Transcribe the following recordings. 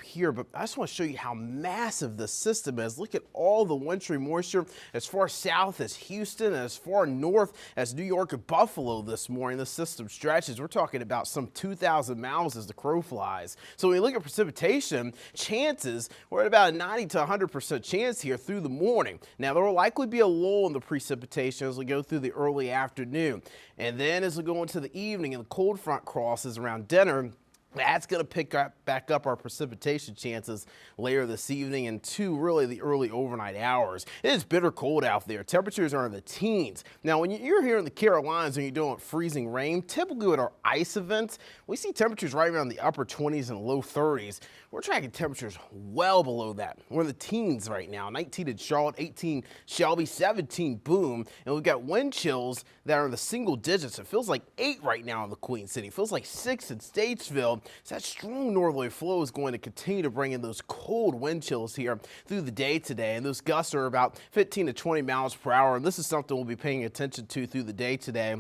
here, but I just want to show you how massive this system is. Look at all the wintry moisture as far south as Houston and as far north as New York and Buffalo this morning. The system stretches. We're talking about some 2,000 miles as the crow flies. So when you look at precipitation chances, we're at about a 90 to 100% chance here through the morning. Now, there will likely be a lull in the precipitation as we go through the early afternoon. And then as we go into the evening and the cold front crosses around dinner, that's going to pick back up our precipitation chances later this evening into really the early overnight hours. It is bitter cold out there. Temperatures are in the teens. Now, when you're here in the Carolinas and you're doing freezing rain, typically with our ice events, we see temperatures right around the upper 20s and low 30s. We're tracking temperatures well below that. We're in the teens right now. 19 in Charlotte, 18 Shelby, 17 Boone. And we've got wind chills that are in the single digits. It feels like 8 right now in the Queen City. It feels like 6 in Statesville. So that strong northerly flow is going to continue to bring in those cold wind chills here through the day today. And those gusts are about 15 to 20 miles per hour. And this is something we'll be paying attention to through the day today.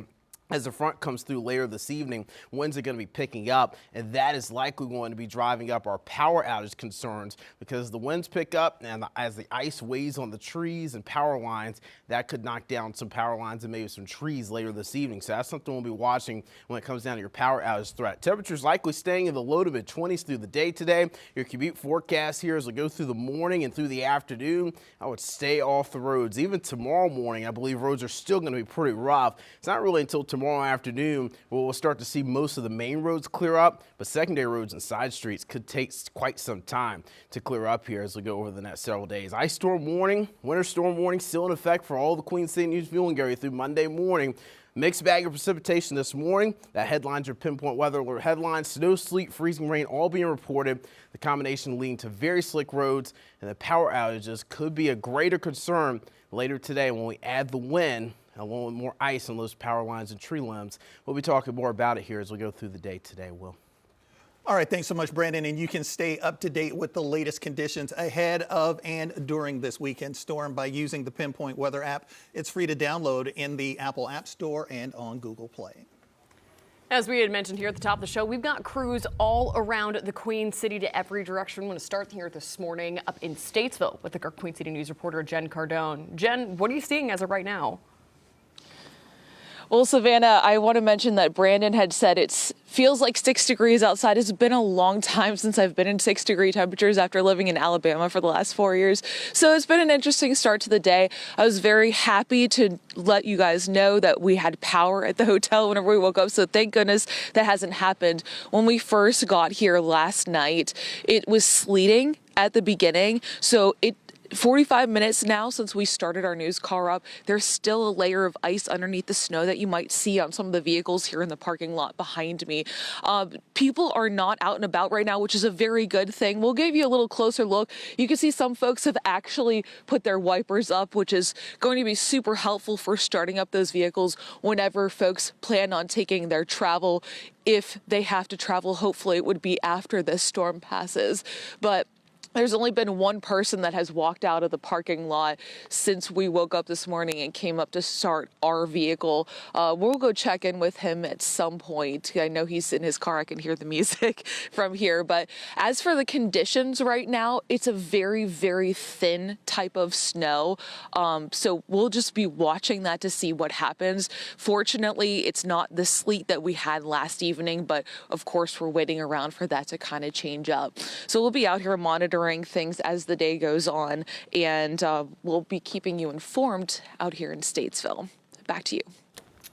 As the front comes through later this evening, winds are going to be picking up, and that is likely going to be driving up our power outage concerns because the winds pick up, and as the ice weighs on the trees and power lines, that could knock down some power lines and maybe some trees later this evening. So that's something we'll be watching when it comes down to your power outage threat. Temperatures likely staying in the low to mid 20s through the day today. Your commute forecast here as we go through the morning and through the afternoon, I would stay off the roads. Even tomorrow morning, I believe roads are still going to be pretty rough. It's not really until tomorrow afternoon where we'll start to see most of the main roads clear up, but secondary roads and side streets could take quite some time to clear up here as we go over the next several days. Ice storm warning, winter storm warning still in effect for all the Queen City News viewing area through Monday morning. Mixed bag of precipitation this morning. That headlines are pinpoint weather alert headlines. Snow, sleet, freezing rain all being reported. The combination leading to very slick roads, and the power outages could be a greater concern later today when we add the wind along with more ice on those power lines and tree limbs. We'll be talking more about it here as we go through the day today, Will. All right, thanks so much, Brandon. And you can stay up to date with the latest conditions ahead of and during this weekend storm by using the Pinpoint Weather app. It's free to download in the Apple App Store and on Google Play. As we had mentioned here at the top of the show, we've got crews all around the Queen City to every direction. We're going to start here this morning up in Statesville with our Queen City News reporter, Jen Cardone. Jen, what are you seeing as of right now? Well, Savannah, I want to mention that Brandon had said it feels like 6 degrees outside. It's been a long time since I've been in 6-degree temperatures after living in Alabama for the last 4 years. So it's been an interesting start to the day. I was very happy to let you guys know that we had power at the hotel whenever we woke up. So thank goodness that hasn't happened. When we first got here last night, it was sleeting at the beginning. So 45 minutes now since we started our news car up, there's still a layer of ice underneath the snow that you might see on some of the vehicles here in the parking lot behind me. People are not out and about right now, which is a very good thing. We'll give you a little closer look. You can see some folks have actually put their wipers up, which is going to be super helpful for starting up those vehicles whenever folks plan on taking their travel. If they have to travel, hopefully it would be after this storm passes. But there's only been one person that has walked out of the parking lot since we woke up this morning and came up to start our vehicle. We'll go check in with him at some point. I know he's in his car. I can hear the music from here. But as for the conditions right now, it's a very, very thin type of snow. So we'll just be watching that to see what happens. Fortunately, it's not the sleet that we had last evening, but of course, we're waiting around for that to kind of change up. So we'll be out here monitoring things as the day goes on, and we'll be keeping you informed out here in Statesville. Back to you.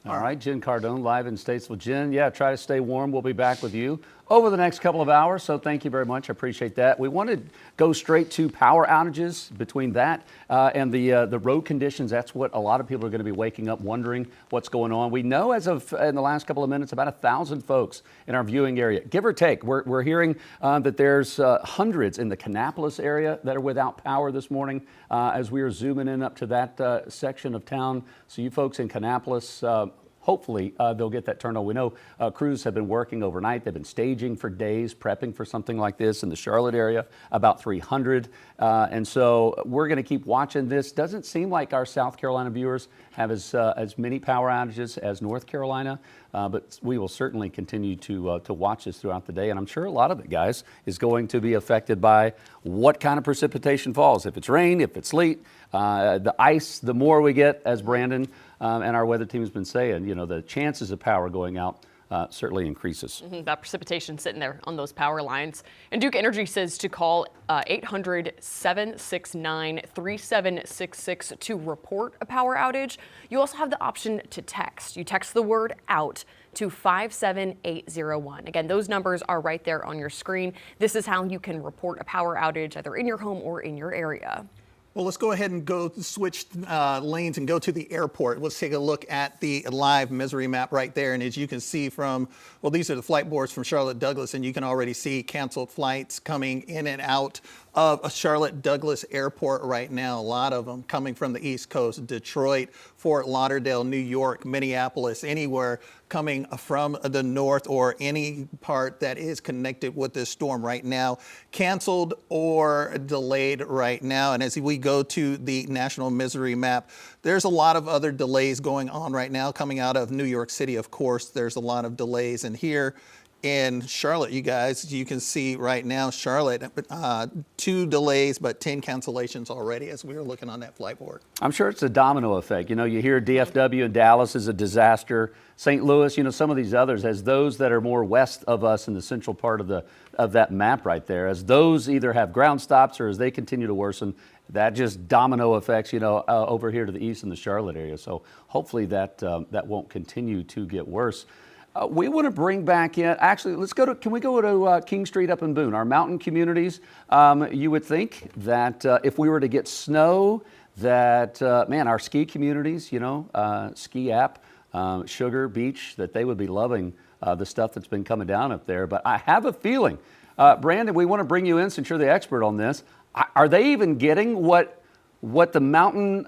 All right, Jen Cardone live in Statesville. Jen, yeah, try to stay warm. We'll be back with you over the next couple of hours, so thank you very much. I appreciate that. We want to go straight to power outages between that and the road conditions. That's what a lot of people are going to be waking up wondering what's going on. We know as of in the last couple of minutes, about 1,000 folks in our viewing area, give or take. We're hearing that there's hundreds in the Kannapolis area that are without power this morning as we are zooming in up to that section of town. So you folks in Kannapolis, hopefully they'll get that turned on. We know crews have been working overnight. They've been staging for days, prepping for something like this in the Charlotte area, about 300. And so we're going to keep watching this. Doesn't seem like our South Carolina viewers have as many power outages as North Carolina, but we will certainly continue to watch this throughout the day. And I'm sure a lot of it, guys, is going to be affected by what kind of precipitation falls. If it's rain, if it's sleet, the ice, the more we get, as Brandon and our weather team has been saying, the chances of power going out certainly increases. That precipitation sitting there on those power lines. And Duke Energy says to call 800-769-3766 to report a power outage. You also have the option to text. You text the word out to 57801. Again, those numbers are right there on your screen. This is how you can report a power outage either in your home or in your area. Well, let's go ahead and go switch lanes and go to the airport. Let's take a look at the live Misery map right there. And as you can see these are the flight boards from Charlotte Douglas, and you can already see canceled flights coming in and out of a Charlotte Douglas airport right now. A lot of them coming from the East Coast, Detroit, Fort Lauderdale, New York, Minneapolis, anywhere coming from the north or any part that is connected with this storm right now, canceled or delayed right now. And as we go to the national misery map, there's a lot of other delays going on right now coming out of New York City. Of course, there's a lot of delays. And here in Charlotte, you guys, you can see right now, Charlotte, 2 delays, but 10 cancellations already as we were looking on that flight board. I'm sure it's a domino effect. You hear DFW and Dallas is a disaster. St. Louis, some of these others, as those that are more west of us in the central part of that map right there, as those either have ground stops or as they continue to worsen, that just domino effects, over here to the east in the Charlotte area. So hopefully that won't continue to get worse. We want to bring back in, actually, can we go to King Street up in Boone, our mountain communities? You would think that if we were to get snow, that, our ski communities, ski app, Sugar Beach, that they would be loving the stuff that's been coming down up there. But I have a feeling, Brandon, we want to bring you in since you're the expert on this. Are they even getting what the mountain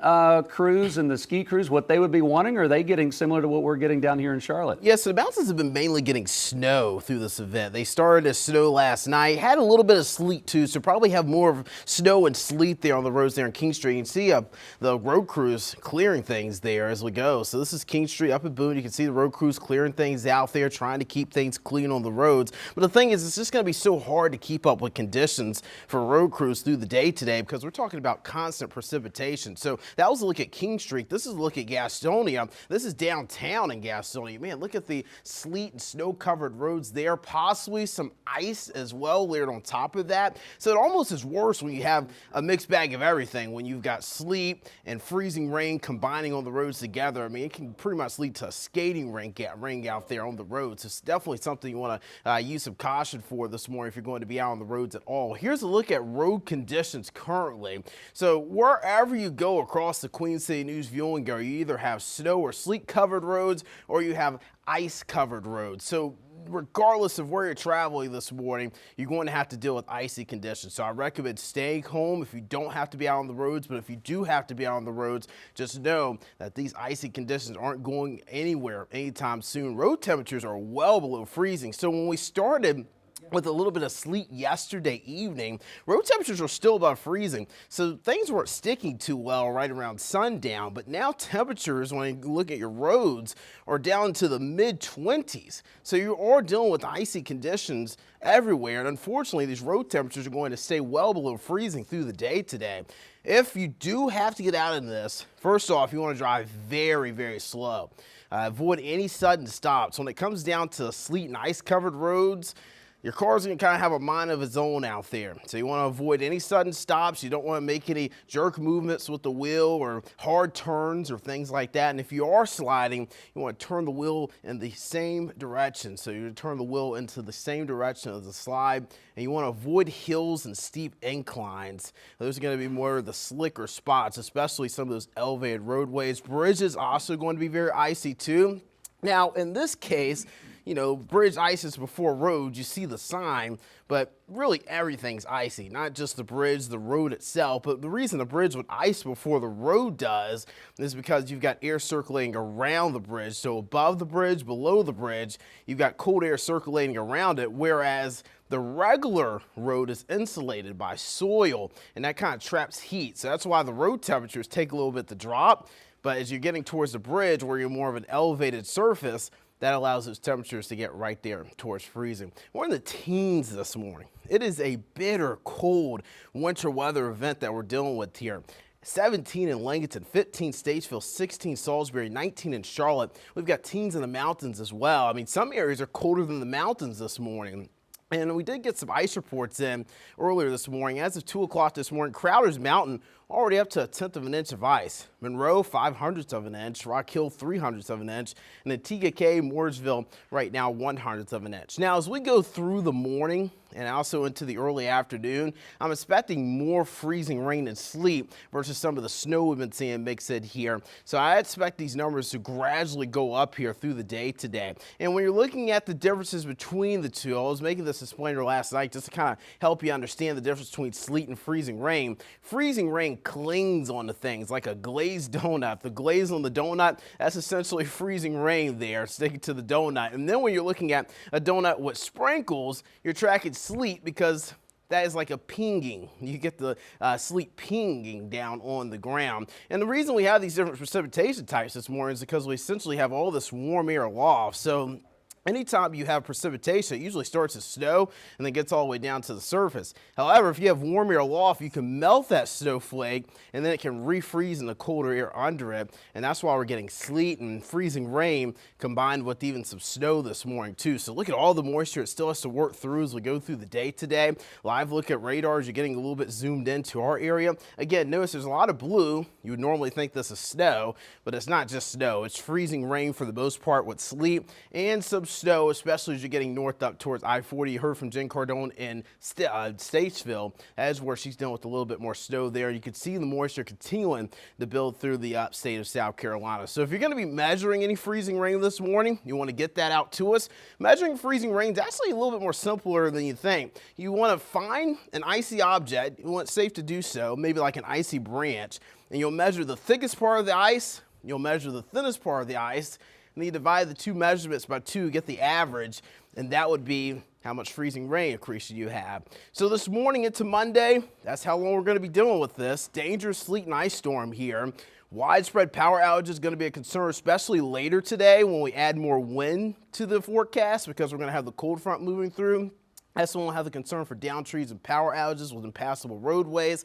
crews and the ski crews, what they would be wanting? Or are they getting similar to what we're getting down here in Charlotte? Yes, so the mountains have been mainly getting snow through this event. They started as snow last night, had a little bit of sleet too, so probably have more of snow and sleet there on the roads there in King Street. You can see the road crews clearing things there as we go. So this is King Street up at Boone. You can see the road crews clearing things out there, trying to keep things clean on the roads. But the thing is, it's just going to be so hard to keep up with conditions for road crews through the day today because we're talking about constant precipitation. So that was a look at King Street. This is a look at Gastonia. This is downtown in Gastonia. Man, look at the sleet and snow covered roads there. Possibly some ice as well layered on top of that. So it almost is worse when you have a mixed bag of everything. When you've got sleet and freezing rain combining on the roads together. I mean, it can pretty much lead to a skating rink out there on the roads. It's definitely something you want to use some caution for this morning if you're going to be out on the roads at all. Here's a look at road conditions currently. So wherever you go across the Queen City News viewing area, you either have snow or sleet covered roads or you have ice covered roads. So regardless of where you're traveling this morning, you're going to have to deal with icy conditions. So I recommend staying home if you don't have to be out on the roads, but if you do have to be out on the roads, just know that these icy conditions aren't going anywhere anytime soon. Road temperatures are well below freezing. So when we started with a little bit of sleet yesterday evening, road temperatures were still above freezing, so things weren't sticking too well right around sundown. But now temperatures, when you look at your roads, are down to the mid-20s. So you are dealing with icy conditions everywhere, and unfortunately these road temperatures are going to stay well below freezing through the day today. If you do have to get out in this, first off, you want to drive very, very slow. Avoid any sudden stops. When it comes down to sleet and ice covered roads, your car's going to kind of have a mind of its own out there. So you want to avoid any sudden stops. You don't want to make any jerk movements with the wheel or hard turns or things like that. And if you are sliding, you want to turn the wheel in the same direction. So you turn the wheel into the same direction of the slide. And you want to avoid hills and steep inclines. Those are going to be more of the slicker spots, especially some of those elevated roadways. Bridges also going to be very icy too. Now, in this case, bridge ices before road, you see the sign, but really everything's icy, not just the bridge, the road itself. But the reason the bridge would ice before the road does is because you've got air circulating around the bridge. So above the bridge, below the bridge, you've got cold air circulating around it, whereas the regular road is insulated by soil, and that kind of traps heat. So that's why the road temperatures take a little bit to drop. But as you're getting towards the bridge, where you're more of an elevated surface, that allows those temperatures to get right there towards freezing. We're in the teens this morning. It is a bitter, cold winter weather event that we're dealing with here. 17 in Lincoln, 15 Statesville, 16 Salisbury, 19 in Charlotte. We've got teens in the mountains as well. I mean, some areas are colder than the mountains this morning. And we did get some ice reports in earlier this morning. As of 2 o'clock this morning, Crowder's Mountain already up to 1/10 of an inch of ice. Monroe, 5/100 of an inch. Rock Hill, 3/100 of an inch. And then TKK, Mooresville, right now, 1/100 of an inch. Now, as we go through the morning and also into the early afternoon, I'm expecting more freezing rain and sleet versus some of the snow we've been seeing mixed in here. So I expect these numbers to gradually go up here through the day today. And when you're looking at the differences between the two, I was making this explainer last night just to kind of help you understand the difference between sleet and freezing rain. Freezing rain clings onto things like a glazed donut. The glaze on the donut, that's essentially freezing rain there, sticking to the donut. And then when you're looking at a donut with sprinkles, you're tracking sleet because that is like a pinging. You get the sleet pinging down on the ground. And the reason we have these different precipitation types this morning is because we essentially have all this warm air aloft. So anytime you have precipitation, it usually starts as snow and then gets all the way down to the surface. However, if you have warm air aloft, you can melt that snowflake and then it can refreeze in the colder air under it. And that's why we're getting sleet and freezing rain combined with even some snow this morning too. So look at all the moisture it still has to work through as we go through the day today. Live look at radars, you're getting a little bit zoomed into our area. Again, notice there's a lot of blue. You would normally think this is snow, but it's not just snow. It's freezing rain for the most part with sleet and some snow, especially as you're getting north up towards I-40. You heard from Jen Cardone in Statesville. That is where she's dealing with a little bit more snow there. You can see the moisture continuing to build through the state of South Carolina. So if you're going to be measuring any freezing rain this morning, you want to get that out to us. Measuring freezing rain is actually a little bit more simpler than you think. You want to find an icy object. You want it safe to do so, maybe like an icy branch, and you'll measure the thickest part of the ice. You'll measure the thinnest part of the ice. And you divide the two measurements by 2, get the average, and that would be how much freezing rain accretion you have. So this morning into Monday, that's how long we're going to be dealing with this. Dangerous sleet and ice storm here. Widespread power outage is going to be a concern, especially later today when we add more wind to the forecast because we're going to have the cold front moving through. That's when we'll have the concern for down trees and power outages with impassable roadways.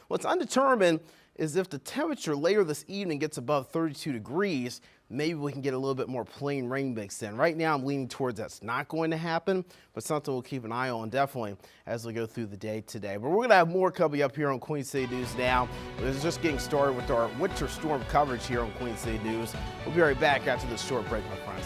What's undetermined is if the temperature later this evening gets above 32 degrees, maybe we can get a little bit more plain rain mixed in. Right now, I'm leaning towards that's not going to happen, but something we'll keep an eye on definitely as we go through the day today. But we're going to have more coming up here on Queen City News now. We're just getting started with our winter storm coverage here on Queen City News. We'll be right back after this short break, my friends.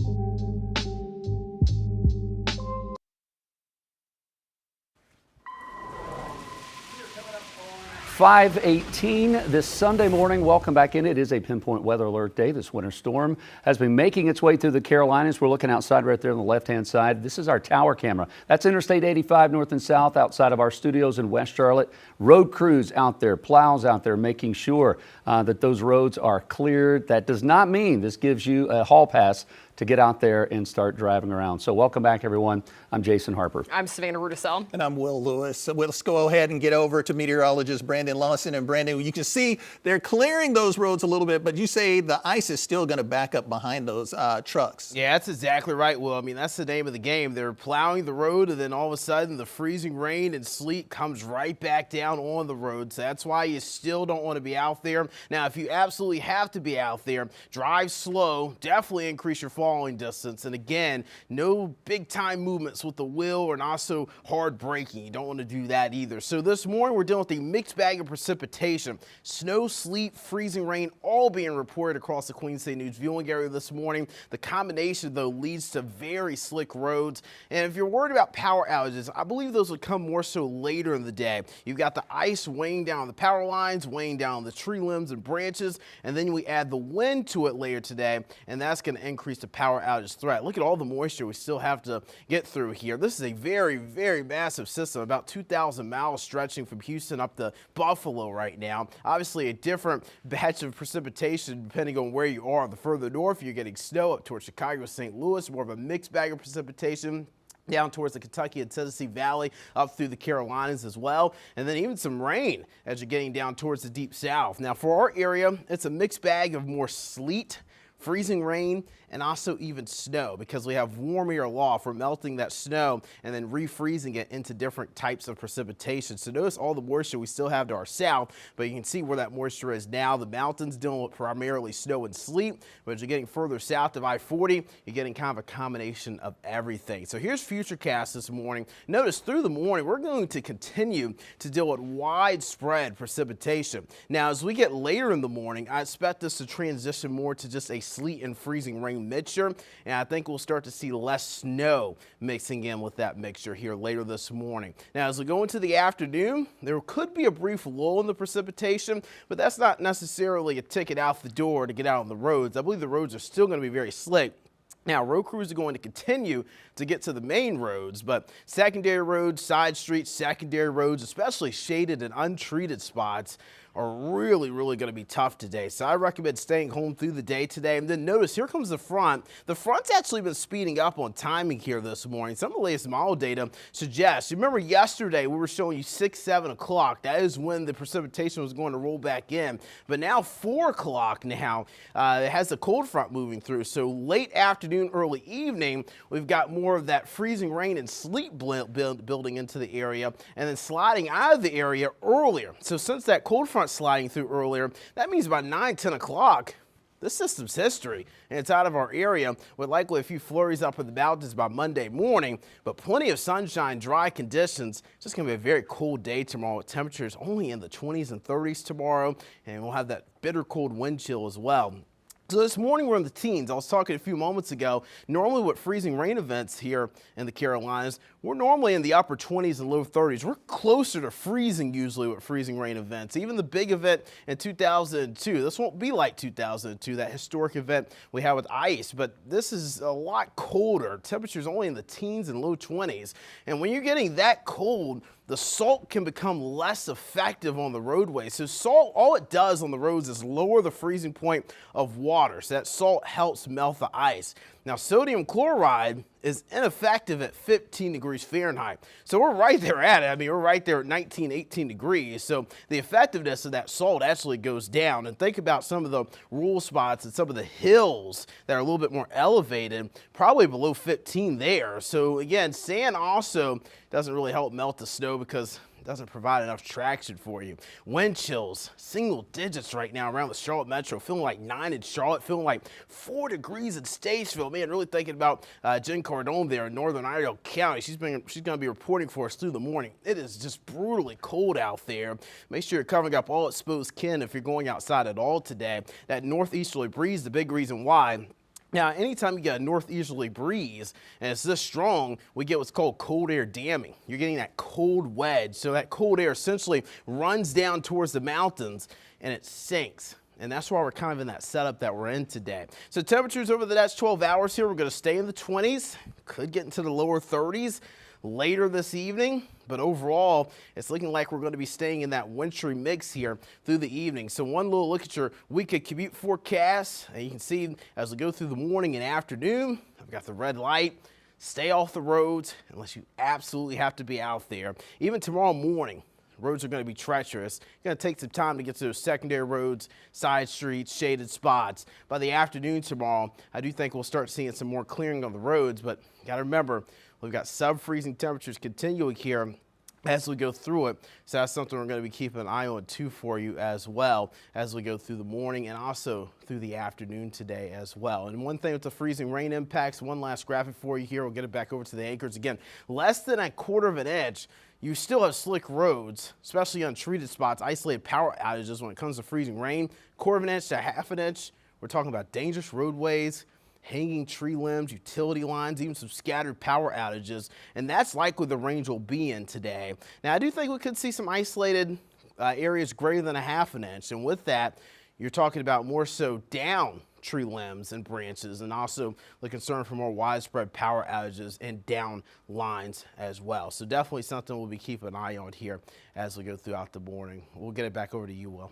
.518 this Sunday morning. Welcome back in. It is a pinpoint weather alert day. This winter storm has been making its way through the Carolinas. We're looking outside right there on the left-hand side. This is our tower camera. That's Interstate 85 north and south outside of our studios in West Charlotte. Road crews out there, plows out there, making sure that those roads are cleared. That does not mean this gives you a hall pass to get out there and start driving around. So welcome back, everyone. I'm Jason Harper. I'm Savannah Rudisell. And I'm Will Lewis. So let's go ahead and get over to meteorologist Brandon Lawson. And Brandon, you can see they're clearing those roads a little bit, but you say the ice is still going to back up behind those trucks. Yeah, that's exactly right, Will. I mean, that's the name of the game. They're plowing the road, and then all of a sudden the freezing rain and sleet comes right back down on the road. So that's why you still don't want to be out there. Now, if you absolutely have to be out there, drive slow. Definitely increase your falling distance. And again, no big time movements with the wheel and also hard braking. You don't want to do that either. So this morning we're dealing with a mixed bag of precipitation. Snow, sleet, freezing rain, all being reported across the Queen City News viewing area this morning. The combination, though, leads to very slick roads. And if you're worried about power outages, I believe those will come more so later in the day. You've got the ice weighing down the power lines, weighing down the tree limbs and branches, and then we add the wind to it later today, and that's going to increase the power outage threat. Look at all the moisture we still have to get through here. This is a very, very massive system, about 2,000 miles stretching from Houston up to Buffalo right now. Obviously a different batch of precipitation depending on where you are. The further north, you're getting snow up towards Chicago, St. Louis, more of a mixed bag of precipitation down towards the Kentucky and Tennessee Valley, up through the Carolinas as well, and then even some rain as you're getting down towards the deep south. Now for our area, it's a mixed bag of more sleet, freezing rain, and also even snow, because we have warm air aloft for melting that snow and then refreezing it into different types of precipitation. So notice all the moisture we still have to our south, but you can see where that moisture is now. The mountains dealing with primarily snow and sleet, but as you're getting further south of I-40, you're getting kind of a combination of everything. So here's Futurecast this morning. Notice through the morning, we're going to continue to deal with widespread precipitation. Now, as we get later in the morning, I expect this to transition more to just a sleet and freezing rain mixture, and I think we'll start to see less snow mixing in with that mixture here later this morning. Now, as we go into the afternoon, there could be a brief lull in the precipitation, but that's not necessarily a ticket out the door to get out on the roads. I believe the roads are still going to be very slick. Now, road crews are going to continue to get to the main roads, but secondary roads, side streets, secondary roads, especially shaded and untreated spots, are really, really going to be tough today. So I recommend staying home through the day today. And then notice, here comes the front. The front's actually been speeding up on timing here this morning. Some of the latest model data suggests, you remember yesterday we were showing you 6, 7 o'clock. That is when the precipitation was going to roll back in. But now 4 o'clock now, it has the cold front moving through. So late afternoon, early evening, we've got more of that freezing rain and sleet building into the area and then sliding out of the area earlier. So since that cold front sliding through earlier, that means by 9, 10 o'clock, this system's history, and it's out of our area with likely a few flurries up in the mountains by Monday morning, but plenty of sunshine, dry conditions. It's just going to be a very cold day tomorrow with temperatures only in the 20s and 30s tomorrow, and we'll have that bitter cold wind chill as well. So this morning we're in the teens. I was talking a few moments ago, normally with freezing rain events here in the Carolinas, we're normally in the upper 20s and low 30s. We're closer to freezing usually with freezing rain events. Even the big event in 2002, this won't be like 2002, that historic event we had with ice, but this is a lot colder. Temperatures only in the teens and low 20s. And when you're getting that cold, the salt can become less effective on the roadway. So salt, all it does on the roads is lower the freezing point of water. So that salt helps melt the ice. Now, sodium chloride is ineffective at 15 degrees Fahrenheit. So we're right there at it. I mean, we're right there at 19, 18 degrees. So the effectiveness of that salt actually goes down. And think about some of the rural spots and some of the hills that are a little bit more elevated, probably below 15 there. So again, sand also doesn't really help melt the snow because doesn't provide enough traction for you. Wind chills, single digits right now around the Charlotte Metro, feeling like 9 in Charlotte, feeling like 4 degrees in Statesville. Man, really thinking about Jen Cardone there in northern Iredell County. She's going to be reporting for us through the morning. It is just brutally cold out there. Make sure you're covering up all exposed kin if you're going outside at all today. That northeasterly breeze, the big reason why. Now, anytime you get a northeasterly breeze and it's this strong, we get what's called cold air damming. You're getting that cold wedge. So that cold air essentially runs down towards the mountains and it sinks. And that's why we're kind of in that setup that we're in today. So temperatures over the next 12 hours here, we're going to stay in the 20s, could get into the lower 30s later this evening, but overall it's looking like we're going to be staying in that wintry mix here through the evening. So one little look at your weekend commute forecast, and you can see as we go through the morning and afternoon, I've got the red light. Stay off the roads unless you absolutely have to be out there. Even tomorrow morning, roads are going to be treacherous. It's going to take some time to get to those secondary roads, side streets, shaded spots. By the afternoon tomorrow, I do think we'll start seeing some more clearing on the roads, but you got to remember, we've got sub-freezing temperatures continuing here as we go through it. So that's something we're going to be keeping an eye on too for you as well as we go through the morning and also through the afternoon today as well. And one thing with the freezing rain impacts, one last graphic for you here. We'll get it back over to the acres again. Less than a quarter of an inch. You still have slick roads, especially on treated spots, isolated power outages when it comes to freezing rain. Quarter of an inch to half an inch. We're talking about dangerous roadways, hanging tree limbs, utility lines, even some scattered power outages. And that's likely the range we'll be in today. Now, I do think we could see some isolated areas greater than a half an inch. And with that, you're talking about more so down tree limbs and branches, and also the concern for more widespread power outages and down lines as well. So definitely something we'll be keeping an eye on here as we go throughout the morning. We'll get it back over to you, Will.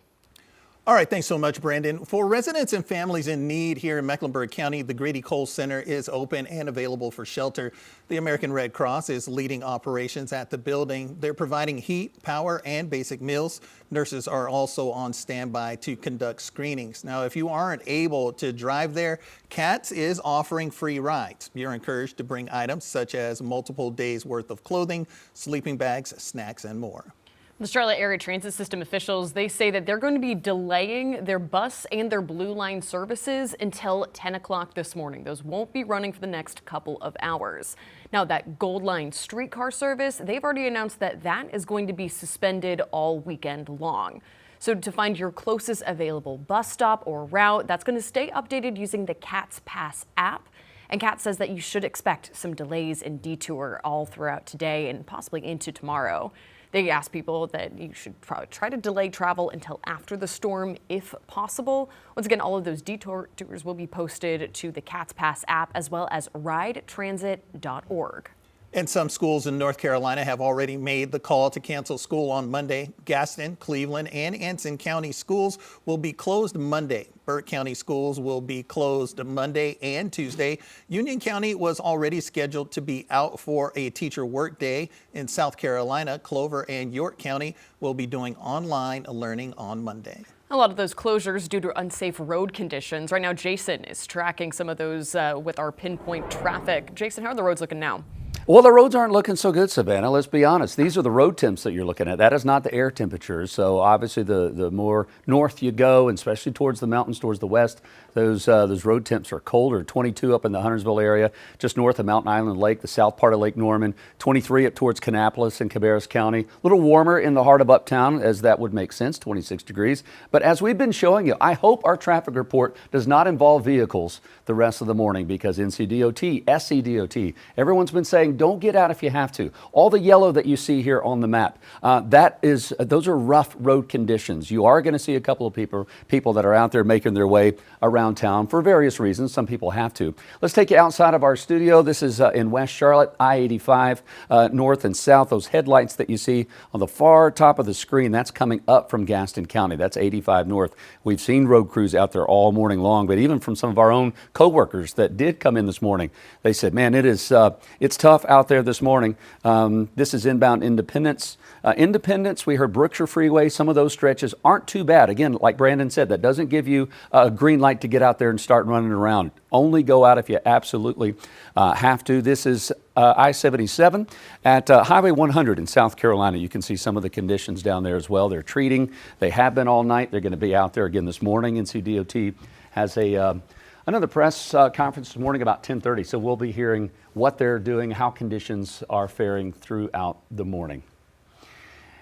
All right, thanks so much, Brandon. For residents and families in need here in Mecklenburg County, the Grady Cole Center is open and available for shelter. The American Red Cross is leading operations at the building. They're providing heat, power, and basic meals. Nurses are also on standby to conduct screenings. Now, if you aren't able to drive there, CATS is offering free rides. You're encouraged to bring items such as multiple days worth of clothing, sleeping bags, snacks, and more. The Charlotte Area Transit System officials, they say that they're going to be delaying their bus and their Blue Line services until 10 o'clock this morning. Those won't be running for the next couple of hours. Now, that Gold Line streetcar service, they've already announced that that is going to be suspended all weekend long. So to find your closest available bus stop or route, that's going to stay updated using the CATS Pass app. And CATS says that you should expect some delays and detour all throughout today and possibly into tomorrow. They ask people that you should probably try to delay travel until after the storm if possible. Once again, all of those detours will be posted to the CATS Pass app as well as ridetransit.org. And some schools in North Carolina have already made the call to cancel school on Monday. Gaston, Cleveland, and Anson County schools will be closed Monday. Burke County schools will be closed Monday and Tuesday. Union County was already scheduled to be out for a teacher work day. In South Carolina, Clover and York County will be doing online learning on Monday. A lot of those closures due to unsafe road conditions. Right now, Jason is tracking some of those with our pinpoint traffic. Jason, how are the roads looking now? Well, the roads aren't looking so good, Savannah. Let's be honest. These are the road temps that you're looking at. That is not the air temperatures. So obviously the more north you go, and especially towards the mountains, towards the west, those road temps are colder. 22 up in the Huntersville area, just north of Mountain Island Lake, the south part of Lake Norman. 23 up towards Kannapolis and Cabarrus County. A little warmer in the heart of Uptown, as that would make sense, 26 degrees. But as we've been showing you, I hope our traffic report does not involve vehicles the rest of the morning, because NCDOT, SCDOT, everyone's been saying don't get out if you have to. All the yellow that you see here on the map, those are rough road conditions. You are going to see a couple of people that are out there making their way around town for various reasons. Some people have to. Let's take you outside of our studio. This is in West Charlotte, I-85 north and south. Those headlights that you see on the far top of the screen, that's coming up from Gaston County. That's 85 north. We've seen road crews out there all morning long, but even from some of our own co-workers that did come in this morning, they said, man, it's tough out there this morning. This is inbound Independence. Independence, we heard Brookshire Freeway. Some of those stretches aren't too bad. Again, like Brandon said, that doesn't give you a green light to get out there and start running around. Only go out if you absolutely have to. This is I-77 at Highway 100 in South Carolina. You can see some of the conditions down there as well. They're treating. They have been all night. They're going to be out there again this morning. NCDOT has another press conference this morning about 10:30. So we'll be hearing what they're doing, how conditions are faring throughout the morning.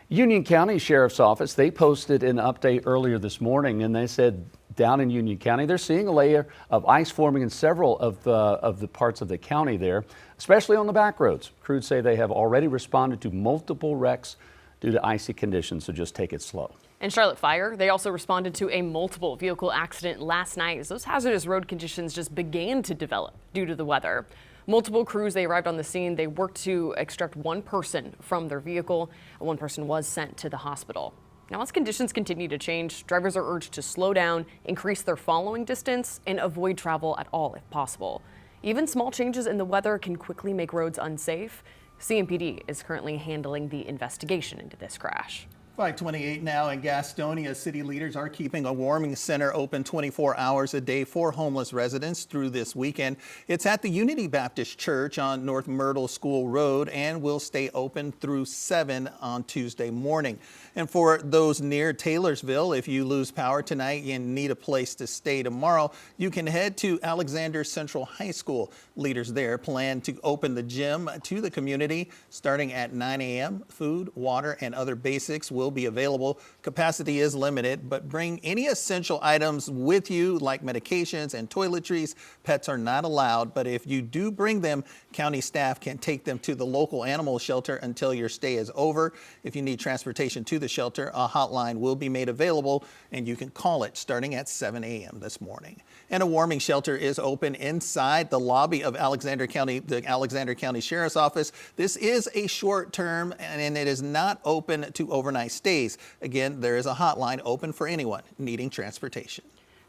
Union County Sheriff's Office, they posted an update earlier this morning, and they said down in Union County. They're seeing a layer of ice forming in several of the parts of the county there, especially on the back roads. Crews say they have already responded to multiple wrecks due to icy conditions, so just take it slow. And Charlotte Fire, they also responded to a multiple vehicle accident last night as those hazardous road conditions just began to develop due to the weather. Multiple crews, they arrived on the scene. They worked to extract one person from their vehicle. One person was sent to the hospital. Now, as conditions continue to change, drivers are urged to slow down, increase their following distance, and avoid travel at all if possible. Even small changes in the weather can quickly make roads unsafe. CMPD is currently handling the investigation into this crash. 5:28 now in Gastonia. City leaders are keeping a warming center open 24 hours a day for homeless residents through this weekend. It's at the Unity Baptist Church on North Myrtle School Road and will stay open through 7 on Tuesday morning. And for those near Taylorsville, if you lose power tonight and need a place to stay tomorrow, you can head to Alexander Central High School. Leaders there plan to open the gym to the community starting at 9 a.m. Food, water, and other basics will be available. Capacity is limited, but bring any essential items with you like medications and toiletries. Pets are not allowed, but if you do bring them, county staff can take them to the local animal shelter until your stay is over. If you need transportation to the shelter, a hotline will be made available and you can call it starting at 7 a.m. this morning. And a warming shelter is open inside the lobby of the Alexander County Sheriff's Office. This is a short term and it is not open to overnight stays. Again, there is a hotline open for anyone needing transportation.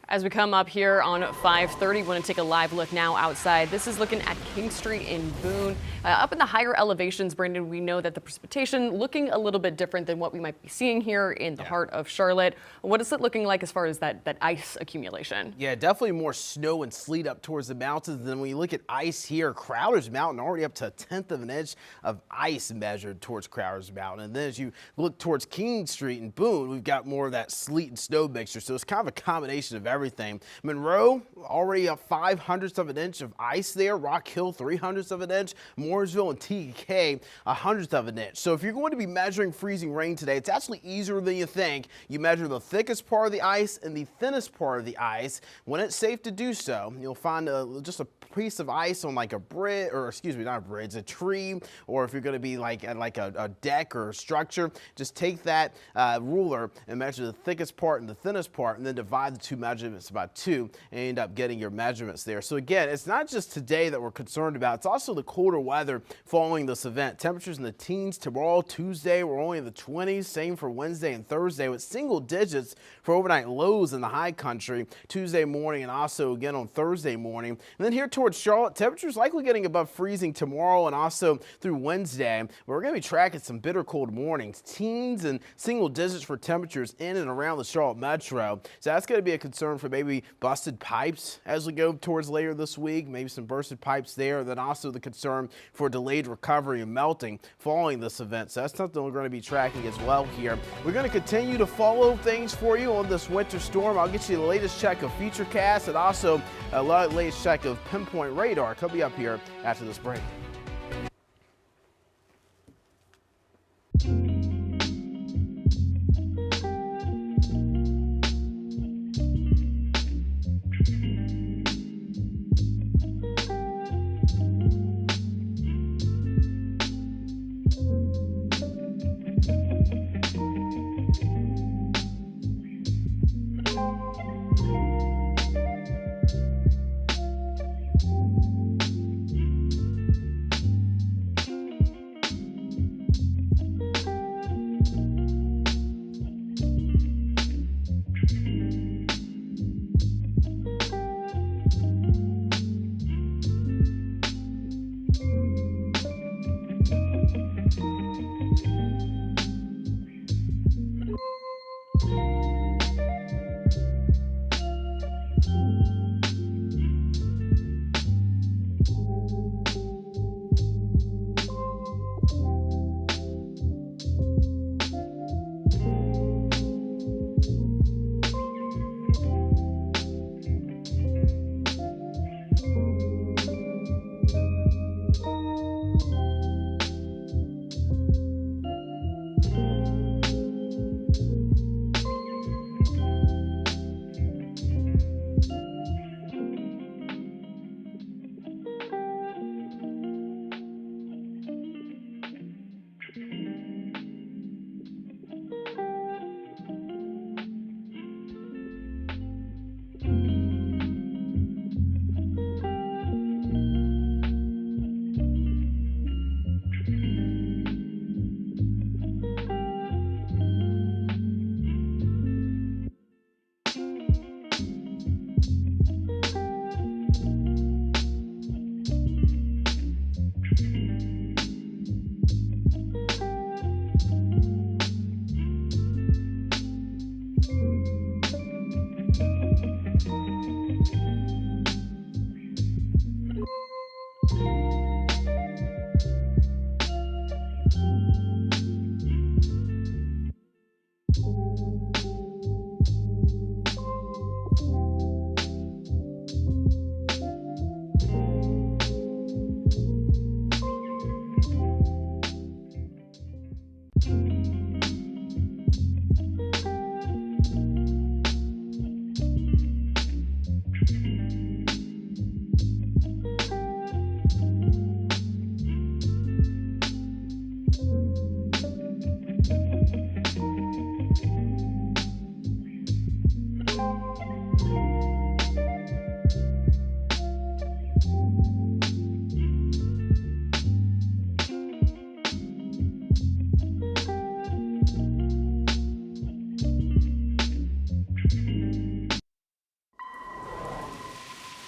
As we come up here on 5:30, want to take a live look now outside. This is looking at King Street in Boone. Up in the higher elevations, Brandon, we know that the precipitation looking a little bit different than what we might be seeing here in the heart of Charlotte. What is it looking like as far as that ice accumulation? Yeah, definitely more snow and sleet up towards the mountains. Then when you look at ice here, Crowder's Mountain already up to 1/10 of an inch of ice measured towards Crowder's Mountain. And then as you look towards King Street in Boone, we've got more of that sleet and snow mixture. So it's kind of a combination of everything. Monroe already up 5/100 of an inch of ice there. Rock Hill 3/100 of an inch. Mooresville and TK 1/100 of an inch. So if you're going to be measuring freezing rain today, it's actually easier than you think. You measure the thickest part of the ice and the thinnest part of the ice. When it's safe to do so, you'll find just a piece of ice on like a bridge, or excuse me, not a bridge, a tree, or if you're going to be like at like a deck or a structure, just take that ruler and measure the thickest part and the thinnest part, and then divide the two measurements by 2 and end up getting your measurements there. So again, it's not just today that we're concerned about, it's also the colder weather following this event. Temperatures in the teens tomorrow, Tuesday, we're only in the 20s, same for Wednesday and Thursday with single digits for overnight lows in the high country Tuesday morning and also again on Thursday morning. And then here towards Charlotte, temperatures likely getting above freezing tomorrow and also through Wednesday. We're going to be tracking some bitter cold mornings, teens and single digits for temperatures in and around the Charlotte metro. So that's going to be a concern for maybe busted pipes as we go towards later this week, maybe some bursted pipes there. Then also the concern for delayed recovery and melting following this event. So that's something we're going to be tracking as well here. We're going to continue to follow things for you on this winter storm. I'll get you the latest check of Futurecast and also a latest check of Pinpoint Radar coming up here after this break.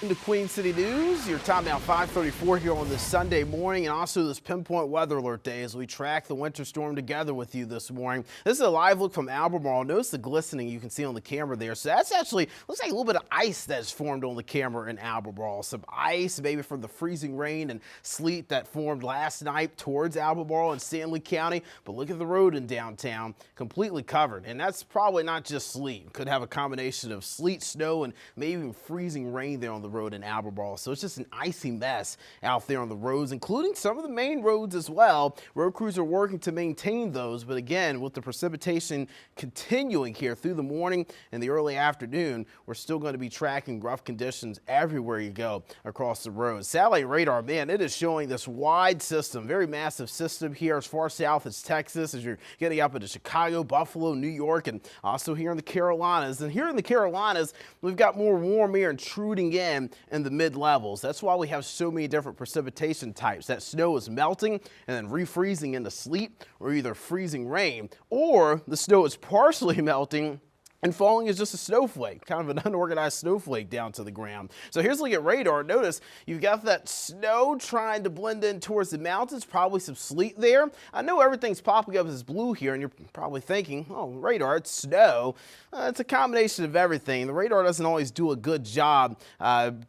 To Queen City News, your time now 5:34 here on this Sunday morning, and also this pinpoint weather alert day as we track the winter storm together with you this morning. This is a live look from Albemarle. Notice the glistening you can see on the camera there. So that's actually looks like a little bit of ice that's formed on the camera in Albemarle. Some ice maybe from the freezing rain and sleet that formed last night towards Albemarle and Stanley County. But look at the road in downtown, completely covered. And that's probably not just sleet. Could have a combination of sleet, snow, and maybe even freezing rain there on the road in Albemarle. So it's just an icy mess out there on the roads, including some of the main roads as well. Road crews are working to maintain those, but again, with the precipitation continuing here through the morning and the early afternoon, we're still going to be tracking rough conditions everywhere you go across the road. Satellite radar, man, it is showing this wide system, very massive system here as far south as Texas, as you're getting up into Chicago, Buffalo, New York, and also here in the Carolinas. And here in the Carolinas, we've got more warm air intruding in the mid-levels. That's why we have so many different precipitation types. That snow is melting and then refreezing into sleet or either freezing rain, or the snow is partially melting and falling is just a snowflake, kind of an unorganized snowflake down to the ground. So here's a look at radar. Notice you've got that snow trying to blend in towards the mountains, probably some sleet there. I know everything's popping up as blue here, and you're probably thinking, oh, radar, it's snow. It's a combination of everything. The radar doesn't always do a good job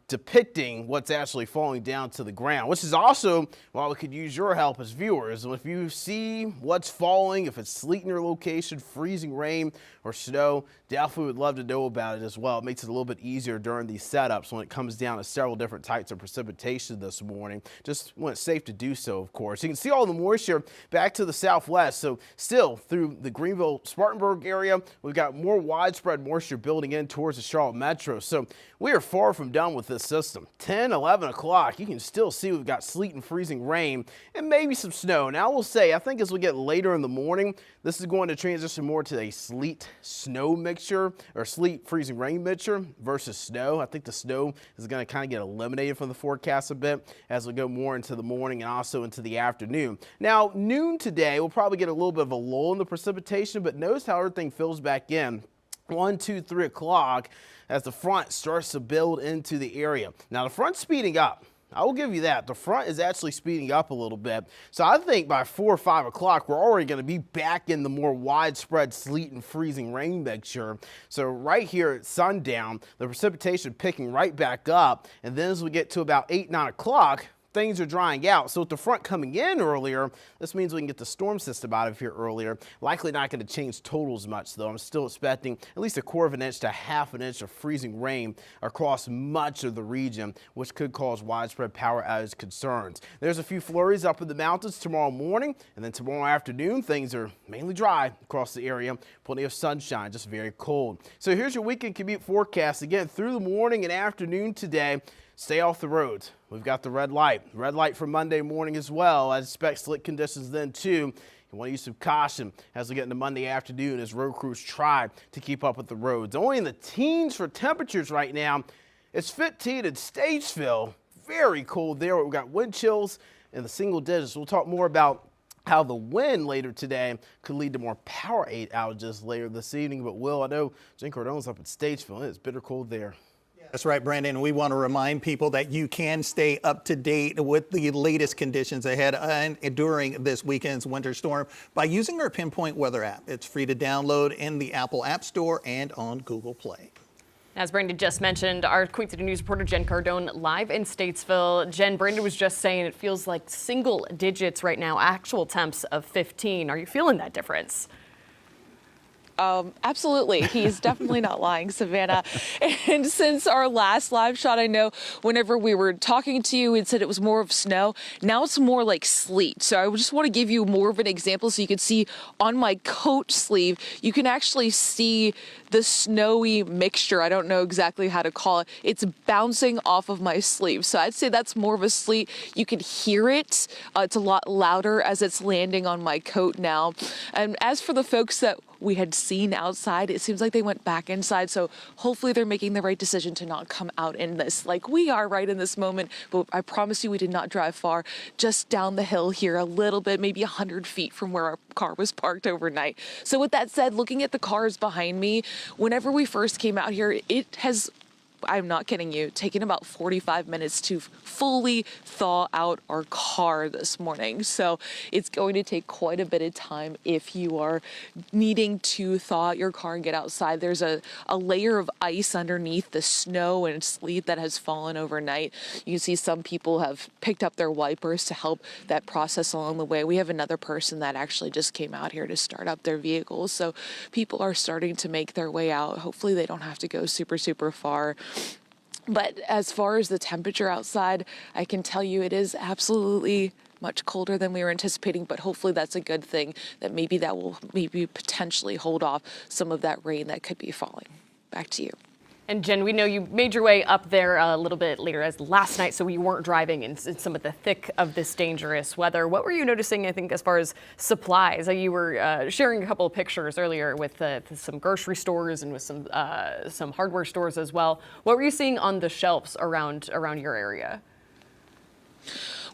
depicting what's actually falling down to the ground, which is also why we could use your help as viewers. If you see what's falling, if it's sleet in your location, freezing rain, or snow, definitely would love to know about it as well. It makes it a little bit easier during these setups when it comes down to several different types of precipitation this morning. Just when it's safe to do so, of course. You can see all the moisture back to the southwest. So still through the Greenville-Spartanburg area, we've got more widespread moisture building in towards the Charlotte metro. So we are far from done with this system. 10, 11 o'clock, you can still see we've got sleet and freezing rain and maybe some snow. Now I will say, I think as we get later in the morning, this is going to transition more to a sleet-snow mixture or sleet freezing rain mixture versus snow. I think the snow is going to kind of get eliminated from the forecast a bit as we go more into the morning and also into the afternoon. Now, noon today, we'll probably get a little bit of a lull in the precipitation, but notice how everything fills back in. 1, 2, 3 o'clock as the front starts to build into the area. Now, the front's speeding up. I will give you that. The front is actually speeding up a little bit. So I think by 4 or 5 o'clock, we're already going to be back in the more widespread sleet and freezing rain mixture. So right here at sundown, the precipitation picking right back up. And then as we get to about 8, 9 o'clock, things are drying out. So with the front coming in earlier, this means we can get the storm system out of here earlier. Likely not going to change totals much, though. I'm still expecting at least 1/4 inch to 1/2 inch of freezing rain across much of the region, which could cause widespread power outage concerns. There's a few flurries up in the mountains tomorrow morning, and then tomorrow afternoon, things are mainly dry across the area. Plenty of sunshine, just very cold. So here's your weekend commute forecast. Again, through the morning and afternoon today, stay off the roads. We've got the red light for Monday morning as well. I expect slick conditions then too. You want to use some caution as we get into Monday afternoon as road crews try to keep up with the roads. Only in the teens for temperatures right now. It's 15 in Statesville. Very cold there. We've got wind chills in the single digits. We'll talk more about how the wind later today could lead to more power outages later this evening. But Will, I know Jen Cardone's up at Statesville. It's bitter cold there. That's right, Brandon. We want to remind people that you can stay up to date with the latest conditions ahead and during this weekend's winter storm by using our Pinpoint Weather app. It's free to download in the Apple App Store and on Google Play. As Brandon just mentioned, our Queen City News reporter Jen Cardone live in Statesville. Jen, Brandon was just saying it feels like single digits right now, actual temps of 15. Are you feeling that difference? Absolutely. He's definitely not lying, Savannah. And since our last live shot, I know whenever we were talking to you, it said it was more of snow. Now it's more like sleet. So I just want to give you more of an example so you can see on my coat sleeve, you can actually see the snowy mixture. I don't know exactly how to call it. It's bouncing off of my sleeve. So I'd say that's more of a sleet. You can hear it. It's a lot louder as it's landing on my coat now. And as for the folks that we had seen outside, it seems like they went back inside. So hopefully they're making the right decision to not come out in this like we are right in this moment. But I promise you we did not drive far, just down the hill here a little bit, maybe 100 feet from where our car was parked overnight. So with that said, looking at the cars behind me, whenever we first came out here, it has I'm not kidding you, taken about 45 minutes to fully thaw out our car this morning. So it's going to take quite a bit of time if you are needing to thaw out your car and get outside. There's a layer of ice underneath the snow and sleet that has fallen overnight. You can see some people have picked up their wipers to help that process along the way. We have another person that actually just came out here to start up their vehicles. So people are starting to make their way out. Hopefully they don't have to go super, super far. But as far as the temperature outside, I can tell you it is absolutely much colder than we were anticipating, but hopefully that's a good thing, that will potentially hold off some of that rain that could be falling. Back to you. And Jen, we know you made your way up there a little bit later as last night, so you weren't driving in some of the thick of this dangerous weather. What were you noticing, I think, as far as supplies? You were sharing a couple of pictures earlier with some grocery stores and with some hardware stores as well. What were you seeing on the shelves around your area?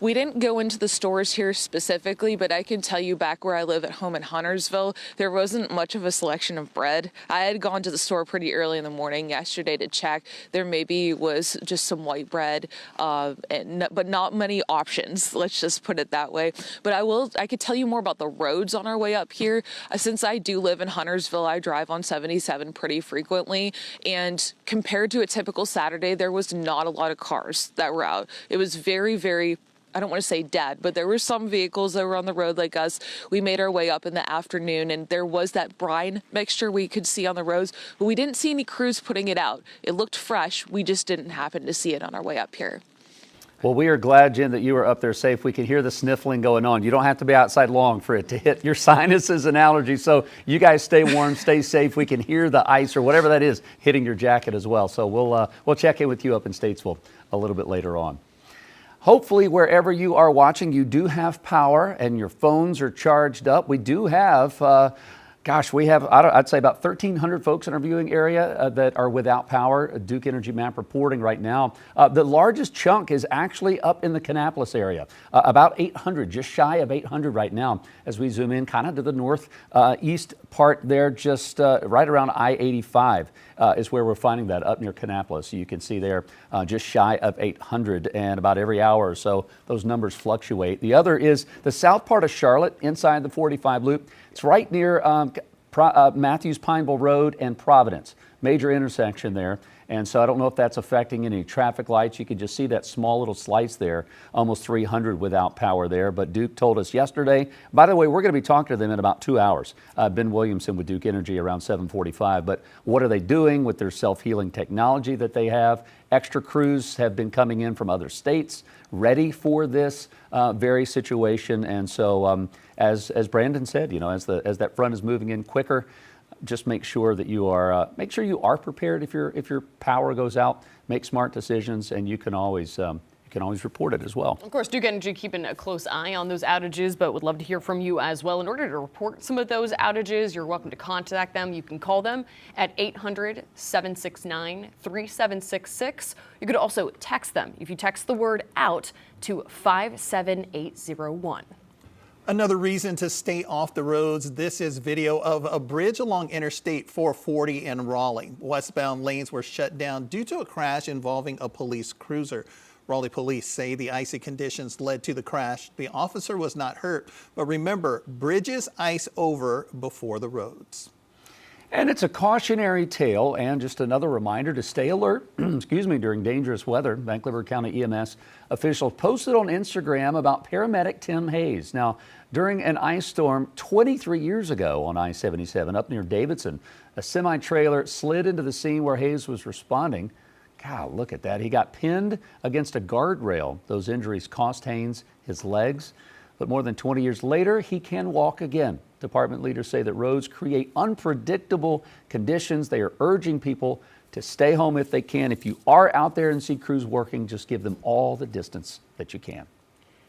We didn't go into the stores here specifically, but I can tell you back where I live at home in Huntersville, there wasn't much of a selection of bread. I had gone to the store pretty early in the morning yesterday to check. There maybe was just some white bread, but not many options. Let's just put it that way. But I could tell you more about the roads on our way up here. Since I do live in Huntersville, I drive on 77 pretty frequently. And compared to a typical Saturday, there was not a lot of cars that were out. It was very, very, I don't want to say dead, but there were some vehicles that were on the road like us. We made our way up in the afternoon, and there was that brine mixture we could see on the roads, but we didn't see any crews putting it out. It looked fresh. We just didn't happen to see it on our way up here. Well, we are glad, Jen, that you were up there safe. We can hear the sniffling going on. You don't have to be outside long for it to hit your sinuses and allergies. So you guys stay warm, stay safe. We can hear the ice or whatever that is hitting your jacket as well. So we'll check in with you up in Statesville a little bit later on. Hopefully, wherever you are watching, you do have power and your phones are charged up. We do have, I'd say about 1,300 folks in our viewing area that are without power. Duke Energy Map reporting right now. The largest chunk is actually up in the Kannapolis area, about 800, just shy of 800 right now as we zoom in kind of to the northeast part there, just right around I-85 is where we're finding that up near Kannapolis. So you can see there just shy of 800, and about every hour or so those numbers fluctuate. The other is the south part of Charlotte inside the 45 loop. It's right near Matthews Pineville Road and Providence, major intersection there. And so I don't know if that's affecting any traffic lights. You can just see that small little slice there, almost 300 without power there. But Duke told us yesterday, by the way, we're going to be talking to them in about 2 hours. Ben Williamson with Duke Energy around 7:45. But what are they doing with their self-healing technology that they have? Extra crews have been coming in from other states ready for this very situation. And so as Brandon said, you know, as that front is moving in quicker, just make sure that you are prepared if your power goes out. Make smart decisions, and you can always report it as well. Of course, Duke Energy keeping a close eye on those outages, but would love to hear from you as well. In order to report some of those outages, you're welcome to contact them. You can call them at 800-769-3766. You could also text them. If you text the word "out" to 57801. Another reason to stay off the roads. This is video of a bridge along Interstate 440 in Raleigh. Westbound lanes were shut down due to a crash involving a police cruiser. Raleigh police say the icy conditions led to the crash. The officer was not hurt, but remember, bridges ice over before the roads. And it's a cautionary tale and just another reminder to stay alert, during dangerous weather. Vancouver County EMS officials posted on Instagram about paramedic Tim Hayes. Now, during an ice storm 23 years ago on I-77 up near Davidson, a semi-trailer slid into the scene where Hayes was responding. God, look at that. He got pinned against a guardrail. Those injuries cost Hayes his legs. But more than 20 years later, he can walk again. Department leaders say that roads create unpredictable conditions. They are urging people to stay home if they can. If you are out there and see crews working, just give them all the distance that you can.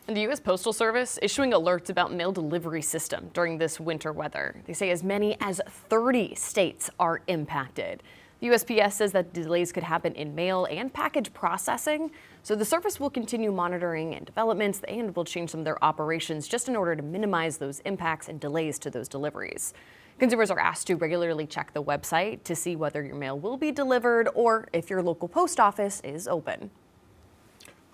And the U.S. Postal Service issuing alerts about mail delivery system during this winter weather. They say as many as 30 states are impacted. The The USPS says that delays could happen in mail and package processing. So the service will continue monitoring and developments and will change some of their operations just in order to minimize those impacts and delays to those deliveries. Consumers are asked to regularly check the website to see whether your mail will be delivered or if your local post office is open.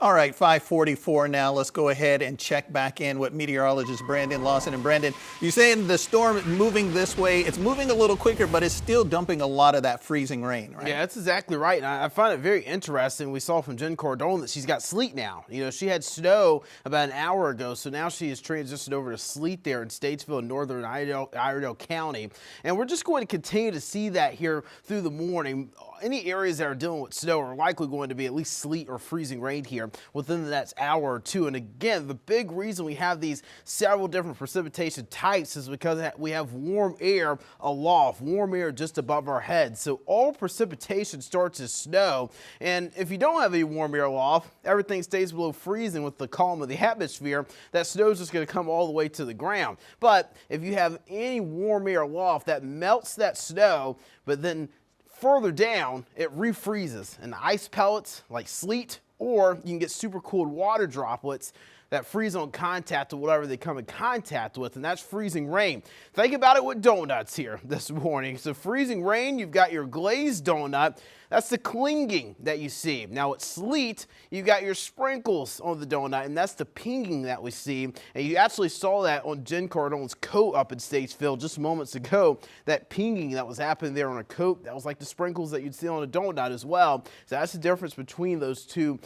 All right, 5:44 now. Let's go ahead and check back in with meteorologist Brandon Lawson. And Brandon, you saying the storm is moving this way. It's moving a little quicker, but it's still dumping a lot of that freezing rain, right? Yeah, that's exactly right. And I find it very interesting. We saw from Jen Cardone that she's got sleet now. You know, she had snow about an hour ago, so now she has transitioned over to sleet there in Statesville, northern Iredell County. And we're just going to continue to see that here through the morning. Any areas that are dealing with snow are likely going to be at least sleet or freezing rain here within the next hour or two. And again, the big reason we have these several different precipitation types is because we have warm air aloft, warm air just above our heads. So all precipitation starts as snow. And if you don't have any warm air aloft, everything stays below freezing with the column of the atmosphere. That snow is just going to come all the way to the ground. But if you have any warm air aloft, that melts that snow, but then further down, it refreezes, and the ice pellets like sleet, or you can get super cooled water droplets that freeze on contact to whatever they come in contact with, and that's freezing rain. Think about it with donuts here this morning. So freezing rain, you've got your glazed donut. That's the clinging that you see. Now with sleet, you've got your sprinkles on the donut, and that's the pinging that we see. And you actually saw that on Jen Cardone's coat up in Statesville just moments ago. That pinging that was happening there on a coat, that was like the sprinkles that you'd see on a donut as well. So that's the difference between those two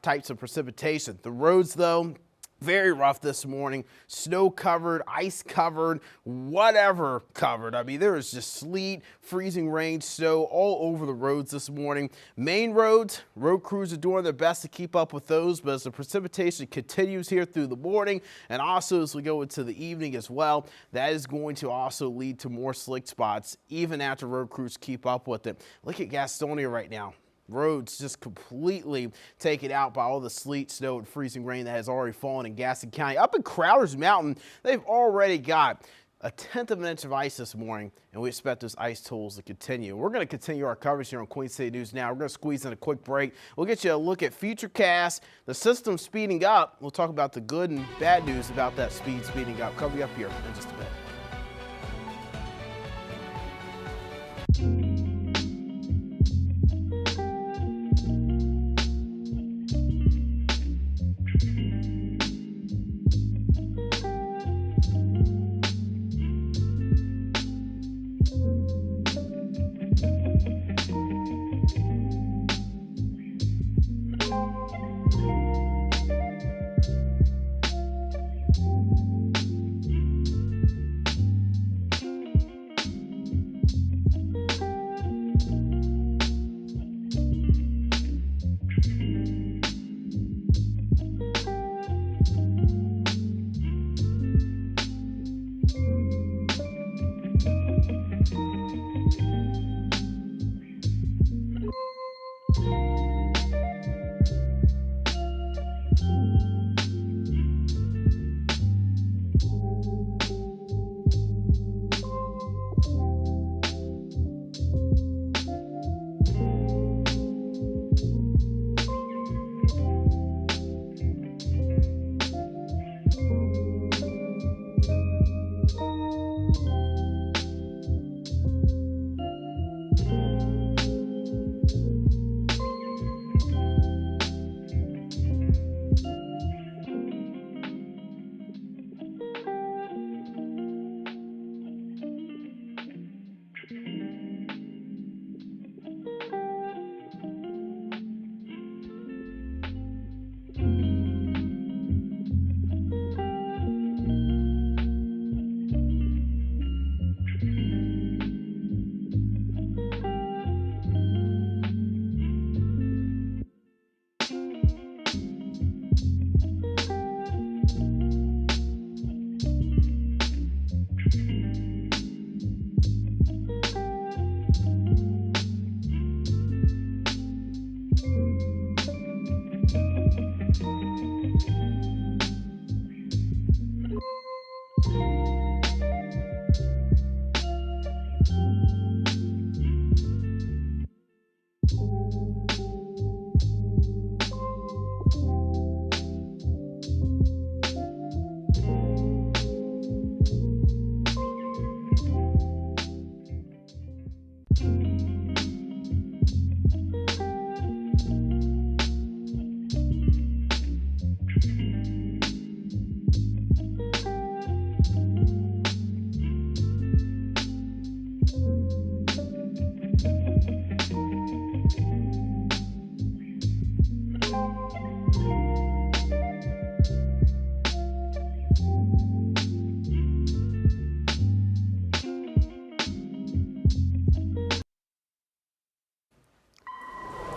types of precipitation. The roads, though, very rough this morning. Snow covered, ice covered, whatever covered. I mean, there is just sleet, freezing rain, snow all over the roads this morning. Main roads, road crews are doing their best to keep up with those, but as the precipitation continues here through the morning and also as we go into the evening as well, that is going to also lead to more slick spots even after road crews keep up with it. Look at Gastonia right now. Roads just completely taken out by all the sleet, snow, and freezing rain that has already fallen in Gaston County. Up in Crowder's Mountain, they've already got 1/10 of an inch of ice this morning, and we expect those ice totals to continue. We're going to continue our coverage here on Queen City News Now. We're going to squeeze in a quick break. We'll get you a look at Futurecast, the system speeding up. We'll talk about the good and bad news about that speeding up. Cover you up here in just a bit.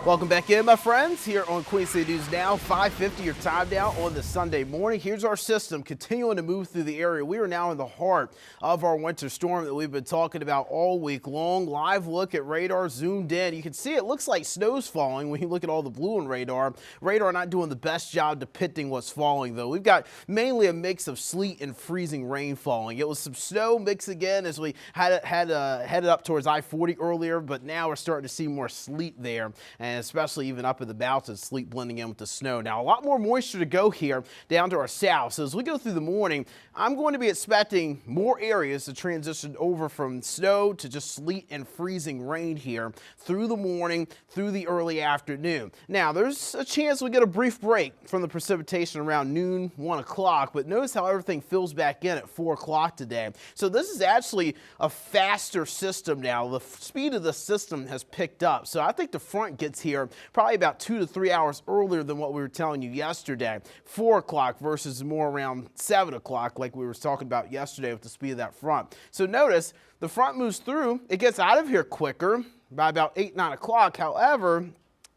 Welcome back in, my friends, here on Queen City News Now, 5:50 your time now on the Sunday morning. Here's our system continuing to move through the area. We are now in the heart of our winter storm that we've been talking about all week long. Live look at radar zoomed in. You can see it looks like snow's falling when you look at all the blue on radar. Radar not doing the best job depicting what's falling, though. We've got mainly a mix of sleet and freezing rain falling. It was some snow mix again as we headed up towards I-40 earlier, but now we're starting to see more sleet there, and especially even up in the mountains, sleet blending in with the snow. Now, a lot more moisture to go here down to our south. So as we go through the morning, I'm going to be expecting more areas to transition over from snow to just sleet and freezing rain here through the morning, through the early afternoon. Now, there's a chance we get a brief break from the precipitation around noon, 1 o'clock, but notice how everything fills back in at 4 o'clock today. So this is actually a faster system now. The speed of the system has picked up. So I think the front gets here probably about 2 to 3 hours earlier than what we were telling you yesterday. 4 o'clock versus more around 7 o'clock like we were talking about yesterday with the speed of that front. So notice the front moves through. It gets out of here quicker by about 8, 9 o'clock. However,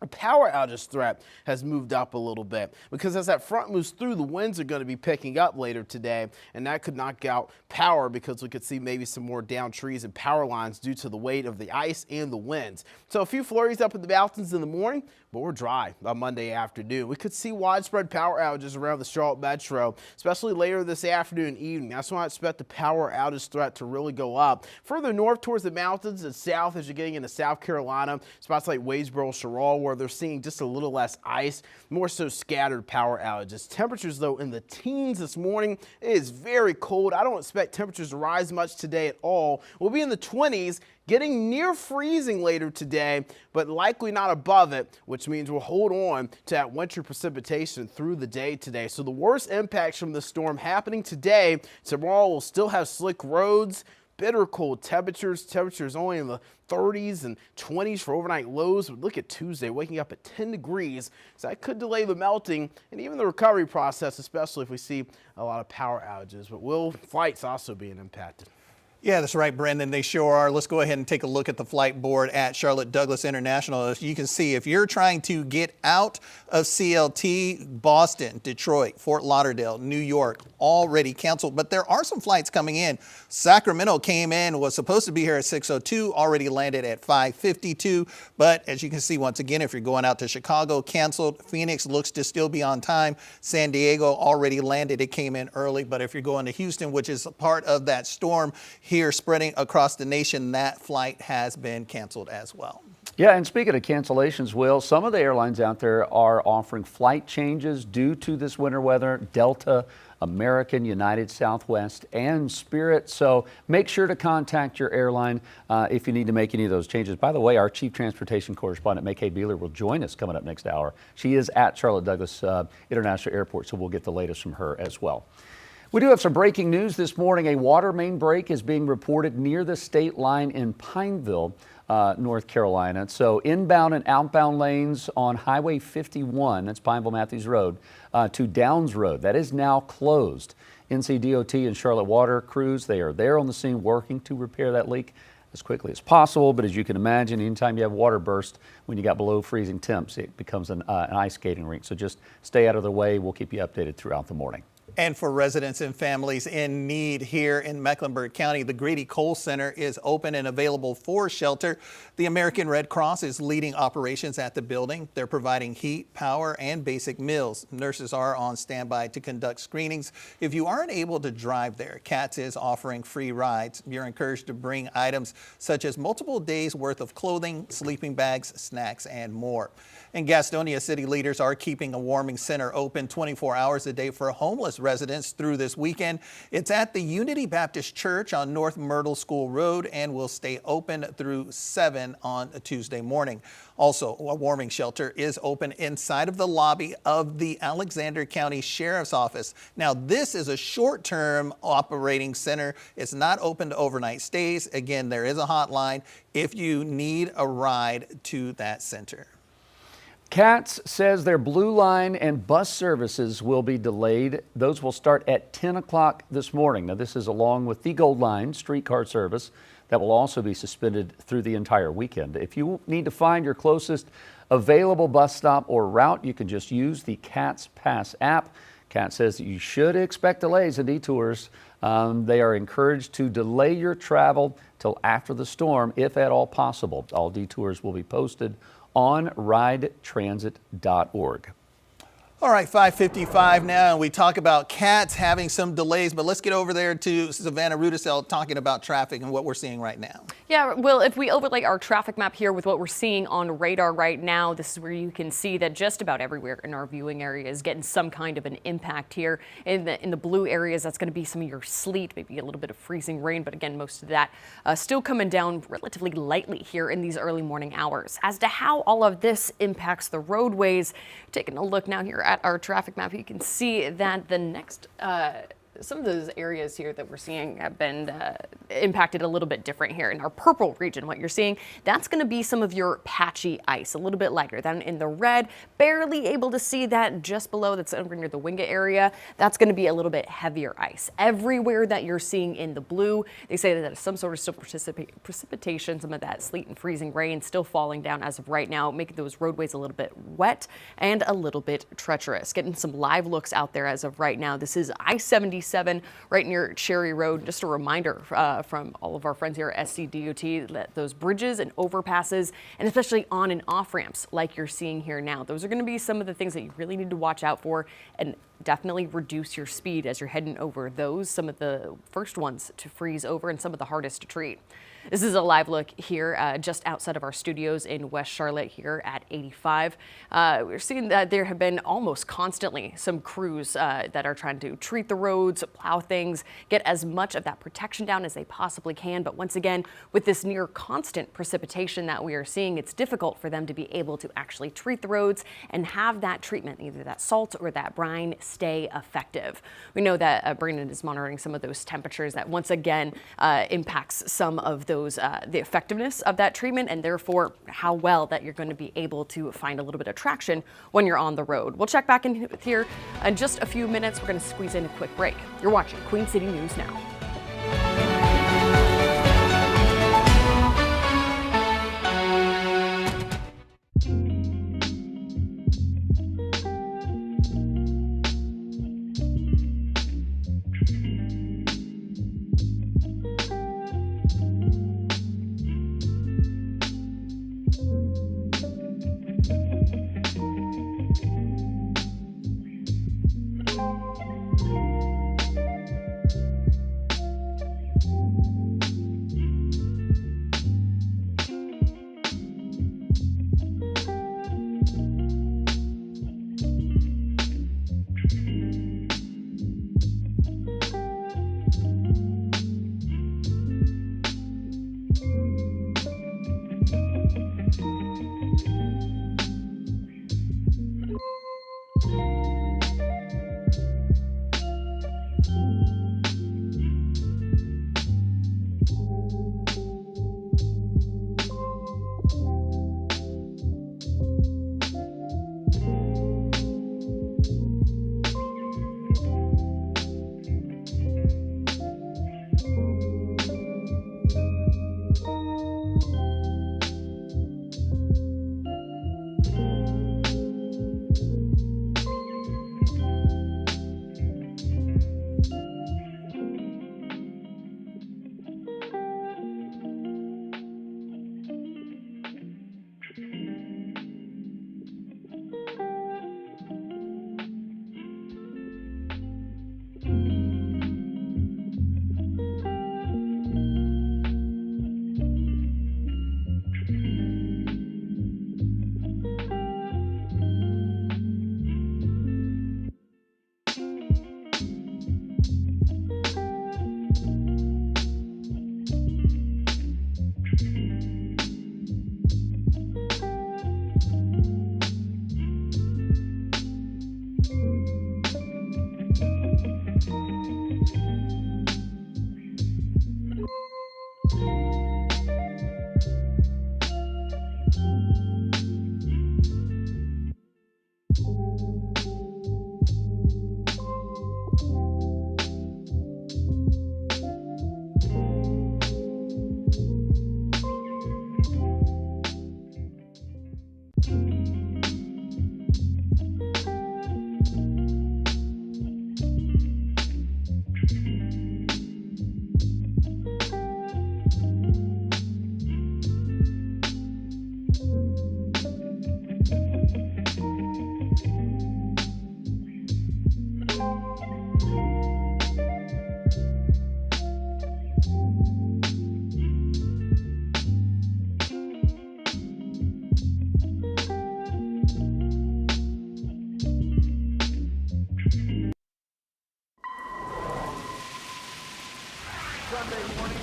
a power outage threat has moved up a little bit because as that front moves through, the winds are going to be picking up later today, and that could knock out power because we could see maybe some more down trees and power lines due to the weight of the ice and the winds. So a few flurries up in the mountains in the morning, but we're dry by Monday afternoon. We could see widespread power outages around the Charlotte metro, especially later this afternoon and evening. That's why I expect the power outage threat to really go up. Further north towards the mountains and south as you're getting into South Carolina, spots like Wadesboro, Sherrall, where they're seeing just a little less ice, more so scattered power outages. Temperatures, though, in the teens this morning. It is very cold. I don't expect temperatures to rise much today at all. We'll be in the 20s, getting near freezing later today, but likely not above it, which means we'll hold on to that winter precipitation through the day today. So the worst impacts from the storm happening today. Tomorrow we'll still have slick roads, bitter cold temperatures only in the 30s and 20s for overnight lows. But look at Tuesday, waking up at 10 degrees. So that could delay the melting and even the recovery process, especially if we see a lot of power outages. But will flights also being impacted? Yeah, that's right, Brendan. They sure are. Let's go ahead and take a look at the flight board at Charlotte Douglas International. As you can see, if you're trying to get out of CLT, Boston, Detroit, Fort Lauderdale, New York, already canceled. But there are some flights coming in. Sacramento came in, was supposed to be here at 6:02, already landed at 5:52. But as you can see, once again, if you're going out to Chicago, canceled. Phoenix looks to still be on time. San Diego already landed. It came in early. But if you're going to Houston, which is a part of that storm, here spreading across the nation, that flight has been canceled as well. Yeah, and speaking of cancellations, Will, some of the airlines out there are offering flight changes due to this winter weather. Delta, American, United, Southwest, and Spirit. So make sure to contact your airline if you need to make any of those changes. By the way, our Chief Transportation Correspondent, McKay Beeler, will join us coming up next hour. She is at Charlotte Douglas International Airport, so we'll get the latest from her as well. We do have some breaking news this morning. A water main break is being reported near the state line in Pineville, North Carolina. So inbound and outbound lanes on Highway 51, that's Pineville Matthews Road, to Downs Road. That is now closed. NCDOT and Charlotte Water crews, they are there on the scene working to repair that leak as quickly as possible. But as you can imagine, anytime you have water burst, when you got below freezing temps, it becomes an ice skating rink. So just stay out of the way. We'll keep you updated throughout the morning. And for residents and families in need here in Mecklenburg County, the Grady Cole Center is open and available for shelter. The American Red Cross is leading operations at the building. They're providing heat, power, and basic meals. Nurses are on standby to conduct screenings. If you aren't able to drive there, CATS is offering free rides. You're encouraged to bring items such as multiple days worth of clothing, sleeping bags, snacks, and more. In Gastonia, city leaders are keeping a warming center open 24 hours a day for homeless residents through this weekend. It's at the Unity Baptist Church on North Myrtle School Road and will stay open through 7 on a Tuesday morning. Also, a warming shelter is open inside of the lobby of the Alexander County Sheriff's Office. Now, this is a short-term operating center. It's not open to overnight stays. Again, there is a hotline if you need a ride to that center. CATS says their Blue Line and bus services will be delayed. Those will start at 10 o'clock this morning. Now, this is along with the Gold Line streetcar service that will also be suspended through the entire weekend. If you need to find your closest available bus stop or route, you can just use the CATS Pass app. CAT says that you should expect delays and detours. They are encouraged to delay your travel till after the storm, if at all possible. All detours will be posted on ridetransit.org. All right, 5:55 now, and we talk about CATS having some delays, but let's get over there to Savannah Rudisell talking about traffic and what we're seeing right now. Yeah, well, if we overlay our traffic map here with what we're seeing on radar right now, this is where you can see that just about everywhere in our viewing area is getting some kind of an impact here. In the blue areas, that's going to be some of your sleet, maybe a little bit of freezing rain, but again, most of that still coming down relatively lightly here in these early morning hours. As to how all of this impacts the roadways, taking a look now here at our traffic map, you can see that the next some of those areas here that we're seeing have been impacted a little bit different here. In our purple region, what you're seeing, that's going to be some of your patchy ice, a little bit lighter. Then in the red, barely able to see that just below, that's over near the Wingate area, that's going to be a little bit heavier ice. Everywhere that you're seeing in the blue, they say that some sort of still precipitation, some of that sleet and freezing rain still falling down as of right now, making those roadways a little bit wet and a little bit treacherous. Getting some live looks out there as of right now. This is I-77 right near Cherry Road. Just a reminder from all of our friends here at SCDOT that those bridges and overpasses, and especially on and off ramps like you're seeing here now, those are going to be some of the things that you really need to watch out for, and definitely reduce your speed as you're heading over those. Some of the first ones to freeze over and some of the hardest to treat. This is a live look here just outside of our studios in West Charlotte here at 85. We're seeing that there have been almost constantly some crews that are trying to treat the roads, plow things, get as much of that protection down as they possibly can. But once again, with this near constant precipitation that we are seeing, it's difficult for them to be able to actually treat the roads and have that treatment, either that salt or that brine, stay effective. We know that Brandon is monitoring some of those temperatures that once again impacts some of those the effectiveness of that treatment, and therefore how well that you're going to be able to find a little bit of traction when you're on the road. We'll check back in here in just a few minutes. We're going to squeeze in a quick break. You're watching Queen City News Now. Sunday morning.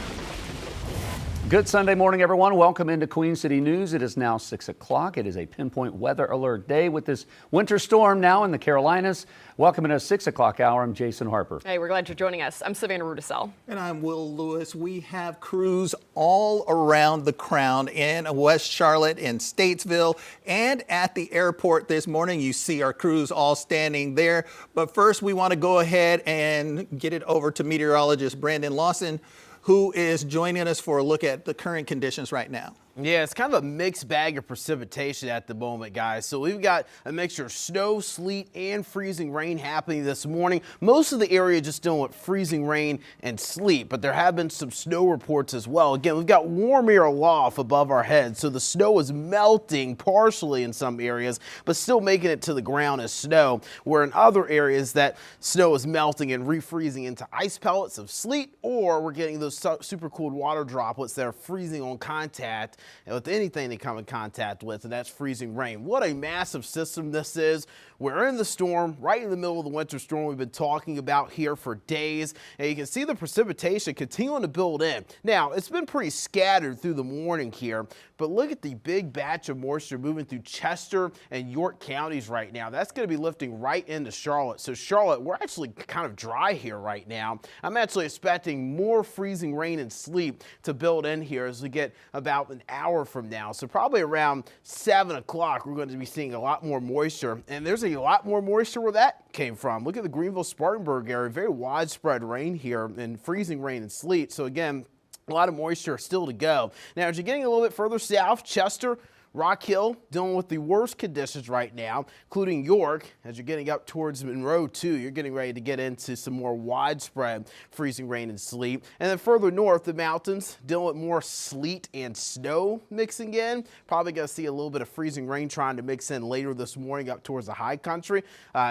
Good Sunday morning, everyone. Welcome into Queen City News. It is now 6 o'clock. It is a pinpoint weather alert day with this winter storm now in the Carolinas. Welcome into 6 o'clock hour. I'm Jason Harper. Hey, we're glad you're joining us. I'm Savannah Rudisell. And I'm Will Lewis. We have crews all around the Crown in West Charlotte, in Statesville, and at the airport this morning. You see our crews all standing there. But first, we want to go ahead and get it over to meteorologist Brandon Lawson, who is joining us for a look at the current conditions right now. Yeah, it's kind of a mixed bag of precipitation at the moment, guys. So we've got a mixture of snow, sleet, and freezing rain happening this morning. Most of the area just dealing with freezing rain and sleet, but there have been some snow reports as well. Again, we've got warm air aloft above our heads, so the snow is melting partially in some areas, but still making it to the ground as snow, where in other areas that snow is melting and refreezing into ice pellets of sleet, or we're getting those super cooled water droplets that are freezing on contact with anything they come in contact with, and that's freezing rain. What a massive system this is. We're in the storm, right in the middle of the winter storm we've been talking about here for days, and you can see the precipitation continuing to build in. Now, it's been pretty scattered through the morning here, but look at the big batch of moisture moving through Chester and York counties right now. That's going to be lifting right into Charlotte. So Charlotte, we're actually kind of dry here right now. I'm actually expecting more freezing rain and sleet to build in here as we get about an hour from now. So probably around 7 o'clock, we're going to be seeing a lot more moisture, and there's a lot more moisture where that came from. Look at the Greenville-Spartanburg area, very widespread rain here and freezing rain and sleet. So again, a lot of moisture still to go. Now, as you're getting a little bit further south, Chester, Rock Hill dealing with the worst conditions right now, including York. As you're getting up towards Monroe, too, you're getting ready to get into some more widespread freezing rain and sleet. And then further north, the mountains dealing with more sleet and snow mixing in. Probably going to see a little bit of freezing rain trying to mix in later this morning up towards the high country.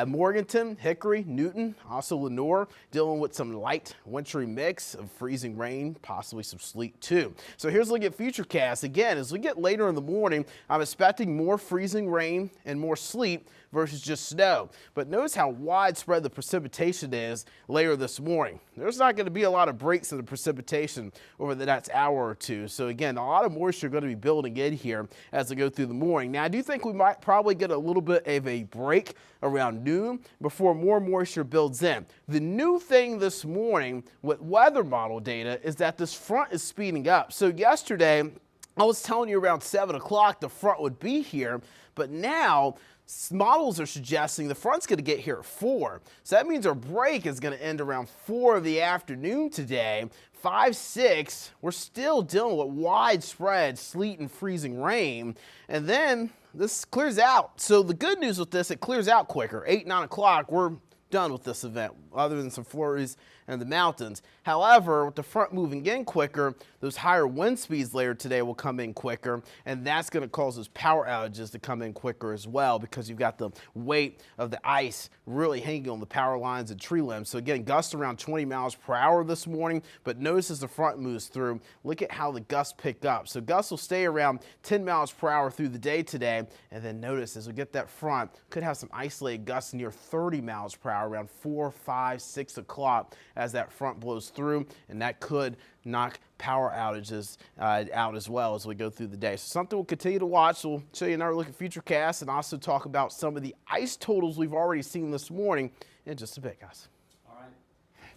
Morganton, Hickory, Newton, also Lenoir, dealing with some light wintry mix of freezing rain, possibly some sleet, too. So here's a look at Futurecast. Again, as we get later in the morning, I'm expecting more freezing rain and more sleet versus just snow. But notice how widespread the precipitation is later this morning. There's not going to be a lot of breaks in the precipitation over the next hour or two. So again, a lot of moisture going to be building in here as we go through the morning. Now, I do think we might probably get a little bit of a break around noon before more moisture builds in. The new thing this morning with weather model data is that this front is speeding up. So yesterday, I was telling you around 7 o'clock the front would be here, but now models are suggesting the front's going to get here at 4. So that means our break is going to end around 4 of the afternoon today. 5, 6, we're still dealing with widespread sleet and freezing rain. And then this clears out. So the good news with this, it clears out quicker. 8, 9 o'clock, we're done with this event, other than some flurries in the mountains. However, with the front moving in quicker, those higher wind speeds later today will come in quicker, and that's going to cause those power outages to come in quicker as well, because you've got the weight of the ice really hanging on the power lines and tree limbs. So again, gusts around 20 miles per hour this morning, but notice as the front moves through, look at how the gusts pick up. So gusts will stay around 10 miles per hour through the day today, and then notice as we get that front, could have some isolated gusts near 30 miles per hour around 4, 5, 6 o'clock as that front blows through, and that could knock power outages out as well as we go through the day. So something we'll continue to watch. So we'll show you another look at Futurecast and also talk about some of the ice totals we've already seen this morning in just a bit, guys.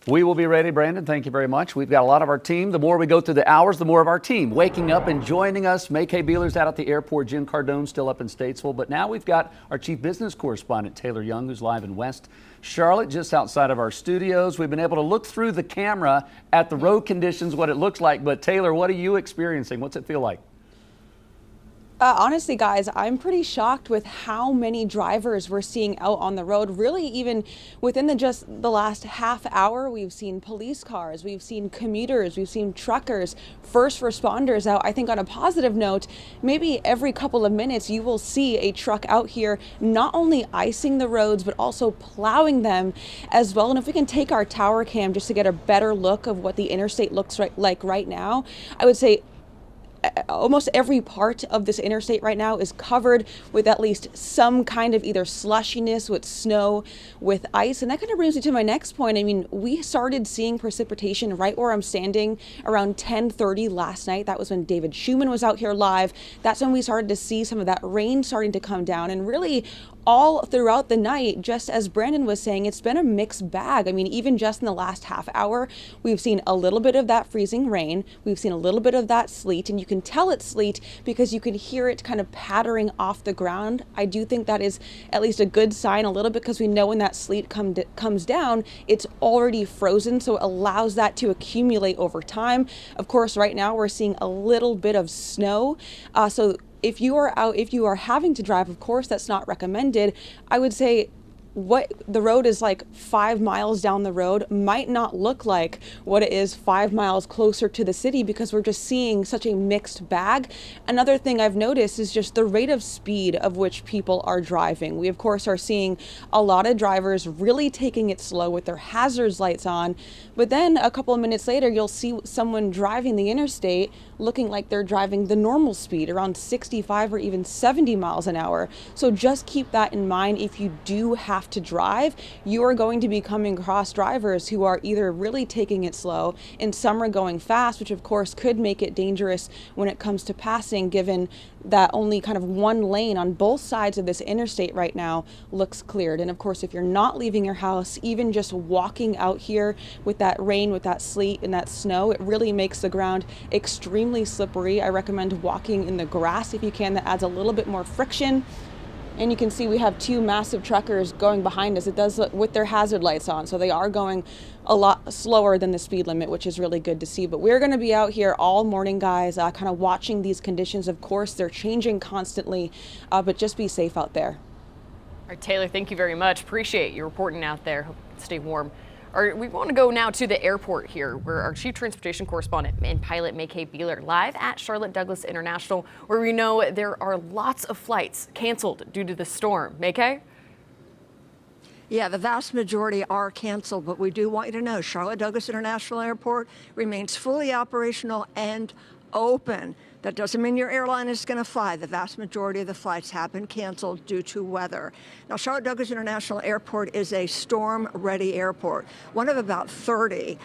We will be ready, Brandon. Thank you very much. We've got a lot of our team. The more we go through the hours, the more of our team waking up and joining us. May K. Beeler's out at the airport. Jen Cardone still up in Statesville. But now we've got our chief business correspondent, Taylor Young, who's live in West Charlotte, just outside of our studios. We've been able to look through the camera at the road conditions, what it looks like. But Taylor, what are you experiencing? What's it feel like? Honestly, guys, I'm pretty shocked with how many drivers we're seeing out on the road. Really, even within just the last half hour, we've seen police cars, we've seen commuters, we've seen truckers, first responders out. I think on a positive note, maybe every couple of minutes you will see a truck out here not only icing the roads, but also plowing them as well. And if we can take our tower cam just to get a better look of what the interstate looks like right now, I would say almost every part of this interstate right now is covered with at least some kind of either slushiness with snow, with ice. And that kind of brings me to my next point. I mean, we started seeing precipitation right where I'm standing around 10:30 last night. That was when David Schumann was out here live. That's when we started to see some of that rain starting to come down. And really, all throughout the night, just as Brandon was saying, it's been a mixed bag. I mean, even just in the last half hour, we've seen a little bit of that freezing rain. We've seen a little bit of that sleet, and you can tell it's sleet because you can hear it kind of pattering off the ground. I do think that is at least a good sign a little bit, because we know when that sleet comes down, it's already frozen, so it allows that to accumulate over time. Of course, right now we're seeing a little bit of snow. So if you are out, if you are having to drive, of course, that's not recommended. I would say what the road is like 5 miles down the road might not look like what it is 5 miles closer to the city, because we're just seeing such a mixed bag. Another thing I've noticed is just the rate of speed of which people are driving. We, of course, are seeing a lot of drivers really taking it slow with their hazards lights on, but then a couple of minutes later, you'll see someone driving the interstate looking like they're driving the normal speed, around 65 or even 70 miles an hour. So just keep that in mind. If you do have to drive, you are going to be coming across drivers who are either really taking it slow, and some are going fast, which of course could make it dangerous when it comes to passing, given that only kind of one lane on both sides of this interstate right now looks cleared. And of course, if you're not leaving your house, even just walking out here with that rain, with that sleet and that snow, it really makes the ground extremely slippery. I recommend walking in the grass if you can. That adds a little bit more friction. And you can see we have two massive truckers going behind us. It does with their hazard lights on, so they are going a lot slower than the speed limit, which is really good to see. But we're going to be out here all morning, guys, kind of watching these conditions. Of course, they're changing constantly, but just be safe out there. All right, Taylor, thank you very much. Appreciate you reporting out there. Hope you stay warm. All right, we want to go now to the airport here, where our chief transportation correspondent and pilot Mackay Beeler live at Charlotte Douglas International, where we know there are lots of flights canceled due to the storm. Mackay? Yeah, the vast majority are canceled, but we do want you to know Charlotte Douglas International Airport remains fully operational and open. That doesn't mean your airline is going to fly. The vast majority of the flights have been canceled due to weather. Now, Charlotte Douglas International Airport is a storm-ready airport, one of about 30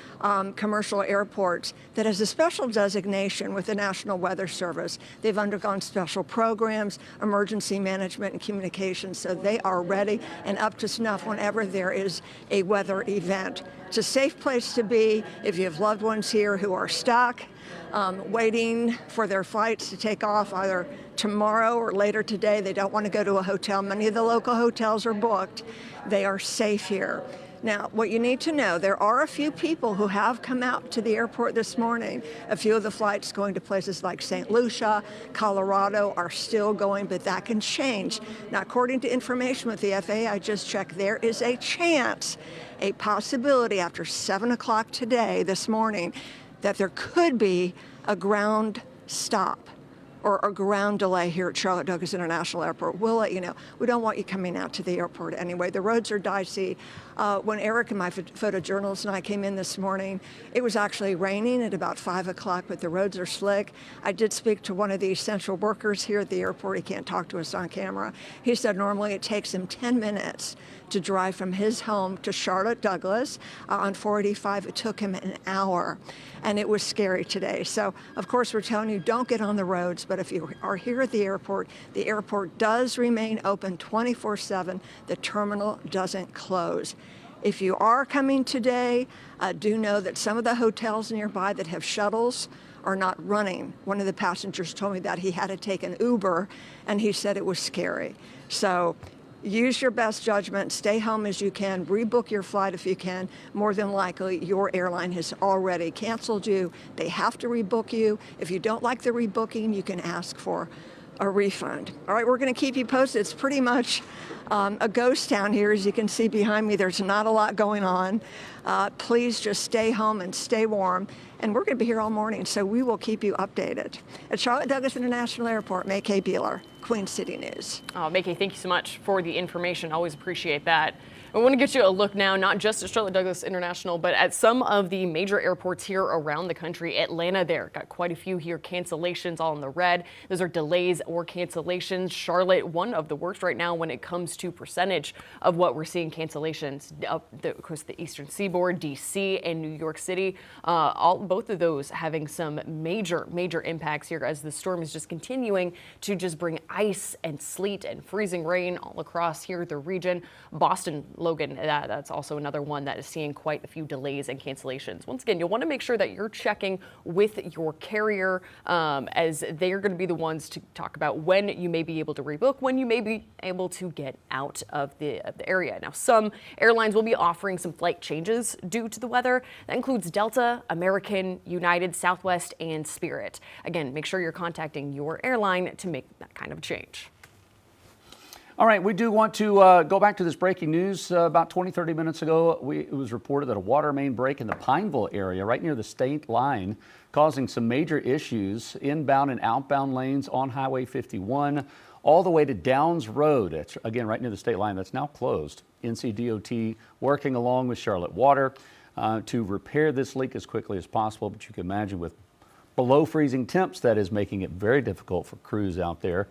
commercial airports that has a special designation with the National Weather Service. They've undergone special programs, emergency management, and communications, so they are ready and up to snuff whenever there is a weather event. It's a safe place to be if you have loved ones here who are stuck, waiting for their flights to take off either tomorrow or later today. They don't want to go to a hotel. Many of the local hotels are booked. They are safe here. Now, what you need to know, there are a few people who have come out to the airport this morning. A few of the flights going to places like St. Lucia, Colorado are still going, but that can change. Now, according to information with the FAA, I just checked, there is a chance, a possibility after 7 o'clock today, this morning, that there could be a ground stop or a ground delay here at Charlotte Douglas International Airport. We'll let you know. We don't want you coming out to the airport anyway. The roads are dicey. When Eric and my photojournalist and I came in this morning, it was actually raining at about 5 o'clock, but the roads are slick. I did speak to one of the essential workers here at the airport. He can't talk to us on camera. He said normally it takes him 10 minutes to drive from his home to Charlotte Douglas. On 485, it took him an hour, and it was scary today. So, of course, we're telling you, don't get on the roads, but if you are here at the airport does remain open 24/7. The terminal doesn't close. If you are coming today, do know that some of the hotels nearby that have shuttles are not running. One of the passengers told me that he had to take an Uber, and he said it was scary. So use your best judgment, stay home as you can, rebook your flight if you can. More than likely, your airline has already canceled you. They have to rebook you. If you don't like the rebooking, you can ask for a refund. All right, we're going to keep you posted. It's pretty much a ghost town here. As you can see behind me, there's not a lot going on. Please just stay home and stay warm. And we're going to be here all morning, so we will keep you updated. At Charlotte Douglas International Airport, Mackay Beeler, Queen City News. Oh, Mackay, thank you so much for the information. Always appreciate that. I want to get you a look now, not just at Charlotte Douglas International, but at some of the major airports here around the country. Atlanta there, got quite a few here, cancellations all in the red. Those are delays or cancellations. Charlotte, one of the worst right now when it comes to percentage of what we're seeing cancellations. Up of course, the Eastern Seaboard, DC and New York City, both of those having some major impacts here as the storm is just continuing to just bring ice and sleet and freezing rain all across here the region. Boston, Logan, that's also another one that is seeing quite a few delays and cancellations. Once again, you'll want to make sure that you're checking with your carrier as they are going to be the ones to talk about when you may be able to rebook, when you may be able to get out of the area. Now, some airlines will be offering some flight changes due to the weather. That includes Delta, American, United, Southwest, and Spirit. Again, make sure you're contacting your airline to make that kind of change. All right, we do want to go back to this breaking news. About 30 minutes ago, it was reported that a water main break in the Pineville area, right near the state line, causing some major issues inbound and outbound lanes on Highway 51, all the way to Downs Road. It's, again, right near the state line. That's now closed. NCDOT working along with Charlotte Water to repair this leak as quickly as possible. But you can imagine with below freezing temps, that is making it very difficult for crews out there.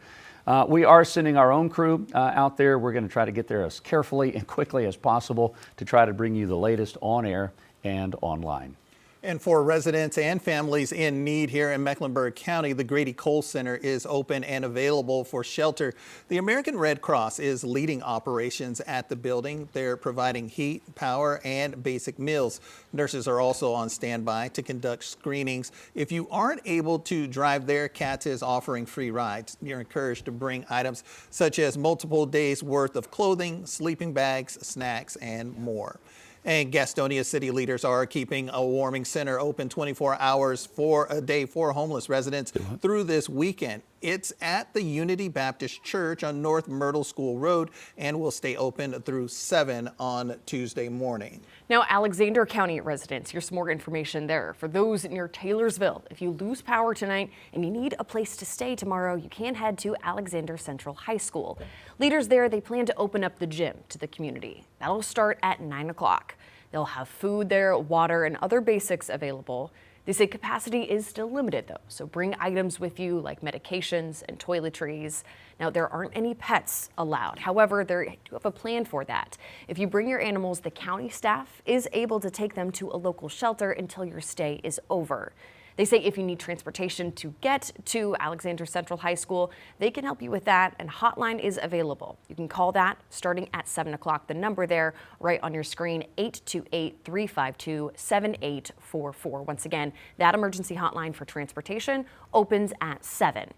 We are sending our own crew out there. We're going to try to get there as carefully and quickly as possible to try to bring you the latest on air and online. And for residents and families in need here in Mecklenburg County, the Grady Cole Center is open and available for shelter. The American Red Cross is leading operations at the building. They're providing heat, power, and basic meals. Nurses are also on standby to conduct screenings. If you aren't able to drive there, CATS is offering free rides. You're encouraged to bring items such as multiple days worth of clothing, sleeping bags, snacks, and more. And Gastonia city leaders are keeping a warming center open 24 hours for a day for homeless residents through this weekend. It's at the Unity Baptist Church on North Myrtle School Road and will stay open through 7 on Tuesday morning. Now, Alexander County residents, here's some more information there. For those near Taylorsville, if you lose power tonight and you need a place to stay tomorrow, you can head to Alexander Central High School. Leaders there, they plan to open up the gym to the community. That'll start at 9 o'clock. They'll have food there, water, and other basics available. They say capacity is still limited, though, so bring items with you like medications and toiletries. Now, there aren't any pets allowed. However, they do have a plan for that. If you bring your animals, the county staff is able to take them to a local shelter until your stay is over. They say if you need transportation to get to Alexander Central High School, they can help you with that, and hotline is available. You can call that starting at 7 o'clock. The number there right on your screen, 828-352-7844. Once again, that emergency hotline for transportation opens at 7.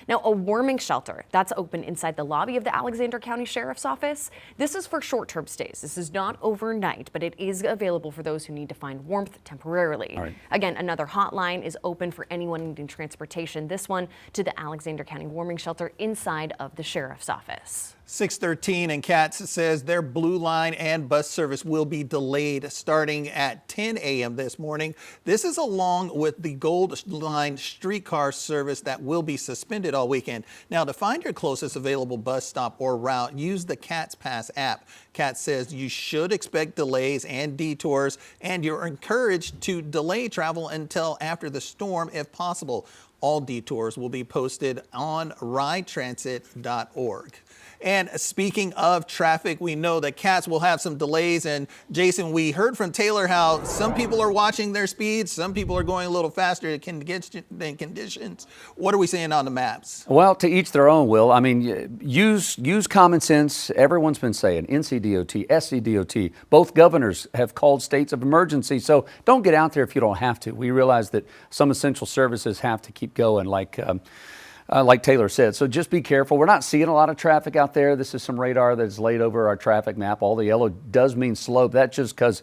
Now, a warming shelter that's open inside the lobby of the Alexander County Sheriff's Office. This is for short-term stays. This is not overnight, but it is available for those who need to find warmth temporarily. Right. Again, another hotline is open for anyone needing transportation. This one to the Alexander County Warming Shelter inside of the Sheriff's Office. 613 and CATS says their Blue Line and bus service will be delayed starting at 10 a.m. this morning. This is along with the Gold Line streetcar service that will be suspended all weekend. Now, to find your closest available bus stop or route, use the CATS Pass app. CATS says you should expect delays and detours, and you're encouraged to delay travel until after the storm if possible. All detours will be posted on ridetransit.org. And speaking of traffic, we know that CATS will have some delays. And Jason, we heard from Taylor how some people are watching their speeds. Some people are going a little faster than conditions. What are we seeing on the maps? Well, to each their own, Will. I mean, use common sense. Everyone's been saying NCDOT, SCDOT. Both governors have called states of emergency. So don't get out there if you don't have to. We realize that some essential services have to keep going, like Taylor said. So just be careful. We're not seeing a lot of traffic out there. This is some radar that's laid over our traffic map. All the yellow does mean slow. That's just because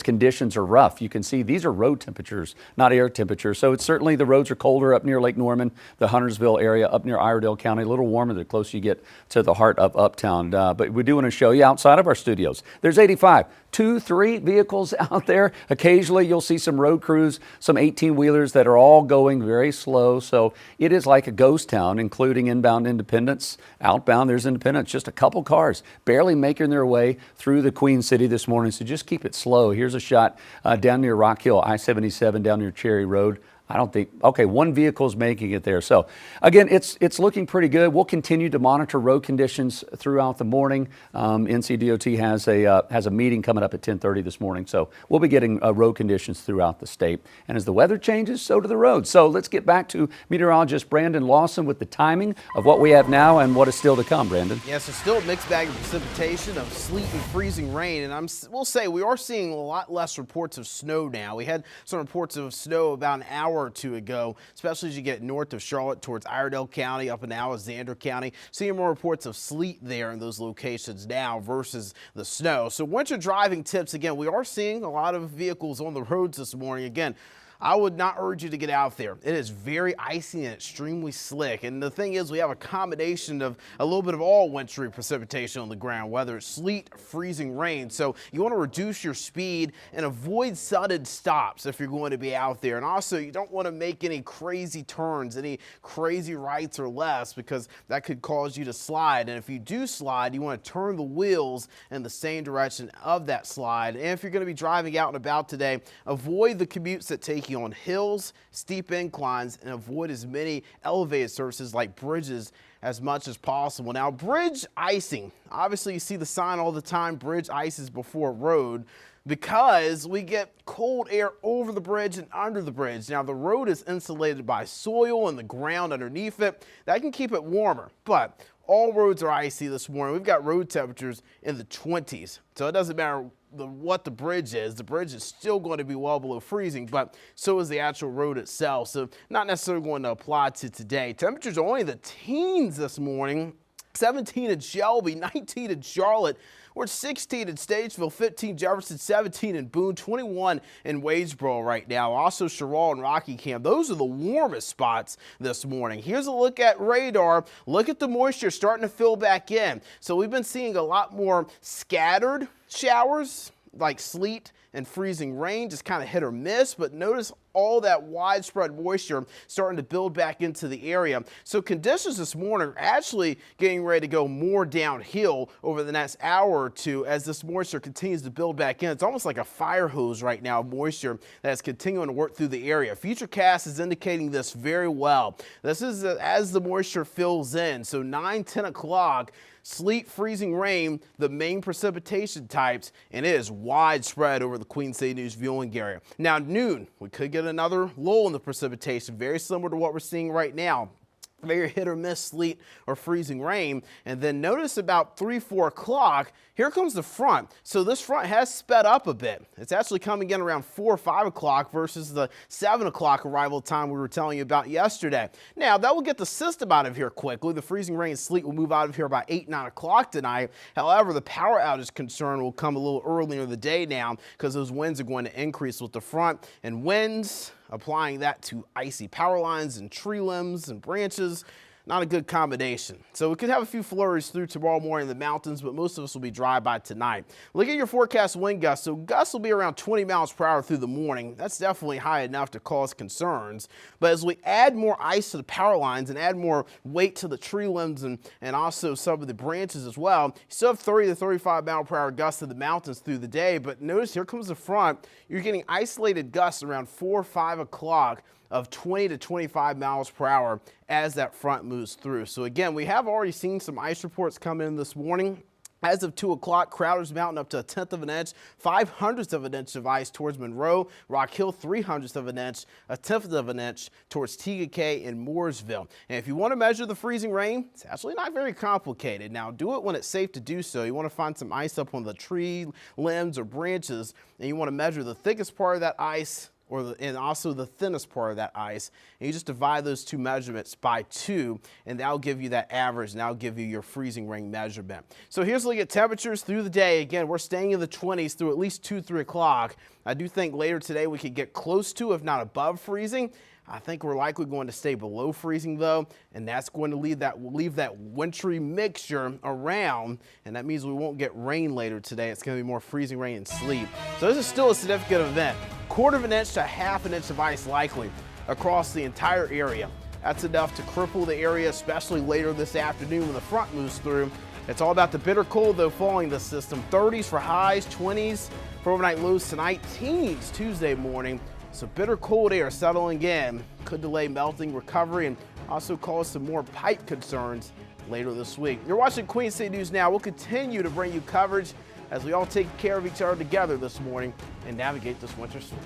conditions are rough. You can see these are road temperatures, not air temperatures. So it's certainly the roads are colder up near Lake Norman, the Huntersville area, up near Iredell County, a little warmer the closer you get to the heart of Uptown. But we do want to show you outside of our studios. There's 85. 2-3 vehicles out there. Occasionally you'll see some road crews, some 18-wheelers that are all going very slow. So it is like a ghost town, including inbound Independence. Outbound, there's Independence. Just a couple cars barely making their way through the Queen City this morning. So just keep it slow. Here's a shot down near Rock Hill, I-77 down near Cherry Road. I don't think, okay, one vehicle's making it there. So again, it's looking pretty good. We'll continue to monitor road conditions throughout the morning. NCDOT has a meeting coming up at 10:30 this morning. So we'll be getting road conditions throughout the state. And as the weather changes, so do the roads. So let's get back to meteorologist Brandon Lawson with the timing of what we have now and what is still to come, Brandon. Yeah, so still a mixed bag of precipitation, of sleet and freezing rain. And we'll say we are seeing a lot less reports of snow now. We had some reports of snow about an hour or two ago, especially as you get north of Charlotte towards Iredell County, up in Alexander County. Seeing more reports of sleet there in those locations now versus the snow. So winter driving tips, again, we are seeing a lot of vehicles on the roads this morning. Again, I would not urge you to get out there. It is very icy and extremely slick. And the thing is, we have a combination of a little bit of all wintry precipitation on the ground, whether it's sleet, freezing rain. So you want to reduce your speed and avoid sudden stops if you're going to be out there. And also, you don't want to make any crazy turns, any crazy rights or lefts, because that could cause you to slide. And if you do slide, you want to turn the wheels in the same direction of that slide. And if you're going to be driving out and about today, avoid the commutes that take you on hills, steep inclines, and avoid as many elevated surfaces like bridges as much as possible. Now, bridge icing, obviously you see the sign all the time, bridge ices before road, because we get cold air over the bridge and under the bridge. Now, the road is insulated by soil and the ground underneath it. That can keep it warmer, but all roads are icy this morning. We've got road temperatures in the 20s, so it doesn't matter what the bridge is. The bridge is still going to be well below freezing, but so is the actual road itself. So not necessarily going to apply to today. Temperatures are only the teens this morning. 17 in Shelby, 19 in Charlotte. We're at 16 in Statesville, 15 Jefferson, 17 in Boone, 21 in Wadesboro right now. Also Sherrall and Rockingham. Those are the warmest spots this morning. Here's a look at radar. Look at the moisture starting to fill back in. So we've been seeing a lot more scattered showers like sleet and freezing rain, just kind of hit or miss, but notice all that widespread moisture starting to build back into the area. So conditions this morning are actually getting ready to go more downhill over the next hour or two as this moisture continues to build back in. It's almost like a fire hose right now of moisture that's continuing to work through the area. Futurecast is indicating this very well. This is as the moisture fills in. So 9, 10 o'clock, sleet, freezing rain, the main precipitation types, and it is widespread over the Queen City News viewing area. Now noon, we could get another lull in the precipitation, very similar to what we're seeing right now. Very hit or miss sleet or freezing rain. And then notice about 3, 4 o'clock, here comes the front. So this front has sped up a bit. It's actually coming in around 4 or 5 o'clock versus the 7 o'clock arrival time we were telling you about yesterday. Now, that will get the system out of here quickly. The freezing rain and sleet will move out of here about 8, 9 o'clock tonight. However, the power outage concern will come a little earlier in the day now because those winds are going to increase with the front, and winds applying that to icy power lines and tree limbs and branches. Not a good combination. So we could have a few flurries through tomorrow morning in the mountains, but most of us will be dry by tonight. Look at your forecast wind gusts. So gusts will be around 20 miles per hour through the morning. That's definitely high enough to cause concerns. But as we add more ice to the power lines and add more weight to the tree limbs and also some of the branches as well, you still have 30 to 35 mile per hour gusts in the mountains through the day. But notice here comes the front. You're getting isolated gusts around 4 or 5 o'clock of 20 to 25 miles per hour as that front moves through. So again, we have already seen some ice reports come in this morning. As of 2 o'clock, Crowder's Mountain up to 1/10 of an inch, 0.05 of an inch of ice towards Monroe, Rock Hill 0.03 of an inch, 1/10 of an inch towards TGK and Mooresville. And if you want to measure the freezing rain, it's actually not very complicated. Now, do it when it's safe to do so. You want to find some ice up on the tree limbs or branches, and you want to measure the thickest part of that ice and also the thinnest part of that ice. And you just divide those two measurements by 2, and that'll give you that average, and that'll give you your freezing rain measurement. So here's a look at temperatures through the day. Again, we're staying in the 20s through at least 2, 3 o'clock. I do think later today we could get close to, if not above freezing. I think we're likely going to stay below freezing though, and that's going to leave that wintry mixture around, and that means we won't get rain later today. It's going to be more freezing rain and sleet. So this is still a significant event. 1/4 of an inch to 1/2 an inch of ice likely across the entire area. That's enough to cripple the area, especially later this afternoon when the front moves through. It's all about the bitter cold, though, following the system. 30s for highs, 20s for overnight lows tonight, teens Tuesday morning. So bitter cold air settling in could delay melting recovery and also cause some more pipe concerns later this week. You're watching Queen City News Now. We'll continue to bring you coverage as we all take care of each other together this morning and navigate this winter storm.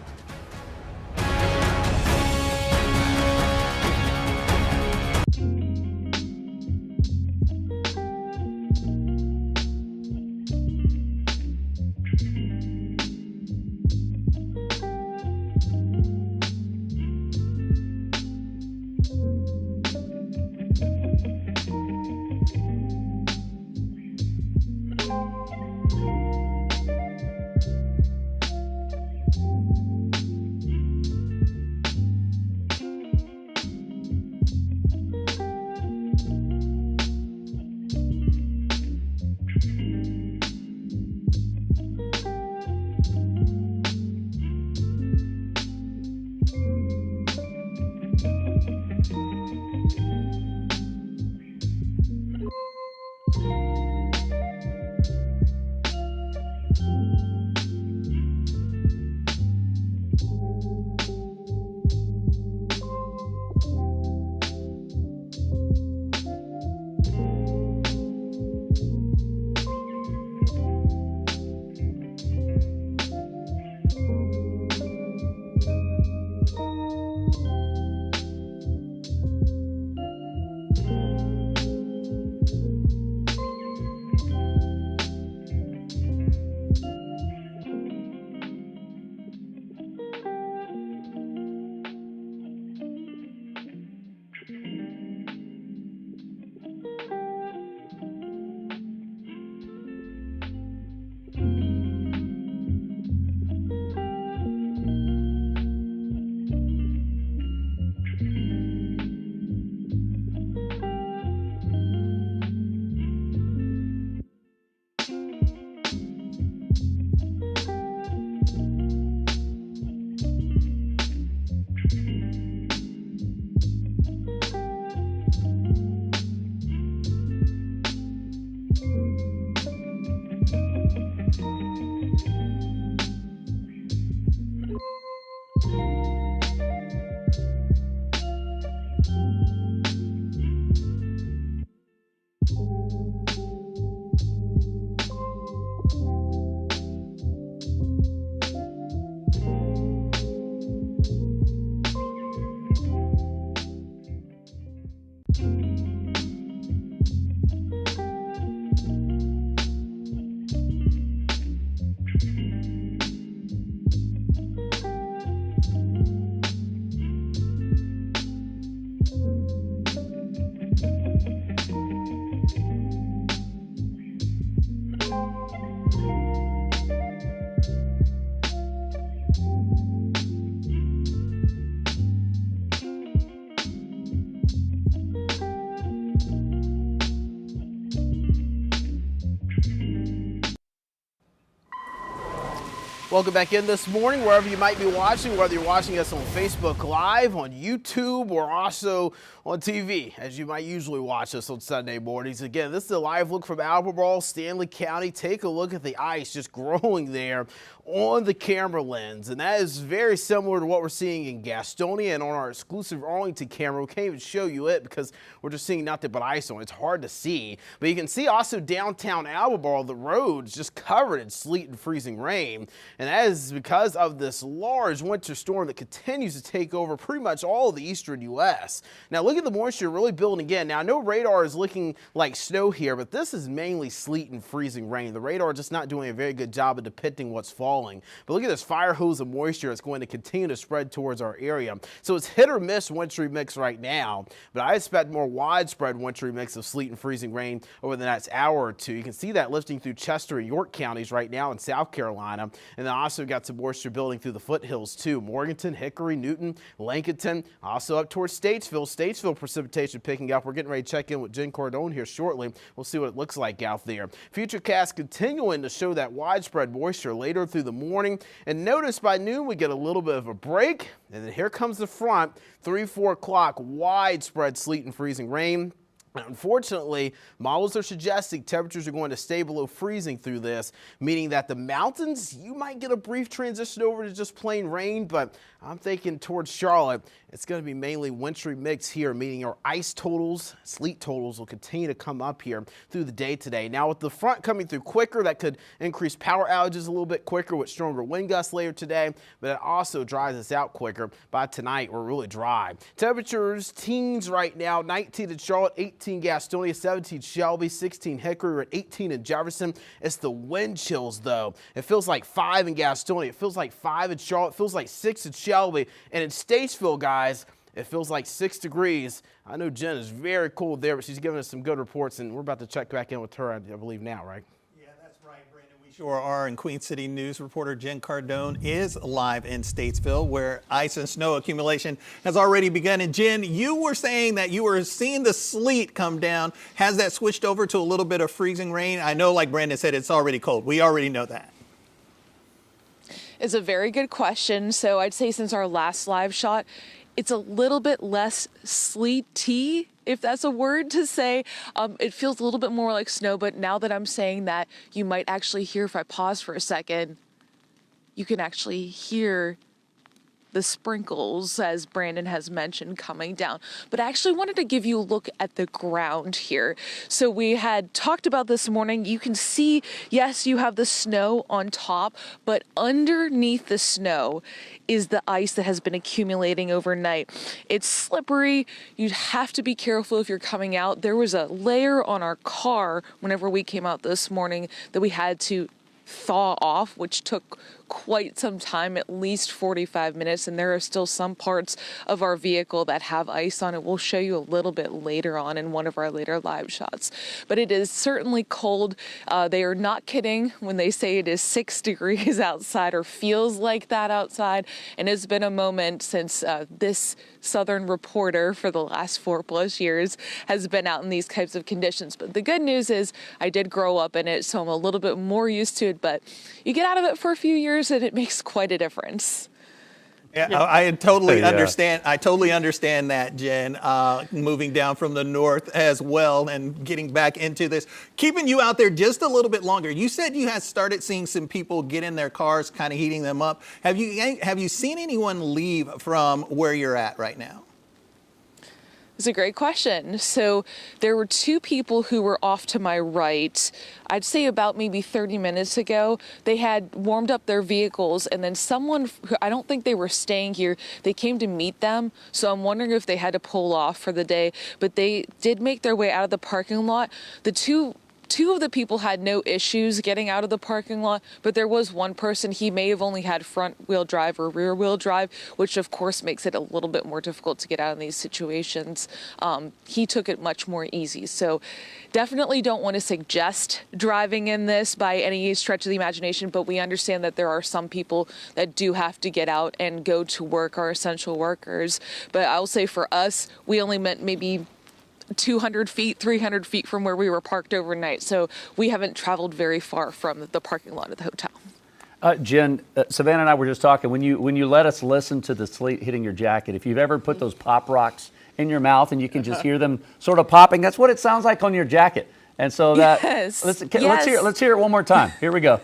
Welcome back in this morning, wherever you might be watching, whether you're watching us on Facebook Live, on YouTube, or also on TV, as you might usually watch us on Sunday mornings. Again, this is a live look from Albemarle, Stanly County. Take a look at the ice just growing there on the camera lens, and that is very similar to what we're seeing in Gastonia. And on our exclusive Arlington camera, we can't even show you it because we're just seeing nothing but ice on it. It's hard to see, but you can see also downtown Albemarle, the roads just covered in sleet and freezing rain, and that is because of this large winter storm that continues to take over pretty much all of the eastern U.S. Now look at the moisture really building again. Now I know radar is looking like snow here, but this is mainly sleet and freezing rain. The radar just not doing a very good job of depicting what's falling. But look at this fire hose of moisture that's going to continue to spread towards our area. So it's hit or miss wintry mix right now, but I expect more widespread wintry mix of sleet and freezing rain over the next hour or two. You can see that lifting through Chester and York counties right now in South Carolina. And then also got some moisture building through the foothills too. Morganton, Hickory, Newton, Lincolnton, also up towards Statesville. Statesville precipitation picking up. We're getting ready to check in with Jen Cardone here shortly. We'll see what it looks like out there. Futurecast continuing to show that widespread moisture later through the morning. And notice by noon we get a little bit of a break. And then here comes the front, 3-4 o'clock, widespread sleet and freezing rain. Unfortunately, models are suggesting temperatures are going to stay below freezing through this, meaning that the mountains, you might get a brief transition over to just plain rain, but I'm thinking towards Charlotte, it's going to be mainly wintry mix here, meaning our ice totals, sleet totals will continue to come up here through the day today. Now, with the front coming through quicker, that could increase power outages a little bit quicker with stronger wind gusts later today, but it also dries us out quicker. By tonight, we're really dry. Temperatures, teens right now, 19 in Charlotte, 18 Gastonia, 17 Shelby, 16 Hickory, we're at 18 in Jefferson. It's the wind chills, though. It feels like 5 in Gastonia. It feels like 5 in Charlotte. It feels like 6 in Shelby. And in Statesville, guys, it feels like 6 degrees. I know Jen is very cold there, but she's giving us some good reports, and we're about to check back in with her, I believe, now, right? Yeah, that's right, Brandon. We sure are. And Queen City News reporter Jen Cardone is live in Statesville, where ice and snow accumulation has already begun. And Jen, you were saying that you were seeing the sleet come down. Has that switched over to a little bit of freezing rain? I know, like Brandon said, it's already cold. We already know that. It's a very good question. So I'd say since our last live shot, it's a little bit less sleety, if that's a word to say. It feels a little bit more like snow, but now that I'm saying that, you might actually hear, if I pause for a second, you can actually hear the sprinkles, as Brandon has mentioned, coming down. But I actually wanted to give you a look at the ground here. So we had talked about this morning. You can see, yes, you have the snow on top, but underneath the snow is the ice that has been accumulating overnight. It's slippery. You'd have to be careful if you're coming out. There was a layer on our car whenever we came out this morning that we had to thaw off, which took quite some time, at least 45 minutes, and there are still some parts of our vehicle that have ice on it. We'll show you a little bit later on in one of our later live shots. But it is certainly cold. They are not kidding when they say it is 6 degrees outside, or feels like that outside, and it's been a moment since this Southern reporter for the last 4+ years has been out in these types of conditions. But the good news is I did grow up in it, so I'm a little bit more used to it, but you get out of it for a few years and it makes quite a difference. Yeah, I totally understand. I totally understand that, Jen, moving down from the north as well and getting back into this. Keeping you out there just a little bit longer. You said you had started seeing some people get in their cars, kind of heating them up. Have you seen anyone leave from where you're at right now? It's a great question. So there were 2 people who were off to my right. I'd say about maybe 30 minutes ago. They had warmed up their vehicles, and then someone, who I don't think they were staying here, they came to meet them. So I'm wondering if they had to pull off for the day, but they did make their way out of the parking lot. The two of the people had no issues getting out of the parking lot, but there was one person, he may have only had front wheel drive or rear wheel drive, which of course makes it a little bit more difficult to get out in these situations. He took it much more easy. So definitely don't want to suggest driving in this by any stretch of the imagination, but we understand that there are some people that do have to get out and go to work, our essential workers. But I'll say for us, we only meant maybe 200 feet, 300 feet from where we were parked overnight. So we haven't traveled very far from the parking lot of the hotel. Jen, Savannah and I were just talking, when you let us listen to the sleet hitting your jacket, if you've ever put those pop rocks in your mouth and you can just hear them sort of popping, that's what it sounds like on your jacket. And so that, yes. let's hear it one more time. Here we go.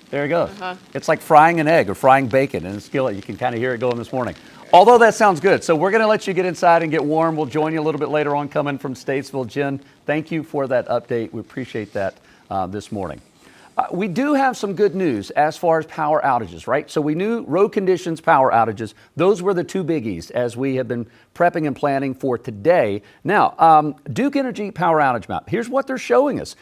There you go. It's like frying an egg or frying bacon in a skillet. You can kind of hear it going this morning. Although that sounds good. So we're going to let you get inside and get warm. We'll join you a little bit later on coming from Statesville. Jen, thank you for that update. We appreciate that this morning. We do have some good news as far as power outages, right? So we knew road conditions, power outages. Those were the 2 biggies as we have been prepping and planning for today. Now, Duke Energy power outage map. Here's what they're showing us.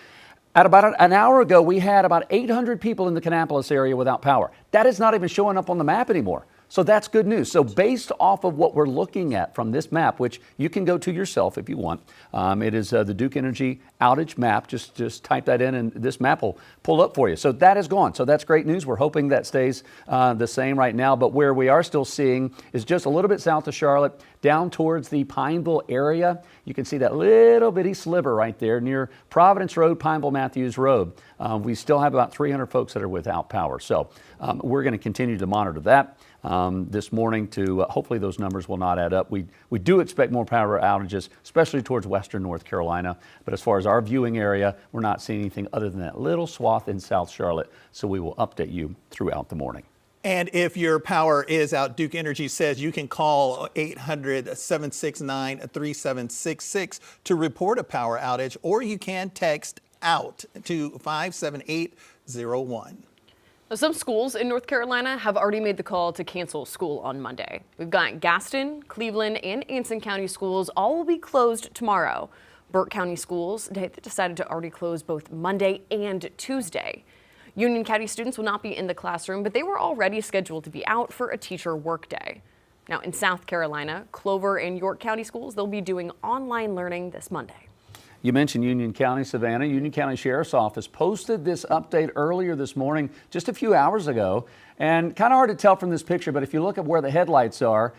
At about an hour ago, we had about 800 people in the Kannapolis area without power. That is not even showing up on the map anymore. So that's good news. So based off of what we're looking at from this map, which you can go to yourself if you want, it is the Duke Energy outage map. Just type that in and this map will pull up for you. So that is gone. So that's great news. We're hoping that stays the same right now. But where we are still seeing is just a little bit south of Charlotte, down towards the Pineville area. You can see that little bitty sliver right there near Providence Road, Pineville Matthews Road. We still have about 300 folks that are without power. So we're going to continue to monitor that this morning to hopefully those numbers will not add up. We do expect more power outages, especially towards western North Carolina. But as far as our viewing area, we're not seeing anything other than that little swath in South Charlotte. So we will update you throughout the morning. And if your power is out, Duke Energy says you can call 800-769-3766 to report a power outage, or you can text OUT to 57801. Some schools in North Carolina have already made the call to cancel school on Monday. We've got Gaston, Cleveland, and Anson County schools all will be closed tomorrow. Burke County schools, they decided to already close both Monday and Tuesday. Union County students will not be in the classroom, but they were already scheduled to be out for a teacher workday. Now in South Carolina, Clover and York County schools, they'll be doing online learning this Monday. You mentioned Union County, Savannah. Union County Sheriff's Office posted this update earlier this morning, just a few hours ago. And kind of hard to tell from this picture, but if you look at where the headlights are,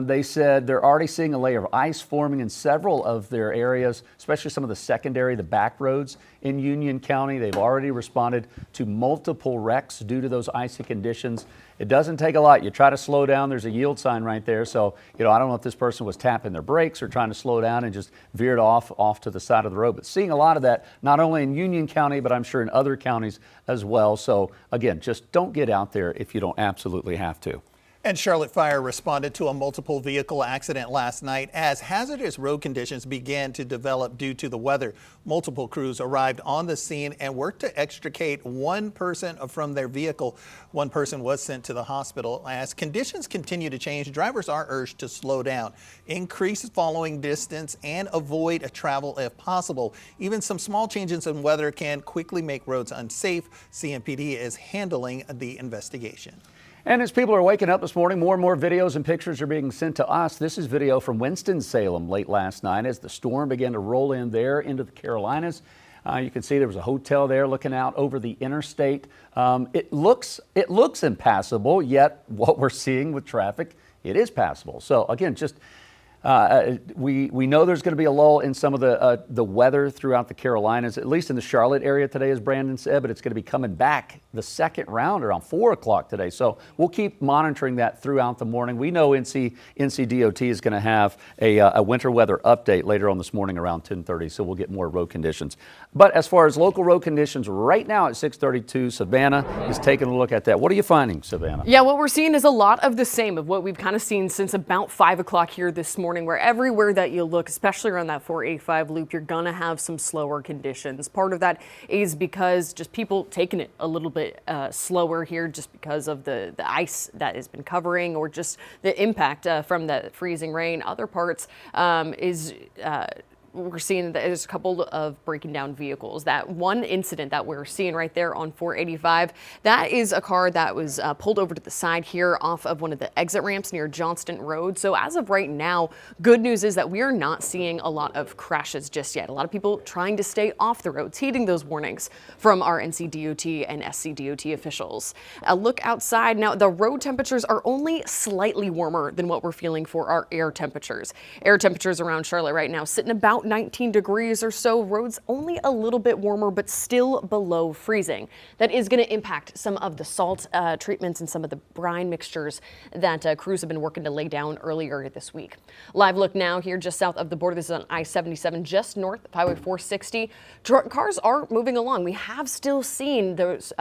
they said they're already seeing a layer of ice forming in several of their areas, especially some of the secondary, the back roads in Union County. They've already responded to multiple wrecks due to those icy conditions. It doesn't take a lot. You try to slow down, there's a yield sign right there. So, I don't know if this person was tapping their brakes or trying to slow down and just veered off to the side of the road. But seeing a lot of that, not only in Union County, but I'm sure in other counties as well. So again, just don't get out there if you don't absolutely have to. And Charlotte Fire responded to a multiple vehicle accident last night as hazardous road conditions began to develop due to the weather. Multiple crews arrived on the scene and worked to extricate one person from their vehicle. One person was sent to the hospital. As conditions continue to change, drivers are urged to slow down, increase following distance, and avoid travel if possible. Even some small changes in weather can quickly make roads unsafe. CMPD is handling the investigation. And as people are waking up this morning, more and more videos and pictures are being sent to us. This is video from Winston-Salem late last night as the storm began to roll in there into the Carolinas. You can see there was a hotel there looking out over the interstate. It looks impassable, yet what we're seeing with traffic, it is passable. So again, just we know there's going to be a lull in some of the weather throughout the Carolinas, at least in the Charlotte area today, as Brandon said, but it's going to be coming back the second round around 4 o'clock today. So we'll keep monitoring that throughout the morning. We know NCDOT is going to have a winter weather update later on this morning around 10:30, so we'll get more road conditions. But as far as local road conditions right now at 6:32, Savannah is taking a look at that. What are you finding, Savannah? Yeah, what we're seeing is a lot of the same of what we've kind of seen since about 5 o'clock here this morning, where everywhere that you look, especially around that 485 loop, you're going to have some slower conditions. Part of that is because just people taking it a little bit slower here just because of the ice that has been covering or just the impact from the freezing rain. Other parts we're seeing that there's a couple of breaking down vehicles. That one incident that we're seeing right there on 485, that is a car that was pulled over to the side here off of one of the exit ramps near Johnston Road. So as of right now, good news is that we are not seeing a lot of crashes just yet. A lot of people trying to stay off the roads, heeding those warnings from our NCDOT and SCDOT officials. A look outside now, the road temperatures are only slightly warmer than what we're feeling for our air temperatures. Air temperatures around Charlotte right now sitting about 19 degrees or so. Roads only a little bit warmer, but still below freezing. That is going to impact some of the salt treatments and some of the brine mixtures that crews have been working to lay down earlier this week. Live look now here just south of the border. This is on I-77 just north of Highway 460. Cars are moving along. We have still seen those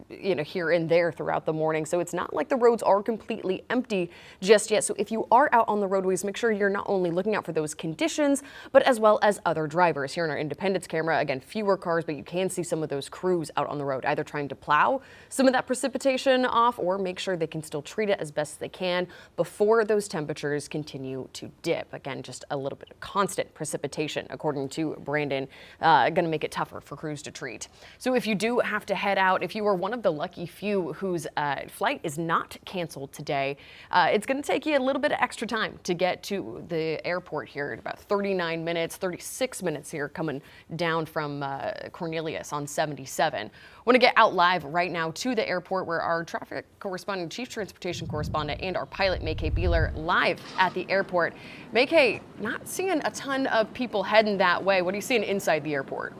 here and there throughout the morning. So it's not like the roads are completely empty just yet. So if you are out on the roadways, make sure you're not only looking out for those conditions, but as well as other drivers. Here in our Independence camera, again, fewer cars, but you can see some of those crews out on the road, either trying to plow some of that precipitation off or make sure they can still treat it as best they can before those temperatures continue to dip. Again, just a little bit of constant precipitation, according to Brandon, going to make it tougher for crews to treat. So if you do have to head out, if you are one of the lucky few whose flight is not canceled today. It's going to take you a little bit of extra time to get to the airport here in about 39 minutes, 36 minutes here coming down from Cornelius on 77. Want to get out live right now to the airport where our traffic correspondent, chief transportation correspondent, and our pilot, Maykay Beeler, live at the airport. Maykay, not seeing a ton of people heading that way. What are you seeing inside the airport?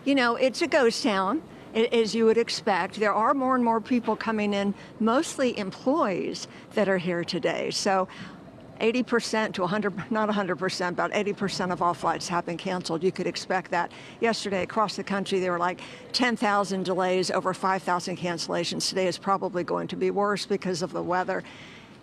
You know, it's a ghost town, as you would expect. There are more and more people coming in, mostly employees that are here today. So 80% to 100, not 100%, about 80% of all flights have been canceled. You could expect that. Yesterday across the country, there were like 10,000 delays, over 5,000 cancellations. Today is probably going to be worse because of the weather.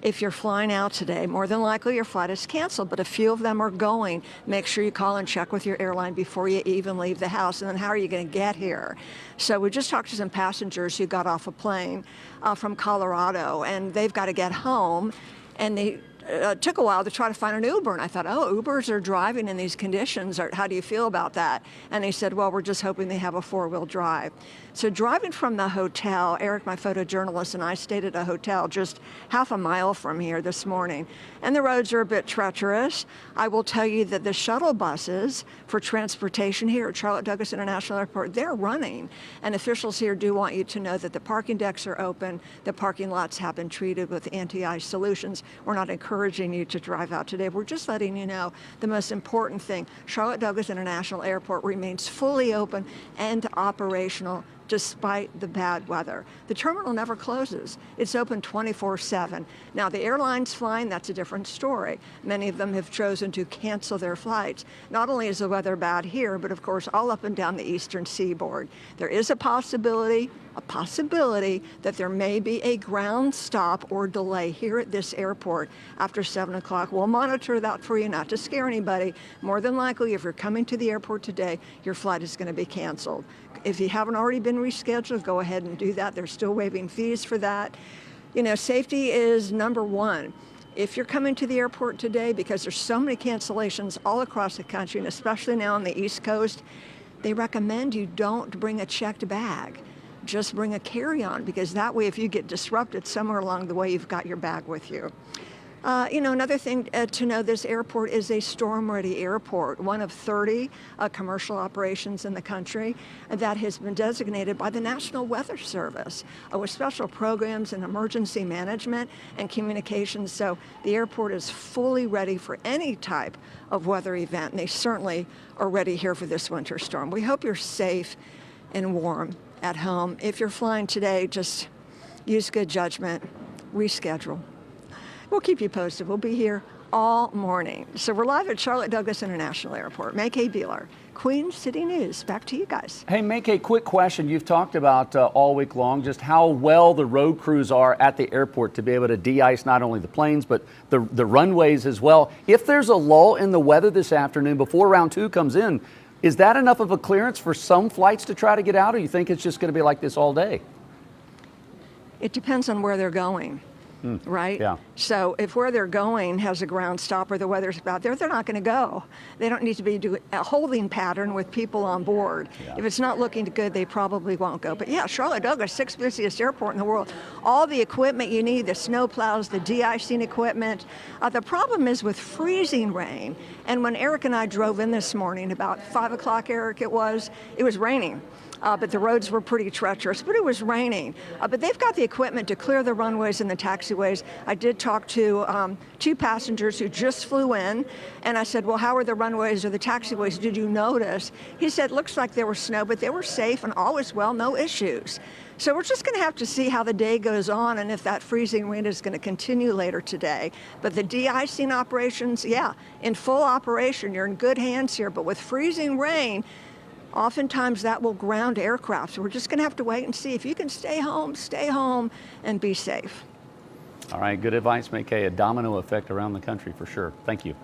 If you're flying out today, more than likely your flight is canceled, but a few of them are going. Make sure you call and check with your airline before you even leave the house. And then how are you going to get here? So we just talked to some passengers who got off a plane from Colorado, and they've got to get home, and they took a while to try to find an Uber. And I thought, oh, Ubers are driving in these conditions. How do you feel about that? And they said, well, we're just hoping they have a four-wheel drive. So driving from the hotel, Eric, my photojournalist, and I stayed at a hotel just half a mile from here this morning. And the roads are a bit treacherous. I will tell you that the shuttle buses for transportation here at Charlotte Douglas International Airport, they're running. And officials here do want you to know that the parking decks are open. The parking lots have been treated with anti-ice solutions. We're not encouraging you to drive out today. We're just letting you know the most important thing. Charlotte Douglas International Airport remains fully open and operational despite the bad weather. The terminal never closes. It's open 24/7. Now, the airlines flying, that's a different story. Many of them have chosen to cancel their flights. Not only is the weather bad here, but of course all up and down the eastern seaboard. There is a possibility that there may be a ground stop or delay here at this airport after 7 o'clock. We'll monitor that for you, not to scare anybody. More than likely, if you're coming to the airport today, your flight is going to be canceled. If you haven't already been rescheduled, go ahead and do that. They're still waiving fees for that. You know, safety is number one. If you're coming to the airport today, because there's so many cancellations all across the country, and especially now on the East Coast, they recommend you don't bring a checked bag. Just bring a carry-on, because that way if you get disrupted somewhere along the way, you've got your bag with you. You know, another thing to know, this airport is a storm-ready airport, one of 30 commercial operations in the country that has been designated by the National Weather Service with special programs in emergency management and communications. So the airport is fully ready for any type of weather event, and they certainly are ready here for this winter storm. We hope you're safe and warm at home. If you're flying today, just use good judgment, reschedule. We'll keep you posted. We'll be here all morning. So we're live at Charlotte Douglas International Airport. Maykay Beeler, Queen City News. Back to you guys. Hey, Maykay, quick question. You've talked about all week long just how well the road crews are at the airport to be able to de-ice not only the planes, but the runways as well. If there's a lull in the weather this afternoon before round 2 comes in, is that enough of a clearance for some flights to try to get out, or you think it's just going to be like this all day? It depends on where they're going. Right? Yeah. So if where they're going has a ground stop or the weather's bad, they're not going to go. They don't need to be doing a holding pattern with people on board. Yeah. If it's not looking good, they probably won't go. But yeah, Charlotte Douglas, 6th busiest airport in the world. All the equipment you need, the snow plows, the de-icing equipment. The problem is with freezing rain. And when Eric and I drove in this morning, about 5 o'clock, Eric, it was raining. But the roads were pretty treacherous, but it was raining. But they've got the equipment to clear the runways and the taxiways. I did talk to 2 passengers who just flew in, and I said, well, how are the runways or the taxiways? Did you notice? He said, looks like there was snow, but they were safe and all was well, no issues. So we're just going to have to see how the day goes on and if that freezing rain is going to continue later today. But the de-icing operations, yeah, in full operation. You're in good hands here, but with freezing rain, oftentimes that will ground aircraft. So we're just going to have to wait and see. If you can stay home and be safe. All right, good advice, Maykay. A domino effect around the country for sure. Thank you.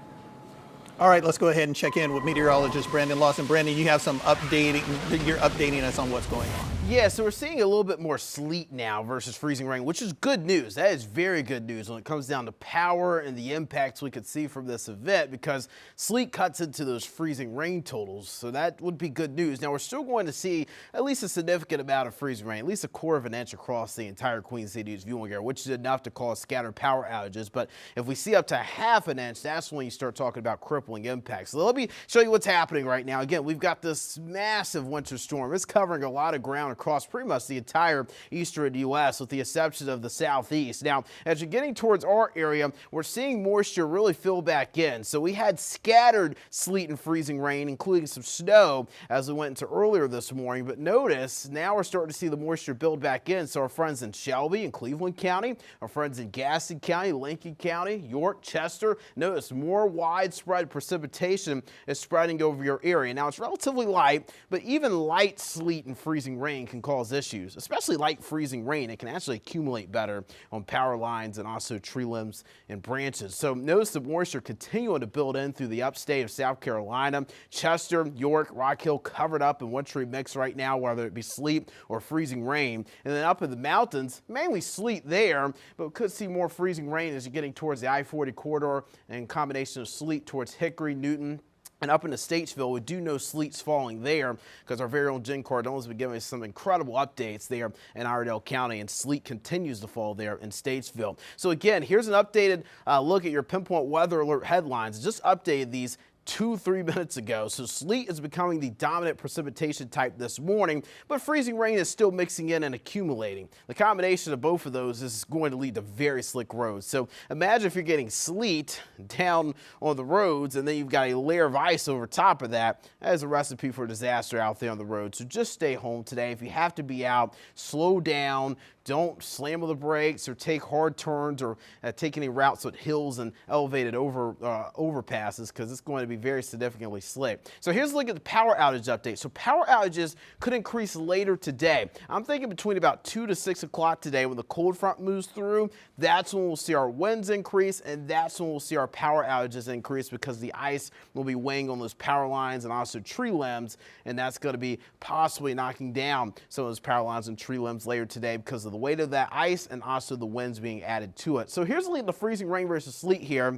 All right, let's go ahead and check in with meteorologist Brandon Lawson. Brandon, you have some you're updating us on what's going on. Yeah, so we're seeing a little bit more sleet now versus freezing rain, which is good news. That is very good news when it comes down to power and the impacts we could see from this event, because sleet cuts into those freezing rain totals. So that would be good news. Now, we're still going to see at least a significant amount of freezing rain, at least a quarter of an inch across the entire Queen City's viewing area, which is enough to cause scattered power outages. But if we see up to half an inch, that's when you start talking about crippling impacts. So let me show you what's happening right now. Again, we've got this massive winter storm. It's covering a lot of ground across pretty much the entire eastern U.S. with the exception of the southeast. Now, as you're getting towards our area, we're seeing moisture really fill back in. So we had scattered sleet and freezing rain, including some snow as we went into earlier this morning. But notice now we're starting to see the moisture build back in. So our friends in Shelby and Cleveland County, our friends in Gaston County, Lincoln County, York, Chester, notice more widespread precipitation is spreading over your area. Now, it's relatively light, but even light sleet and freezing rain can cause issues, especially light freezing rain. It can actually accumulate better on power lines and also tree limbs and branches. So notice the moisture continuing to build in through the upstate of South Carolina. Chester, York, Rock Hill covered up in wintry mix right now, whether it be sleet or freezing rain. And then up in the mountains, mainly sleet there, but we could see more freezing rain as you're getting towards the I-40 corridor and combination of sleet towards Hickory, Newton, and up into Statesville. We do know sleet's falling there because our very own Jen Cardone has been giving us some incredible updates there in Iredell County, and sleet continues to fall there in Statesville. So again, here's an updated look at your pinpoint weather alert headlines. Just updated these 2-3 minutes ago. So sleet is becoming the dominant precipitation type this morning, but freezing rain is still mixing in and accumulating. The combination of both of those is going to lead to very slick roads. So imagine if you're getting sleet down on the roads and then you've got a layer of ice over top of that. That is a recipe for disaster out there on the road. So just stay home today. If you have to be out, slow down. Don't slam on the brakes or take hard turns or take any routes with hills and elevated overpasses, because it's going to be very significantly slick. So here's a look at the power outage update. So power outages could increase later today. I'm thinking between about 2 to 6 o'clock today when the cold front moves through. That's when we'll see our winds increase, and that's when we'll see our power outages increase, because the ice will be weighing on those power lines and also tree limbs, and that's going to be possibly knocking down some of those power lines and tree limbs later today because of the weight of that ice and also the winds being added to it. So here's the freezing rain versus sleet here.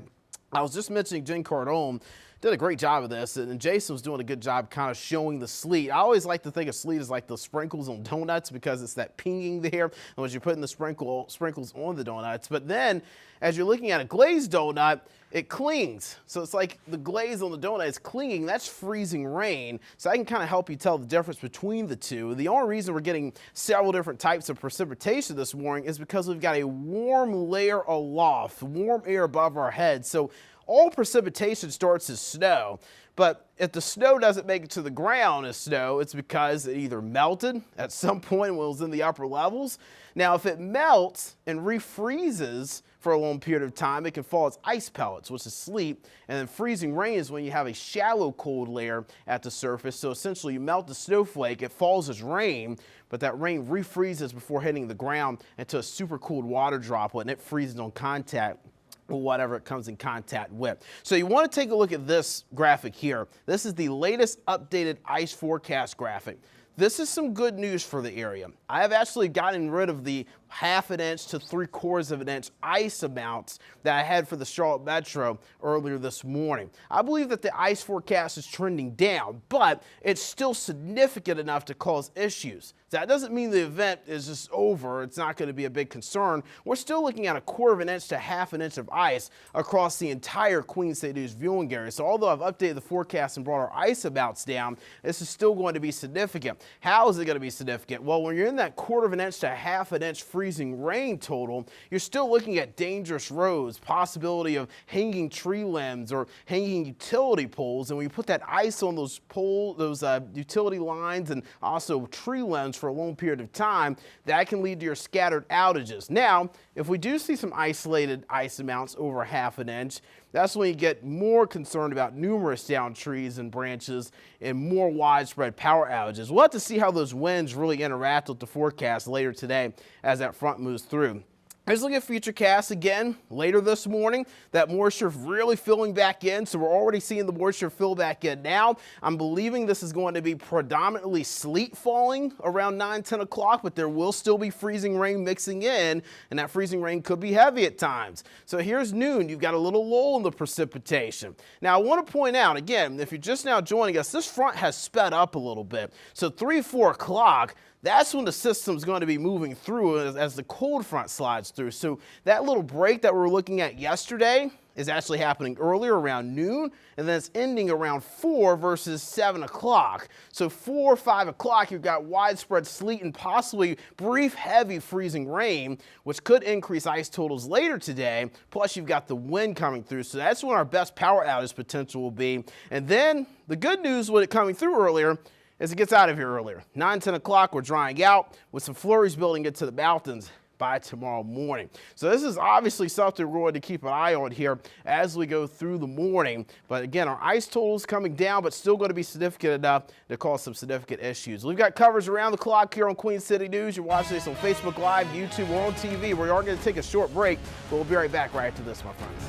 I was just mentioning Jen Cardone did a great job of this, and Jason was doing a good job kind of showing the sleet. I always like to think of sleet as like the sprinkles on donuts, because it's that pinging there and as you're putting the sprinkles on the donuts. But then as you're looking at a glazed donut, it clings. So it's like the glaze on the donut is clinging. That's freezing rain. So I can kind of help you tell the difference between the two. The only reason we're getting several different types of precipitation this morning is because we've got a warm layer aloft, warm air above our heads. So all precipitation starts as snow, but if the snow doesn't make it to the ground as snow, it's because it either melted at some point when it was in the upper levels. Now, if it melts and refreezes for a long period of time, it can fall as ice pellets, which is sleet. And then freezing rain is when you have a shallow cold layer at the surface. So essentially you melt the snowflake, it falls as rain, but that rain refreezes before hitting the ground into a super cooled water droplet, and it freezes on contact or whatever it comes in contact with. So you want to take a look at this graphic here. This is the latest updated ice forecast graphic. This is some good news for the area. I have actually gotten rid of the 1/2 inch to 3/4 of an inch ice amounts that I had for the Charlotte Metro earlier this morning. I believe that the ice forecast is trending down, but it's still significant enough to cause issues. That doesn't mean the event is just over. It's not going to be a big concern. We're still looking at a 1/4 inch to 1/2 inch of ice across the entire Queen City News viewing area. So although I've updated the forecast and brought our ice amounts down, this is still going to be significant. How is it going to be significant? Well, when you're in that 1/4 inch to 1/2 inch freezing rain total, you're still looking at dangerous roads, possibility of hanging tree limbs or hanging utility poles. And when you put that ice on those utility lines and also tree limbs for a long period of time, that can lead to your scattered outages. Now, if we do see some isolated ice amounts over 1/2 inch, that's when you get more concerned about numerous downed trees and branches and more widespread power outages. We'll have to see how those winds really interact with the forecast later today as that front moves through. Let's look at Futurecast again later this morning. That moisture really filling back in, so we're already seeing the moisture fill back in now. I'm believing this is going to be predominantly sleet falling around 9-10 o'clock, but there will still be freezing rain mixing in, and that freezing rain could be heavy at times. So here's noon. You've got a little lull in the precipitation. Now, I want to point out, again, if you're just now joining us, this front has sped up a little bit. So 3-4 o'clock, that's when the system's going to be moving through as the cold front slides through. So that little break that we were looking at yesterday is actually happening earlier around noon, and then it's ending around 4 versus 7 o'clock. So 4 or 5 o'clock, you've got widespread sleet and possibly brief heavy freezing rain, which could increase ice totals later today. Plus, you've got the wind coming through. So that's when our best power outage potential will be. And then the good news with it coming through earlier as it gets out of here earlier. 9-10 o'clock, we're drying out with some flurries building into the mountains by tomorrow morning. So this is obviously something we're going to keep an eye on here as we go through the morning. But again, our ice totals coming down, but still going to be significant enough to cause some significant issues. We've got coverage around the clock here on Queen City News. You're watching this on Facebook Live, YouTube, or on TV. We are going to take a short break, but we'll be right back right after this, my friends.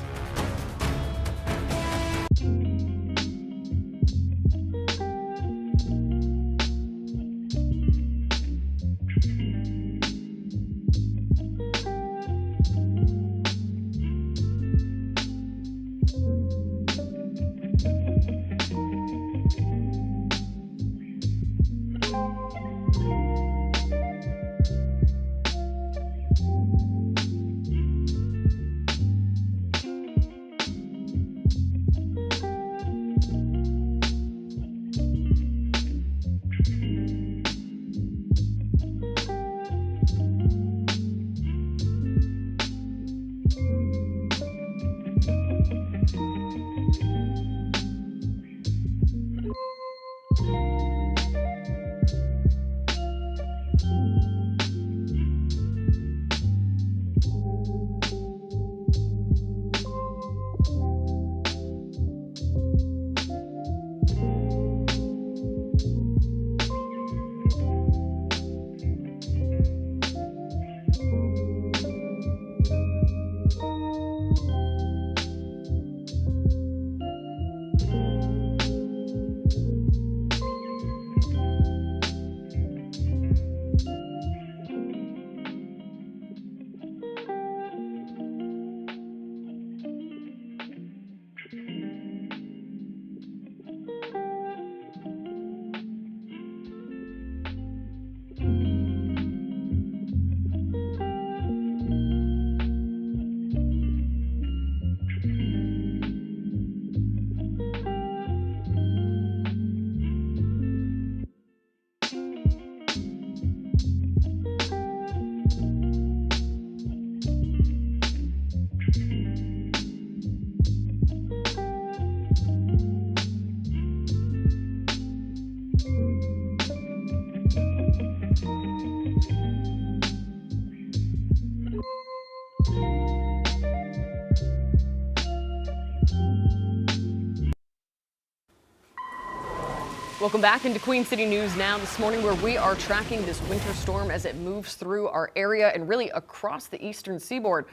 Welcome back into Queen City News now this morning, where we are tracking this winter storm as it moves through our area and really across the eastern seaboard.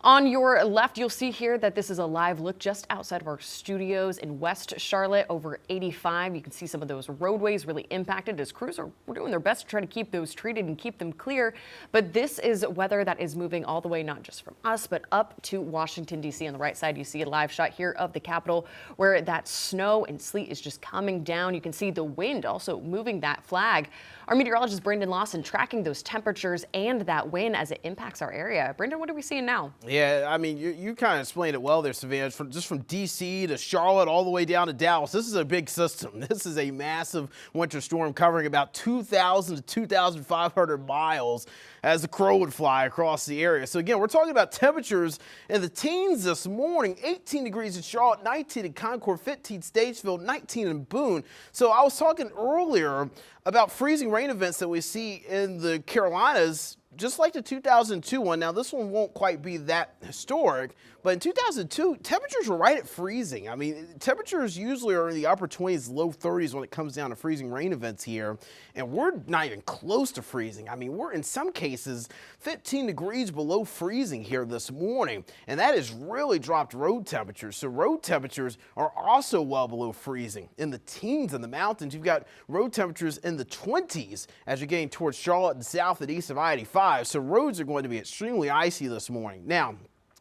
On your left, you'll see here that this is a live look just outside of our studios in West Charlotte, over 85. You can see some of those roadways really impacted as crews are doing their best to try to keep those treated and keep them clear. But this is weather that is moving all the way, not just from us, but up to Washington, D.C. On the right side, you see a live shot here of the Capitol where that snow and sleet is just coming down. You can see the wind also moving that flag. Our meteorologist Brendan Lawson tracking those temperatures and that wind as it impacts our area. Brendan, what are we seeing now? Yeah, I mean, you kind of explained it well there, Savannah. Just from D.C. to Charlotte all the way down to Dallas, this is a big system. This is a massive winter storm covering about 2,000 to 2,500 miles as the crow would fly across the area. So again, we're talking about temperatures in the teens this morning. 18 degrees in Charlotte, 19 in Concord, 15 Statesville, 19 in Boone. So I was talking earlier about freezing rain events that we see in the Carolinas just like the 2002 one. Now, this one won't quite be that historic, but in 2002, temperatures were right at freezing. I mean, temperatures usually are in the upper 20s, low 30s when it comes down to freezing rain events here, and we're not even close to freezing. I mean, we're in some cases 15 degrees below freezing here this morning, and that has really dropped road temperatures. So road temperatures are also well below freezing. In the teens in the mountains, you've got road temperatures in the 20s as you're getting towards Charlotte and south and east of I-85. So roads are going to be extremely icy this morning. Now,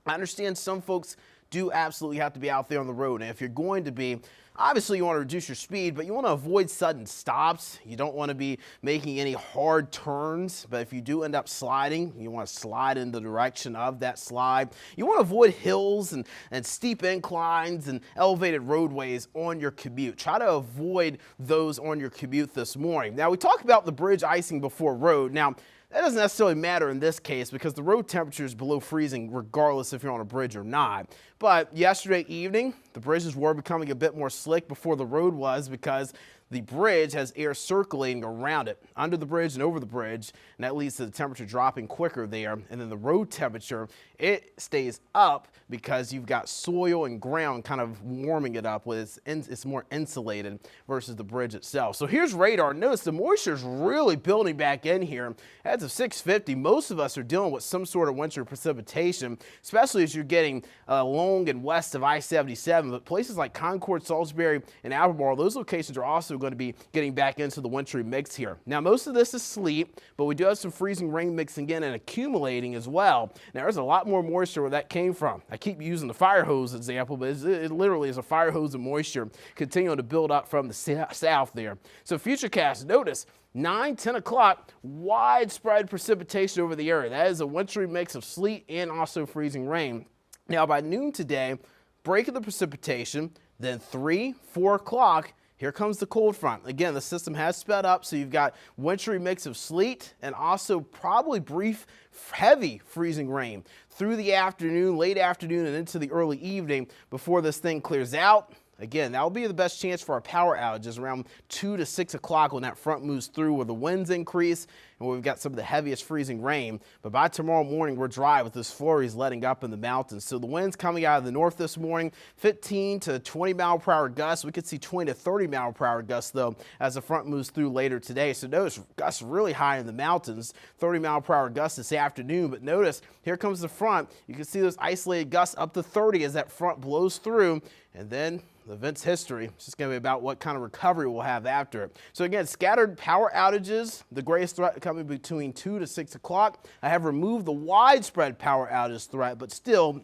I understand some folks do absolutely have to be out there on the road. And if you're going to be, obviously you want to reduce your speed, but you want to avoid sudden stops. You don't want to be making any hard turns. But if you do end up sliding, you want to slide in the direction of that slide. You want to avoid hills and steep inclines and elevated roadways on your commute. Try to avoid those on your commute this morning. Now, we talked about the bridge icing before road. Now, that doesn't necessarily matter in this case because the road temperature is below freezing regardless if you're on a bridge or not. But yesterday evening, the bridges were becoming a bit more slick before the road was because the bridge has air circulating around it, under the bridge and over the bridge, and that leads to the temperature dropping quicker there. And then the road temperature, it stays up because you've got soil and ground kind of warming it up, it's more insulated versus the bridge itself. So here's radar. Notice the moisture is really building back in here. As of 6:50, most of us are dealing with some sort of winter precipitation, especially as you're getting along and west of I-77. But places like Concord, Salisbury, and Albemarle, those locations are also going to be getting back into the wintry mix here. Now, most of this is sleet, but we do have some freezing rain mixing in and accumulating as well. Now, there's a lot more moisture where that came from. I keep using the fire hose example, but it literally is a fire hose of moisture continuing to build up from the south there. So futurecast, notice 9, 10 o'clock, widespread precipitation over the area. That is a wintry mix of sleet and also freezing rain. Now, by noon today, break of the precipitation, then 3, 4 o'clock, here comes the cold front. Again, the system has sped up, so you've got wintry mix of sleet and also probably brief, heavy freezing rain through the afternoon, late afternoon, and into the early evening before this thing clears out. Again, that will be the best chance for our power outages around 2 to 6 o'clock when that front moves through where the winds increase and where we've got some of the heaviest freezing rain. But by tomorrow morning, we're dry with those flurries letting up in the mountains. So the winds coming out of the north this morning, 15 to 20 mile per hour gusts. We could see 20 to 30 mile per hour gusts, though, as the front moves through later today. So notice gusts really high in the mountains, 30 mile per hour gusts this afternoon. But notice, here comes the front. You can see those isolated gusts up to 30 as that front blows through. And then the event's history. It's just going to be about what kind of recovery we'll have after it. So again, scattered power outages, the greatest threat coming between 2 to 6 o'clock. I have removed the widespread power outage threat, but still,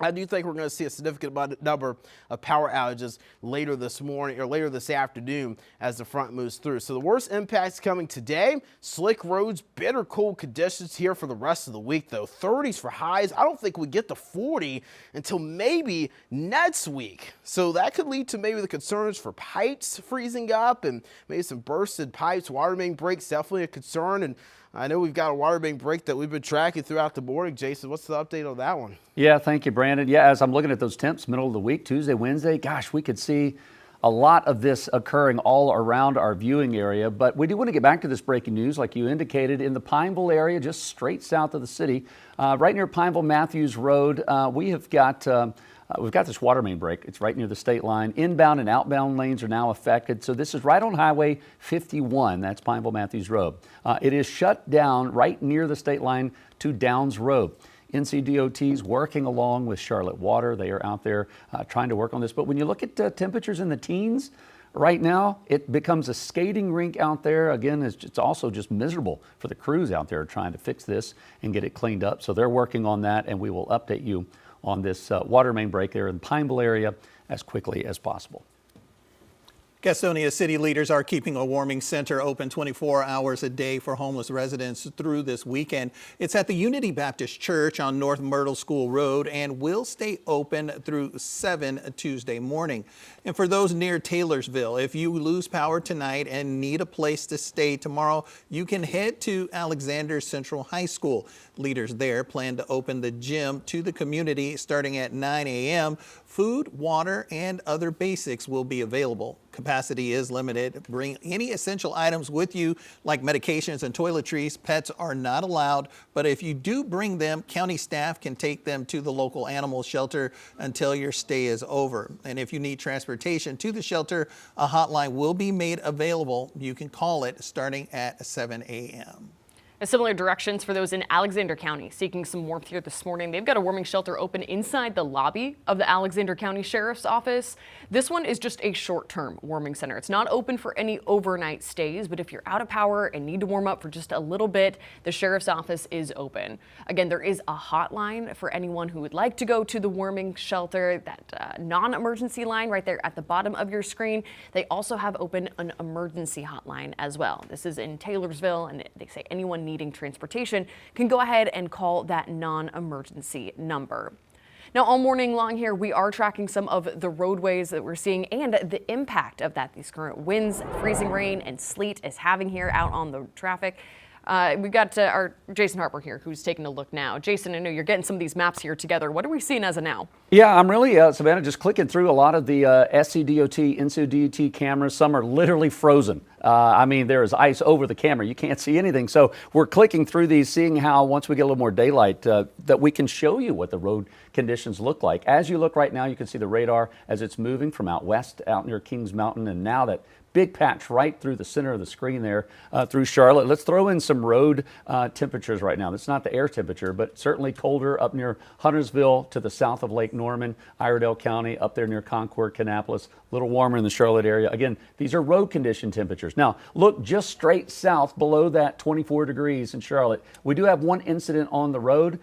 I do think we're going to see a significant number of power outages later this morning or later this afternoon as the front moves through. So the worst impacts coming today, slick roads, bitter cold conditions here for the rest of the week though. 30s for highs. I don't think we get to 40 until maybe next week. So that could lead to maybe the concerns for pipes freezing up and maybe some bursted pipes. Water main breaks, definitely a concern. And I know we've got a water main break that we've been tracking throughout the morning. Jason, what's the update on that one? Yeah, thank you, Brandon. Yeah, as I'm looking at those temps, middle of the week, Tuesday, Wednesday, gosh, we could see a lot of this occurring all around our viewing area. But we do want to get back to this breaking news, like you indicated, in the Pineville area, just straight south of the city, right near Pineville Matthews Road. We've got this water main break. It's right near the state line. Inbound and outbound lanes are now affected. So this is right on Highway 51. That's Pineville Matthews Road. It is shut down right near the state line to Downs Road. NCDOT's working along with Charlotte Water. They are out there trying to work on this. But when you look at temperatures in the teens right now, it becomes a skating rink out there. Again, it's also just miserable for the crews out there trying to fix this and get it cleaned up. So they're working on that, and we will update you on this water main break there in the Pineville area as quickly as possible. Gastonia city leaders are keeping a warming center open 24 hours a day for homeless residents through this weekend. It's at the Unity Baptist Church on North Myrtle School Road and will stay open through 7 Tuesday morning. And for those near Taylorsville, if you lose power tonight and need a place to stay tomorrow, you can head to Alexander Central High School. Leaders there plan to open the gym to the community starting at 9 a.m. Food, water, and other basics will be available. Capacity is limited. Bring any essential items with you, like medications and toiletries. Pets are not allowed, but if you do bring them, county staff can take them to the local animal shelter until your stay is over. And if you need transportation to the shelter, a hotline will be made available. You can call it starting at 7 a.m. Similar directions for those in Alexander County seeking some warmth here this morning. They've got a warming shelter open inside the lobby of the Alexander County Sheriff's Office. This one is just a short-term warming center. It's not open for any overnight stays, but if you're out of power and need to warm up for just a little bit, the Sheriff's Office is open. Again, there is a hotline for anyone who would like to go to the warming shelter, that non-emergency line right there at the bottom of your screen. They also have open an emergency hotline as well. This is in Taylorsville, and they say anyone needing transportation can go ahead and call that non-emergency number. Now, all morning long here, we are tracking some of the roadways that we're seeing and the impact of that these current winds, freezing rain, and sleet is having here out on the traffic. We've got our Jason Harper here, who's taking a look now. Jason, I know you're getting some of these maps here together. What are we seeing as of now? Yeah, I'm really, Savannah, just clicking through a lot of the SCDOT, NCDOT cameras. Some are literally frozen. I mean, there is ice over the camera. You can't see anything. So we're clicking through these, seeing how once we get a little more daylight, that we can show you what the road conditions look like. As you look right now, you can see the radar as it's moving from out west, out near Kings Mountain, and now that big patch right through the center of the screen there through Charlotte. Let's throw in some road temperatures right now. That's not the air temperature, but certainly colder up near Huntersville to the south of Lake Norman, Iredell County, up there near Concord, Kannapolis, a little warmer in the Charlotte area. Again, these are road condition temperatures. Now, look just straight south below that 24 degrees in Charlotte. We do have one incident on the road.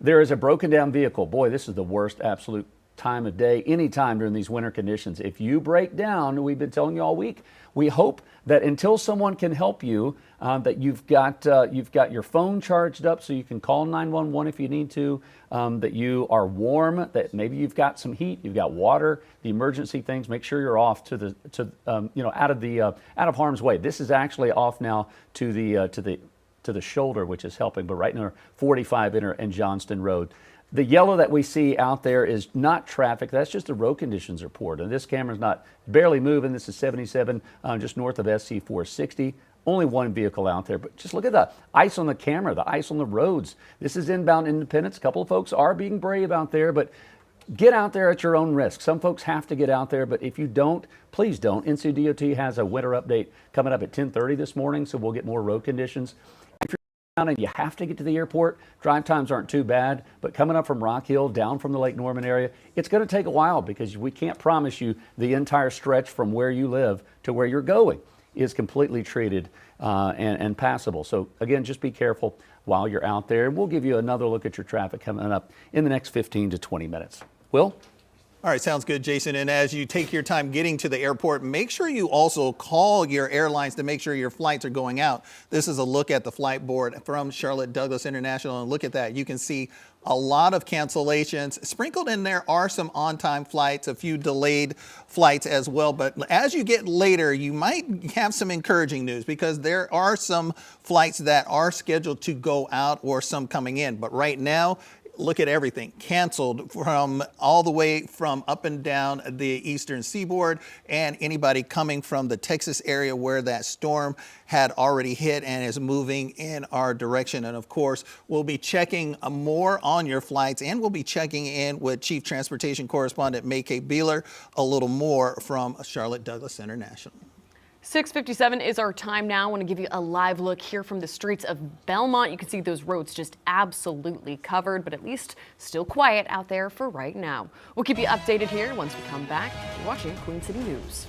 There is a broken down vehicle. Boy, this is the worst absolute time of day, anytime during these winter conditions. If you break down, we've been telling you all week, we hope that until someone can help you, that you've got your phone charged up so you can call 911 if you need to, that you are warm, that maybe you've got some heat, you've got water, the emergency things. Make sure you're off to the out of harm's way. This is actually off now to the shoulder, which is helping, but right near 45 and Johnston Road. The yellow that we see out there is not traffic. That's just the road conditions report. And this camera's not barely moving. This is 77 just north of SC 460. Only one vehicle out there. But just look at the ice on the camera, the ice on the roads. This is inbound Independence. A couple of folks are being brave out there, but get out there at your own risk. Some folks have to get out there, but if you don't, please don't. NCDOT has a winter update coming up at 10:30 this morning, so we'll get more road conditions. And you have to get to the airport, drive times aren't too bad, but coming up from Rock Hill, down from the Lake Norman area, it's going to take a while because we can't promise you the entire stretch from where you live to where you're going is completely treated and passable. So again, just be careful while you're out there. We'll give you another look at your traffic coming up in the next 15 to 20 minutes. Will? All right, sounds good, Jason. And as you take your time getting to the airport, make sure you also call your airlines to make sure your flights are going out. This is a look at the flight board from Charlotte Douglas International, and look at that. You can see a lot of cancellations. Sprinkled in there are some on-time flights, a few delayed flights as well. But as you get later, you might have some encouraging news because there are some flights that are scheduled to go out or some coming in. But right now, look at everything canceled from all the way from up and down the eastern seaboard, and anybody coming from the Texas area where that storm had already hit and is moving in our direction. And of course, we'll be checking more on your flights, and we'll be checking in with Chief Transportation Correspondent May K. Beeler a little more from Charlotte Douglas International. 6:57 is our time now. I want to give you a live look here from the streets of Belmont. You can see those roads just absolutely covered, but at least still quiet out there for right now. We'll keep you updated here once we come back. You're watching Queen City News.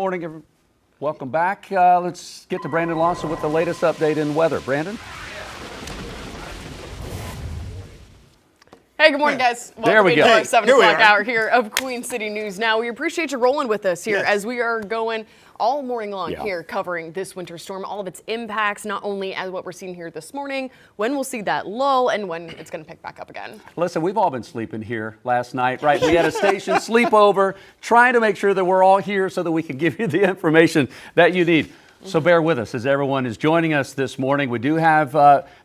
morning. Welcome back. Let's get to Brandon Lawson with the latest update in weather. Brandon? Hey, good morning, guys. There we go. To our Hey, 7 here we o'clock are. hour here of Queen City News Now. We appreciate you rolling with us here Yes. as we are going all morning long Yeah. here covering this winter storm, all of its impacts, not only as what we're seeing here this morning, when we'll see that lull, and when it's going to pick back up again. Listen, we've all been sleeping here last night, right? We had a station sleepover, trying to make sure that we're all here so that we can give you the information that you need. So bear with us as everyone is joining us this morning. We do have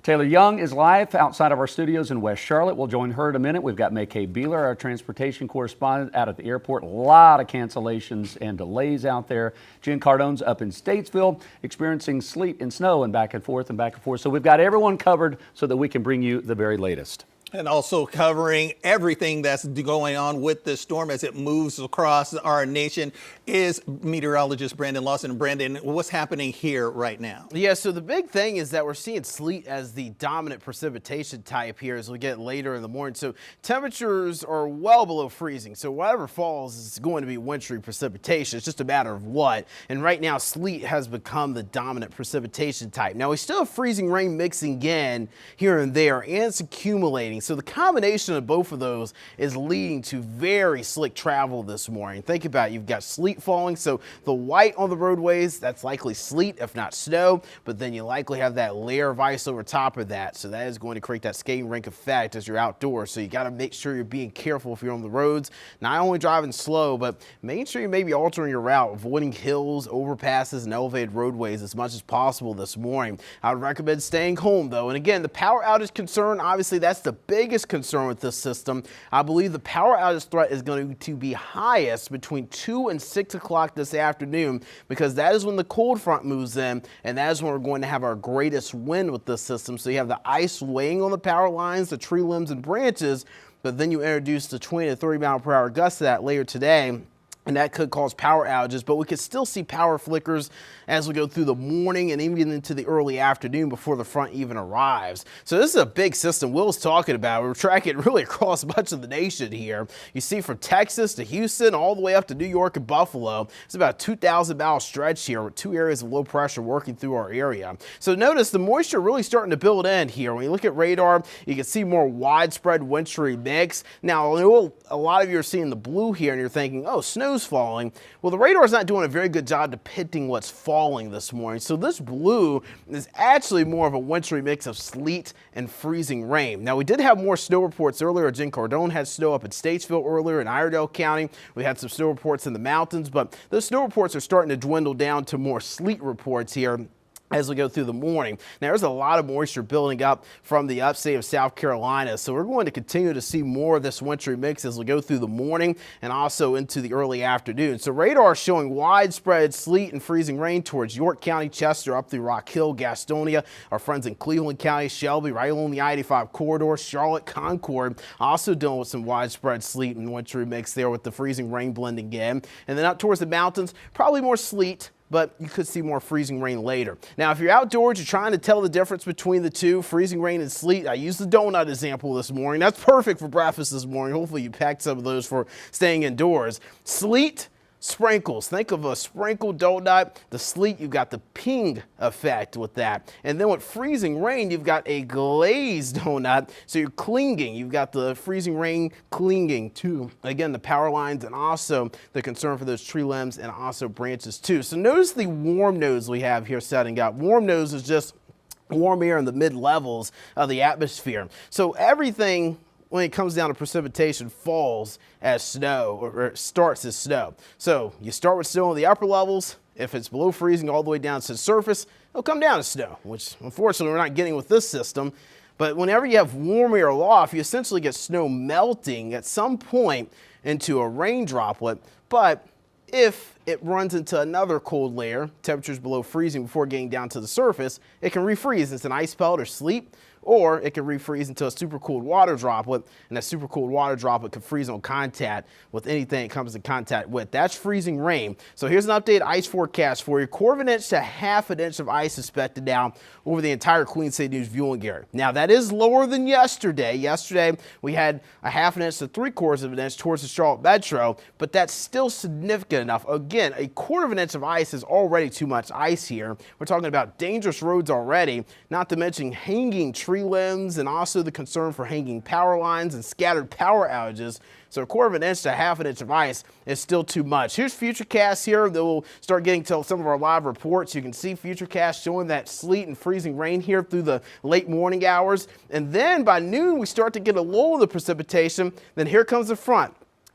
Taylor Young is live outside of our studios in West Charlotte. We'll join her in a minute. We've got McKay Beeler, our transportation correspondent, out at the airport. A lot of cancellations and delays out there. Jen Cardone's up in Statesville, experiencing sleet and snow and back and forth and back and forth. So we've got everyone covered so that we can bring you the very latest. And also covering everything that's going on with this storm as it moves across our nation is meteorologist Brandon Lawson. Brandon, what's happening here right now? Yeah, so the big thing is that we're seeing sleet as the dominant precipitation type here as we get later in the morning. So temperatures are well below freezing. So whatever falls is going to be wintry precipitation. It's just a matter of what. And right now, sleet has become the dominant precipitation type. Now, we still have freezing rain mixing in here and there, and it's accumulating. So the combination of both of those is leading to very slick travel this morning. Think about it. You've got sleet falling, so the white on the roadways, that's likely sleet, if not snow, but then you likely have that layer of ice over top of that. So that is going to create that skating rink effect as you're outdoors. So you got to make sure you're being careful if you're on the roads, not only driving slow, but making sure you may be altering your route, avoiding hills, overpasses, and elevated roadways as much as possible this morning. I would recommend staying home though. And again, the power outage concern, obviously that's the biggest concern with this system. I believe the power outage threat is going to be highest between 2 and 6 o'clock this afternoon, because that is when the cold front moves in, and that is when we're going to have our greatest wind with this system. So you have the ice laying on the power lines, the tree limbs and branches, but then you introduce the 20 to 30 mile per hour gusts to that later today. And that could cause power outages, but we could still see power flickers as we go through the morning and even into the early afternoon before the front even arrives. So this is a big system Will's talking about. We're tracking really across much of the nation here. You see from Texas to Houston all the way up to New York and Buffalo. It's about a 2,000 mile stretch here with 2 areas of low pressure working through our area. So notice the moisture really starting to build in here. When you look at radar, you can see more widespread wintry mix. Now, I know a lot of you are seeing the blue here and you're thinking, oh, snow's falling. Well, the radar is not doing a very good job depicting what's falling this morning. So this blue is actually more of a wintry mix of sleet and freezing rain. Now, we did have more snow reports earlier. Jen Cardone had snow up in Statesville earlier in Iredell County. We had some snow reports in the mountains, but those snow reports are starting to dwindle down to more sleet reports here as we go through the morning. Now, there's a lot of moisture building up from the upstate of South Carolina, so we're going to continue to see more of this wintry mix as we go through the morning and also into the early afternoon. So radar is showing widespread sleet and freezing rain towards York County, Chester, up through Rock Hill, Gastonia, our friends in Cleveland County, Shelby, right along the I-85 corridor, Charlotte, Concord, also dealing with some widespread sleet and wintry mix there with the freezing rain blending in. And then up towards the mountains, probably more sleet, but you could see more freezing rain later. Now, if you're outdoors, you're trying to tell the difference between the two, freezing rain and sleet. I used the donut example this morning. That's perfect for breakfast this morning. Hopefully you packed some of those for staying indoors. Sleet, sprinkles. Think of a sprinkled donut. The sleet, you've got the ping effect with that. And then with freezing rain, you've got a glazed donut. So you're clinging. You've got the freezing rain clinging to, again, the power lines and also the concern for those tree limbs and also branches too. So notice the warm nose we have here setting up. Warm nose is just warm air in the mid levels of the atmosphere. So everything, when it comes down to precipitation, falls as snow or starts as snow. So you start with snow in the upper levels. If it's below freezing all the way down to the surface, it'll come down to snow, which unfortunately we're not getting with this system. But whenever you have warm air aloft, you essentially get snow melting at some point into a rain droplet. But if it runs into another cold layer, temperatures below freezing before getting down to the surface, it can refreeze. It's an ice pellet or sleet, or it can refreeze into a super cooled water droplet, and that super cooled water droplet can freeze on contact with anything it comes in contact with. That's freezing rain. So here's an updated ice forecast for you. 1/4 inch to 1/2 inch of ice expected now over the entire Queen City News viewing area. Now that is lower than yesterday. Yesterday we had a 1/2 inch to 3/4 inch towards the Charlotte Metro, but that's still significant enough. Again, again, a quarter of an inch of ice is already too much ice here. We're talking about dangerous roads already, not to mention hanging tree limbs and also the concern for hanging power lines and scattered power outages. So a quarter of an inch to half an inch of ice is still too much. Here's Futurecast here that we'll start getting to some of our live reports. You can see Futurecast showing that sleet and freezing rain here through the late morning hours. And then by noon, we start to get a lull in the precipitation. Then here comes the front.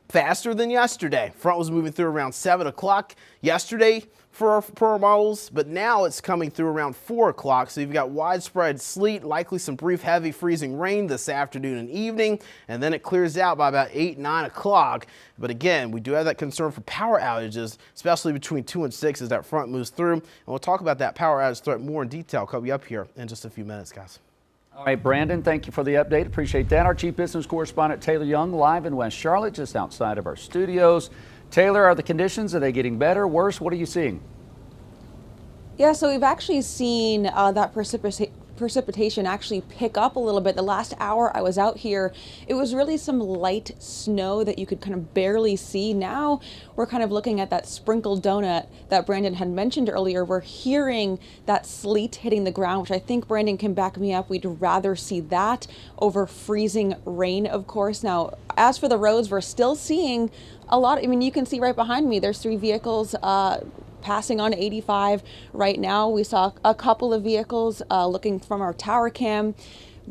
Faster than yesterday. Front was moving through around 7 o'clock yesterday for our models, but now it's coming through around 4 o'clock. So you've got widespread sleet, likely some brief heavy freezing rain this afternoon and evening, and then it clears out by about 8, 9 o'clock. But again, we do have that concern for power outages, especially between 2 and 6 as that front moves through. And we'll talk about that power outage threat more in detail coming up here in just a few minutes, guys. All right, Brandon, thank you for the update. Appreciate that. Our Chief Business Correspondent Taylor Young live in West Charlotte, just outside of our studios. Taylor, are the conditions, are they getting better, worse? What are you seeing? Yeah, so we've actually seen that precipitation actually pick up a little bit. The last hour I was out here, it was really some light snow that you could kind of barely see. Now we're kind of looking at that sprinkled donut that Brandon had mentioned earlier. We're hearing that sleet hitting the ground, which I think Brandon can back me up. We'd rather see that over freezing rain, of course. Now, as for the roads, we're still seeing a lot. I mean, you can see right behind me, there's 3 vehicles passing on 85 right now. We saw a couple of vehicles looking from our tower cam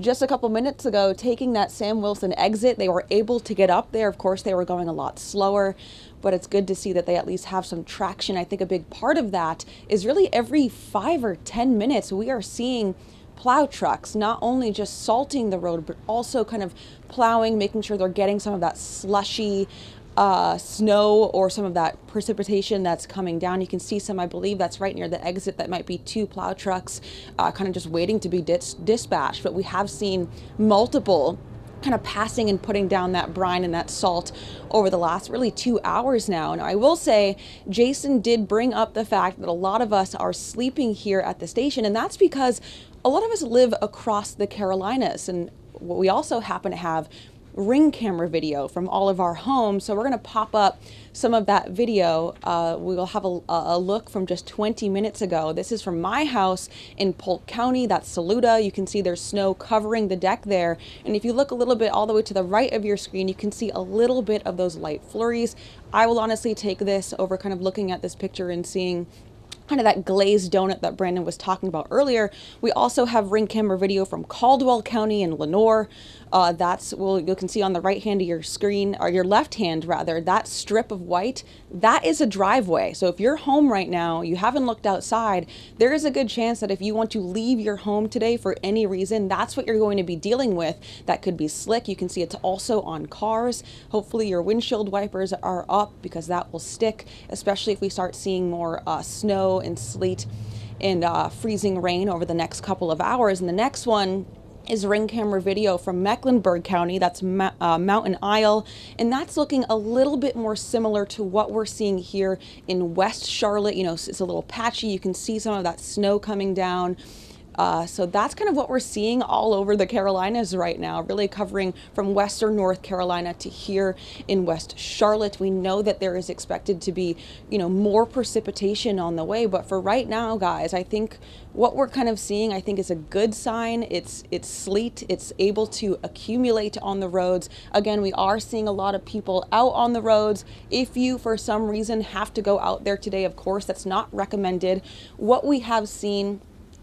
just a couple minutes ago taking that Sam Wilson exit. They were able to get up there. Of course, they were going a lot slower, but it's good to see that they at least have some traction. I think a big part of that is really every 5 or 10 minutes we are seeing plow trucks not only just salting the road, but also kind of plowing, making sure they're getting some of that slushy snow or some of that precipitation that's coming down. You can see some, I believe that's right near the exit. That might be 2 plow trucks kind of just waiting to be dispatched. But we have seen multiple kind of passing and putting down that brine and that salt over the last really 2 hours now. Now, I will say Jason did bring up the fact that a lot of us are sleeping here at the station, and that's because a lot of us live across the Carolinas, and we also happen to have Ring camera video from all of our homes. So we're going to pop up some of that video. We will have a look from just 20 minutes ago. This is from my house in Polk County. That's Saluda. You can see there's snow covering the deck there. And if you look a little bit all the way to the right of your screen, you can see a little bit of those light flurries. I will honestly take this over kind of looking at this picture and seeing kind of that glazed donut that Brandon was talking about earlier. We also have Ring camera video from Caldwell County and Lenoir. You can see on the right hand of your screen, or your left hand rather, that strip of white, that is a driveway. So if you're home right now, you haven't looked outside, there is a good chance that if you want to leave your home today for any reason, that's what you're going to be dealing with. That could be slick. You can see it's also on cars. Hopefully your windshield wipers are up, because that will stick, especially if we start seeing more snow and sleet and freezing rain over the next couple of hours. And the next one is Ring camera video from Mecklenburg County. That's Mountain Isle, and that's looking a little bit more similar to what we're seeing here in West Charlotte. You know, it's a little patchy. You can see some of that snow coming down. So that's kind of what we're seeing all over the Carolinas right now, really covering from western North Carolina to here in West Charlotte. We know that there is expected to be, more precipitation on the way. But for right now, guys, I think what we're kind of seeing, I think, is a good sign. It's sleet. It's able to accumulate on the roads. Again, we are seeing a lot of people out on the roads. If you, for some reason, have to go out there today, of course, that's not recommended. What we have seen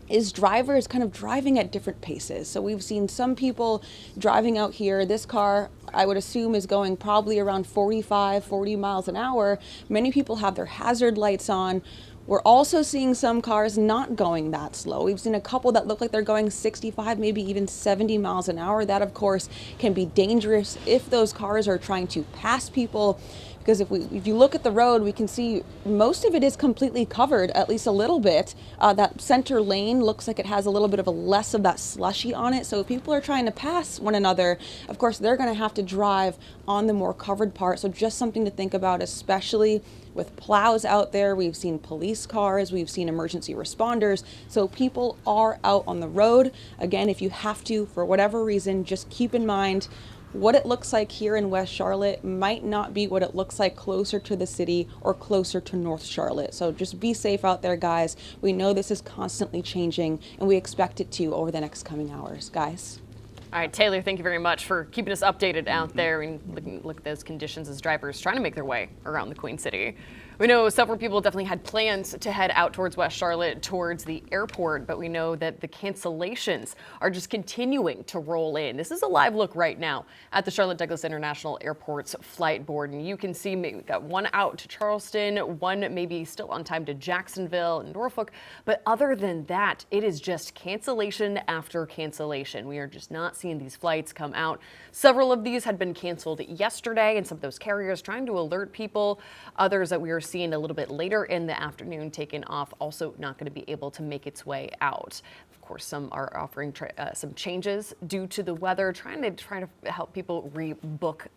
is drivers kind of driving at different paces. So we've seen some people driving out here. This car, I would assume, is going probably around 45, 40 miles an hour. Many people have their hazard lights on. We're also seeing some cars not going that slow. We've seen a couple that look like they're going 65, maybe even 70 miles an hour. That, of course, can be dangerous if those cars are trying to pass people. Because if you look at the road, we can see most of it is completely covered, at least a little bit. That center lane looks like it has a little bit of less of that slushy on it. So if people are trying to pass one another, of course, they're going to have to drive on the more covered part. So just something to think about, especially with plows out there. We've seen police cars, we've seen emergency responders. So people are out on the road. Again, if you have to, for whatever reason, just keep in mind what it looks like here in West Charlotte might not be what it looks like closer to the city or closer to North Charlotte. So just be safe out there, guys. We know this is constantly changing, and we expect it to over the next coming hours, guys. All right, Taylor, thank you very much for keeping us updated out there and look at those conditions as drivers trying to make their way around the Queen City. We know several people definitely had plans to head out towards West Charlotte, towards the airport, but we know that the cancellations are just continuing to roll in. This is a live look right now at the Charlotte Douglas International Airport's flight board, and you can see we've got one out to Charleston, one maybe still on time to Jacksonville and Norfolk, but other than that, it is just cancellation after cancellation. We are just not seeing these flights come out. Several of these had been canceled yesterday, and some of those carriers trying to alert people. Others that we are seeing a little bit later in the afternoon taken off, also not going to be able to make its way out. Of course, some are offering some changes due to the weather, trying to help people rebook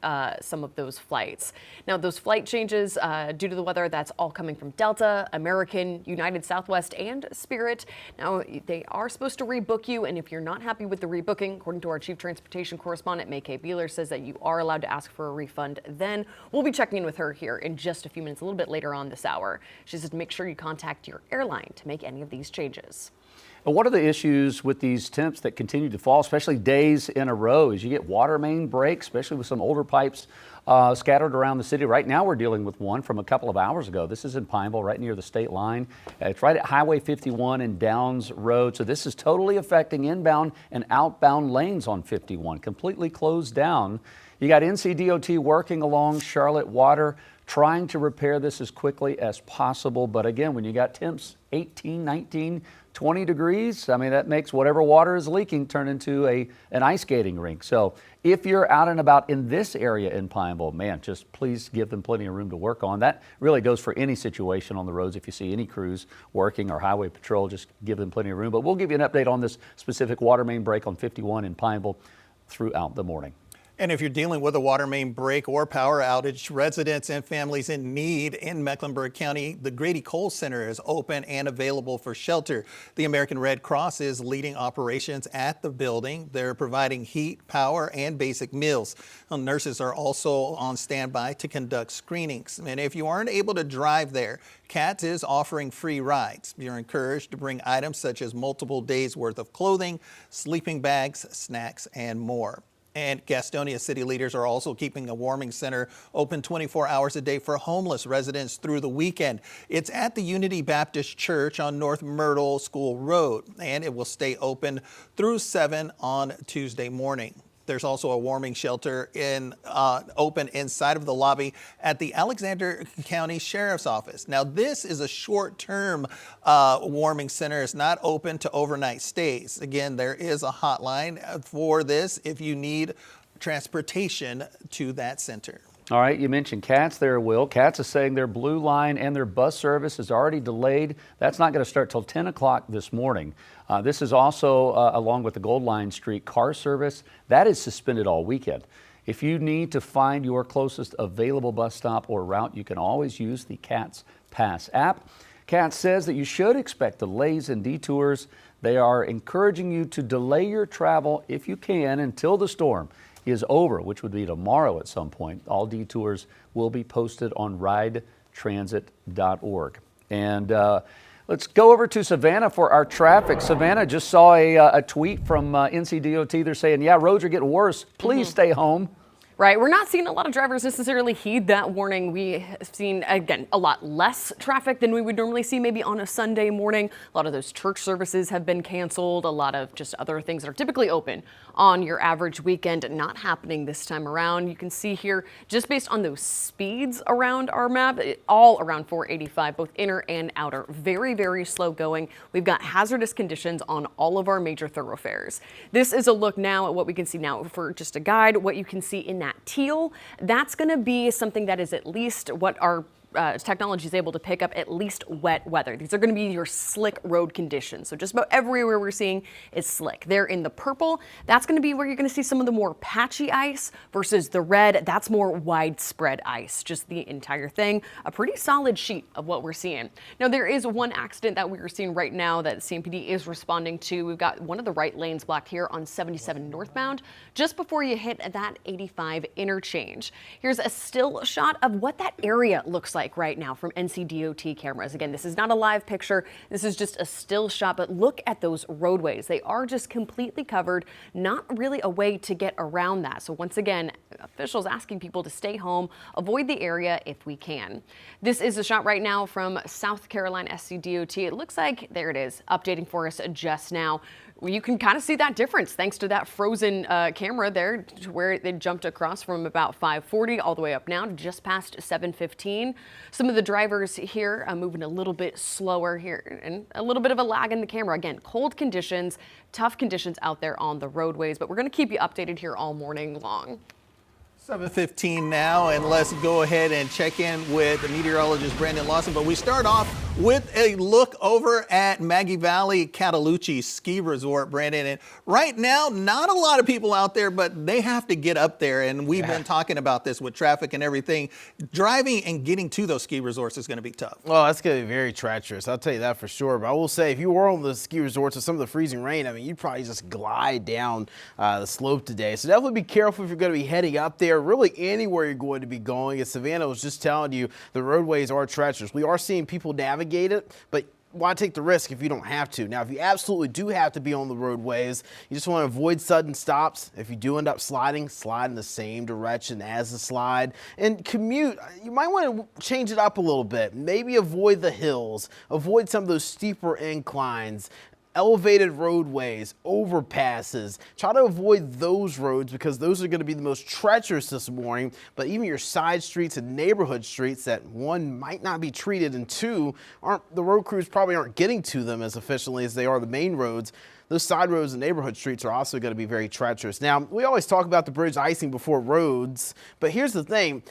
some of those flights. Now, those flight changes due to the weather, that's all coming from Delta, American, United, Southwest, and Spirit. Now, they are supposed to rebook you, and if you're not happy with the rebooking, according to our Chief Transportation Correspondent, May K. Beeler, says that you are allowed to ask for a refund. Then we'll be checking in with her here in just a few minutes, a little bit later on this hour. She says make sure you contact your airline to make any of these changes. But what are the issues with these temps that continue to fall, especially days in a row, as you get water main breaks, especially with some older pipes scattered around the city? Right now we're dealing with one from a couple of hours ago. This is in Pineville, right near the state line. It's right at Highway 51 and Downs Road. So this is totally affecting inbound and outbound lanes on 51, completely closed down. You got NCDOT working along Charlotte Water, trying to repair this as quickly as possible. But again, when you got temps 18, 19, 20 degrees, I mean, that makes whatever water is leaking turn into an ice skating rink. So if you're out and about in this area in Pineville, man, just please give them plenty of room to work on. That really goes for any situation on the roads. If you see any crews working or highway patrol, just give them plenty of room. But we'll give you an update on this specific water main break on 51 in Pineville throughout the morning. And if you're dealing with a water main break or power outage, residents and families in need in Mecklenburg County, the Grady Cole Center is open and available for shelter. The American Red Cross is leading operations at the building. They're providing heat, power, and basic meals. Nurses are also on standby to conduct screenings. And if you aren't able to drive there, CATS is offering free rides. You're encouraged to bring items such as multiple days worth of clothing, sleeping bags, snacks, and more. And Gastonia city leaders are also keeping a warming center open 24 hours a day for homeless residents through the weekend. It's at the Unity Baptist Church on North Myrtle School Road, and it will stay open through 7 on Tuesday morning. There's also a warming shelter open inside of the lobby at the Alexander County Sheriff's Office. Now, this is a short-term warming center. It's not open to overnight stays. Again, there is a hotline for this if you need transportation to that center. All right, you mentioned CATS there, Will. CATS is saying their Blue Line and their bus service is already delayed. That's not going to start till 10 o'clock this morning. This is also along with the Gold Line Street car service. That is suspended all weekend. If you need to find your closest available bus stop or route, you can always use the CATS Pass app. CATS says that you should expect delays and detours. They are encouraging you to delay your travel if you can until the storm is over, which would be tomorrow at some point. All detours will be posted on ridetransit.org. And let's go over to Savannah for our traffic. Savannah, just saw a tweet from NCDOT. They're saying, yeah, roads are getting worse. Please stay home. Right. We're not seeing a lot of drivers necessarily heed that warning. We have seen, again, a lot less traffic than we would normally see maybe on a Sunday morning. A lot of those church services have been canceled. A lot of just other things that are typically open on your average weekend not happening this time around. You can see here, just based on those speeds around our map, all around 485, both inner and outer. Very, very slow going. We've got hazardous conditions on all of our major thoroughfares. This is a look now at what we can see now for just a guide, what you can see in that teal. That's going to be something that is at least what our technology is able to pick up at least wet weather. These are going to be your slick road conditions. So just about everywhere we're seeing is slick. There in the purple, that's going to be where you're going to see some of the more patchy ice, versus the red, that's more widespread ice. Just the entire thing, a pretty solid sheet of what we're seeing. Now, there is one accident that we are seeing right now that CMPD is responding to. We've got one of the right lanes blocked here on 77 northbound, just before you hit that 85 interchange. Here's a still shot of what that area looks like right now from NCDOT cameras. Again, this is not a live picture. This is just a still shot, but look at those roadways. They are just completely covered, not really a way to get around that. So once again, officials asking people to stay home, avoid the area if we can. This is a shot right now from South Carolina SCDOT. It looks like, there it is, updating for us just now. You can kind of see that difference thanks to that frozen camera there, where they jumped across from about 540 all the way up now to just past 715. Some of the drivers here moving a little bit slower here, and a little bit of a lag in the camera. Again, cold conditions, tough conditions out there on the roadways, but we're going to keep you updated here all morning long. 7:15 now, and let's go ahead and check in with the meteorologist Brandon Lawson. But we start off with a look over at Maggie Valley Cataloochee Ski Resort, Brandon. And right now, not a lot of people out there, but they have to get up there. And we've been talking about this with traffic and everything. Driving and getting to those ski resorts is going to be tough. Well, that's going to be very treacherous. I'll tell you that for sure. But I will say, if you were on the ski resorts with some of the freezing rain, I mean, you'd probably just glide down the slope today. So definitely be careful if you're going to be heading up there. Really anywhere you're going to be going. As Savannah was just telling you, the roadways are treacherous. We are seeing people navigate it, but why take the risk if you don't have to? Now, if you absolutely do have to be on the roadways, you just want to avoid sudden stops. If you do end up sliding, slide in the same direction as the slide. And commute, you might want to change it up a little bit. Maybe avoid the hills, avoid some of those steeper inclines, elevated roadways, overpasses. Try to avoid those roads because those are going to be the most treacherous this morning. But even your side streets and neighborhood streets that, one, might not be treated, and two, the road crews probably aren't getting to them as efficiently as they are the main roads. Those side roads and neighborhood streets are also going to be very treacherous. Now, we always talk about the bridge icing before roads, but here's the thing.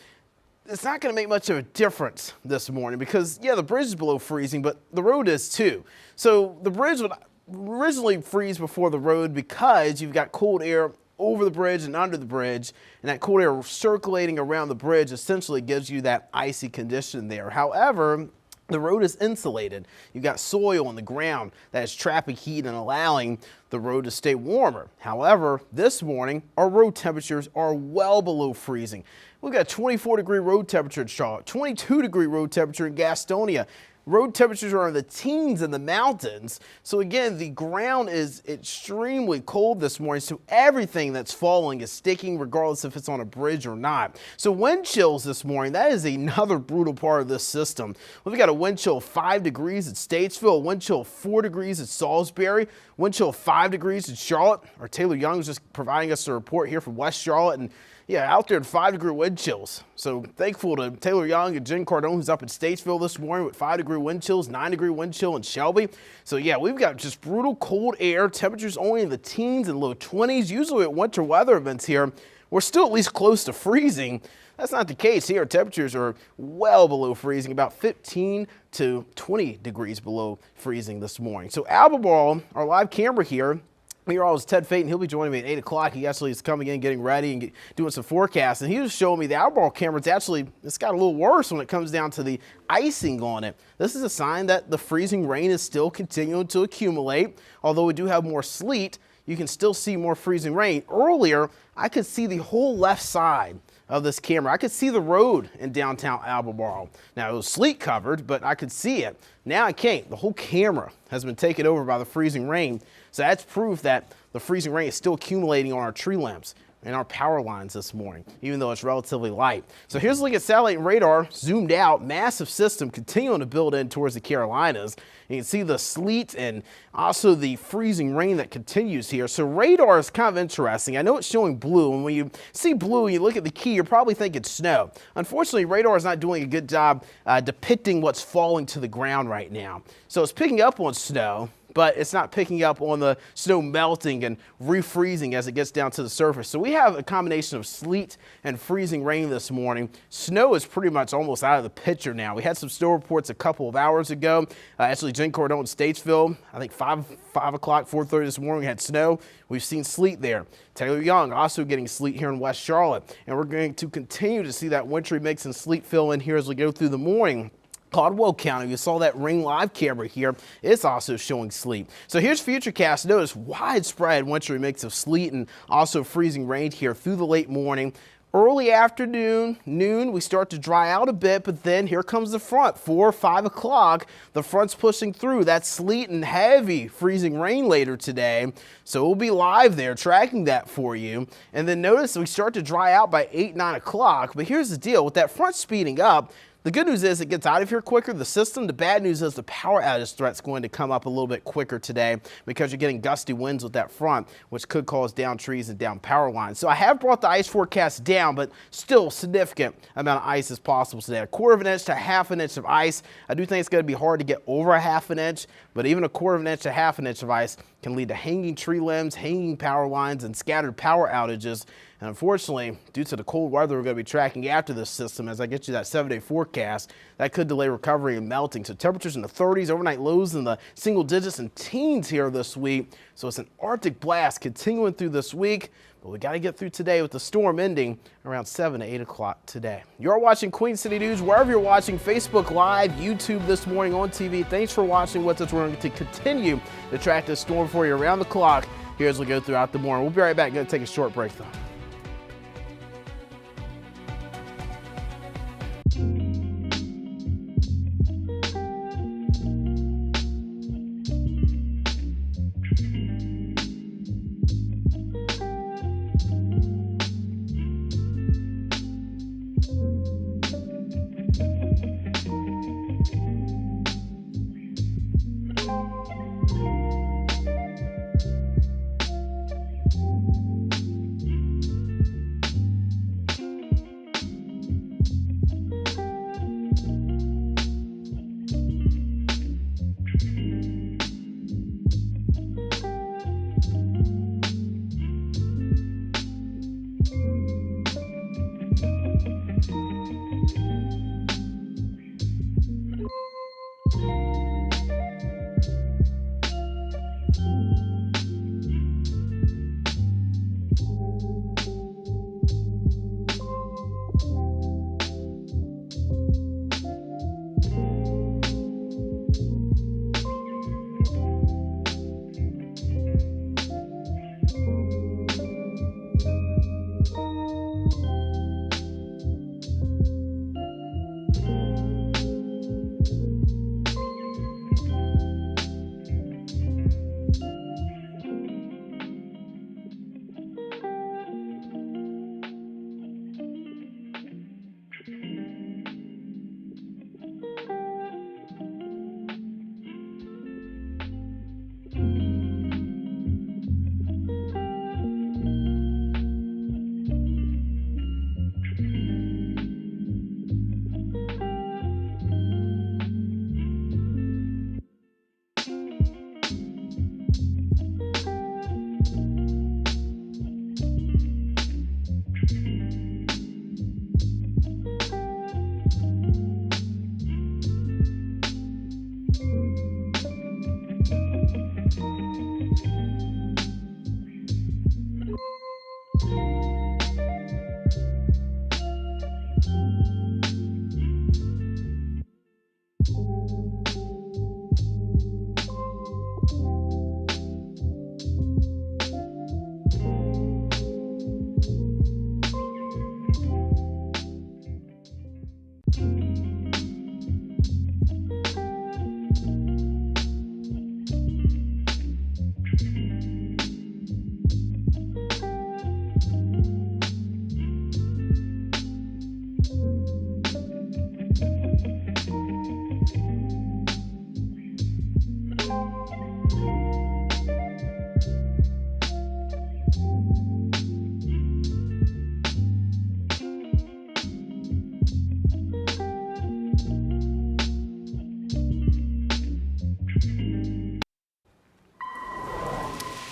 It's not going to make much of a difference this morning because, yeah, the bridge is below freezing, but the road is too. So the bridge would originally freeze before the road because you've got cold air over the bridge and under the bridge, and that cold air circulating around the bridge essentially gives you that icy condition there. However, the road is insulated. You've got soil on the ground that is trapping heat and allowing the road to stay warmer. However, this morning, our road temperatures are well below freezing. We've got a 24-degree road temperature in Charlotte, 22-degree road temperature in Gastonia. Road temperatures are in the teens in the mountains. So again, the ground is extremely cold this morning. So everything that's falling is sticking regardless if it's on a bridge or not. So wind chills this morning, that is another brutal part of this system. We've got a wind chill of 5 degrees at Statesville, a wind chill of 4 degrees at Salisbury, wind chill of 5 degrees at Charlotte. Our Taylor Young is just providing us a report here from West Charlotte, and yeah, out there in 5-degree wind chills. So thankful to Taylor Young and Jen Cardone, who's up at Statesville this morning with 5-degree wind chills, 9-degree wind chill in Shelby. So yeah, we've got just brutal cold air, temperatures only in the teens and low 20s. Usually at winter weather events here, we're still at least close to freezing. That's not the case here. Temperatures are well below freezing, about 15 to 20 degrees below freezing this morning. So Albemarle, our live camera here, meteorologist Ted Phaeton, he'll be joining me at 8 o'clock. He actually is coming in, getting ready, and doing some forecasts. And he was showing me the Albemarle camera. It's got a little worse when it comes down to the icing on it. This is a sign that the freezing rain is still continuing to accumulate. Although we do have more sleet, you can still see more freezing rain. Earlier, I could see the whole left side of this camera. I could see the road in downtown Albemarle. Now, it was sleet covered, but I could see it. Now I can't. The whole camera has been taken over by the freezing rain. So that's proof that the freezing rain is still accumulating on our tree lamps and our power lines this morning, even though it's relatively light. So here's a look at satellite and radar, zoomed out, massive system continuing to build in towards the Carolinas. You can see the sleet and also the freezing rain that continues here. So radar is kind of interesting. I know it's showing blue, and when you see blue and you look at the key, you're probably thinking snow. Unfortunately, radar is not doing a good job depicting what's falling to the ground right now. So it's picking up on snow, but it's not picking up on the snow melting and refreezing as it gets down to the surface. So we have a combination of sleet and freezing rain this morning. Snow is pretty much almost out of the picture now. We had some snow reports a couple of hours ago. Actually, Jen Cardone, Statesville, I think 5 o'clock, 4:30 this morning, we had snow. We've seen sleet there. Taylor Young also getting sleet here in West Charlotte. And we're going to continue to see that wintry mix and sleet fill in here as we go through the morning. Caldwell County, you saw that Ring Live camera here. It's also showing sleet. So here's Futurecast. Notice widespread wintry mix of sleet and also freezing rain here through the late morning. Early afternoon, noon, we start to dry out a bit, but then here comes the front. 4 or 5 o'clock, the front's pushing through. That sleet and heavy freezing rain later today. So we'll be live there tracking that for you. And then notice we start to dry out by 8, 9 o'clock. But here's the deal. With that front speeding up, the good news is it gets out of here quicker, the system. The bad news is the power outage threat's going to come up a little bit quicker today because you're getting gusty winds with that front, which could cause down trees and down power lines. So I have brought the ice forecast down, but still significant amount of ice is possible today. 1/4 inch to 1/2 inch of ice. I do think it's going to be hard to get over 1/2 inch, but even 1/4 inch to 1/2 inch of ice can lead to hanging tree limbs, hanging power lines, and scattered power outages. And unfortunately, due to the cold weather we're going to be tracking after this system, as I get you that 7-day forecast, that could delay recovery and melting. So temperatures in the 30s, overnight lows in the single digits and teens here this week. So it's an Arctic blast continuing through this week, but we got to get through today with the storm ending around 7 to 8 o'clock today. You're watching Queen City News wherever you're watching, Facebook Live, YouTube this morning on TV. Thanks for watching with us. We're going to continue to track this storm for you around the clock here as we go throughout the morning. We'll be right back. Going to take a short break though.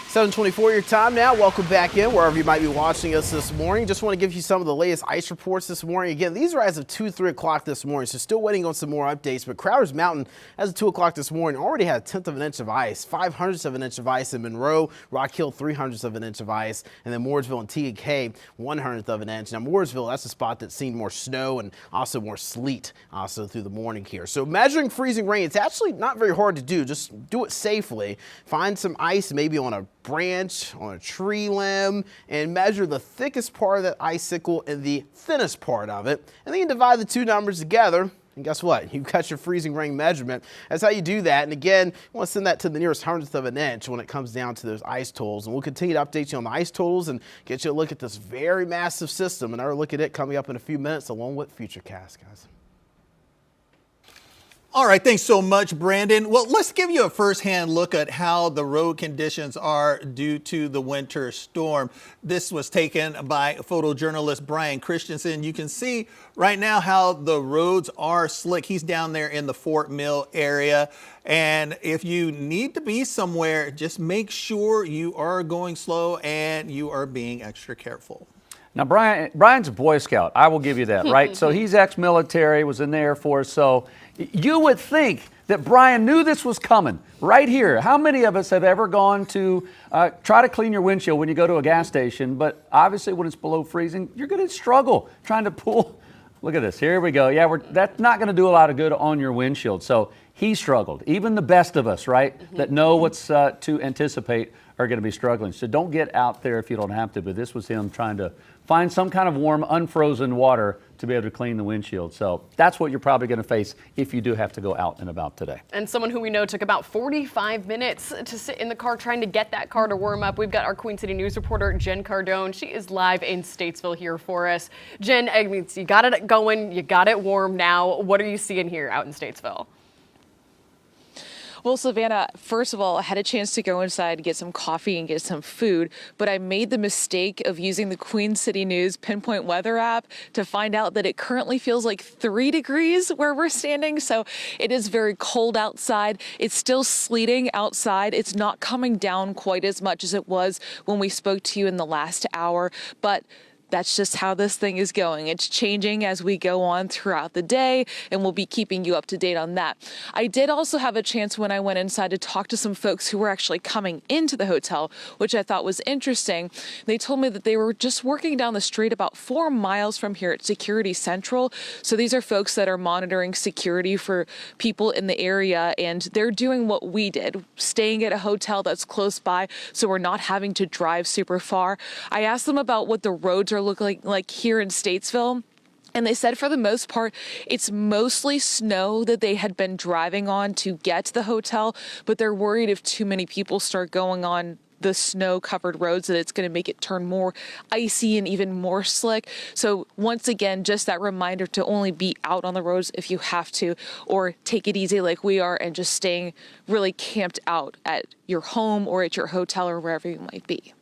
7:24 your time now. Welcome back in wherever you might be watching us this morning. Just want to give you some of the latest ice reports this morning. Again, these are as of 3 o'clock this morning, so still waiting on some more updates. But Crowder's Mountain, as of 2 o'clock this morning, already had 1/10 of an inch of ice, 5/100 of an inch of ice in Monroe, Rock Hill 3/100 of an inch of ice, and then Mooresville and TK 1/100 of an inch. Now Mooresville, that's a spot that's seen more snow and also more sleet also through the morning here. So measuring freezing rain, it's actually not very hard to do. Just do it safely. Find some ice maybe on a branch, on a tree limb, and measure the thickest part of that icicle and the thinnest part of it. And then you divide the two numbers together. And guess what? You've got your freezing rain measurement. That's how you do that. And again, you want to send that to the nearest 1/100 of an inch when it comes down to those ice totals. And we'll continue to update you on the ice totals and get you a look at this very massive system. And I'll look at it coming up in a few minutes along with Futurecast, guys. All right, thanks so much, Brandon. Well, let's give you a firsthand look at how the road conditions are due to the winter storm. This was taken by photojournalist Brian Christensen. You can see right now how the roads are slick. He's down there in the Fort Mill area. And if you need to be somewhere, just make sure you are going slow and you are being extra careful. Now, Brian's a Boy Scout. I will give you that, right? So he's ex-military, was in the Air Force. So you would think that Brian knew this was coming right here. How many of us have ever gone to try to clean your windshield when you go to a gas station, but obviously when it's below freezing, you're going to struggle trying to pull. Look at this. Here we go. Yeah, that's not going to do a lot of good on your windshield. So he struggled. Even the best of us, right, that know what's to anticipate are going to be struggling. So don't get out there if you don't have to. But this was him trying to find some kind of warm, unfrozen water to be able to clean the windshield. So that's what you're probably going to face if you do have to go out and about today. And someone who we know took about 45 minutes to sit in the car trying to get that car to warm up. We've got our Queen City News reporter, Jen Cardone. She is live in Statesville here for us. Jen, I mean, you got it going, you got it warm now. What are you seeing here out in Statesville? Well, Savannah, first of all, I had a chance to go inside, get some coffee and get some food, but I made the mistake of using the Queen City News Pinpoint Weather app to find out that it currently feels like 3 degrees where we're standing. So it is very cold outside. It's still sleeting outside. It's not coming down quite as much as it was when we spoke to you in the last hour, but that's just how this thing is going. It's changing as we go on throughout the day, and we'll be keeping you up to date on that. I did also have a chance when I went inside to talk to some folks who were actually coming into the hotel, which I thought was interesting. They told me that they were just working down the street about 4 miles from here at Security Central. So these are folks that are monitoring security for people in the area, and they're doing what we did, staying at a hotel that's close by so we're not having to drive super far. I asked them about what the roads are looking like here in Statesville. And they said for the most part, it's mostly snow that they had been driving on to get to the hotel, but they're worried if too many people start going on the snow-covered roads that it's going to make it turn more icy and even more slick. So once again, just that reminder to only be out on the roads if you have to, or take it easy like we are and just staying really camped out at your home or at your hotel or wherever you might be.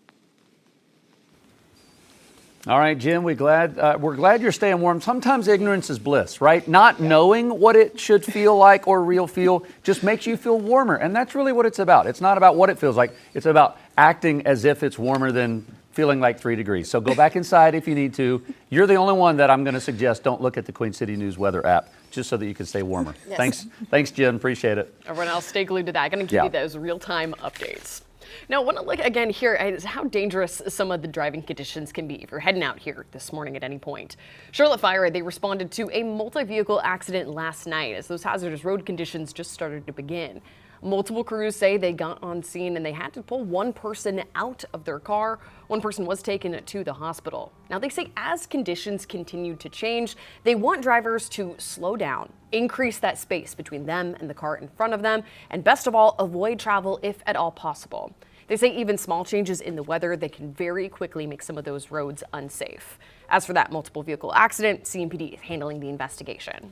All right, Jim, we're glad you're staying warm. Sometimes ignorance is bliss, right? Not knowing what it should feel like or real feel just makes you feel warmer. And that's really what it's about. It's not about what it feels like. It's about acting as if it's warmer than feeling like 3 degrees. So go back inside if you need to. You're the only one that I'm going to suggest don't look at the Queen City News weather app, just so that you can stay warmer. Yes. Thanks, Jen. Appreciate it. Everyone else, stay glued to that. Going to give you those real-time updates. Now, I want to look again here at how dangerous some of the driving conditions can be if you're heading out here this morning at any point. Charlotte Fire, they responded to a multi-vehicle accident last night as those hazardous road conditions just started to begin. Multiple crews say they got on scene and they had to pull one person out of their car. One person was taken to the hospital. Now, they say as conditions continue to change, they want drivers to slow down, increase that space between them and the car in front of them, and best of all, avoid travel if at all possible. They say even small changes in the weather, they can very quickly make some of those roads unsafe. As for that multiple vehicle accident, CMPD is handling the investigation.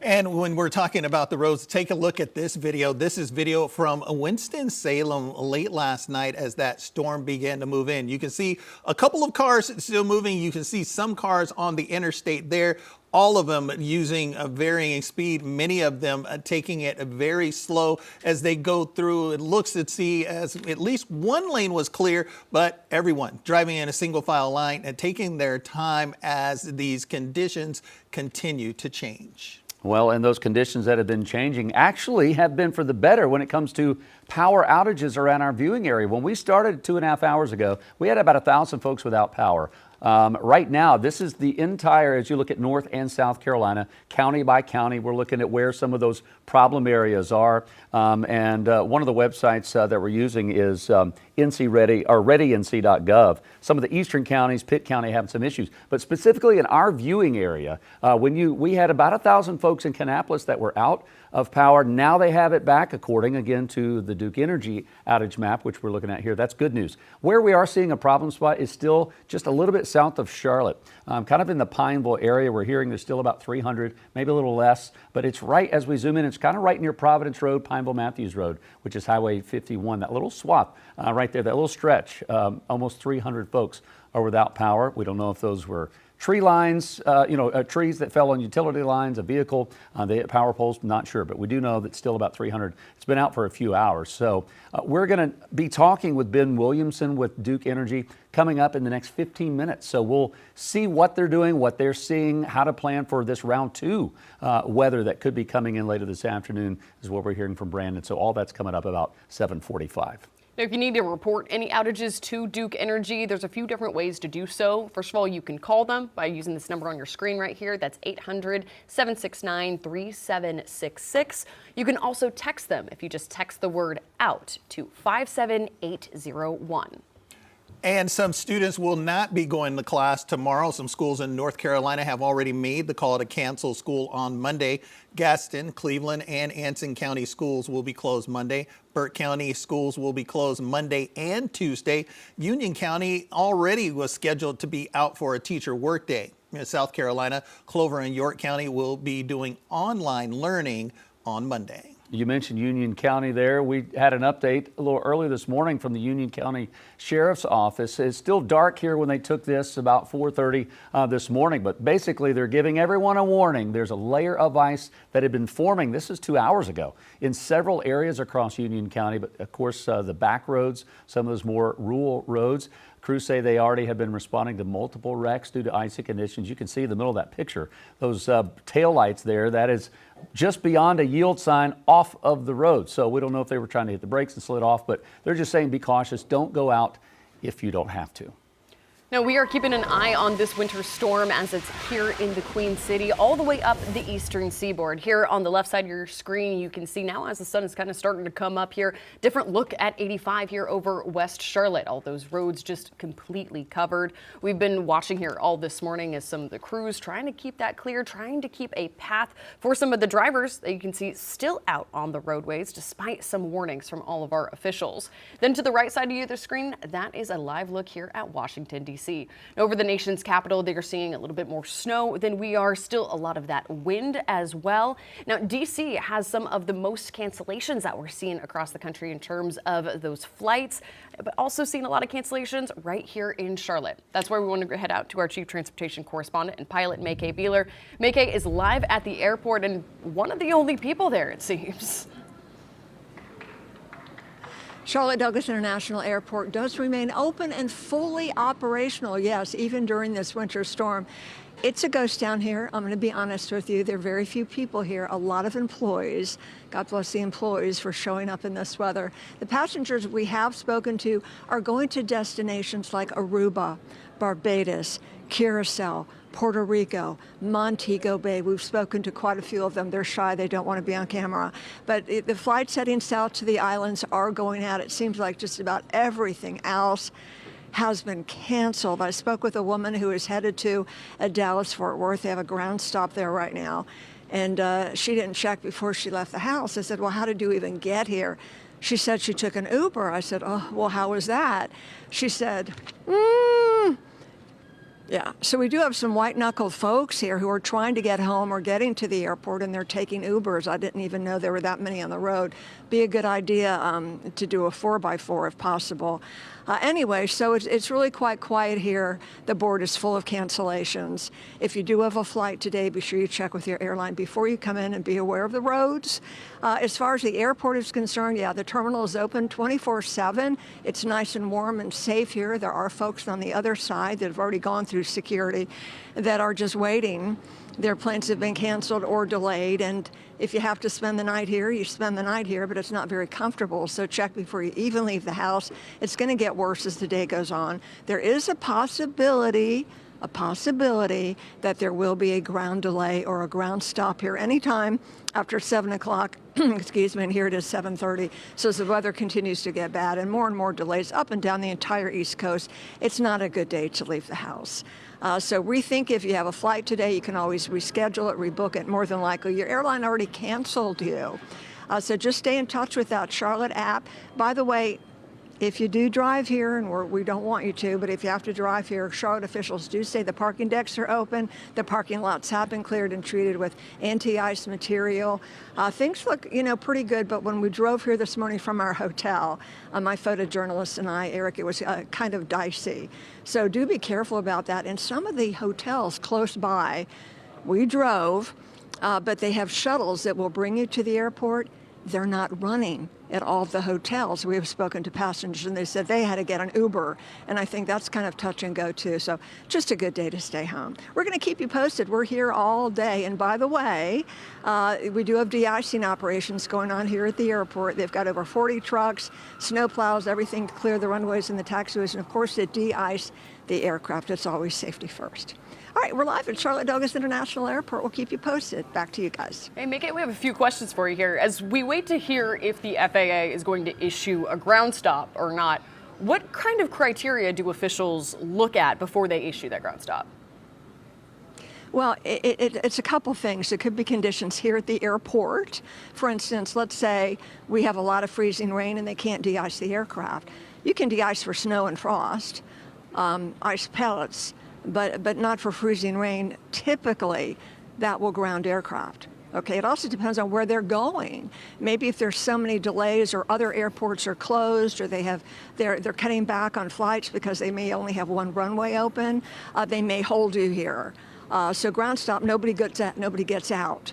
And when we're talking about the roads, take a look at this video. This is video from Winston-Salem late last night as that storm began to move in. You can see a couple of cars still moving. You can see some cars on the interstate there. All of them using a varying speed, many of them taking it very slow as they go through. It looks to see as at least one lane was clear, but everyone driving in a single file line and taking their time as these conditions continue to change. Well, and those conditions that have been changing actually have been for the better when it comes to power outages around our viewing area. When we started 2.5 hours ago, we had about 1,000 folks without power. Right now, this is the entire, as you look at North and South Carolina, county by county, we're looking at where some of those problem areas are. And one of the websites that we're using is NC Ready, or readync.gov. Some of the eastern counties, Pitt County, having some issues. But specifically in our viewing area, we had about 1,000 folks in Kannapolis that were out of power. Now they have it back, according again to the Duke Energy outage map, which we're looking at here. That's good news. Where we are seeing a problem spot is still just a little bit south of Charlotte, kind of in the Pineville area. We're hearing there's still about 300, maybe a little less, but it's right as we zoom in. It's kind of right near Providence Road, Pineville Matthews Road, which is Highway 51, that little swath right there, that little stretch. Almost 300 folks are without power. We don't know if those were tree lines, trees that fell on utility lines, a vehicle, they hit power poles, not sure, but we do know that still about 300. It's been out for a few hours. So we're going to be talking with Ben Williamson with Duke Energy coming up in the next 15 minutes. So we'll see what they're doing, what they're seeing, how to plan for this round 2 weather that could be coming in later this afternoon is what we're hearing from Brandon. So all that's coming up about 7:45. Now, if you need to report any outages to Duke Energy, there's a few different ways to do so. First of all, you can call them by using this number on your screen right here. That's 800-769-3766. You can also text them if you just text the word OUT to 57801. And some students will not be going to class tomorrow. Some schools in North Carolina have already made the call to cancel school on Monday. Gaston, Cleveland, and Anson County schools will be closed Monday. Burke County schools will be closed Monday and Tuesday. Union County already was scheduled to be out for a teacher workday. In South Carolina, Clover and York County will be doing online learning on Monday. You mentioned Union County there. We had an update a little early this morning from the Union County Sheriff's Office. It's still dark here when they took this about 4:30 this morning, but basically they're giving everyone a warning. There's a layer of ice that had been forming, this is 2 hours ago, in several areas across Union County, but of course the back roads, some of those more rural roads. Crews say they already have been responding to multiple wrecks due to icy conditions. You can see in the middle of that picture, those taillights there, that is just beyond a yield sign off of the road. So we don't know if they were trying to hit the brakes and slid off, but they're just saying be cautious. Don't go out if you don't have to. Now, we are keeping an eye on this winter storm as it's here in the Queen City, all the way up the eastern seaboard. Here on the left side of your screen, you can see now as the sun is kind of starting to come up here, different look at 85 here over West Charlotte. All those roads just completely covered. We've been watching here all this morning as some of the crews trying to keep that clear, trying to keep a path for some of the drivers that you can see still out on the roadways, despite some warnings from all of our officials. Then to the right side of the screen, that is a live look here at Washington, D.C. Over the nation's capital, they are seeing a little bit more snow than we are. Still a lot of that wind as well. Now, D.C. has some of the most cancellations that we're seeing across the country in terms of those flights, but also seeing a lot of cancellations right here in Charlotte. That's where we want to head out to our chief transportation correspondent and pilot, May-Kay Beeler. May-Kay is live at the airport and one of the only people there, it seems. Charlotte Douglas International Airport does remain open and fully operational, yes, even during this winter storm. It's a ghost town here. I'm going to be honest with you. There are very few people here, a lot of employees. God bless the employees for showing up in this weather. The passengers we have spoken to are going to destinations like Aruba, Barbados, Curacao, Puerto Rico, Montego Bay. We've spoken to quite a few of them. They're shy. They don't want to be on camera. But the flights heading south to the islands are going out. It seems like just about everything else has been canceled. I spoke with a woman who is headed to Dallas-Fort Worth. They have a ground stop there right now. And she didn't check before she left the house. I said, well, how did you even get here? She said she took an Uber. I said, oh, well, how was that? She said, Yeah, so we do have some white-knuckled folks here who are trying to get home or getting to the airport, and they're taking Ubers. I didn't even know there were that many on the road. Be a good idea to do a 4x4 if possible. Anyway, so it's really quite quiet here. The board is full of cancellations. If you do have a flight today, be sure you check with your airline before you come in and be aware of the roads. As far as the airport is concerned, yeah, the terminal is open 24/7. It's nice and warm and safe here. There are folks on the other side that have already gone through security that are just waiting. Their planes have been canceled or delayed, and if you have to spend the night here, you spend the night here, but it's not very comfortable, so check before you even leave the house. It's going to get worse as the day goes on. There is a possibility that there will be a ground delay or a ground stop here anytime after 7 o'clock, excuse me, and here it is 7:30. So as the weather continues to get bad and more delays up and down the entire East Coast, it's not a good day to leave the house. So rethink if you have a flight today, you can always reschedule it, rebook it. More than likely, your airline already canceled you. So just stay in touch with that Charlotte app. By the way, if you do drive here, and we don't want you to, but if you have to drive here, Charlotte officials do say the parking decks are open. The parking lots have been cleared and treated with anti-ice material. Things look, pretty good, but when we drove here this morning from our hotel, my photojournalist and I, Eric, it was kind of dicey. So do be careful about that. And some of the hotels close by, we drove, but they have shuttles that will bring you to the airport. They're not running at all of the hotels. We have spoken to passengers, and they said they had to get an Uber, and I think that's kind of touch and go too. So just a good day to stay home. We're going to keep you posted. We're here all day, and by the way, we do have de-icing operations going on here at the airport. They've got over 40 trucks, snow plows, everything to clear the runways and the taxiways, and of course to de-ice the aircraft. It's always safety first. All right, we're live at Charlotte Douglas International Airport. We'll keep you posted. Back to you guys. Hey, Make It, we have a few questions for you here. As we wait to hear if the FAA is going to issue a ground stop or not, what kind of criteria do officials look at before they issue that ground stop? Well, it's a couple things. It could be conditions here at the airport. For instance, let's say we have a lot of freezing rain and they can't de-ice the aircraft. You can de-ice for snow and frost, ice pellets, but not for freezing rain. Typically, that will ground aircraft. Okay, it also depends on where they're going. Maybe if there's so many delays or other airports are closed or they're cutting back on flights because they may only have one runway open, they may hold you here. So ground stop, nobody gets out.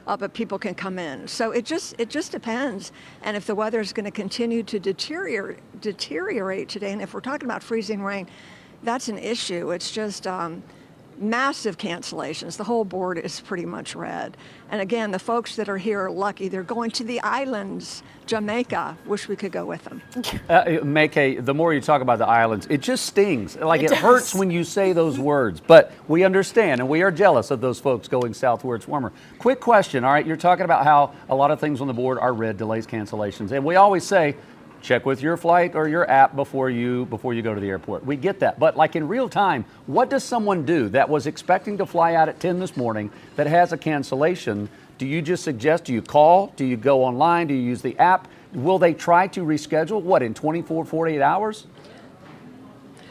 But people can come in. So it just depends. And if the weather is going to continue to deteriorate today, and if we're talking about freezing rain, that's an issue. It's just massive cancellations. The whole board is pretty much red. And again, the folks that are here are lucky. They're going to the islands, Jamaica. Wish we could go with them. Make-A, the more you talk about the islands, it just stings. Like it hurts when you say those words. But we understand, and we are jealous of those folks going south where it's warmer. Quick question, all right? You're talking about how a lot of things on the board are red, delays, cancellations. And we always say, check with your flight or your app before you go to the airport. We get that. But like in real time, what does someone do that was expecting to fly out at 10 this morning that has a cancellation? Do you just suggest, do you call? Do you go online? Do you use the app? Will they try to reschedule, what, in 24, 48 hours?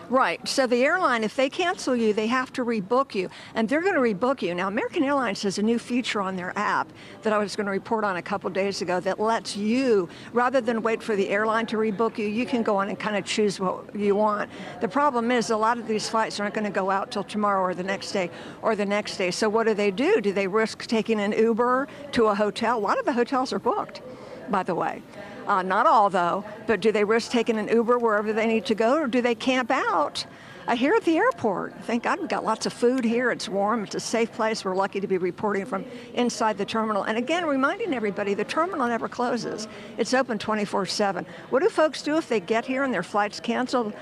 Right. So the airline, if they cancel you, they have to rebook you. And they're going to rebook you. Now, American Airlines has a new feature on their app that I was going to report on a couple days ago that lets you, rather than wait for the airline to rebook you, you can go on and kind of choose what you want. The problem is a lot of these flights aren't going to go out till tomorrow or the next day or the next day. So what do? Do they risk taking an Uber to a hotel? A lot of the hotels are booked, by the way. Not all, though, but do they risk taking an Uber wherever they need to go, or do they camp out here at the airport? Thank God we've got lots of food here. It's warm. It's a safe place. We're lucky to be reporting from inside the terminal. And again, reminding everybody, the terminal never closes. It's open 24/7. What do folks do if they get here and their flight's canceled?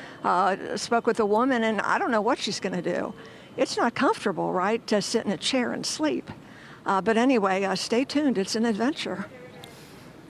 Spoke with a woman, and I don't know what she's going to do. It's not comfortable, right, to sit in a chair and sleep. But anyway, stay tuned. It's an adventure.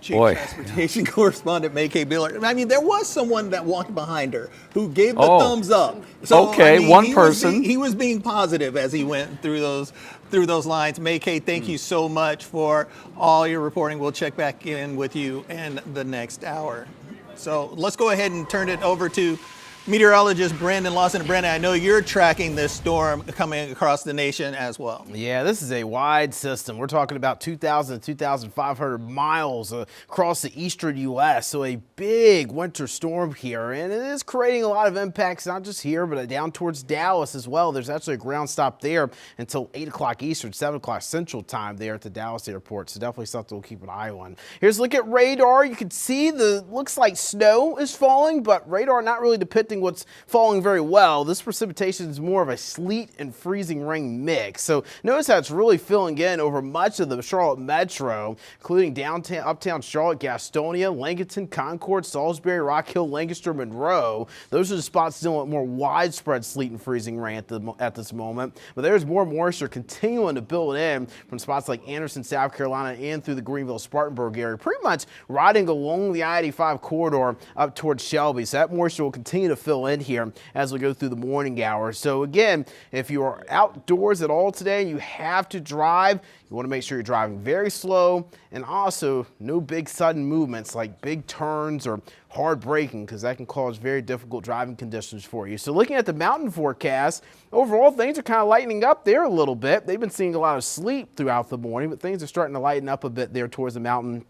Chief Transportation Correspondent Make-A Biller. I mean, there was someone that walked behind her who gave the thumbs up. So, okay, I mean, one person. He was being positive as he went through those lines. Make-A, thank you so much for all your reporting. We'll check back in with you in the next hour. So let's go ahead and turn it over to Meteorologist Brandon Lawson. And Brandon, I know you're tracking this storm coming across the nation as well. Yeah, this is a wide system. We're talking about 2,000 to 2,500 miles across the eastern U.S. So a big winter storm here, and it is creating a lot of impacts, not just here, but down towards Dallas as well. There's actually a ground stop there until 8 o'clock Eastern, 7 o'clock Central time there at the Dallas airport. So definitely something we'll keep an eye on. Here's a look at radar. You can see looks like snow is falling, but radar not really depicting what's falling very well. This precipitation is more of a sleet and freezing rain mix. So notice how it's really filling in over much of the Charlotte metro, including downtown, uptown Charlotte, Gastonia, Lancaster, Concord, Salisbury, Rock Hill, Lancaster, Monroe. Those are the spots dealing with more widespread sleet and freezing rain at this moment. But there's more moisture continuing to build in from spots like Anderson, South Carolina, and through the Greenville, Spartanburg area, pretty much riding along the I-85 corridor up towards Shelby. So that moisture will continue to fill in here as we go through the morning hours. So again, if you are outdoors at all today and you have to drive, you want to make sure you're driving very slow, and also no big sudden movements like big turns or hard braking, because that can cause very difficult driving conditions for you. So looking at the mountain forecast, overall things are kind of lightening up there a little bit. They've been seeing a lot of sleet throughout the morning, but things are starting to lighten up a bit there towards the mountains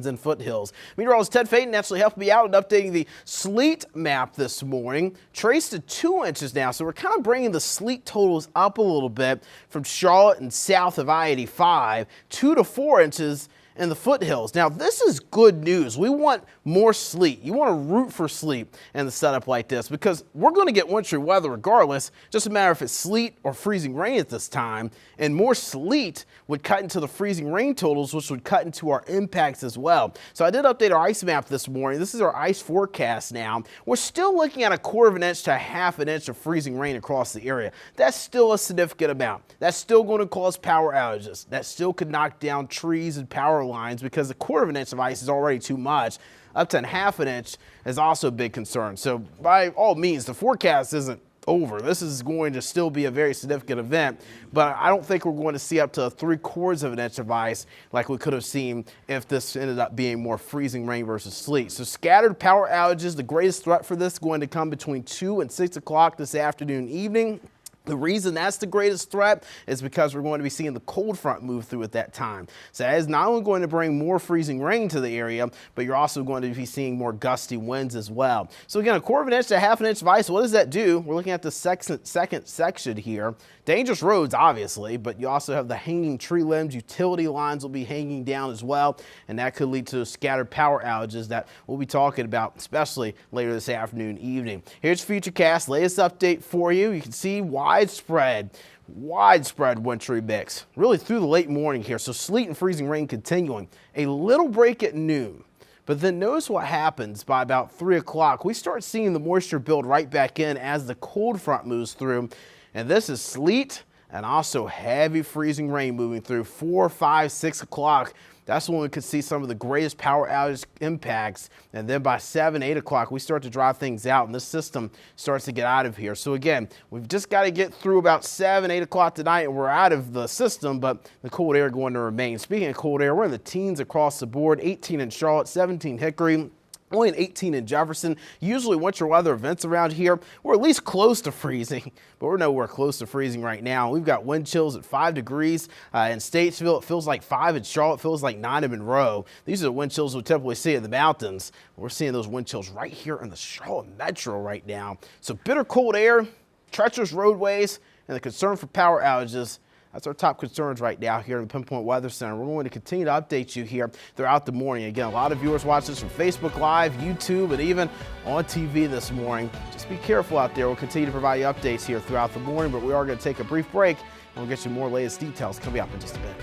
and foothills. Meteorologist Ted Faden actually helped me out in updating the sleet map this morning. Traced to 2 inches now, so we're kind of bringing the sleet totals up a little bit from Charlotte and south of I-85, 2 to 4 inches in the foothills. Now, this is good news. We want more sleet. You want to root for sleet in the setup like this, because we're going to get wintry weather regardless. Just a matter if it's sleet or freezing rain at this time, and more sleet would cut into the freezing rain totals, which would cut into our impacts as well. So I did update our ice map this morning. This is our ice forecast now. We're still looking at 1/4 inch to 1/2 inch of freezing rain across the area. That's still a significant amount. That's still going to cause power outages. That still could knock down trees and power lines, because 1/4 inch of ice is already too much. Up to 1/2 inch is also a big concern. So by all means, the forecast isn't over. This is going to still be a very significant event, but I don't think we're going to see up to 3/4 inch of ice like we could have seen if this ended up being more freezing rain versus sleet. So scattered power outages, the greatest threat for this is going to come between 2 and 6 o'clock this afternoon, evening. The reason that's the greatest threat is because we're going to be seeing the cold front move through at that time. So that is not only going to bring more freezing rain to the area, but you're also going to be seeing more gusty winds as well. So again, 1/4 inch to 1/2 inch of ice, what does that do? We're looking at the second section here. Dangerous roads, obviously, but you also have the hanging tree limbs. Utility lines will be hanging down as well, and that could lead to scattered power outages that we'll be talking about, especially later this afternoon, evening. Here's Futurecast, latest update for you. You can see widespread wintry mix, really through the late morning here. So sleet and freezing rain continuing. A little break at noon. But then notice what happens by about 3 o'clock. We start seeing the moisture build right back in as the cold front moves through. And this is sleet and also heavy freezing rain moving through 4, 5, 6 o'clock. That's when we could see some of the greatest power outage impacts. And then by 7, 8 o'clock, we start to dry things out and this system starts to get out of here. So again, we've just got to get through about 7, 8 o'clock tonight and we're out of the system, but the cold air going to remain. Speaking of cold air, we're in the teens across the board, 18 in Charlotte, 17 Hickory. Only an 18 in Jefferson. Usually winter weather events around here, we're at least close to freezing, but we're nowhere close to freezing right now. We've got wind chills at 5 degrees in Statesville. It feels like 5 in Charlotte. It feels like 9 in Monroe. These are the wind chills we typically see in the mountains. We're seeing those wind chills right here in the Charlotte metro right now. So bitter cold air, treacherous roadways, and the concern for power outages. That's our top concerns right now here in the Pinpoint Weather Center. We're going to continue to update you here throughout the morning. Again, a lot of viewers watch this from Facebook Live, YouTube, and even on TV this morning. Just be careful out there. We'll continue to provide you updates here throughout the morning, but we are going to take a brief break, and we'll get you more latest details coming up in just a bit.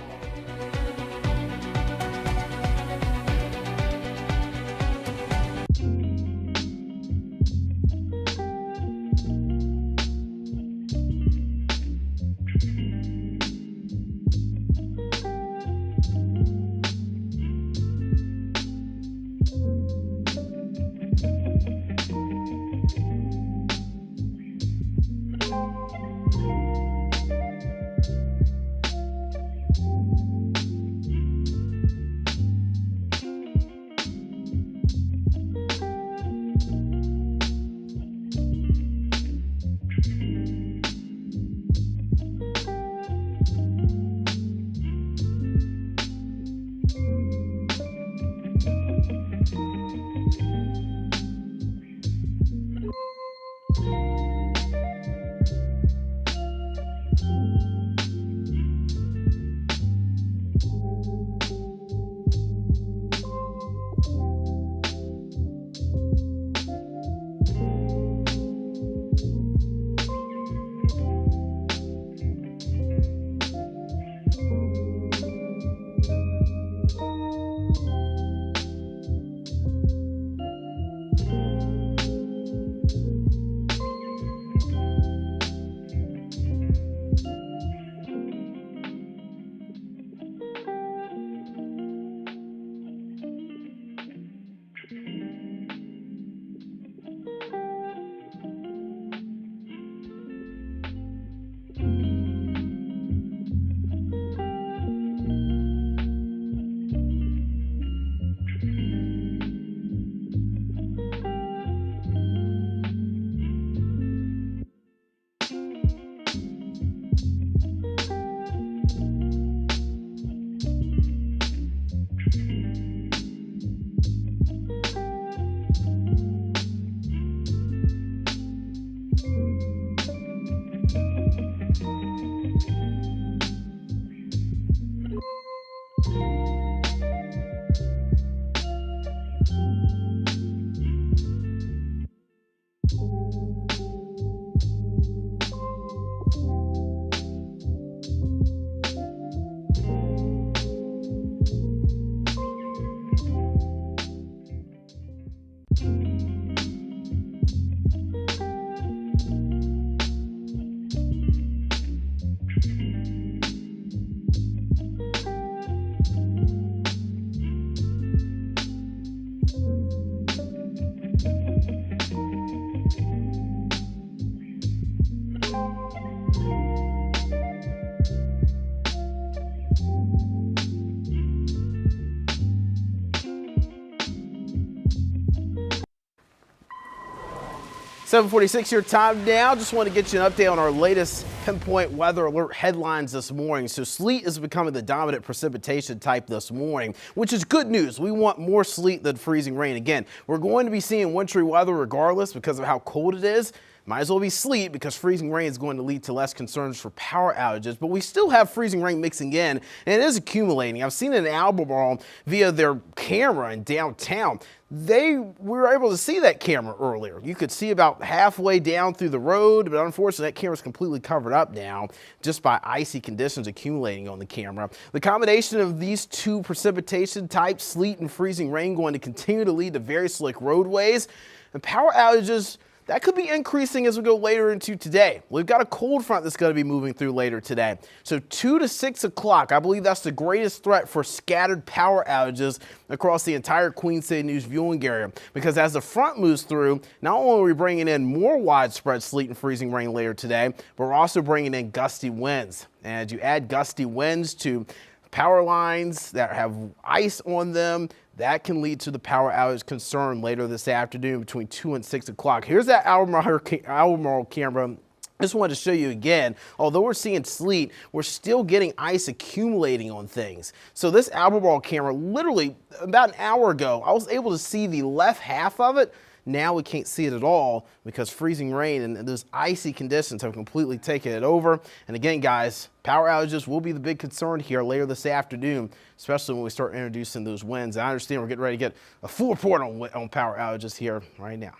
7:46 your time now. Just want to get you an update on our latest pinpoint weather alert headlines this morning. So sleet is becoming the dominant precipitation type this morning, which is good news. We want more sleet than freezing rain. Again, we're going to be seeing wintry weather regardless because of how cold it is. Might as well be sleet because freezing rain is going to lead to less concerns for power outages, but we still have freezing rain mixing in, and it is accumulating. I've seen it in Albemarle via their camera in downtown. We were able to see that camera earlier. You could see about halfway down through the road, but unfortunately that camera's completely covered up now just by icy conditions accumulating on the camera. The combination of these two precipitation types, sleet and freezing rain, going to continue to lead to very slick roadways, and power outages that could be increasing as we go later into today. We've got a cold front that's going to be moving through later today. So 2 to 6 o'clock, I believe that's the greatest threat for scattered power outages across the entire Queen City News viewing area. Because as the front moves through, not only are we bringing in more widespread sleet and freezing rain later today, but we're also bringing in gusty winds. And as you add gusty winds to power lines that have ice on them, that can lead to the power outage concern later this afternoon between 2 and 6 o'clock. Here's that Albemarle camera. Just wanted to show you again, although we're seeing sleet, we're still getting ice accumulating on things. So this Albemarle camera, literally about an hour ago, I was able to see the left half of it. Now we can't see it at all because freezing rain and those icy conditions have completely taken it over. And again, guys, power outages will be the big concern here later this afternoon, especially when we start introducing those winds. I understand we're getting ready to get a full report on power outages here right now.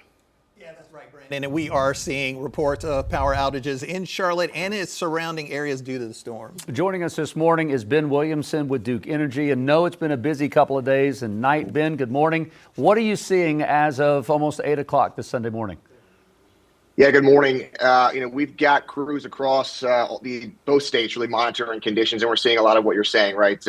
Yeah, that's right, Brandon. And we are seeing reports of power outages in Charlotte and its surrounding areas due to the storm. Joining us this morning is Ben Williamson with Duke Energy. And no, it's been a busy couple of days and night. Ben, good morning. What are you seeing as of almost 8 o'clock this Sunday morning? Yeah, good morning. We've got crews across both states really monitoring conditions, and we're seeing a lot of what you're saying, right?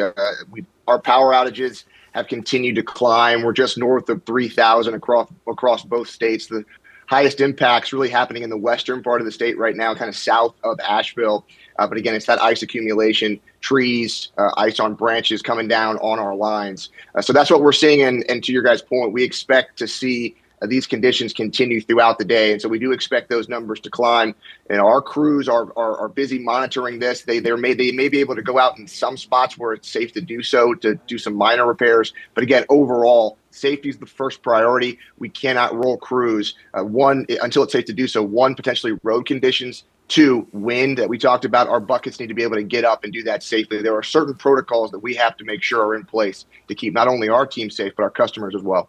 Our power outages have continued to climb. We're just north of 3,000 across both states. The highest impacts really happening in the western part of the state right now, kind of south of Asheville. But again, it's that ice accumulation, trees, ice on branches coming down on our lines. So that's what we're seeing. And to your guys' point, we expect to see these conditions continue throughout the day. And so we do expect those numbers to climb. And our crews are busy monitoring this. They may be able to go out in some spots where it's safe to do so, to do some minor repairs. But again, overall, safety is the first priority. We cannot roll crews, one, until it's safe to do so. One, potentially road conditions. Two, wind that we talked about. Our buckets need to be able to get up and do that safely. There are certain protocols that we have to make sure are in place to keep not only our team safe, but our customers as well.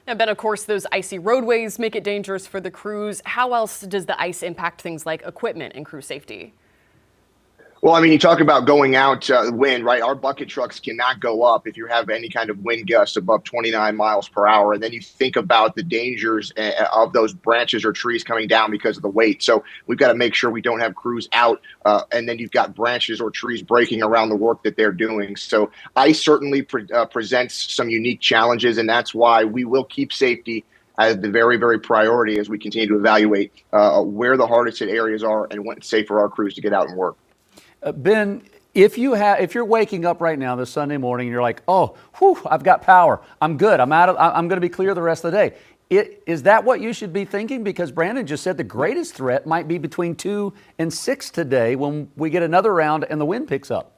Now, Ben, of course, those icy roadways make it dangerous for the crews. How else does the ice impact things like equipment and crew safety? Well, I mean, you talk about going out wind, right? Our bucket trucks cannot go up if you have any kind of wind gusts above 29 miles per hour. And then you think about the dangers of those branches or trees coming down because of the weight. So we've got to make sure we don't have crews out. And then you've got branches or trees breaking around the work that they're doing. So ice certainly presents some unique challenges. And that's why we will keep safety as the very, very priority as we continue to evaluate where the hardest hit areas are and when it's safe for our crews to get out and work. Ben, if you're waking up right now this Sunday morning and you're like, oh, whew, I've got power, I'm good, I'm going to be clear the rest of the day. Is that what you should be thinking? Because Brandon just said the greatest threat might be between 2 and 6 today when we get another round and the wind picks up.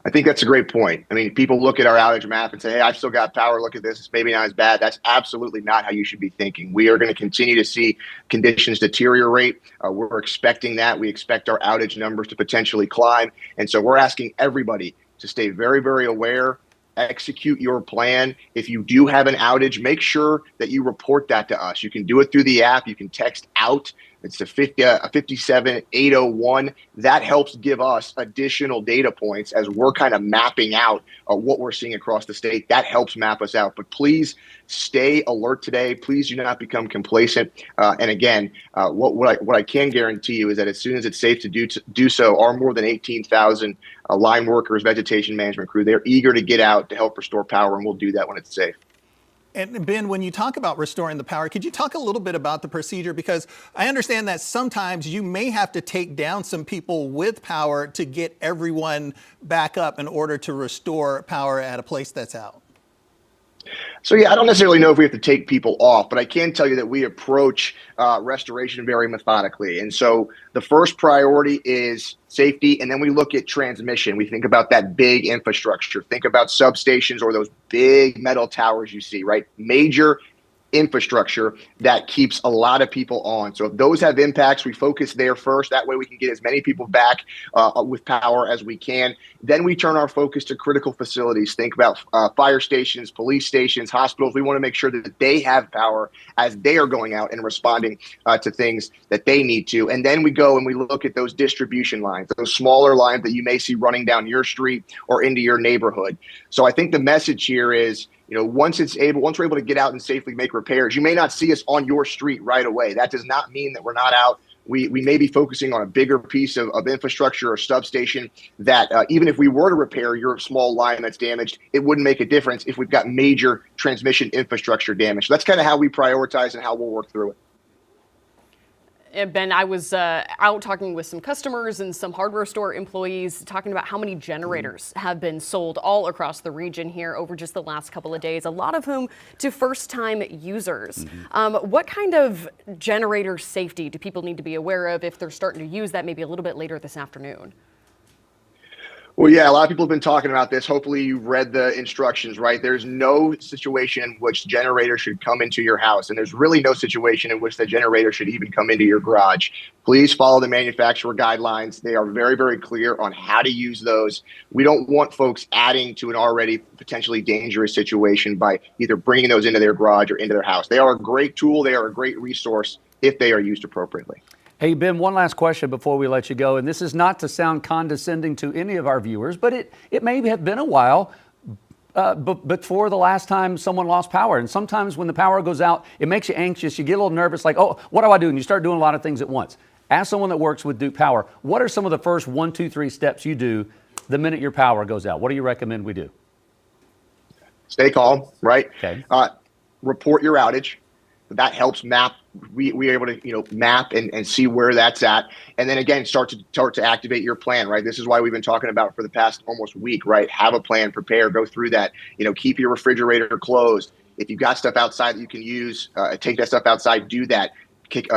I think that's a great point. I mean, people look at our outage map and say, hey, I've still got power. Look at this. It's maybe not as bad. That's absolutely not how you should be thinking. We are going to continue to see conditions deteriorate. We're expecting that. We expect our outage numbers to potentially climb. And so we're asking everybody to stay very, very aware, execute your plan. If you do have an outage, make sure that you report that to us. You can do it through the app. You can text out. It's a 57801. That helps give us additional data points as we're kind of mapping out what we're seeing across the state. That helps map us out. But please stay alert today. Please do not become complacent. And again, what I can guarantee you is that as soon as it's safe to do so, our more than 18,000 line workers, vegetation management crew, they're eager to get out to help restore power, and we'll do that when it's safe. And Ben, when you talk about restoring the power, could you talk a little bit about the procedure? Because I understand that sometimes you may have to take down some people with power to get everyone back up in order to restore power at a place that's out. So, yeah, I don't necessarily know if we have to take people off, but I can tell you that we approach restoration very methodically. And so the first priority is safety, and then we look at transmission. We think about that big infrastructure. Think about substations or those big metal towers you see, right? Major infrastructure that keeps a lot of people on. So if those have impacts, we focus there first. That way we can get as many people back with power as we can. Then we turn our focus to critical facilities. Think about fire stations, police stations, hospitals. We want to make sure that they have power as they are going out and responding to things that they need to. And then we go and we look at those distribution lines, those smaller lines that you may see running down your street or into your neighborhood. So I think the message here is, once we're able to get out and safely make repairs, you may not see us on your street right away. That does not mean that we're not out. We may be focusing on a bigger piece of infrastructure or substation that even if we were to repair your small line that's damaged, it wouldn't make a difference if we've got major transmission infrastructure damage. So that's kind of how we prioritize and how we'll work through it. Ben, I was out talking with some customers and some hardware store employees talking about how many generators have been sold all across the region here over just the last couple of days, a lot of whom to first-time users. What kind of generator safety do people need to be aware of if they're starting to use that maybe a little bit later this afternoon? Well, yeah, a lot of people have been talking about this. Hopefully you've read the instructions, right? There's no situation in which generator should come into your house, and there's really no situation in which the generator should even come into your garage. Please follow the manufacturer guidelines. They are very, very clear on how to use those. We don't want folks adding to an already potentially dangerous situation by either bringing those into their garage or into their house. They are a great tool. They are a great resource if they are used appropriately. Hey, Ben, one last question before we let you go, and this is not to sound condescending to any of our viewers, but it may have been a while before the last time someone lost power. And sometimes when the power goes out, it makes you anxious. You get a little nervous, like, oh, what do I do? And you start doing a lot of things at once. As someone that works with Duke Power, what are some of the first 1, 2, 3 steps you do the minute your power goes out? What do you recommend we do? Stay calm, right? Okay. Report your outage. That helps map. We're able to map and see where that's at, and then again start to activate your plan. Right. This is why we've been talking about for the past almost week. Right. Have a plan, prepare, go through that. Keep your refrigerator closed. If you've got stuff outside that you can use, take that stuff outside, do that.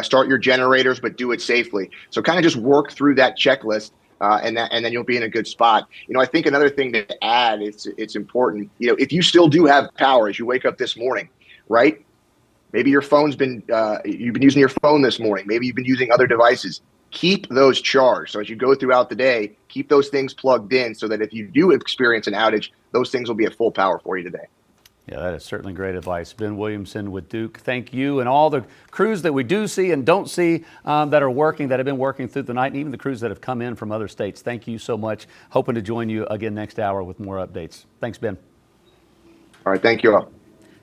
Start your generators, but do it safely. So kind of just work through that checklist, and then you'll be in a good spot. I think another thing to add, it's important. If you still do have power as you wake up this morning, right? Maybe your phone's been you've been using your phone this morning. Maybe you've been using other devices. Keep those charged. So as you go throughout the day, keep those things plugged in so that if you do experience an outage, those things will be at full power for you today. Yeah, that is certainly great advice. Ben Williamson with Duke. Thank you, and all the crews that we do see and don't see that have been working through the night, and even the crews that have come in from other states. Thank you so much. Hoping to join you again next hour with more updates. Thanks, Ben. All right, thank you all.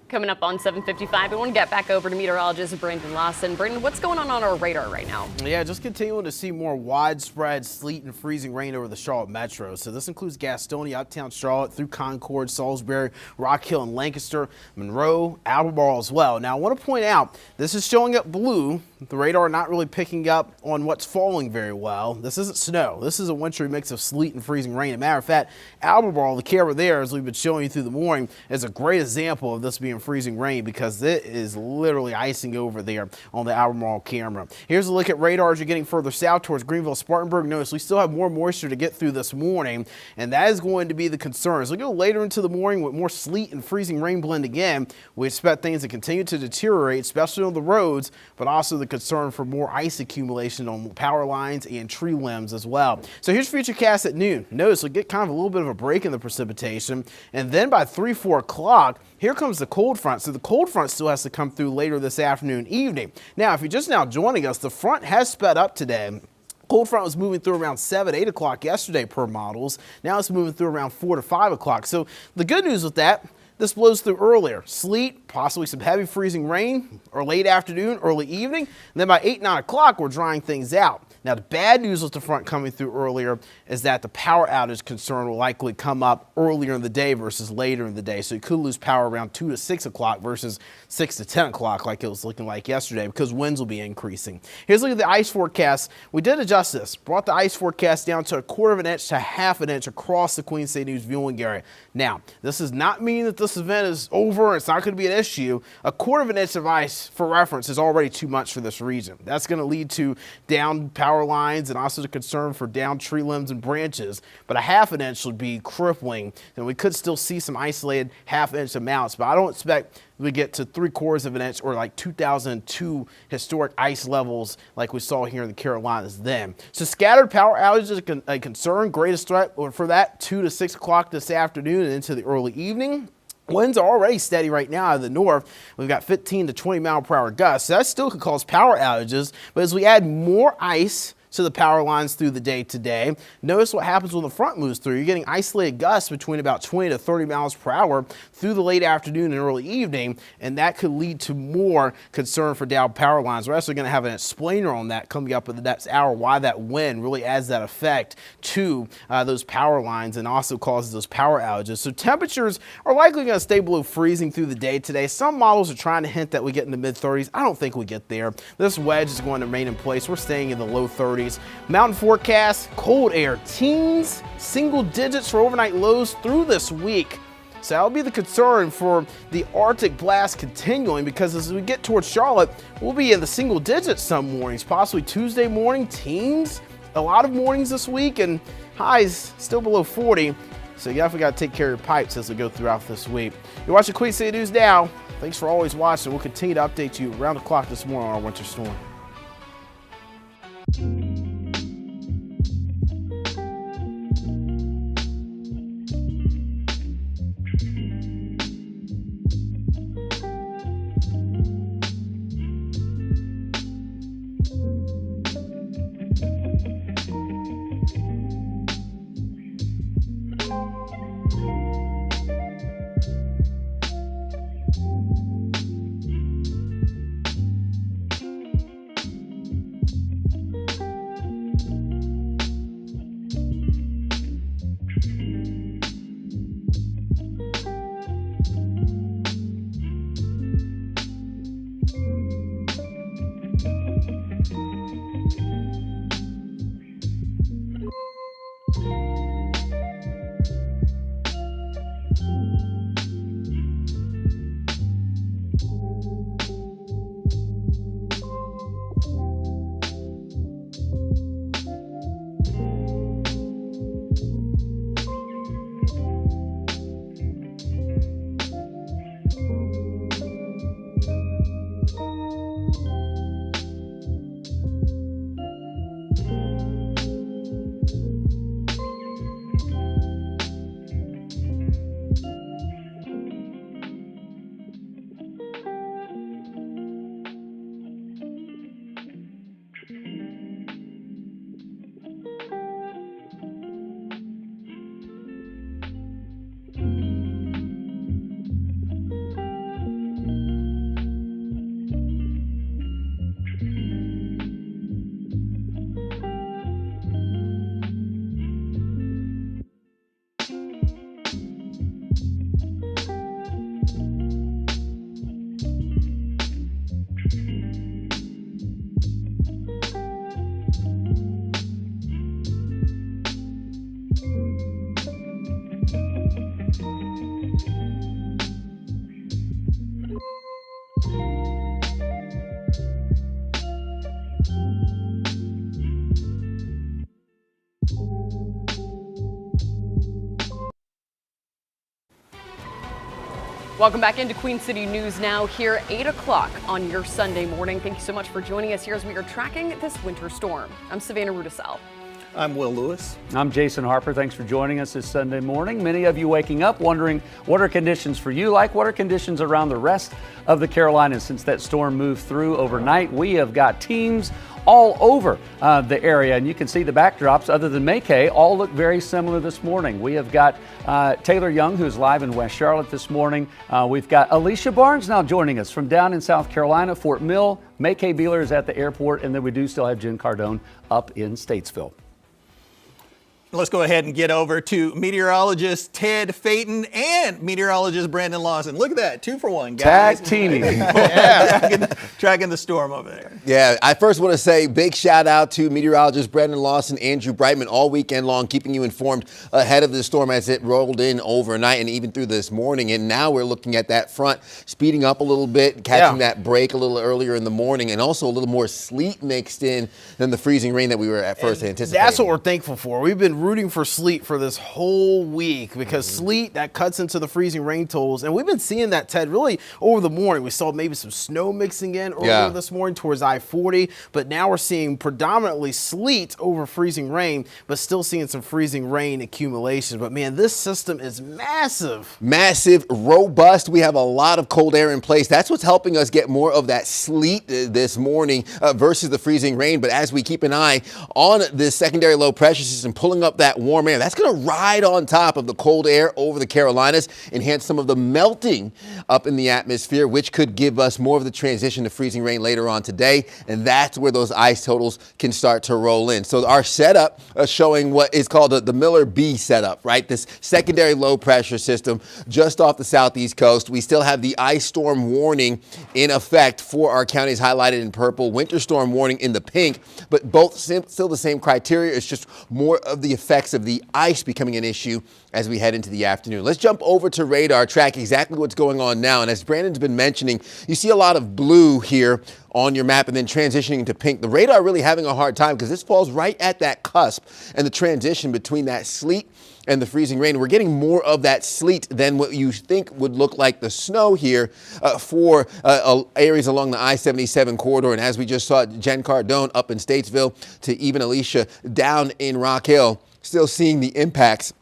Coming up on 7:55, we want to get back over to meteorologist Brandon Lawson. Brandon, what's going on our radar right now? Yeah, just continuing to see more widespread sleet and freezing rain over the Charlotte metro. So this includes Gastonia, uptown Charlotte, through Concord, Salisbury, Rock Hill, and Lancaster, Monroe, Albemarle as well. Now, I want to point out, this is showing up blue. The radar not really picking up on what's falling very well. This isn't snow. This is a wintry mix of sleet and freezing rain. As a matter of fact, Albemarle, the camera there, as we've been showing you through the morning, is a great example of this being freezing rain because it is literally icing over there on the Albemarle camera. Here's a look at radar as you're getting further south towards Greenville, Spartanburg. Notice we still have more moisture to get through this morning, and that is going to be the concern. As we go later into the morning with more sleet and freezing rain blend again, we expect things to continue to deteriorate, especially on the roads, but also the concern for more ice accumulation on power lines and tree limbs as well. So here's Futurecast at noon. Notice we get kind of a little bit of a break in the precipitation, and then by 3-4 o'clock, here comes the cold front. So the cold front still has to come through later this afternoon, evening. Now, if you're just now joining us, the front has sped up today. Cold front was moving through around 7, 8 o'clock yesterday per models. Now it's moving through around 4 to 5 o'clock. So the good news with that, this blows through earlier. Sleet, possibly some heavy freezing rain, or late afternoon, early evening. And then by 8, 9 o'clock, we're drying things out. Now, the bad news with the front coming through earlier is that the power outage concern will likely come up earlier in the day versus later in the day. So you could lose power around 2 to 6 o'clock versus 6 to 10 o'clock like it was looking like yesterday because winds will be increasing. Here's a look at the ice forecast. We did adjust this, brought the ice forecast down to 1/4 of an inch to 1/2 an inch across the Queen City News viewing area. Now, this does not mean that this event is over. It's not going to be an issue. 1/4 of an inch of ice, for reference, is already too much for this region. That's going to lead to down power lines and also the concern for down tree limbs and branches. But 1/2 an inch would be crippling, and we could still see some isolated 1/2 inch amounts. But I don't expect we get to 3/4 of an inch or like 2002 historic ice levels like we saw here in the Carolinas then. So scattered power outages are a concern. Greatest threat for that 2 to 6 o'clock this afternoon and into the early evening. Winds are already steady right now out of the north. We've got 15 to 20 mile per hour gusts. So that still could cause power outages. But as we add more ice to the power lines through the day today, notice what happens when the front moves through. You're getting isolated gusts between about 20 to 30 miles per hour through the late afternoon and early evening, and that could lead to more concern for down power lines. We're actually going to have an explainer on that coming up in the next hour, why that wind really adds that effect to those power lines and also causes those power outages. So temperatures are likely going to stay below freezing through the day today. Some models are trying to hint that we get in the mid-30s. I don't think we get there. This wedge is going to remain in place. We're staying in the low 30s. Mountain forecast, cold air, teens, single digits for overnight lows through this week. So that'll be the concern for the Arctic blast continuing, because as we get towards Charlotte, we'll be in the single digits some mornings, possibly Tuesday morning, teens, a lot of mornings this week, and highs still below 40. So you definitely got to take care of your pipes as we go throughout this week. You're watching Queen City News now. Thanks for always watching. We'll continue to update you around the clock this morning on our winter storm. Welcome back into Queen City News now here 8 o'clock on your Sunday morning. Thank you so much for joining us here as we are tracking this winter storm. I'm Savannah Rudisell. I'm Will Lewis. I'm Jason Harper. Thanks for joining us this Sunday morning. Many of you waking up wondering what are conditions for you like? What are conditions around the rest of the Carolinas since that storm moved through overnight? We have got teams all over the area, and you can see the backdrops other than McKay all look very similar this morning. We have got Taylor Young, who's live in West Charlotte this morning. We've got Alicia Barnes now joining us from down in South Carolina, Fort Mill. McKay Beeler is at the airport, and then we do still have Jen Cardone up in Statesville. Let's go ahead and get over to meteorologist Ted Phaeton and meteorologist Brandon Lawson. Look at that, 2 for 1, guys. Tag teaming. tracking the storm over there. Yeah, I first want to say big shout out to meteorologist Brandon Lawson, Andrew Brightman all weekend long, keeping you informed ahead of the storm as it rolled in overnight and even through this morning. And now we're looking at that front speeding up a little bit, catching that break a little earlier in the morning, and also a little more sleet mixed in than the freezing rain that we were at first anticipating. That's what we're thankful for. We've been rooting for sleet for this whole week because sleet, that cuts into the freezing rain totals. And we've been seeing that, Ted, really over the morning. We saw maybe some snow mixing in earlier this morning towards I-40, but now we're seeing predominantly sleet over freezing rain, but still seeing some freezing rain accumulation. But man, this system is massive. Massive, robust. We have a lot of cold air in place. That's what's helping us get more of that sleet this morning versus the freezing rain. But as we keep an eye on this secondary low pressure system pulling up that warm air, that's going to ride on top of the cold air over the Carolinas, enhance some of the melting up in the atmosphere, which could give us more of the transition to freezing rain later on today. And that's where those ice totals can start to roll in. So our setup showing what is called the Miller B setup, right? This secondary low pressure system just off the southeast coast. We still have the ice storm warning in effect for our counties highlighted in purple, winter storm warning in the pink, but both still the same criteria. It's just more of the effects of the ice becoming an issue as we head into the afternoon. Let's jump over to radar, track exactly what's going on now. And as Brandon's been mentioning, you see a lot of blue here on your map and then transitioning to pink. The radar really having a hard time because this falls right at that cusp and the transition between that sleet and the freezing rain. We're getting more of that sleet than what you think would look like the snow here for areas along the I-77 corridor. And as we just saw, Jen Cardone up in Statesville to even Alicia down in Rock Hill, still seeing the impacts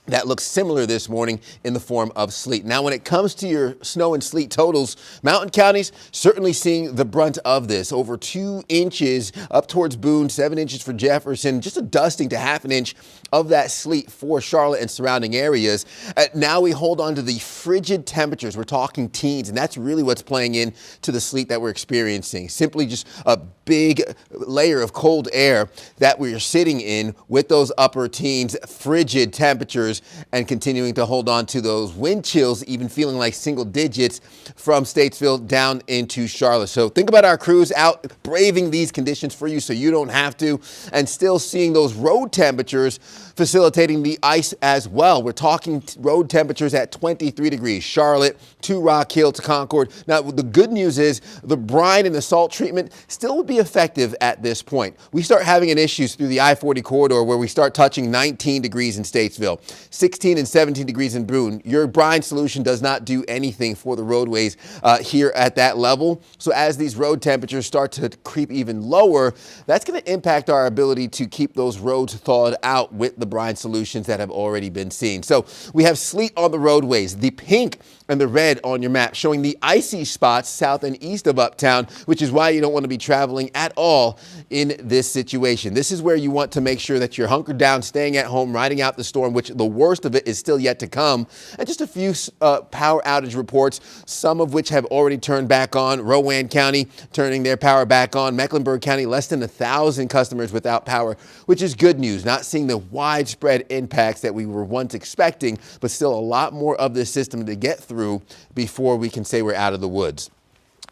that looks similar this morning in the form of sleet. Now, when it comes to your snow and sleet totals, mountain counties certainly seeing the brunt of this. Over 2 inches up towards Boone, 7 inches for Jefferson, just a dusting to half an inch of that sleet for Charlotte and surrounding areas. Now we hold on to the frigid temperatures. We're talking teens, and that's really what's playing into the sleet that we're experiencing. Simply just a big layer of cold air that we're sitting in with those upper teens, frigid temperatures, and continuing to hold on to those wind chills, even feeling like single digits from Statesville down into Charlotte. So think about our crews out braving these conditions for you so you don't have to, and still seeing those road temperatures facilitating the ice as well. We're talking road temperatures at 23 degrees, Charlotte to Rock Hill to Concord. Now, the good news is the brine and the salt treatment still would be effective at this point. We start having an issues through the I-40 corridor where we start touching 19 degrees in Statesville, 16 and 17 degrees in Boone. Your brine solution does not do anything for the roadways here at that level. So as these road temperatures start to creep even lower, that's going to impact our ability to keep those roads thawed out with the brine solutions that have already been seen. So we have sleet on the roadways, the pink and the red on your map showing the icy spots south and east of Uptown, which is why you don't want to be traveling at all in this situation. This is where you want to make sure that you're hunkered down, staying at home, riding out the storm, which the worst of it is still yet to come. And just a few power outage reports, some of which have already turned back on. Rowan County turning their power back on. Mecklenburg County, less than 1,000 customers without power, which is good news. Not seeing the widespread impacts that we were once expecting, but still a lot more of this system to get through before we can say we're out of the woods.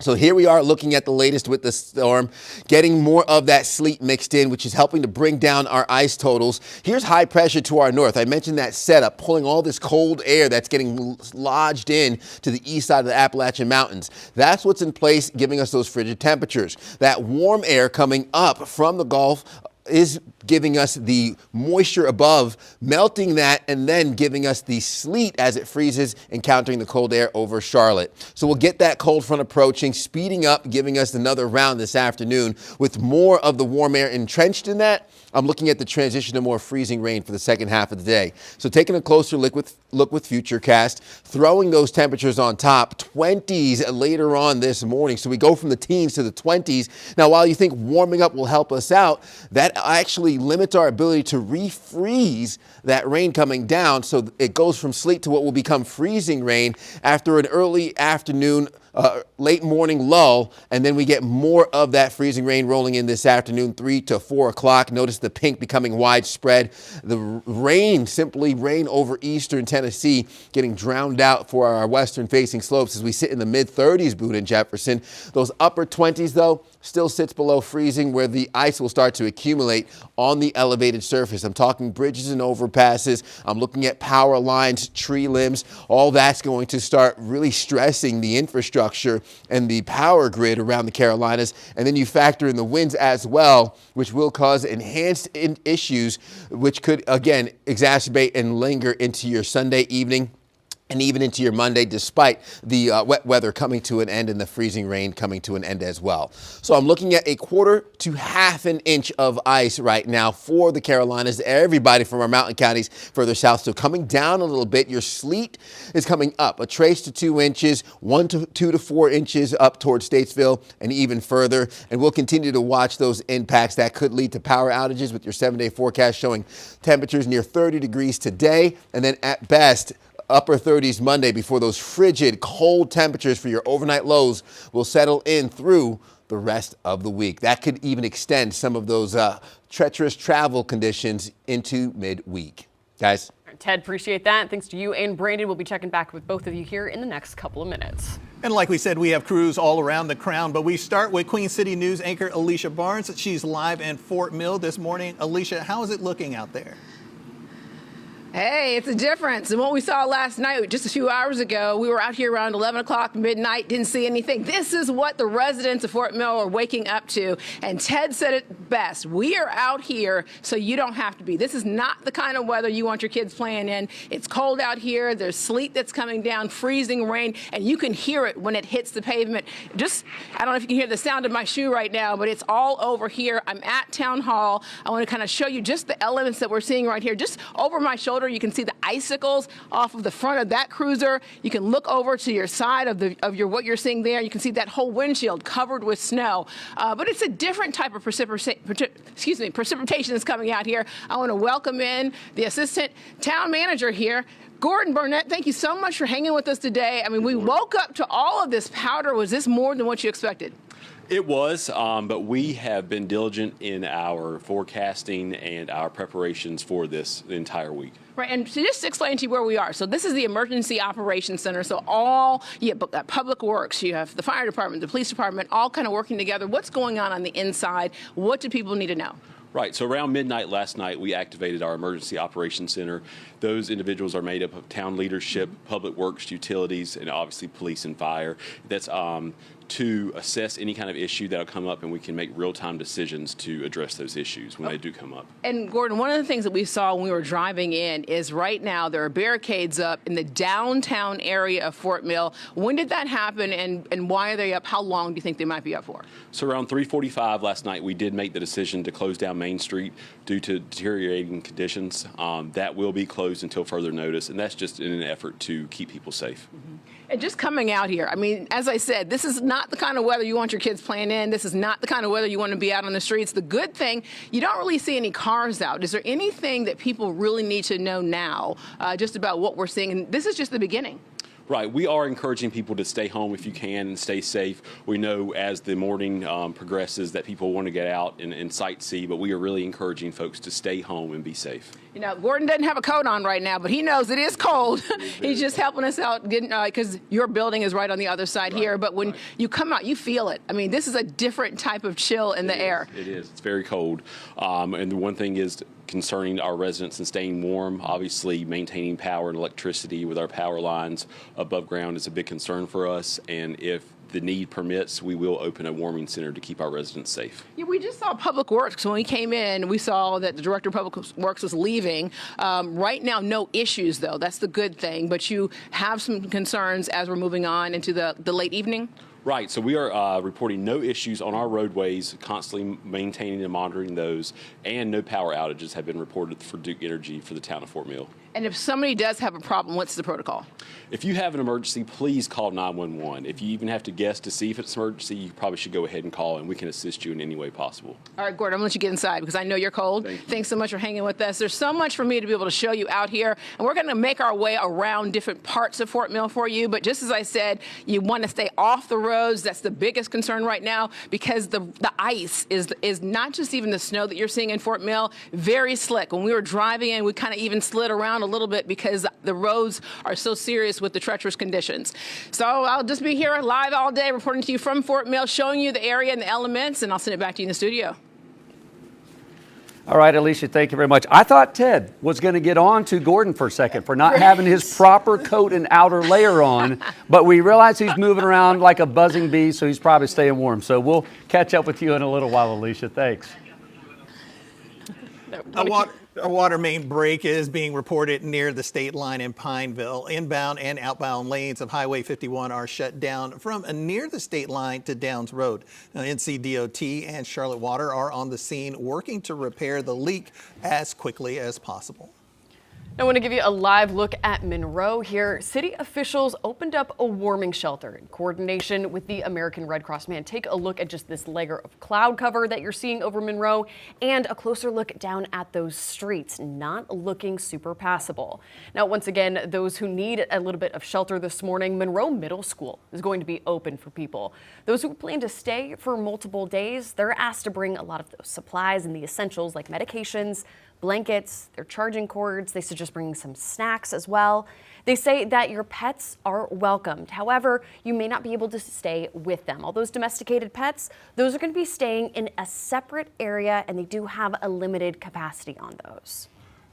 So here we are looking at the latest with the storm, getting more of that sleet mixed in, which is helping to bring down our ice totals. Here's high pressure to our north. I mentioned that setup, pulling all this cold air that's getting lodged in to the east side of the Appalachian Mountains. That's what's in place, giving us those frigid temperatures. That warm air coming up from the Gulf is giving us the moisture above, melting that, and then giving us the sleet as it freezes, encountering the cold air over Charlotte. So we'll get that cold front approaching, speeding up, giving us another round this afternoon with more of the warm air entrenched in that. I'm looking at the transition to more freezing rain for the second half of the day. So taking a closer look with Futurecast, throwing those temperatures on top, 20s later on this morning. So we go from the teens to the 20s. Now, while you think warming up will help us out, that actually limits our ability to refreeze that rain coming down. So it goes from sleet to what will become freezing rain after an early afternoon, late morning lull, and then we get more of that freezing rain rolling in this afternoon, 3 to 4 o'clock. Notice the pink becoming widespread. The rain, simply rain over eastern Tennessee, getting drowned out for our western facing slopes as we sit in the mid-30s, Boone and Jefferson. Those upper 20s, though, still sits below freezing, where the ice will start to accumulate on the elevated surface. I'm talking bridges and overpasses. I'm looking at power lines, tree limbs. All that's going to start really stressing the infrastructure and the power grid around the Carolinas. And then you factor in the winds as well, which will cause enhanced issues, which could, again, exacerbate and linger into your Sunday evening and even into your Monday, despite the wet weather coming to an end and the freezing rain coming to an end as well. So I'm looking at a quarter to half an inch of ice right now for the Carolinas. Everybody from our mountain counties further south. So coming down a little bit, your sleet is coming up a trace to 2 inches, 1 to 2 to 4 inches up towards Statesville and even further. And we'll continue to watch those impacts that could lead to power outages with your 7-day forecast showing temperatures near 30 degrees today. And then at best, upper 30s Monday before those frigid, cold temperatures for your overnight lows will settle in through the rest of the week. That could even extend some of those treacherous travel conditions into midweek. Guys. Ted, appreciate that. Thanks to you and Brandon. We'll be checking back with both of you here in the next couple of minutes. And like we said, we have crews all around the Crown, but we start with Queen City News anchor Alicia Barnes. She's live in Fort Mill this morning. Alicia, how is it looking out there? Hey, it's a difference. And what we saw last night, just a few hours ago, we were out here around 11 o'clock, midnight, didn't see anything. This is what the residents of Fort Mill are waking up to. And Ted said it best. We are out here so you don't have to be. This is not the kind of weather you want your kids playing in. It's cold out here. There's sleet that's coming down, freezing rain, and you can hear it when it hits the pavement. I don't know if you can hear the sound of my shoe right now, but it's all over here. I'm at Town Hall. I want to kind of show you just the elements that we're seeing right here. Just over my shoulder, you can see the icicles off of the front of that cruiser. You can look over to your side of what you're seeing there. You can see that whole windshield covered with snow. But it's a different type of precipitation that's coming out here. I want to welcome in the assistant town manager here, Gordon Burnett. Thank you so much for hanging with us today. I mean, we woke up to all of this powder. Was this more than what you expected? It was, but we have been diligent in our forecasting and our preparations for this the entire week. Right, and to just explain to you where we are. So this is the Emergency Operations Center. So all Public Works, you have the fire department, the police department, all kind of working together. What's going on the inside? What do people need to know? Right, so around midnight last night, we activated our Emergency Operations Center. Those individuals are made up of town leadership, public works, utilities, and obviously police and fire. That's to assess any kind of issue that'll come up, and we can make real-time decisions to address those issues when they do come up. And Gordon, one of the things that we saw when we were driving in is right now there are barricades up in the downtown area of Fort Mill. When did that happen, and why are they up? How long do you think they might be up for? So around 3:45 last night, we did make the decision to close down Main Street due to deteriorating conditions. That will be closed until further notice, and that's just in an effort to keep people safe. Mm-hmm. And just coming out here, I mean, as I said, this is not the kind of weather you want your kids playing in. This is not the kind of weather you want to be out on the streets. The good thing, you don't really see any cars out. Is there anything that people really need to know now just about what we're seeing? And this is just the beginning. Right. We are encouraging people to stay home if you can and stay safe. We know as the morning progresses that people want to get out and sightsee, but we are really encouraging folks to stay home and be safe. You know, Gordon doesn't have a coat on right now, but he knows it is cold. He's just helping us out because your building is right on the other side here. But when you come out, you feel it. I mean, this is a different type of chill in the air. It is. It's very cold. And the one thing is concerning our residents and staying warm. Obviously, maintaining power and electricity with our power lines above ground is a big concern for us. And if the need permits, we will open a warming center to keep our residents safe. Yeah, we just saw Public Works. When we came in, we saw that the Director of Public Works was leaving. Right now, no issues, though. That's the good thing. But you have some concerns as we're moving on into the late evening? Right, so we are reporting no issues on our roadways, constantly maintaining and monitoring those, and no power outages have been reported for Duke Energy for the town of Fort Mill. And if somebody does have a problem, what's the protocol? If you have an emergency, please call 911. If you even have to guess to see if it's an emergency, you probably should go ahead and call, and we can assist you in any way possible. All right, Gordon, I'm going to let you get inside because I know you're cold. Thanks so much for hanging with us. There's so much for me to be able to show you out here, and we're going to make our way around different parts of Fort Mill for you. But just as I said, you want to stay off the roads. That's the biggest concern right now because the ice is not just even the snow that you're seeing in Fort Mill, very slick. When we were driving in, we kind of even slid around a little bit because the roads are so serious with the treacherous conditions. So I'll just be here live all day reporting to you from Fort Mill, showing you the area and the elements, and I'll send it back to you in the studio. All right, Alicia, thank you very much. I thought Ted was going to get on to Gordon for a second for not having his proper coat and outer layer on, but we realize he's moving around like a buzzing bee, so he's probably staying warm. So we'll catch up with you in a little while, Alicia. Thanks. A water main break is being reported near the state line in Pineville. Inbound and outbound lanes of Highway 51 are shut down from near the state line to Downs Road. NCDOT and Charlotte Water are on the scene working to repair the leak as quickly as possible. I want to give you a live look at Monroe here. City officials opened up a warming shelter in coordination with the American Red Cross. Man, take a look at just this layer of cloud cover that you're seeing over Monroe and a closer look down at those streets, not looking super passable. Now, once again, those who need a little bit of shelter this morning, Monroe Middle School is going to be open for people. Those who plan to stay for multiple days, they're asked to bring a lot of those supplies and the essentials like medications, blankets, their charging cords. They suggest bringing some snacks as well. They say that your pets are welcomed. However, you may not be able to stay with them. All those domesticated pets, those are going to be staying in a separate area, and they do have a limited capacity on those.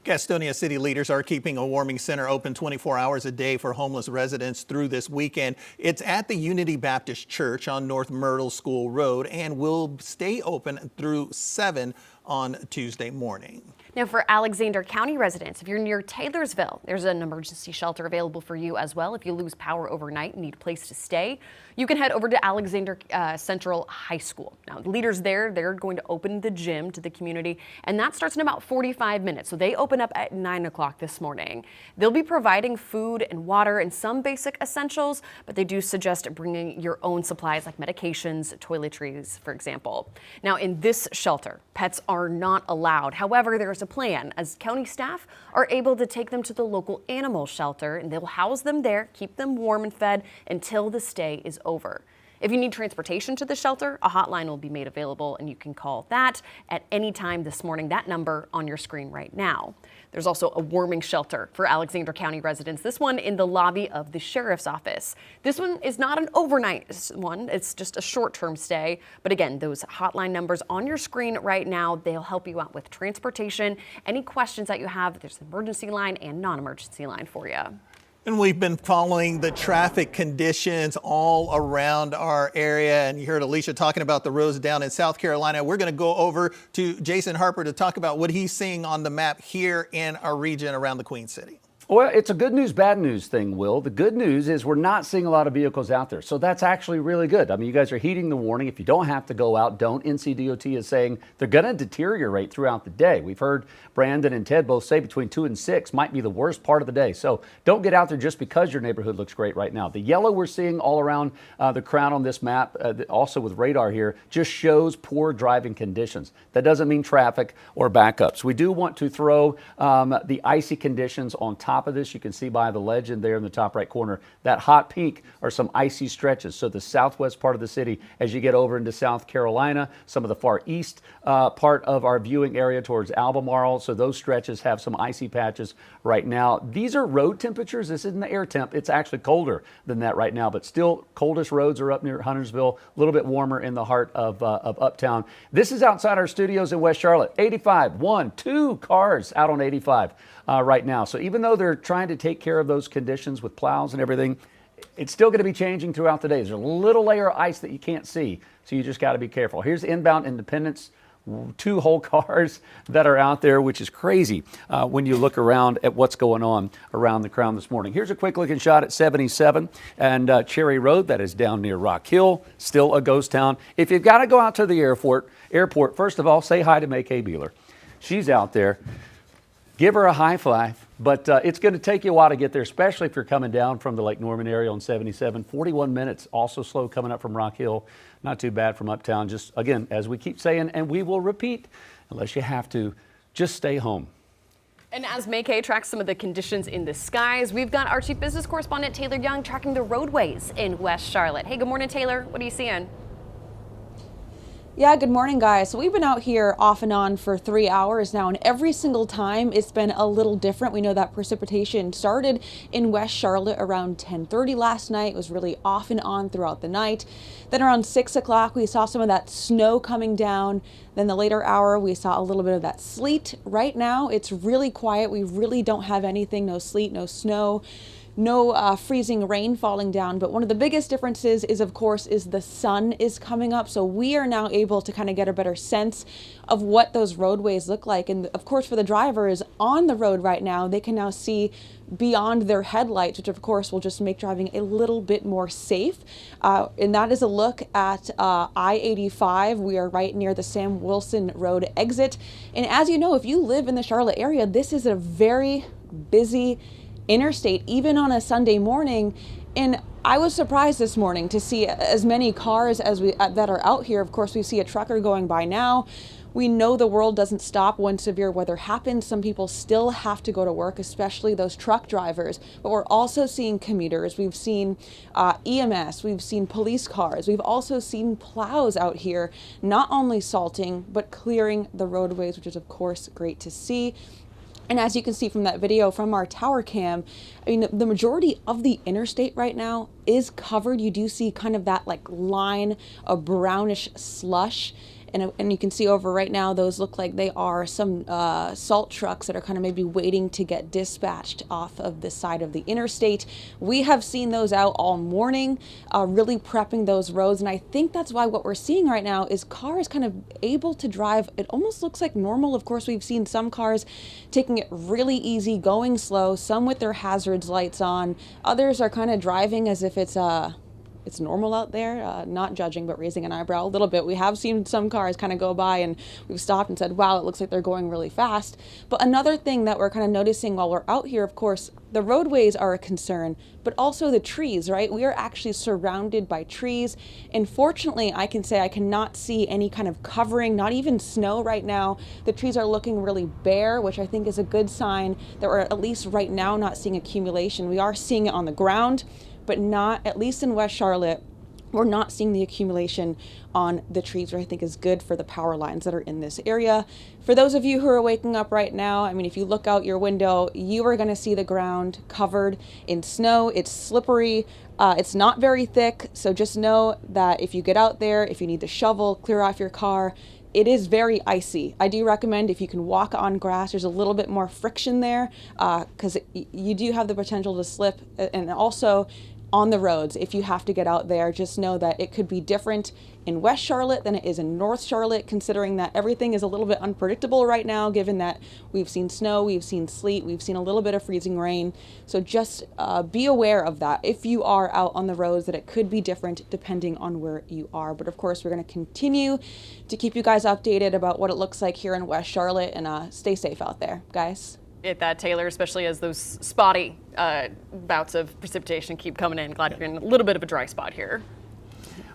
Gastonia city leaders are keeping a warming center open 24 hours a day for homeless residents through this weekend. It's at the Unity Baptist Church on North Myrtle School Road and will stay open through 7 on Tuesday morning. Now, for Alexander County residents, if you're near Taylorsville, there's an emergency shelter available for you as well. If you lose power overnight and need a place to stay, you can head over to Alexander Central High School. Now, the leaders there, they're going to open the gym to the community, and that starts in about 45 minutes. So they open up at 9 o'clock this morning. They'll be providing food and water and some basic essentials, but they do suggest bringing your own supplies like medications, toiletries, for example. Now, in this shelter, pets are not allowed. However, there's a plan as county staff are able to take them to the local animal shelter, and they'll house them there, keep them warm and fed until the stay is over. If you need transportation to the shelter, a hotline will be made available, and you can call that at any time this morning, that number on your screen right now. There's also a warming shelter for Alexander County residents, this one in the lobby of the sheriff's office. This one is not an overnight one, it's just a short-term stay. But again, those hotline numbers on your screen right now, they'll help you out with transportation. Any questions that you have, there's an emergency line and non-emergency line for you. And we've been following the traffic conditions all around our area. And you heard Alicia talking about the roads down in South Carolina. We're going to go over to Jason Harper to talk about what he's seeing on the map here in our region around the Queen City. Well, it's a good news, bad news thing, Will. The good news is we're not seeing a lot of vehicles out there. So that's actually really good. I mean, you guys are heeding the warning. If you don't have to go out, don't. NCDOT is saying they're going to deteriorate throughout the day. We've heard Brandon and Ted both say between 2 and 6 might be the worst part of the day. So don't get out there just because your neighborhood looks great right now. The yellow we're seeing all around the crown on this map, also with radar here, just shows poor driving conditions. That doesn't mean traffic or backups. We do want to throw the icy conditions on top of this. You can see by the legend there in the top right corner, that hot pink are some icy stretches. So the southwest part of the city, as you get over into South Carolina, some of the far east part of our viewing area towards Albemarle. So those stretches have some icy patches right now. These are road temperatures. This isn't the air temp. It's actually colder than that right now, but still coldest roads are up near Huntersville, a little bit warmer in the heart of Uptown. This is outside our studios in West Charlotte. 85, 2 cars out on 85 right now. So even though they're trying to take care of those conditions with plows and everything, it's still going to be changing throughout the day. There's a little layer of ice that you can't see, so you just got to be careful. Here's inbound Independence. 2 whole cars that are out there, which is crazy when you look around at what's going on around the Crown this morning. Here's a quick looking shot at 77 and Cherry Road. That is down near Rock Hill, still a ghost town. If you've got to go out to the airport, first of all, say hi to May Kay Beeler. She's out there. Give her a high five. But it's going to take you a while to get there, especially if you're coming down from the Lake Norman area on 77. 41 minutes, also slow coming up from Rock Hill. Not too bad from uptown. Just, again, as we keep saying, and we will repeat, unless you have to, just stay home. And as May Kay tracks some of the conditions in the skies, we've got our chief business correspondent, Taylor Young, tracking the roadways in West Charlotte. Hey, good morning, Taylor. What are you seeing? Yeah, good morning, guys. So we've been out here off and on for 3 hours now, and every single time it's been a little different. We know that precipitation started in West Charlotte around 10:30 last night. It was really off and on throughout the night. Then around 6 o'clock, we saw some of that snow coming down. Then the later hour, we saw a little bit of that sleet. Right now, it's really quiet. We really don't have anything, no sleet, no snow. No freezing rain falling down, but one of the biggest differences is, of course, is the sun is coming up. So we are now able to kind of get a better sense of what those roadways look like. And of course, for the drivers on the road right now, they can now see beyond their headlights, which of course will just make driving a little bit more safe. And that is a look at I-85. We are right near the Sam Wilson Road exit. And as you know, if you live in the Charlotte area, this is a very busy interstate, even on a Sunday morning. And I was surprised this morning to see as many cars as that are out here. Of course, we see a trucker going by now. We know the world doesn't stop when severe weather happens. Some people still have to go to work, especially those truck drivers. But we're also seeing commuters. We've seen EMS. We've seen police cars. We've also seen plows out here, not only salting, but clearing the roadways, which is, of course, great to see. And as you can see from that video from our tower cam, I mean, the majority of the interstate right now is covered. You do see kind of that like line of brownish slush. And you can see over right now, those look like they are some salt trucks that are kind of maybe waiting to get dispatched off of the side of the interstate. We have seen those out all morning, really prepping those roads. And I think that's why what we're seeing right now is cars kind of able to drive. It almost looks like normal. Of course, we've seen some cars taking it really easy, going slow, some with their hazards lights on. Others are kind of driving as if it's normal out there, not judging, but raising an eyebrow a little bit. We have seen some cars kind of go by and we've stopped and said, wow, it looks like they're going really fast. But another thing that we're kind of noticing while we're out here, of course, the roadways are a concern, but also the trees, right? We are actually surrounded by trees. And fortunately, I can say I cannot see any kind of covering, not even snow right now. The trees are looking really bare, which I think is a good sign that we're at least right now not seeing accumulation. We are seeing it on the ground, but not, at least in West Charlotte, we're not seeing the accumulation on the trees, which I think is good for the power lines that are in this area. For those of you who are waking up right now, I mean, if you look out your window, you are going to see the ground covered in snow. It's slippery. It's not very thick. So just know that if you get out there, if you need to shovel, clear off your car, it is very icy. I do recommend if you can walk on grass, there's a little bit more friction there because you do have the potential to slip. And also on the roads, if you have to get out there, just know that it could be different in West Charlotte than it is in North Charlotte, considering that everything is a little bit unpredictable right now, given that we've seen snow, we've seen sleet, we've seen a little bit of freezing rain. So just be aware of that if you are out on the roads, that it could be different depending on where you are. But of course, we're going to continue to keep you guys updated about what it looks like here in West Charlotte, and stay safe out there, guys. At that, Taylor, especially as those spotty bouts of precipitation keep coming in. Glad you're in a little bit of a dry spot here.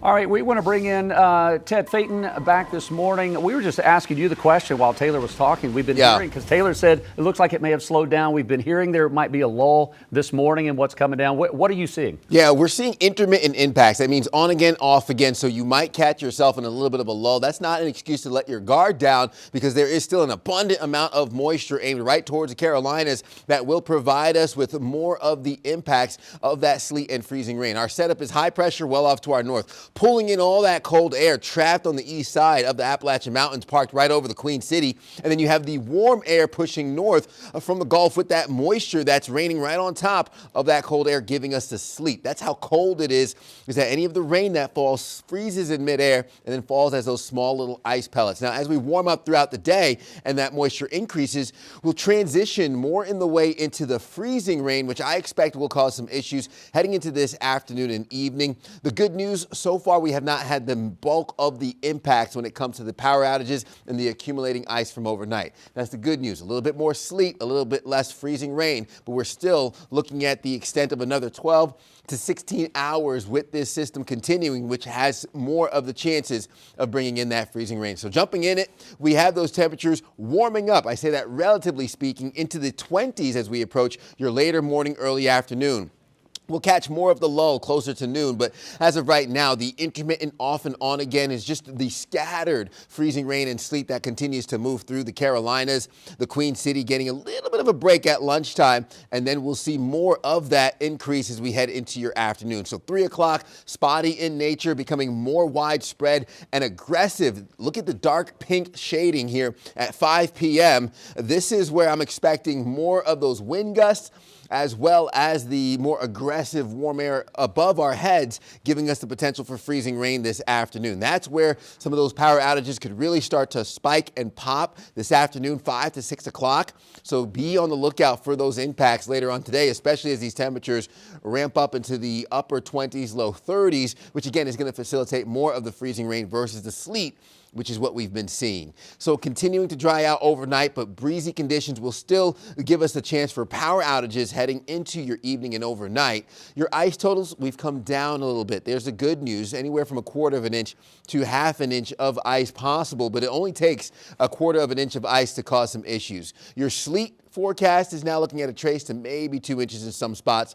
All right, we want to bring in Ted Phaeton back this morning. We were just asking you the question while Taylor was talking. We've been hearing, because Taylor said it looks like it may have slowed down. We've been hearing there might be a lull this morning in what's coming down. What are you seeing? Yeah, we're seeing intermittent impacts. That means on again, off again. So you might catch yourself in a little bit of a lull. That's not an excuse to let your guard down, because there is still an abundant amount of moisture aimed right towards the Carolinas that will provide us with more of the impacts of that sleet and freezing rain. Our setup is high pressure well off to our north, pulling in all that cold air trapped on the east side of the Appalachian Mountains, parked right over the Queen City. And then you have the warm air pushing north from the Gulf with that moisture that's raining right on top of that cold air, giving us the sleet. That's how cold it is that any of the rain that falls freezes in midair and then falls as those small little ice pellets. Now, as we warm up throughout the day and that moisture increases, we'll transition more in the way into the freezing rain, which I expect will cause some issues heading into this afternoon and evening. The good news, so far we have not had the bulk of the impacts when it comes to the power outages and the accumulating ice from overnight. That's the good news. A little bit more sleet, a little bit less freezing rain, but we're still looking at the extent of another 12 to 16 hours with this system continuing, which has more of the chances of bringing in that freezing rain. So jumping in it, we have those temperatures warming up. I say that relatively speaking into the 20s as we approach your later morning, early afternoon. We'll catch more of the low closer to noon, but as of right now, the intermittent off and on again is just the scattered freezing rain and sleet that continues to move through the Carolinas. The Queen City getting a little bit of a break at lunchtime, and then we'll see more of that increase as we head into your afternoon. So 3 o'clock, spotty in nature, becoming more widespread and aggressive. Look at the dark pink shading here at 5 p.m. This is where I'm expecting more of those wind gusts, as well as the more aggressive warm air above our heads, giving us the potential for freezing rain this afternoon. That's where some of those power outages could really start to spike and pop this afternoon, 5 to 6 o'clock. So be on the lookout for those impacts later on today, especially as these temperatures ramp up into the upper 20s, low 30s, which again is going to facilitate more of the freezing rain versus the sleet, which is what we've been seeing. So continuing to dry out overnight, but breezy conditions will still give us the chance for power outages heading into your evening and overnight. Your ice totals, we've come down a little bit. There's the good news, anywhere from 1/4 of an inch to 1/2 an inch of ice possible, but it only takes 1/4 of an inch of ice to cause some issues. Your sleet forecast is now looking at a trace to maybe 2 inches in some spots.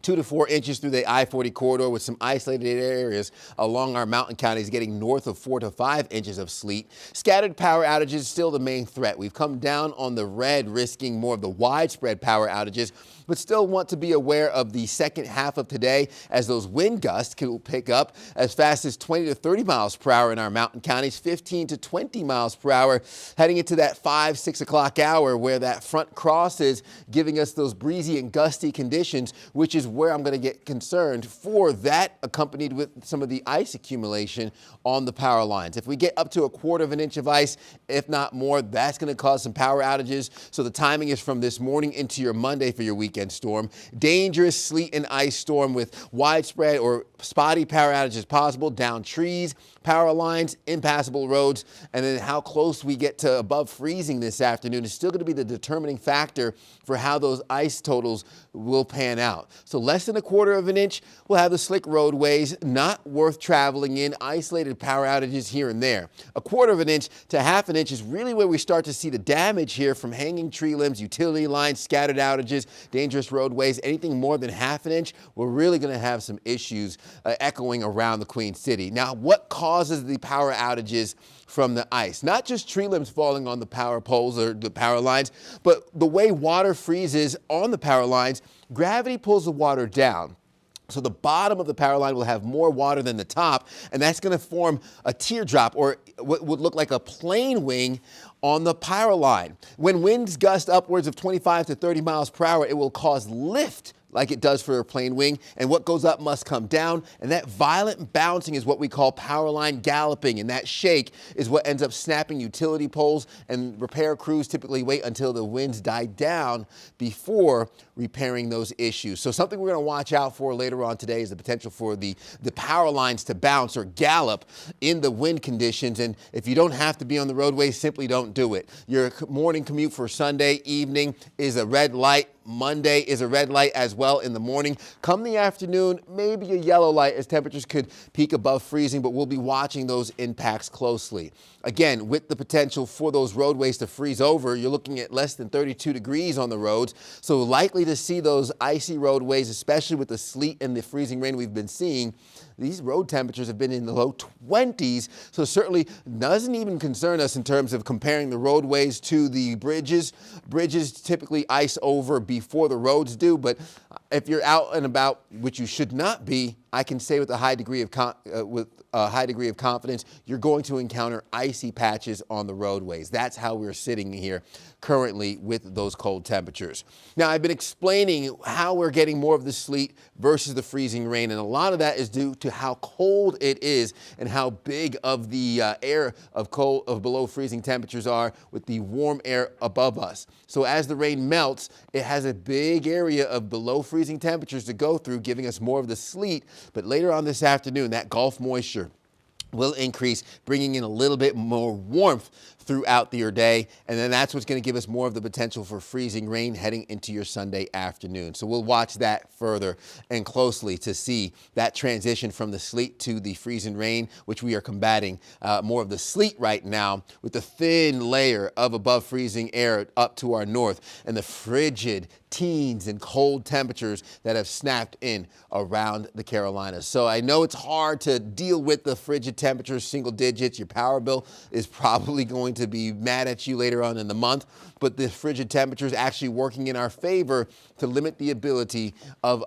2 to 4 inches through the I-40 corridor, with some isolated areas along our mountain counties getting north of 4 to 5 inches of sleet. Scattered power outages still the main threat. We've come down on the red, risking more of the widespread power outages, but still want to be aware of the second half of today, as those wind gusts can pick up as fast as 20 to 30 miles per hour in our mountain counties, 15 to 20 miles per hour heading into that 5, 6 o'clock hour, where that front crosses, giving us those breezy and gusty conditions, which is where I'm going to get concerned for that, accompanied with some of the ice accumulation on the power lines. If we get up to 1/4 of an inch of ice, if not more, that's going to cause some power outages. So the timing is from this morning into your Monday for your weekend storm. Dangerous sleet and ice storm with widespread or spotty power outages possible, down trees, power lines, impassable roads, and then how close we get to above freezing this afternoon is still going to be the determining factor for how those ice totals will pan out. So less than 1/4 of an inch, we'll have the slick roadways, not worth traveling in, isolated power outages here and there. 1/4 of an inch to 1/2 an inch is really where we start to see the damage here from hanging tree limbs, utility lines, scattered outages, dangerous roadways. Anything more than 1/2 an inch, we're really going to have some issues echoing around the Queen City. Now, what causes the power outages from the ice? Not just tree limbs falling on the power poles or the power lines, but the way water freezes on the power lines, gravity pulls the water down. So the bottom of the power line will have more water than the top, and that's going to form a teardrop, or what would look like a plane wing on the power line. When winds gust upwards of 25 to 30 miles per hour, it will cause lift like it does for a plane wing, and what goes up must come down, and that violent bouncing is what we call power line galloping, and that shake is what ends up snapping utility poles, and repair crews typically wait until the winds die down before repairing those issues. So something we're going to watch out for later on today is the potential for the power lines to bounce or gallop in the wind conditions, and if you don't have to be on the roadway, simply don't do it. Your morning commute for Sunday evening is a red light. Monday is a red light as well in the morning. Come the afternoon, maybe a yellow light as temperatures could peak above freezing, but we'll be watching those impacts closely. Again, with the potential for those roadways to freeze over, you're looking at less than 32 degrees on the roads, so likely to see those icy roadways, especially with the sleet and the freezing rain we've been seeing. These road temperatures have been in the low 20s, so certainly doesn't even concern us in terms of comparing the roadways to the bridges. Bridges typically ice over before the roads do, but if you're out and about, which you should not be, I can say with a high degree of confidence, you're going to encounter icy patches on the roadways. That's how we're sitting here currently with those cold temperatures. Now, I've been explaining how we're getting more of the sleet versus the freezing rain, and a lot of that is due to how cold it is and how big of the air of below freezing temperatures are with the warm air above us. So as the rain melts, it has a big area of below freezing temperatures to go through, giving us more of the sleet. But later on this afternoon, that Gulf moisture will increase, bringing in a little bit more warmth throughout your day, and then that's what's going to give us more of the potential for freezing rain heading into your Sunday afternoon. So we'll watch that further and closely to see that transition from the sleet to the freezing rain, which we are combating more of the sleet right now with the thin layer of above freezing air up to our north and the frigid teens and cold temperatures that have snapped in around the Carolinas. So I know it's hard to deal with the frigid temperatures, single digits. Your power bill is probably going to be mad at you later on in the month, but the frigid temperatures actually working in our favor to limit the ability of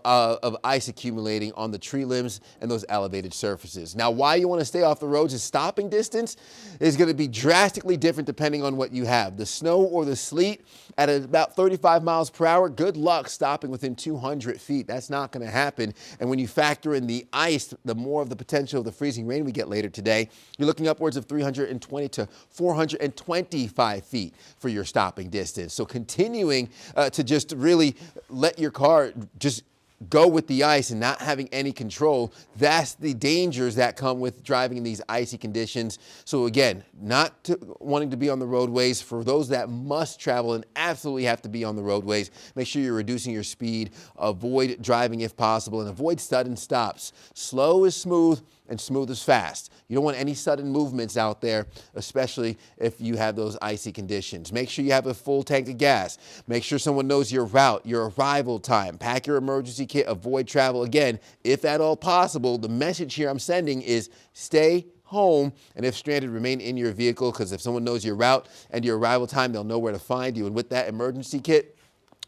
ice accumulating on the tree limbs and those elevated surfaces. Now, why you want to stay off the roads is stopping distance is going to be drastically different depending on what you have. The snow or the sleet at about 35 miles per hour, good luck stopping within 200 feet. That's not going to happen. And when you factor in the ice, the more of the potential of the freezing rain we get later today, you're looking upwards of 320 to 425 feet for your stopping distance. So continuing to just really let your car just go with the ice and not having any control, that's the dangers that come with driving in these icy conditions. So again, not wanting to be on the roadways. For those that must travel and absolutely have to be on the roadways, make sure you're reducing your speed, avoid driving if possible, and avoid sudden stops. Slow is smooth and smooth is fast. You don't want any sudden movements out there, especially if you have those icy conditions. Make sure you have a full tank of gas. Make sure someone knows your route, your arrival time. Pack your emergency kit, avoid travel. Again, if at all possible, the message here I'm sending is stay home, and if stranded, remain in your vehicle, because if someone knows your route and your arrival time, they'll know where to find you. And with that emergency kit,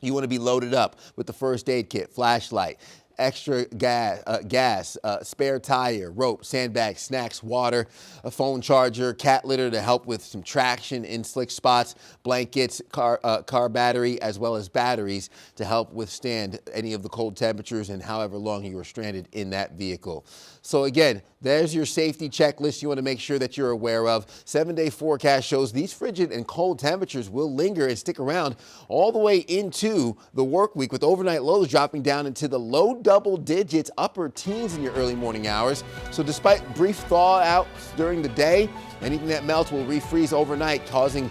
you want to be loaded up with the first aid kit, flashlight, extra gas, spare tire, rope, sandbags, snacks, water, a phone charger, cat litter to help with some traction in slick spots, blankets, car battery, as well as batteries to help withstand any of the cold temperatures and however long you are stranded in that vehicle. So again, there's your safety checklist you want to make sure that you're aware of. 7-day forecast shows these frigid and cold temperatures will linger and stick around all the way into the work week, with overnight lows dropping down into the low double digits, upper teens in your early morning hours. So despite brief thaw out during the day, anything that melts will refreeze overnight, causing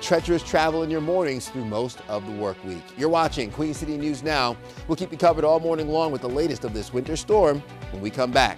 treacherous travel in your mornings through most of the work week. You're watching Queen City News Now. We'll keep you covered all morning long with the latest of this winter storm when we come back.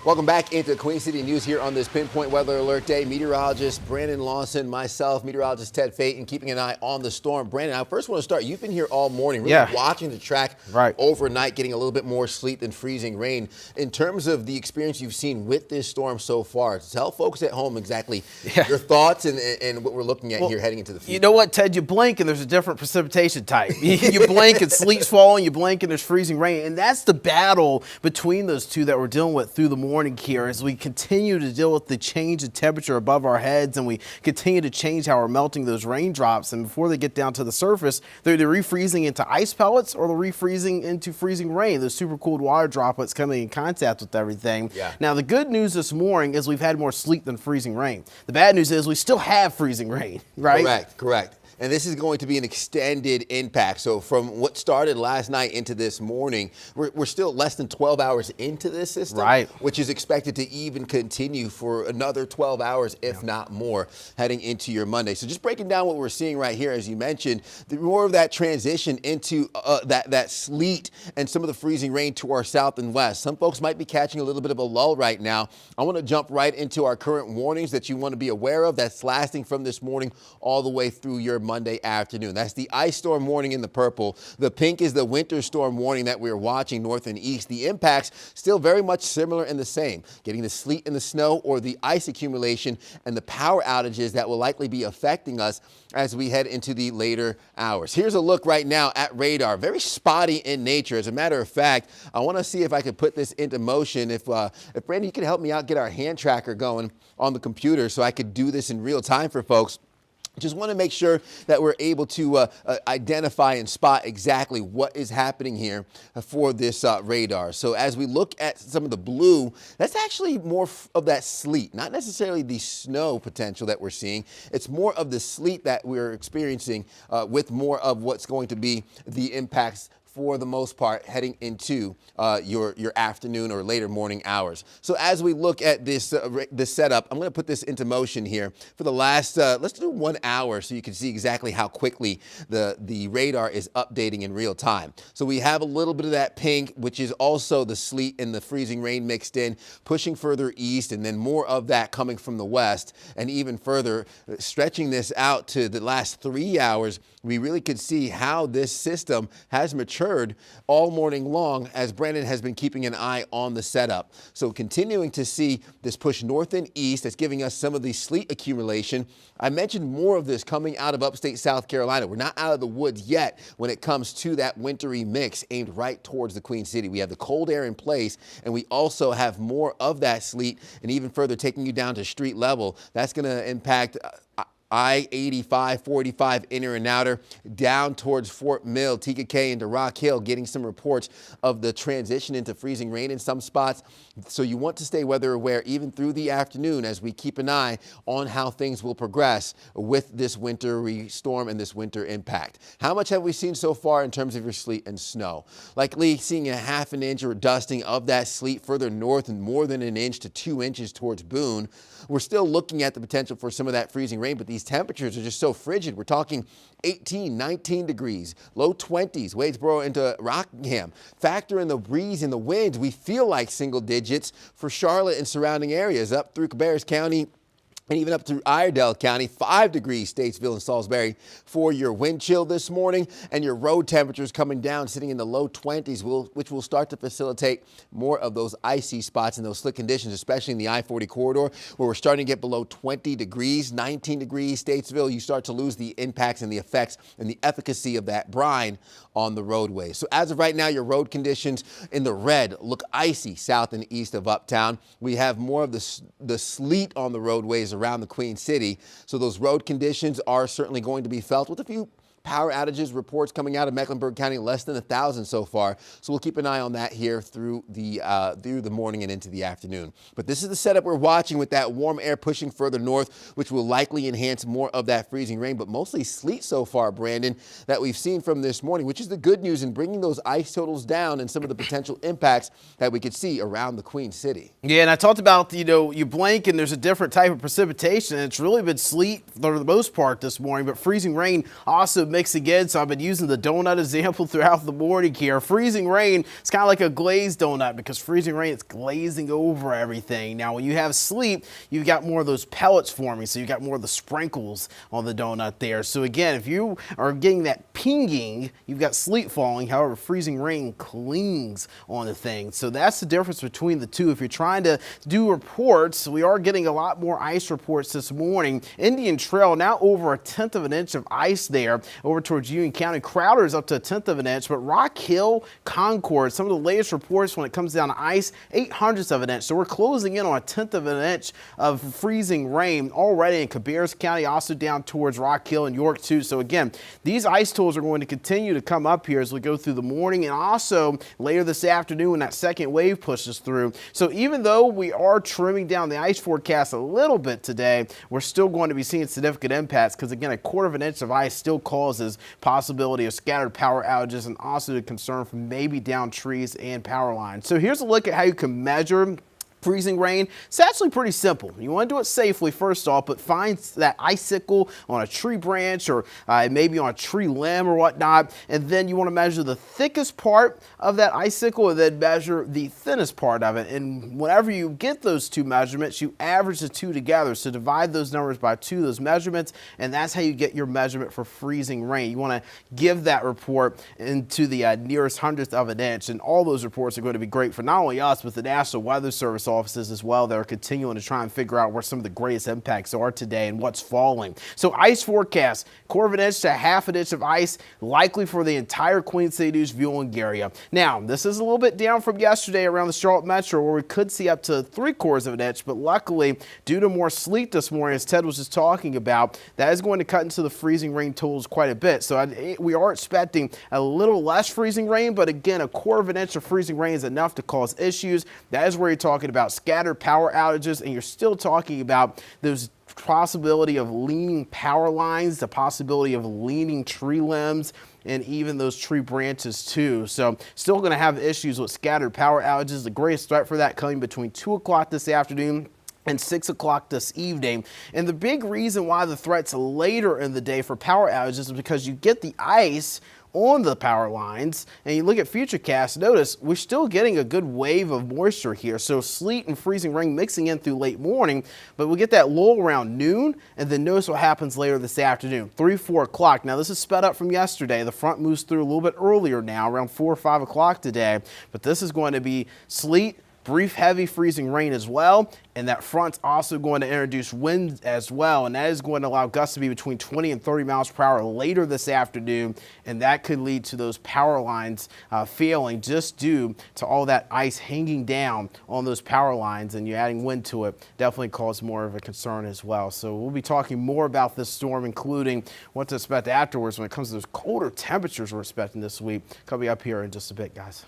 Welcome back into Queen City News here on this Pinpoint Weather Alert Day. Meteorologist Brandon Lawson, myself, meteorologist Ted Payton, keeping an eye on the storm. Brandon, I first want to start. You've been here all morning, really watching the track overnight, getting a little bit more sleet than freezing rain. In terms of the experience you've seen with this storm so far, tell folks at home exactly your thoughts and what we're looking at here heading into the future. You know what, Ted? You blink and there's a different precipitation type. You blink and sleet's falling. You blink and there's freezing rain. And that's the battle between those two that we're dealing with through the morning here as we continue to deal with the change in temperature above our heads, and we continue to change how we're melting those raindrops. And before they get down to the surface, they're refreezing into ice pellets or they're refreezing into freezing rain, those super cooled water droplets coming in contact with everything. Now, the good news this morning is we've had more sleet than freezing rain. The bad news is we still have freezing rain, right? Correct. And this is going to be an extended impact. So from what started last night into this morning, we're still less than 12 hours into this system, which is expected to even continue for another 12 hours, if not more, heading into your Monday. So just breaking down what we're seeing right here, as you mentioned, more of that transition into that sleet and some of the freezing rain to our south and west. Some folks might be catching a little bit of a lull right now. I want to jump right into our current warnings that you want to be aware of that's lasting from this morning all the way through your Monday afternoon. That's the ice storm warning in the purple. The pink is the winter storm warning that we're watching north and east. The impacts still very much similar and the same, getting the sleet and the snow or the ice accumulation and the power outages that will likely be affecting us as we head into the later hours. Here's a look right now at radar. Very spotty in nature. As a matter of fact, I want to see if I could put this into motion. If Brandon, you could help me out, get our hand tracker going on the computer so I could do this in real time for folks. Just want to make sure that we're able to identify and spot exactly what is happening here for this radar. So as we look at some of the blue, that's actually more of that sleet, not necessarily the snow potential that we're seeing. It's more of the sleet that we're experiencing with more of what's going to be the impacts for the most part heading into your afternoon or later morning hours. So as we look at this setup, I'm going to put this into motion here for the last, let's do 1 hour so you can see exactly how quickly the radar is updating in real time. So we have a little bit of that pink, which is also the sleet and the freezing rain mixed in, pushing further east, and then more of that coming from the west, and even further stretching this out to the last 3 hours. We really could see how this system has matured all morning long as Brandon has been keeping an eye on the setup. So continuing to see this push north and east, that's giving us some of the sleet accumulation. I mentioned more of this coming out of upstate South Carolina. We're not out of the woods yet when it comes to that wintry mix aimed right towards the Queen City. We have the cold air in place, and we also have more of that sleet, and even further taking you down to street level. That's going to impact I-85, 45 inner and outer, down towards Fort Mill, TKK into Rock Hill, getting some reports of the transition into freezing rain in some spots. So you want to stay weather aware even through the afternoon as we keep an eye on how things will progress with this wintry storm and this winter impact. How much have we seen so far in terms of your sleet and snow? Likely seeing a ½ an inch or dusting of that sleet further north and more than 1 inch to 2 inches towards Boone. We're still looking at the potential for some of that freezing rain, but these temperatures are just so frigid. We're talking 18, 19 degrees, low 20s, Wadesboro into Rockingham. Factor in the breeze and the winds, we feel like single digits for Charlotte and surrounding areas up through Cabarrus County and even up through Iredell County, 5 degrees, Statesville and Salisbury for your wind chill this morning, and your road temperatures coming down, sitting in the low 20s, which will start to facilitate more of those icy spots and those slick conditions, especially in the I-40 corridor, where we're starting to get below 20 degrees, 19 degrees, Statesville. You start to lose the impacts and the effects and the efficacy of that brine on the roadway. So as of right now, your road conditions in the red look icy south and east of Uptown. We have more of the sleet on the roadways around the Queen City. So those road conditions are certainly going to be felt with a few power outages reports coming out of Mecklenburg County, less than 1,000 so far. So we'll keep an eye on that here through the morning and into the afternoon. But this is the setup we're watching with that warm air pushing further north, which will likely enhance more of that freezing rain, but mostly sleet so far, Brandon, that we've seen from this morning, which is the good news in bringing those ice totals down and some of the potential impacts that we could see around the Queen City. Yeah, and I talked about, you blink and there's a different type of precipitation. It's really been sleet for the most part this morning, but freezing rain also mixing in, so I've been using the donut example throughout the morning here. Freezing rain, it's kind of like a glazed donut because freezing rain, it's glazing over everything. Now, when you have sleet, you've got more of those pellets forming, so you've got more of the sprinkles on the donut there. So again, if you are getting that pinging, you've got sleet falling. However, freezing rain clings on the thing. So that's the difference between the two. If you're trying to do reports, we are getting a lot more ice reports this morning. Indian Trail now over a 1/10 of an inch of ice there over towards Union County. Crowder is up to a 1/10 of an inch, but Rock Hill, Concord, some of the latest reports when it comes down to ice, 0.08 of an inch. So we're closing in on a 1/10 of an inch of freezing rain already in Cabarrus County, also down towards Rock Hill and York too. So again, these ice totals are going to continue to come up here as we go through the morning and also later this afternoon when that second wave pushes through. So even though we are trimming down the ice forecast a little bit today, we're still going to be seeing significant impacts because again, 1/4 of an inch of ice still causes possibility of scattered power outages and also the concern for maybe down trees and power lines. So here's a look at how you can measure freezing rain. It's actually pretty simple. You want to do it safely first off, but find that icicle on a tree branch or maybe on a tree limb or whatnot, and then you want to measure the thickest part of that icicle and then measure the thinnest part of it. And whenever you get those two measurements, you average the two together. So divide those numbers by 2, those measurements, and that's how you get your measurement for freezing rain. You want to give that report into the nearest 100th of an inch, and all those reports are going to be great for not only us, but the National Weather Service offices as well that are continuing to try and figure out where some of the greatest impacts are today and what's falling. So ice forecast, 1/4 of an inch to 1/2 an inch of ice likely for the entire Queen City News viewing area. Now, this is a little bit down from yesterday around the Charlotte Metro where we could see up to 3/4 of an inch, but luckily due to more sleet this morning, as Ted was just talking about, that is going to cut into the freezing rain totals quite a bit. So we are expecting a little less freezing rain, but again, 1/4 of an inch of freezing rain is enough to cause issues. That is where you're talking about scattered power outages, and you're still talking about those possibility of leaning power lines, the possibility of leaning tree limbs, and even those tree branches too. So still going to have issues with scattered power outages. The greatest threat for that coming between 2 o'clock this afternoon and 6 o'clock this evening. And the big reason why the threat's later in the day for power outages is because you get the ice on the power lines, and you look at Futurecast, notice we're still getting a good wave of moisture here. So sleet and freezing rain mixing in through late morning, but we'll get that lull around noon, and then notice what happens later this afternoon, 3, 4 o'clock. Now this is sped up from yesterday. The front moves through a little bit earlier now, around 4 or 5 o'clock today, but this is going to be sleet, brief heavy freezing rain as well, and that front's also going to introduce wind as well, and that is going to allow gusts to be between 20 and 30 miles per hour later this afternoon, and that could lead to those power lines failing just due to all that ice hanging down on those power lines, and you adding wind to it definitely cause more of a concern as well. So we'll be talking more about this storm, including what to expect afterwards when it comes to those colder temperatures we're expecting this week. Coming up here in just a bit, guys.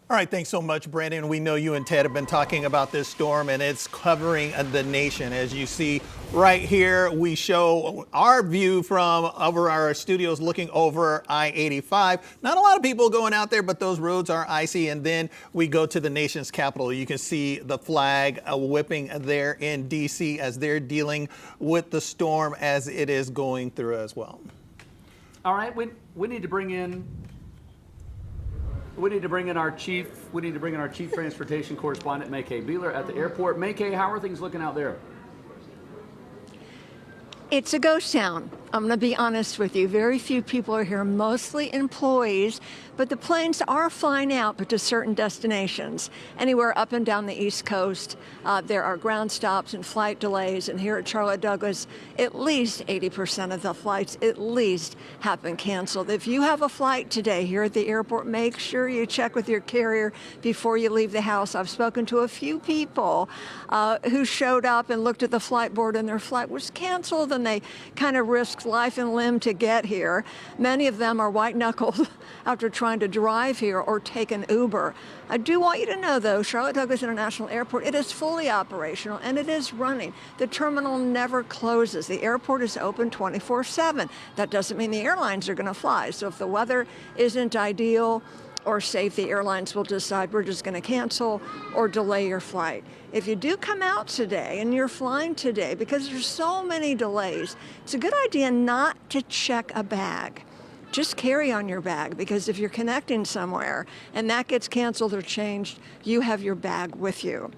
All right, thanks so much, Brandon. We know you and Ted have been talking about this storm, and it's covering the nation. As you see right here, we show our view from over our studios looking over I-85. Not a lot of people going out there, but those roads are icy. And then we go to the nation's capital. You can see the flag whipping there in D.C. as they're dealing with the storm as it is going through as well. All right, we need to bring in our chief transportation correspondent, Maykay Beeler, at the airport. Maykay, how are things looking out there? It's a ghost town. I'm going to be honest with you. Very few people are here, mostly employees, but the planes are flying out, but to certain destinations. Anywhere up and down the East Coast, there are ground stops and flight delays, and here at Charlotte Douglas, at least 80% of the flights at least have been canceled. If you have a flight today here at the airport, make sure you check with your carrier before you leave the house. I've spoken to a few people who showed up and looked at the flight board, and their flight was canceled, and they kind of risked life and limb to get here. Many of them are white-knuckled after trying to drive here or take an Uber. I do want you to know, though, Charlotte Douglas International Airport, it is fully operational and it is running. The terminal never closes. The airport is open 24/7. That doesn't mean the airlines are going to fly. So if the weather isn't ideal, or safe, the airlines will decide we're just going to cancel or delay your flight. If you do come out today and you're flying today, because there's so many delays, it's a good idea not to check a bag. Just carry on your bag, because if you're connecting somewhere and that gets canceled or changed, you have your bag with you.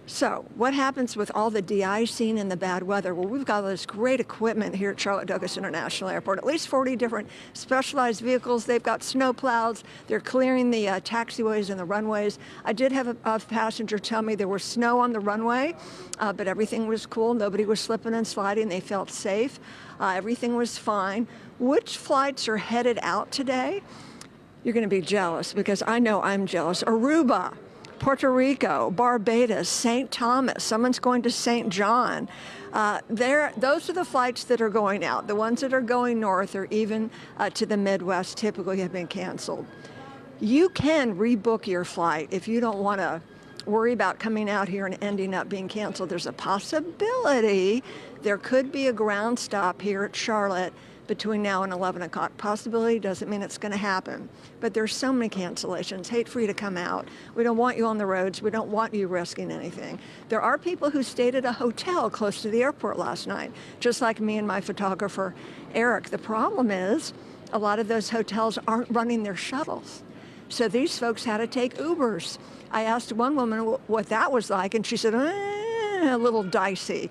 So what happens with all the de-icing and the bad weather? Well, we've got all this great equipment here at Charlotte Douglas International Airport, at least 40 different specialized vehicles. They've got snow plows. They're clearing the taxiways and the runways. I did have a passenger tell me there was snow on the runway, but everything was cool. Nobody was slipping and sliding. They felt safe. Everything was fine. Which flights are headed out today? You're going to be jealous, because I know I'm jealous. Aruba, Puerto Rico, Barbados, St. Thomas, someone's going to St. John. Those are the flights that are going out. The ones that are going north or even to the Midwest typically have been canceled. You can rebook your flight if you don't want to worry about coming out here and ending up being canceled. There's a possibility there could be a ground stop here at Charlotte between now and 11 o'clock. Possibility doesn't mean it's going to happen, but there's so many cancellations. Hate for you to come out. We don't want you on the roads. We don't want you risking anything. There are people who stayed at a hotel close to the airport last night, just like me and my photographer, Eric. The problem is a lot of those hotels aren't running their shuttles. So these folks had to take Ubers. I asked one woman what that was like, and she said, a little dicey.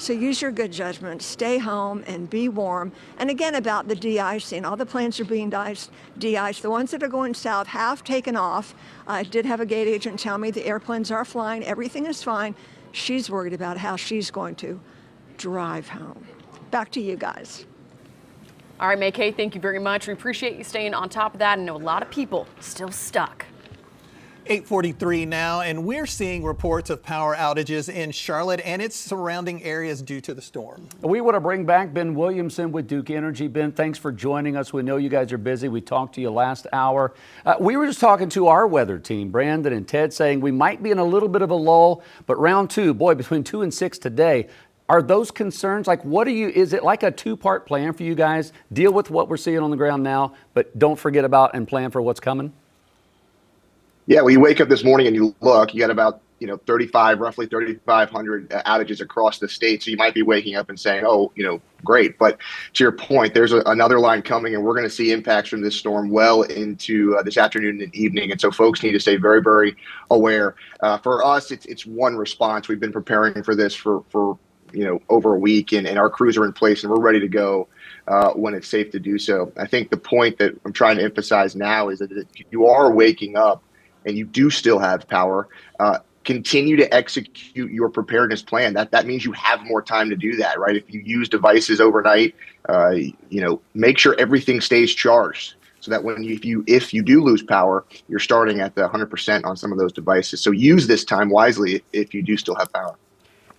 So use your good judgment, stay home and be warm. And again, about the de-icing, all the planes are being de-iced. The ones that are going south have taken off. I did have a gate agent tell me the airplanes are flying, everything is fine. She's worried about how she's going to drive home. Back to you guys. All right, May Kay, thank you very much. We appreciate you staying on top of that. I know a lot of people still stuck. 8:43 now, and we're seeing reports of power outages in Charlotte and its surrounding areas due to the storm. We want to bring back Ben Williamson with Duke Energy. Ben, thanks for joining us. We know you guys are busy. We talked to you last hour. We were just talking to our weather team, Brandon and Ted, saying we might be in a little bit of a lull, but round two, boy, between 2 and 6 today. Are those concerns? Like, is it like a two-part plan for you guys? Deal with what we're seeing on the ground now, but don't forget about and plan for what's coming? Yeah, well, you wake up this morning and you look, you got about, roughly 3,500 outages across the state. So you might be waking up and saying, oh, great. But to your point, there's another line coming, and we're going to see impacts from this storm well into this afternoon and evening. And so folks need to stay very, very aware. For us, it's one response. We've been preparing for this for over a week, and our crews are in place and we're ready to go when it's safe to do so. I think the point that I'm trying to emphasize now is that if you are waking up and you do still have power, continue to execute your preparedness plan. That means you have more time to do that, right? If you use devices overnight, make sure everything stays charged so that if you do lose power, you're starting at the 100% on some of those devices. So use this time wisely if you do still have power.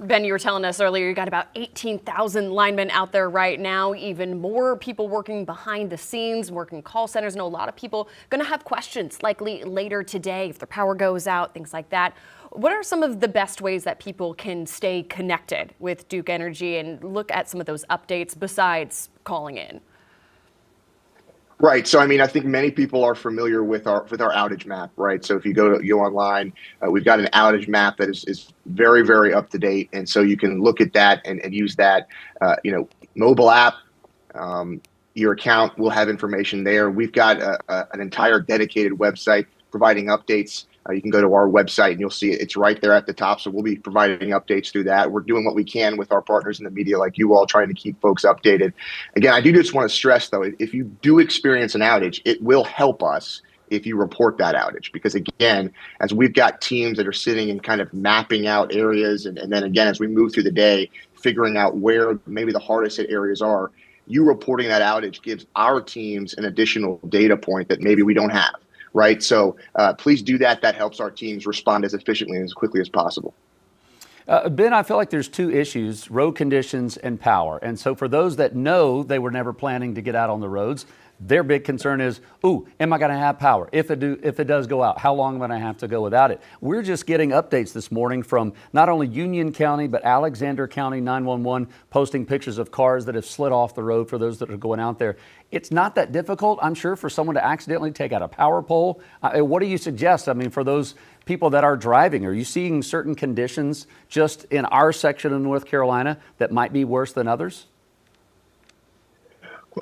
Ben, you were telling us earlier you got about 18,000 linemen out there right now, even more people working behind the scenes, working call centers. I know a lot of people going to have questions likely later today if their power goes out, things like that. What are some of the best ways that people can stay connected with Duke Energy and look at some of those updates besides calling in? Right. So, I think many people are familiar with our outage map, right? So if you go online, we've got an outage map that is very, very up to date. And so you can look at that and use that, mobile app. Your account will have information there. We've got an entire dedicated website providing updates. You can go to our website and you'll see it's right there at the top. So we'll be providing updates through that. We're doing what we can with our partners in the media like you all, trying to keep folks updated. Again, I do just want to stress, though, if you do experience an outage, it will help us if you report that outage. Because, again, as we've got teams that are sitting and kind of mapping out areas, and then, again, as we move through the day, figuring out where maybe the hardest hit areas are, you reporting that outage gives our teams an additional data point that maybe we don't have. Right. So please do that. That helps our teams respond as efficiently and as quickly as possible. Ben, I feel like there's two issues, road conditions and power. And so for those that know they were never planning to get out on the roads, Their big concern is, am I going to have power? If it does go out, how long am I going to have to go without it? We're just getting updates this morning from not only Union County, but Alexander County 911 posting pictures of cars that have slid off the road for those that are going out there. It's not that difficult, I'm sure, for someone to accidentally take out a power pole. What do you suggest? I mean, for those people that are driving, are you seeing certain conditions just in our section of North Carolina that might be worse than others?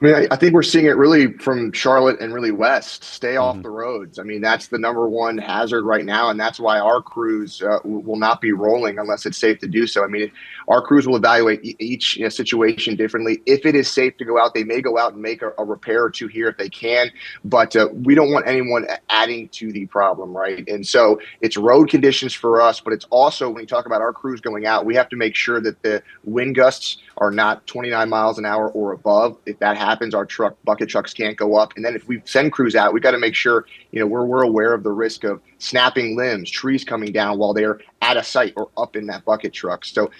I mean, I think we're seeing it really from Charlotte and really west. Stay off the roads. I mean, that's the number one hazard right now, and that's why our crews will not be rolling unless it's safe to do so. I mean, our crews will evaluate each situation differently. If it is safe to go out, they may go out and make a repair or two here if they can, but we don't want anyone adding to the problem, right? And so it's road conditions for us, but it's also, when you talk about our crews going out, we have to make sure that the wind gusts are not 29 miles an hour or above. If that happens, our bucket trucks can't go up. And then if we send crews out, we got to make sure, we're aware of the risk of snapping limbs, trees coming down while they're at a site or up in that bucket truck. So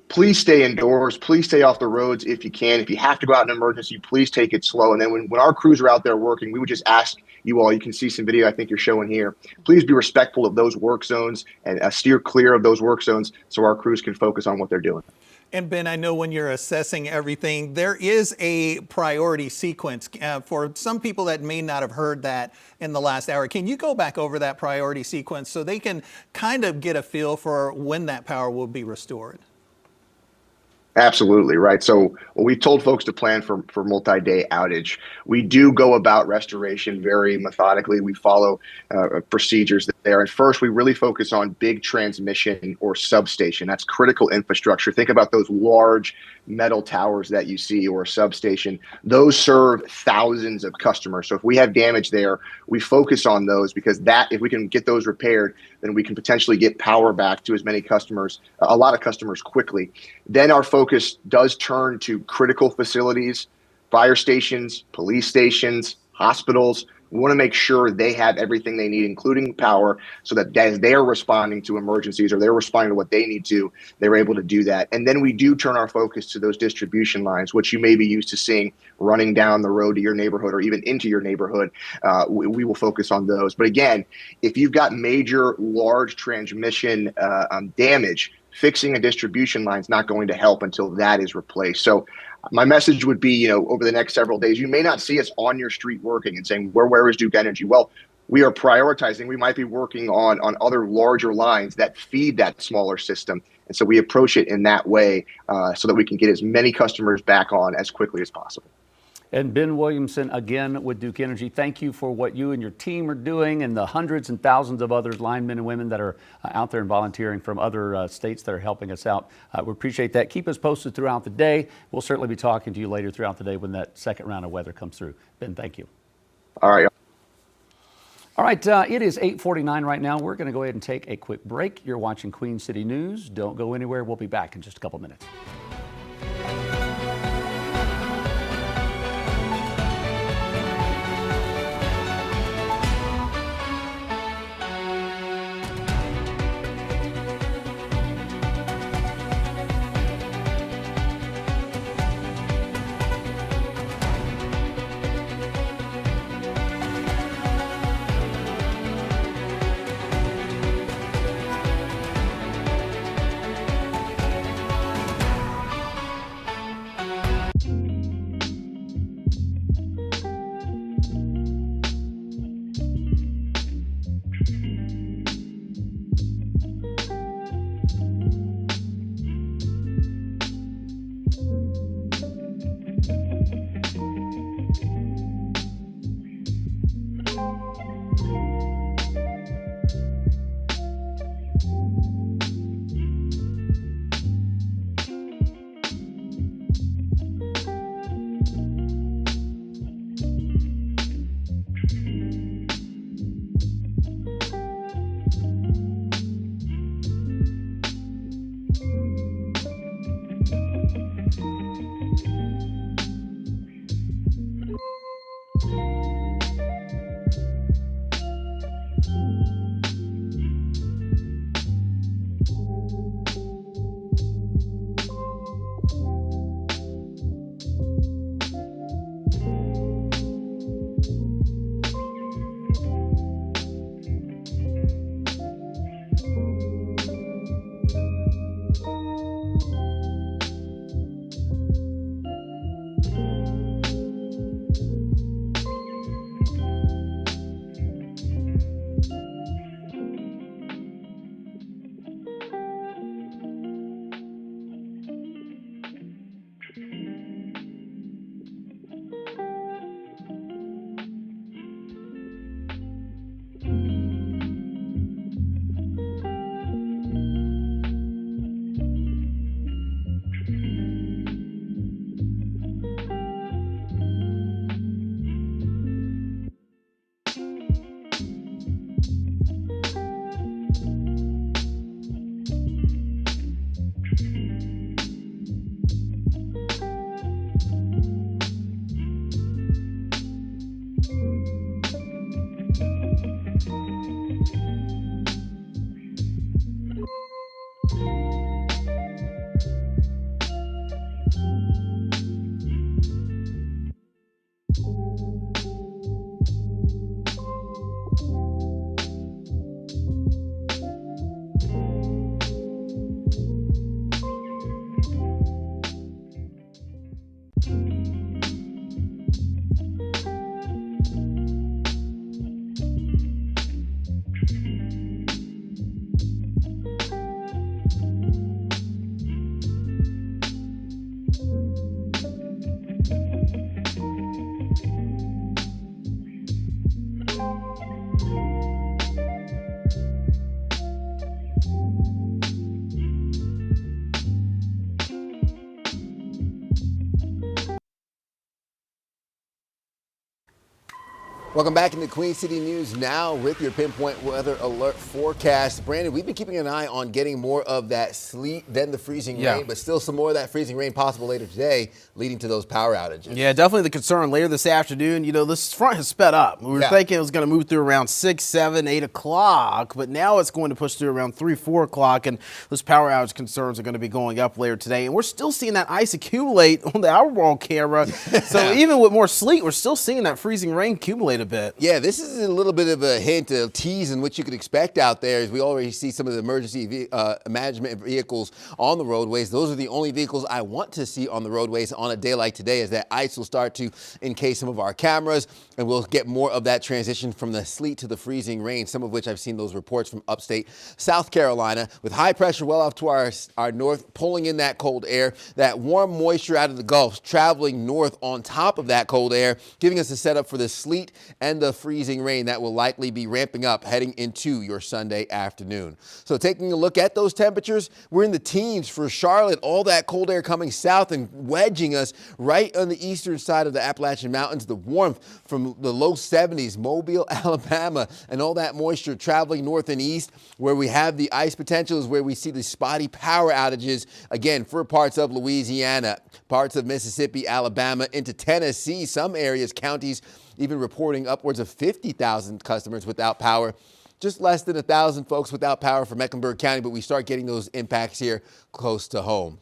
please stay indoors. Please stay off the roads if you can. If you have to go out in an emergency, please take it slow. And then when our crews are out there working, we would just ask you all, you can see some video I think you're showing here, please be respectful of those work zones and steer clear of those work zones so our crews can focus on what they're doing. And Ben, I know when you're assessing everything, there is a priority sequence. For some people that may not have heard that in the last hour, can you go back over that priority sequence so they can kind of get a feel for when that power will be restored? Absolutely, right. So we've told folks to plan for multi-day outage. We do go about restoration very methodically. We follow procedures there. And first, we really focus on big transmission or substation. That's critical infrastructure. Think about those large metal towers that you see or a substation. Those serve thousands of customers. So if we have damage there, we focus on those because if we can get those repaired, then we can potentially get power back to as many customers, a lot of customers quickly. Then our focus does turn to critical facilities, fire stations, police stations, hospitals. We want to make sure they have everything they need, including power, so that as they're responding to emergencies or they're responding to what they need to, they're able to do that. And then we do turn our focus to those distribution lines, which you may be used to seeing running down the road to your neighborhood or even into your neighborhood. We will focus on those. But again, if you've got major, large transmission damage, fixing a distribution line is not going to help until that is replaced. So my message would be, over the next several days, you may not see us on your street working and saying, where is Duke Energy? Well, we are prioritizing. We might be working on other larger lines that feed that smaller system. And so we approach it in that way so that we can get as many customers back on as quickly as possible. And Ben Williamson, again, with Duke Energy, thank you for what you and your team are doing and the hundreds and thousands of other linemen and women that are out there and volunteering from other states that are helping us out. We appreciate that. Keep us posted throughout the day. We'll certainly be talking to you later throughout the day when that second round of weather comes through. Ben, thank you. All right. All right, it is 8:49 right now. We're going to go ahead and take a quick break. You're watching Queen City News. Don't go anywhere. We'll be back in just a couple minutes. Welcome back into Queen City News Now with your pinpoint weather alert forecast. Brandon, we've been keeping an eye on getting more of that sleet than the freezing rain, but still some more of that freezing rain possible later today, leading to those power outages. Yeah, definitely the concern later this afternoon. You know, this front has sped up. We were thinking it was going to move through around 6, 7, 8 o'clock, but now it's going to push through around 3, 4 o'clock, and those power outage concerns are going to be going up later today. And we're still seeing that ice accumulate on the Powerball camera. So even with more sleet, we're still seeing that freezing rain accumulate a bit. Yeah, this is a little bit of a hint, a tease in what you could expect out there as we already see some of the emergency management vehicles on the roadways. Those are the only vehicles I want to see on the roadways on a day like today, as that ice will start to encase some of our cameras, and we'll get more of that transition from the sleet to the freezing rain, some of which I've seen those reports from upstate South Carolina, with high pressure well off to our north, pulling in that cold air, that warm moisture out of the Gulf traveling north on top of that cold air, giving us a setup for the sleet and the freezing rain that will likely be ramping up heading into your Sunday afternoon. So taking a look at those temperatures, we're in the teens for Charlotte, all that cold air coming south and wedging us right on the eastern side of the Appalachian Mountains. The warmth from the low 70s, Mobile, Alabama, and all that moisture traveling north and east. Where we have the ice potential is where we see the spotty power outages, again, for parts of Louisiana, parts of Mississippi, Alabama, into Tennessee, some areas, counties, even reporting upwards of 50,000 customers without power. Just less than 1,000 folks without power for Mecklenburg County, but we start getting those impacts here close to home.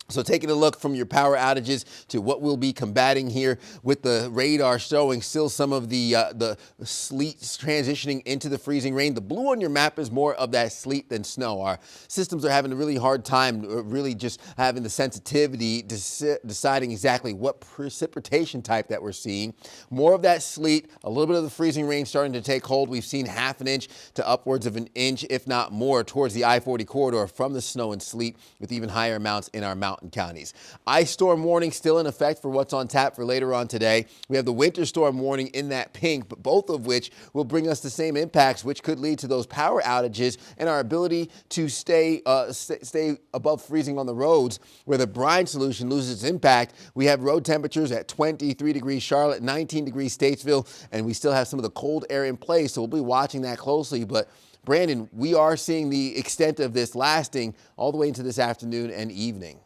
So taking a look from your power outages to what we'll be combating here with the radar showing still some of the sleet transitioning into the freezing rain. The blue on your map is more of that sleet than snow. Our systems are having a really hard time really just having the sensitivity deciding exactly what precipitation type that we're seeing. More of that sleet, a little bit of the freezing rain starting to take hold. We've seen half an inch to upwards of an inch, if not more, towards the I-40 corridor from the snow and sleet, with even higher amounts in our mountain counties. Ice storm warning still in effect for what's on tap for later on today. We have the winter storm warning in that pink, but both of which will bring us the same impacts, which could lead to those power outages and our ability to stay above freezing on the roads. Where the brine solution loses its impact, we have road temperatures at 23 degrees Charlotte, 19 degrees Statesville, and we still have some of the cold air in place, so we'll be watching that closely. But Brandon, we are seeing the extent of this lasting all the way into this afternoon and evening.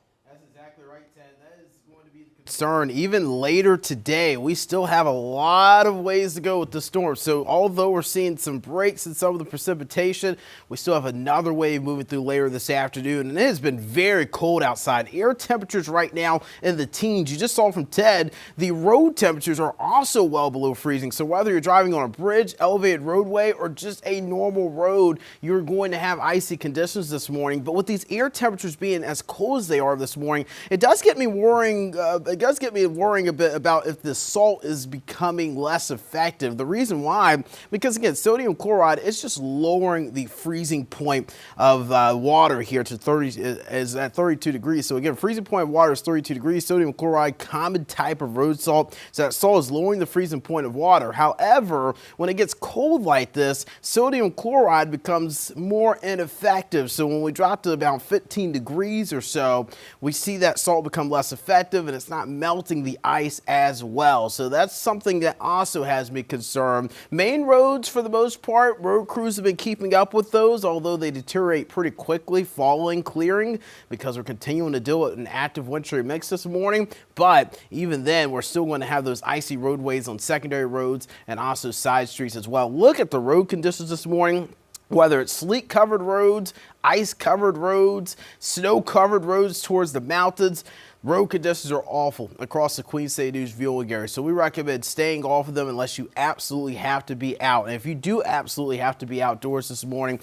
Concern even later today. We still have a lot of ways to go with the storm. So although we're seeing some breaks in some of the precipitation, we still have another wave moving through later this afternoon. And it has been very cold outside. Air temperatures right now in the teens. You just saw from Ted, the road temperatures are also well below freezing. So whether you're driving on a bridge, elevated roadway, or just a normal road, you're going to have icy conditions this morning. But with these air temperatures being as cold as they are this morning, it does get me worrying a bit about if the salt is becoming less effective. The reason why, because again, sodium chloride is just lowering the freezing point of water here to 30 is at 32 degrees. So again, freezing point of water is 32 degrees. Sodium chloride, common type of road salt. So that salt is lowering the freezing point of water. However, when it gets cold like this, sodium chloride becomes more ineffective. So when we drop to about 15 degrees or so, we see that salt become less effective, and it's not melting the ice as well. So that's something that also has me concerned. Main roads, for the most part, road crews have been keeping up with those, although they deteriorate pretty quickly following clearing because we're continuing to deal with an active wintry mix this morning. But even then, we're still going to have those icy roadways on secondary roads and also side streets as well. Look at the road conditions this morning. Whether it's sleet-covered roads, ice-covered roads, snow-covered roads towards the mountains, road conditions are awful across the Queen City News viewing area. So we recommend staying off of them unless you absolutely have to be out. And if you do absolutely have to be outdoors this morning,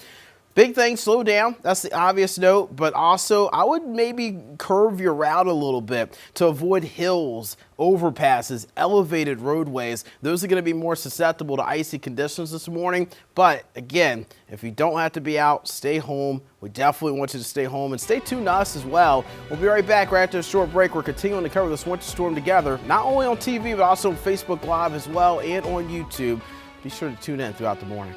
big thing, slow down. That's the obvious note. But also, I would maybe curve your route a little bit to avoid hills, overpasses, elevated roadways. Those are going to be more susceptible to icy conditions this morning. But again, if you don't have to be out, stay home. We definitely want you to stay home and stay tuned to us as well. We'll be right back right after a short break. We're continuing to cover this winter storm together, not only on TV, but also on Facebook Live as well and on YouTube. Be sure to tune in throughout the morning.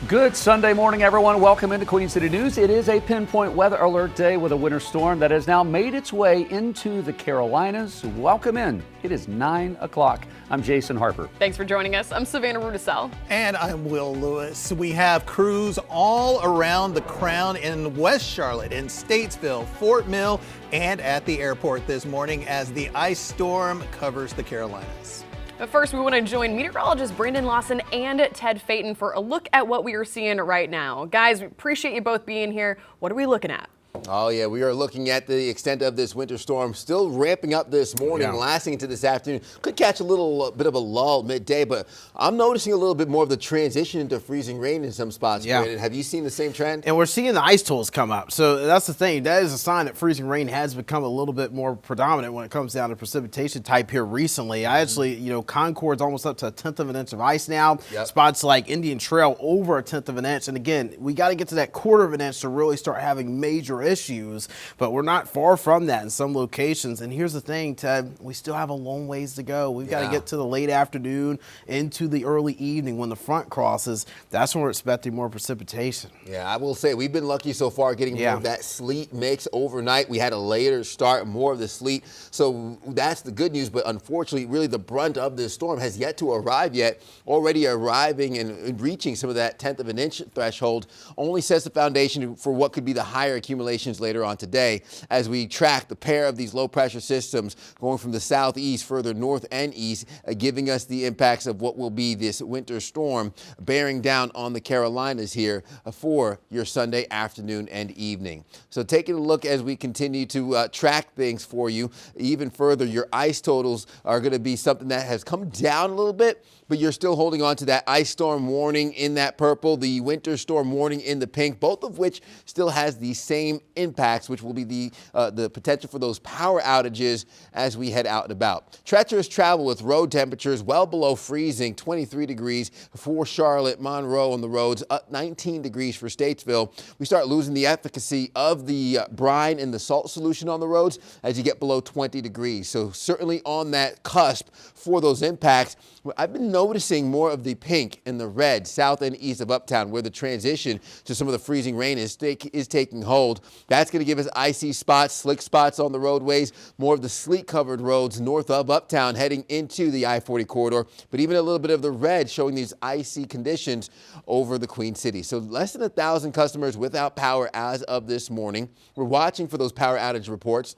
Good Sunday morning, everyone. Welcome into Queen City News. It is a pinpoint weather alert day with a winter storm that has now made its way into the Carolinas. Welcome in. It is 9 o'clock. I'm Jason Harper. Thanks for joining us. I'm Savannah Rudisell. And I'm Will Lewis. We have crews all around the Crown in West Charlotte, in Statesville, Fort Mill, and at the airport this morning as the ice storm covers the Carolinas. But first, we want to join meteorologist Brandon Lawson and Ted Phaeton for a look at what we are seeing right now. Guys, we appreciate you both being here. What are we looking at? Oh, yeah, we are looking at the extent of this winter storm still ramping up this morning, lasting into this afternoon. Could catch a little bit of a lull midday, but I'm noticing a little bit more of the transition into freezing rain in some spots. Yeah. Brandon, have you seen the same trend? And we're seeing the ice totals come up. So that's the thing. That is a sign that freezing rain has become a little bit more predominant when it comes down to precipitation type here recently. I actually, Concord's almost up to 1/10 of an inch of ice now. Yep. Spots like Indian Trail over 1/10 of an inch. And again, we got to get to that 1/4 of an inch to really start having major issues. But we're not far from that in some locations. And here's the thing, Ted, we still have a long ways to go. We've got to get to the late afternoon into the early evening when the front crosses. That's when we're expecting more precipitation. Yeah, I will say we've been lucky so far getting more of that sleet mix overnight. We had a later start, more of the sleet. So that's the good news. But unfortunately, really the brunt of this storm has yet to arrive yet. Already arriving and reaching some of that 1/10 of an inch threshold only sets the foundation for what could be the higher accumulations later on today as we track the pair of these low pressure systems going from the southeast further north and east, giving us the impacts of what will be this winter storm bearing down on the Carolinas here for your Sunday afternoon and evening. So taking a look as we continue to track things for you even further, your ice totals are going to be something that has come down a little bit, but you're still holding on to that ice storm warning in that purple, the winter storm warning in the pink, both of which still has the same impacts, which will be the potential for those power outages as we head out and about. Treacherous travel with road temperatures well below freezing, 23 degrees for Charlotte, Monroe on the roads, up 19 degrees for Statesville. We start losing the efficacy of the brine and the salt solution on the roads as you get below 20 degrees. So certainly on that cusp for those impacts. I've been noticing more of the pink and the red south and east of Uptown where the transition to some of the freezing rain is taking hold. That's going to give us icy spots, slick spots on the roadways, more of the sleet-covered roads north of Uptown heading into the I-40 corridor, but even a little bit of the red showing these icy conditions over the Queen City. So less than 1,000 customers without power as of this morning. We're watching for those power outage reports.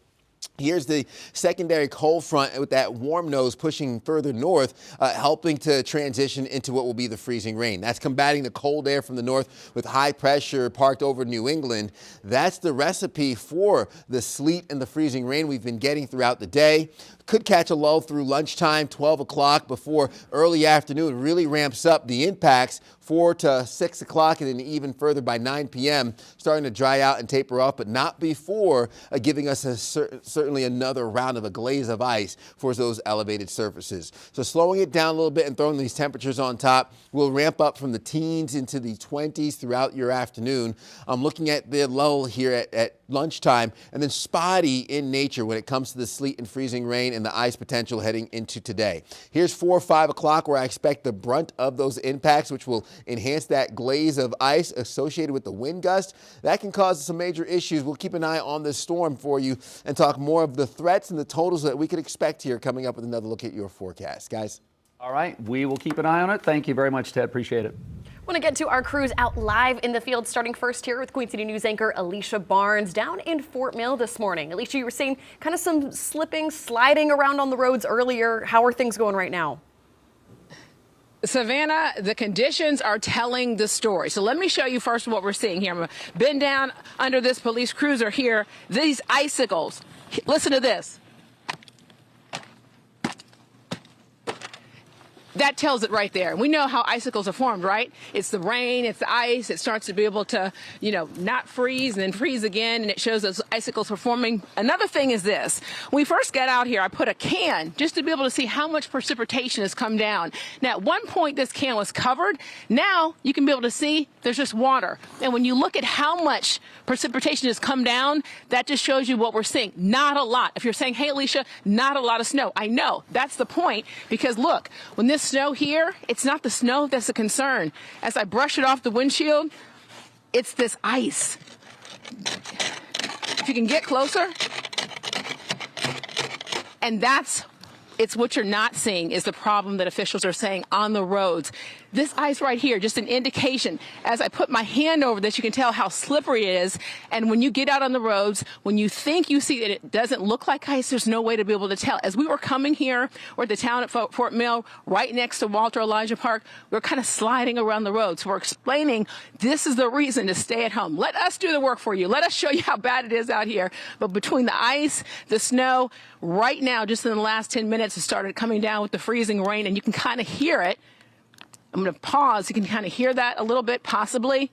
Here's the secondary cold front with that warm nose pushing further north, helping to transition into what will be the freezing rain. That's combating the cold air from the north with high pressure parked over New England. That's the recipe for the sleet and the freezing rain we've been getting throughout the day. Could catch a lull through lunchtime, 12 o'clock, before early afternoon really ramps up the impacts 4 to 6 o'clock and then even further by 9 p.m. starting to dry out and taper off, but not before giving us certainly another round of a glaze of ice for those elevated surfaces. So slowing it down a little bit and throwing these temperatures on top will ramp up from the teens into the 20s throughout your afternoon. I'm looking at the lull here at lunchtime and then spotty in nature when it comes to the sleet and freezing rain and the ice potential heading into today. Here's 4 or 5 o'clock where I expect the brunt of those impacts, which will enhance that glaze of ice associated with the wind gust. That can cause some major issues. We'll keep an eye on this storm for you and talk more of the threats and the totals that we could expect here coming up with another look at your forecast. Guys. All right, we will keep an eye on it. Thank you very much, Ted. Appreciate it. Want to get to our crews out live in the field, starting first here with Queen City News anchor Alicia Barnes down in Fort Mill this morning. Alicia, you were seeing kind of some slipping, sliding around on the roads earlier. How are things going right now? Savannah, the conditions are telling the story. So let me show you first what we're seeing here. I'm going to bend down under this police cruiser here. These icicles. Listen to this. That tells it right there. We know how icicles are formed, right? It's the rain, it's the ice. It starts to be able to, not freeze and then freeze again, and it shows those icicles are forming. Another thing is this. When we first got out here, I put a can just to be able to see how much precipitation has come down. Now, at one point, this can was covered. Now, you can be able to see there's just water. And when you look at how much precipitation has come down, that just shows you what we're seeing. Not a lot. If you're saying, hey, Alicia, not a lot of snow. I know. That's the point, because look, when this snow here, it's not the snow that's a concern. As I brush it off the windshield, it's this ice. If you can get closer, and it's what you're not seeing is the problem that officials are saying on the roads. This ice right here, just an indication. As I put my hand over this, you can tell how slippery it is. And when you get out on the roads, when you think you see that it doesn't look like ice, there's no way to be able to tell. As we were coming here, we're at the town at Fort Mill, right next to Walter Elijah Park, we're kind of sliding around the road. So we're explaining this is the reason to stay at home. Let us do the work for you. Let us show you how bad it is out here. But between the ice, the snow, right now, just in the last 10 minutes, it started coming down with the freezing rain, and you can kind of hear it. I'm going to pause. You can kind of hear that a little bit, possibly.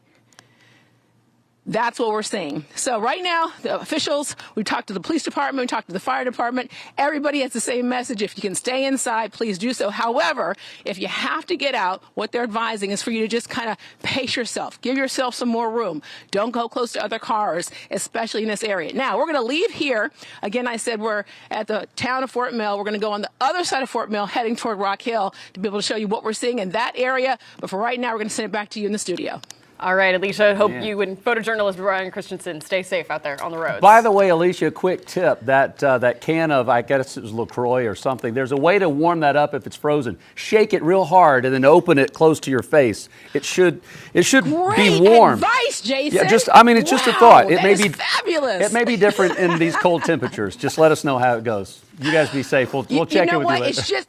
That's what we're seeing. So right now, the officials, we talked to the police department, we talked to the fire department. Everybody has the same message. If you can stay inside, please do so. However, if you have to get out, what they're advising is for you to just kind of pace yourself. Give yourself some more room. Don't go close to other cars, especially in this area. Now, we're going to leave here. Again, I said we're at the town of Fort Mill. We're going to go on the other side of Fort Mill, heading toward Rock Hill, to be able to show you what we're seeing in that area. But for right now, we're going to send it back to you in the studio. All right, Alicia, hope you and photojournalist Brian Christensen stay safe out there on the roads. By the way, Alicia, quick tip, that can of, I guess it was LaCroix or something, there's a way to warm that up if it's frozen. Shake it real hard and then open it close to your face. It should be warm. Advice, Jason. Yeah, it's just a thought. It may be fabulous. It may be different in these cold temperatures. Just let us know how it goes. You guys be safe. We'll check in with you later. It's just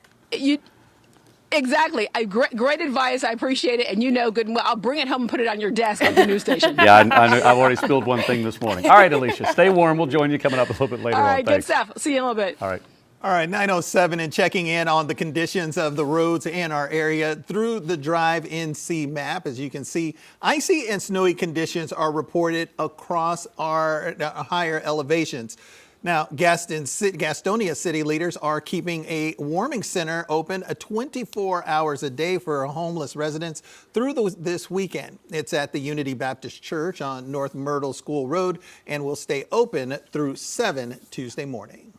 Exactly. Great advice. I appreciate it. And you know good and well. I'll bring it home and put it on your desk at the news station. Yeah, I've already spilled one thing this morning. All right, Alicia, stay warm. We'll join you coming up a little bit later on. All right, good Thanks. stuff. See you in a little bit. All right. All right, 9:07 and checking in on the conditions of the roads in our area through the Drive NC map. As you can see, icy and snowy conditions are reported across our higher elevations. Now, Gastonia city leaders are keeping a warming center open 24 hours a day for homeless residents through this weekend. It's at the Unity Baptist Church on North Myrtle School Road and will stay open through 7 Tuesday morning.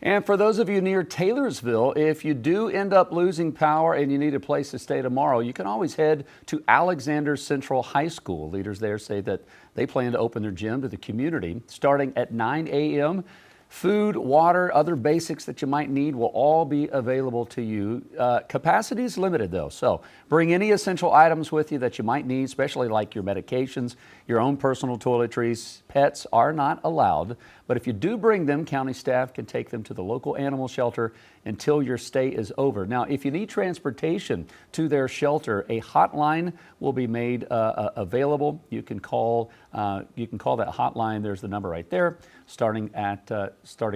And for those of you near Taylorsville, if you do end up losing power and you need a place to stay tomorrow, you can always head to Alexander Central High School. Leaders there say that they plan to open their gym to the community starting at 9 a.m. Food, water, other basics that you might need will all be available to you. Capacity is limited though, so bring any essential items with you that you might need, especially like your medications, your own personal toiletries. Pets are not allowed, but if you do bring them, county staff can take them to the local animal shelter until your stay is over. Now, if you need transportation to their shelter, a hotline will be made available. You can call that hotline. There's the number right there, starting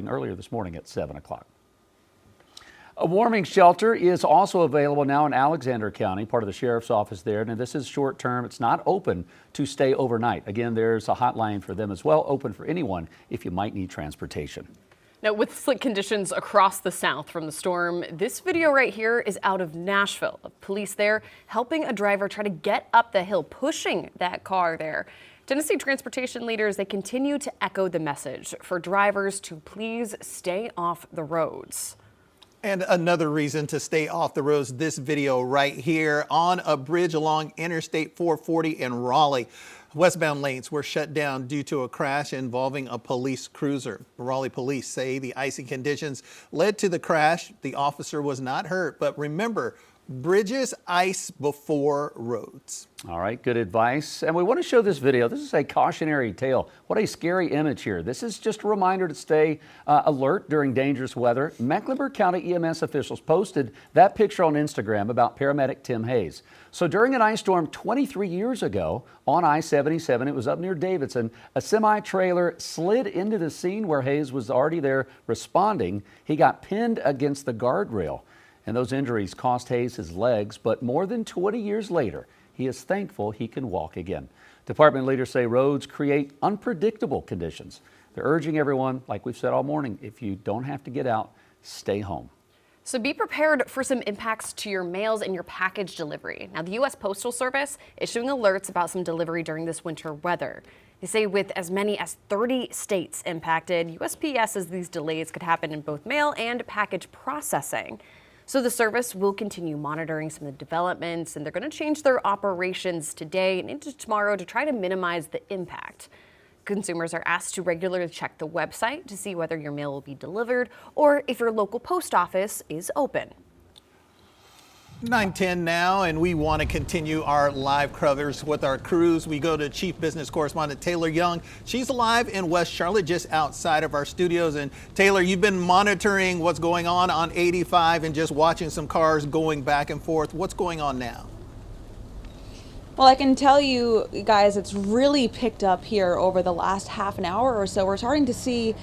earlier this morning at 7 o'clock. A warming shelter is also available now in Alexander County, part of the sheriff's office there. Now, this is short term. It's not open to stay overnight. Again, there's a hotline for them as well, open for anyone if you might need transportation. Now, with slick conditions across the South from the storm, this video right here is out of Nashville. Police there helping a driver try to get up the hill, pushing that car there. Tennessee transportation leaders, they continue to echo the message for drivers to please stay off the roads. And another reason to stay off the roads, this video right here on a bridge along Interstate 440 in Raleigh. Westbound lanes were shut down due to a crash involving a police cruiser. Raleigh police say the icy conditions led to the crash. The officer was not hurt, but remember, bridges ice before roads. All right, good advice. And we want to show this video. This is a cautionary tale. What a scary image here. This is just a reminder to stay alert during dangerous weather. Mecklenburg County EMS officials posted that picture on Instagram about paramedic Tim Hayes. So during an ice storm 23 years ago on I-77, it was up near Davidson, a semi-trailer slid into the scene where Hayes was already there responding. He got pinned against the guardrail. And those injuries cost Hayes his legs, but more than 20 years later, he is thankful he can walk again. Department leaders say roads create unpredictable conditions. They're urging everyone, like we've said all morning, if you don't have to get out, stay home. So be prepared for some impacts to your mails and your package delivery. Now, the U.S. Postal Service is issuing alerts about some delivery during this winter weather. They say with as many as 30 states impacted, USPS says these delays could happen in both mail and package processing. So the service will continue monitoring some of the developments, and they're going to change their operations today and into tomorrow to try to minimize the impact. Consumers are asked to regularly check the website to see whether your mail will be delivered or if your local post office is open. 9:10 now, and we want to continue our live coverage with our crews. We go to Chief Business Correspondent Taylor Young. She's live in West Charlotte, just outside of our studios. And Taylor, you've been monitoring what's going on 85 and just watching some cars going back and forth. What's going on now? Well, I can tell you guys, it's really picked up here over the last half an hour or so. We're starting to see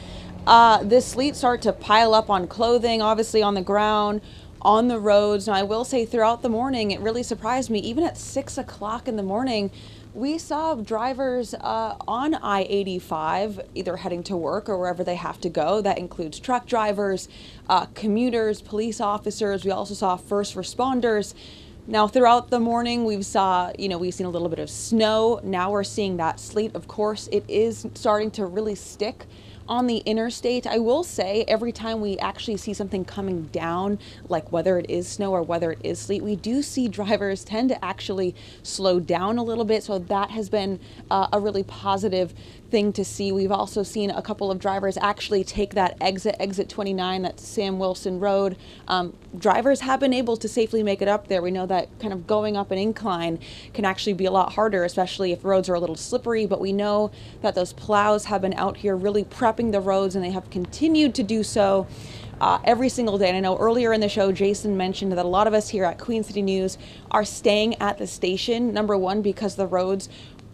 this sleet start to pile up on clothing, obviously on the ground, on the roads. Now, I will say throughout the morning, it really surprised me. Even at 6 o'clock in the morning, we saw drivers on I-85 either heading to work or wherever they have to go. That includes truck drivers, commuters, police officers. We also saw first responders. Now, throughout the morning, we've seen a little bit of snow. Now we're seeing that sleet. Of course, it is starting to really stick on the interstate. I will say every time we actually see something coming down, like whether it is snow or whether it is sleet, we do see drivers tend to actually slow down a little bit. So that has been a really positive thing to see. We've also seen a couple of drivers actually take that exit 29, that's Sam Wilson Road. Drivers have been able to safely make it up there. We know that kind of going up an incline can actually be a lot harder, especially if roads are a little slippery, but we know that those plows have been out here really prepping the roads, and they have continued to do so every single day. And I know earlier in the show, Jason mentioned that a lot of us here at Queen City News are staying at the station, number one, because the roads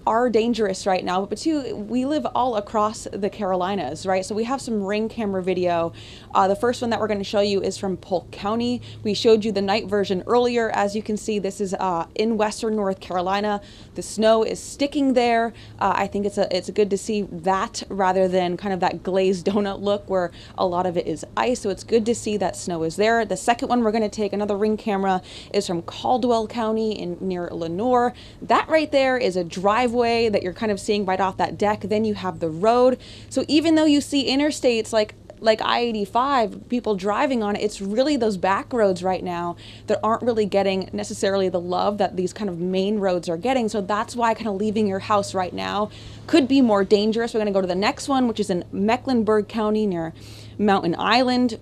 are dangerous right now, but two, we live all across the Carolinas, right? So we have some Ring camera video. The first one that we're going to show you is from Polk County. We showed you the night version earlier. As you can see, this is in western North Carolina. The snow is sticking there. I think it's good to see that rather than kind of that glazed donut look where a lot of it is ice. So it's good to see that snow is there. The second one we're going to take, another Ring camera, is from Caldwell County near Lenoir. That right there is a driveway that you're kind of seeing right off that deck. Then you have the road. So even though you see interstates like I-85, people driving on it, it's really those back roads right now that aren't really getting necessarily the love that these kind of main roads are getting. So that's why kind of leaving your house right now could be more dangerous. We're going to go to the next one, which is in Mecklenburg County near Mountain Island.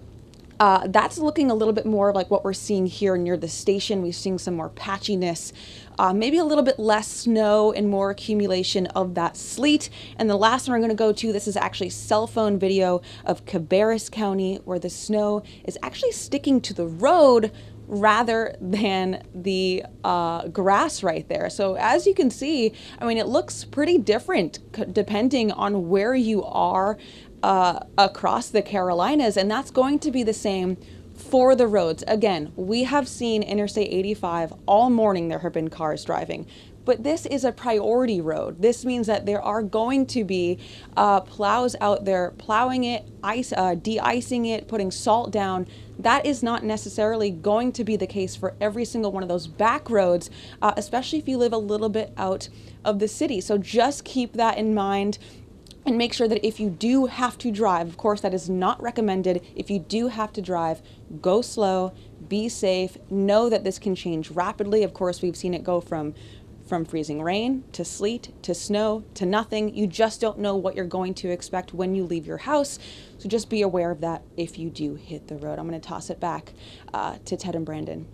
That's looking a little bit more like what we're seeing here near the station. We're seeing some more patchiness, maybe a little bit less snow and more accumulation of that sleet. And the last one we're going to go to, this is actually cell phone video of Cabarrus County, where the snow is actually sticking to the road rather than the grass right there. So as you can see, I mean, it looks pretty different depending on where you are across the Carolinas, and that's going to be the same for the roads. Again, we have seen Interstate 85 all morning. There have been cars driving, but this is a priority road. This means that there are going to be plows out there plowing it, de-icing it, putting salt down. That is not necessarily going to be the case for every single one of those back roads, especially if you live a little bit out of the city. So just keep that in mind. And make sure that if you do have to drive, of course, that is not recommended. If you do have to drive, go slow, be safe. Know that this can change rapidly. Of course, we've seen it go from freezing rain to sleet to snow to nothing. You just don't know what you're going to expect when you leave your house. So just be aware of that if you do hit the road. I'm going to toss it back to Ted and Brandon.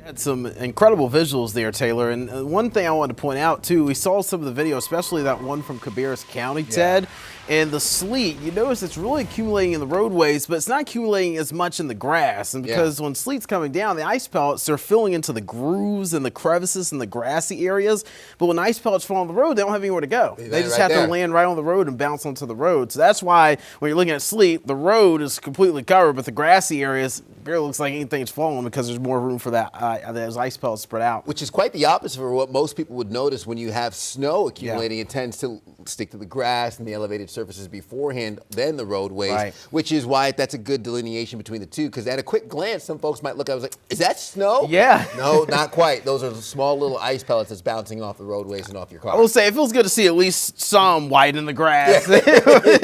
Had some incredible visuals there, Taylor. And one thing I wanted to point out, too, we saw some of the video, especially that one from Cabarrus County, Ted. And the sleet, you notice it's really accumulating in the roadways, but it's not accumulating as much in the grass. And because when sleet's coming down, the ice pellets, they're filling into the grooves and the crevices and the grassy areas. But when ice pellets fall on the road, they don't have anywhere to go. They just have to land right on the road and bounce onto the road. So that's why when you're looking at sleet, the road is completely covered, but the grassy areas barely looks like anything's falling because there's more room for that those ice pellets spread out. Which is quite the opposite for what most people would notice when you have snow accumulating. It tends to stick to the grass and the elevated surfaces beforehand than the roadways, Right. which is why that's a good delineation between the two. Because at a quick glance, some folks might look at it and like, is that snow? Yeah. No, not quite. Those are small little ice pellets that's bouncing off the roadways and off your car. I will say it feels good to see at least some white in the grass.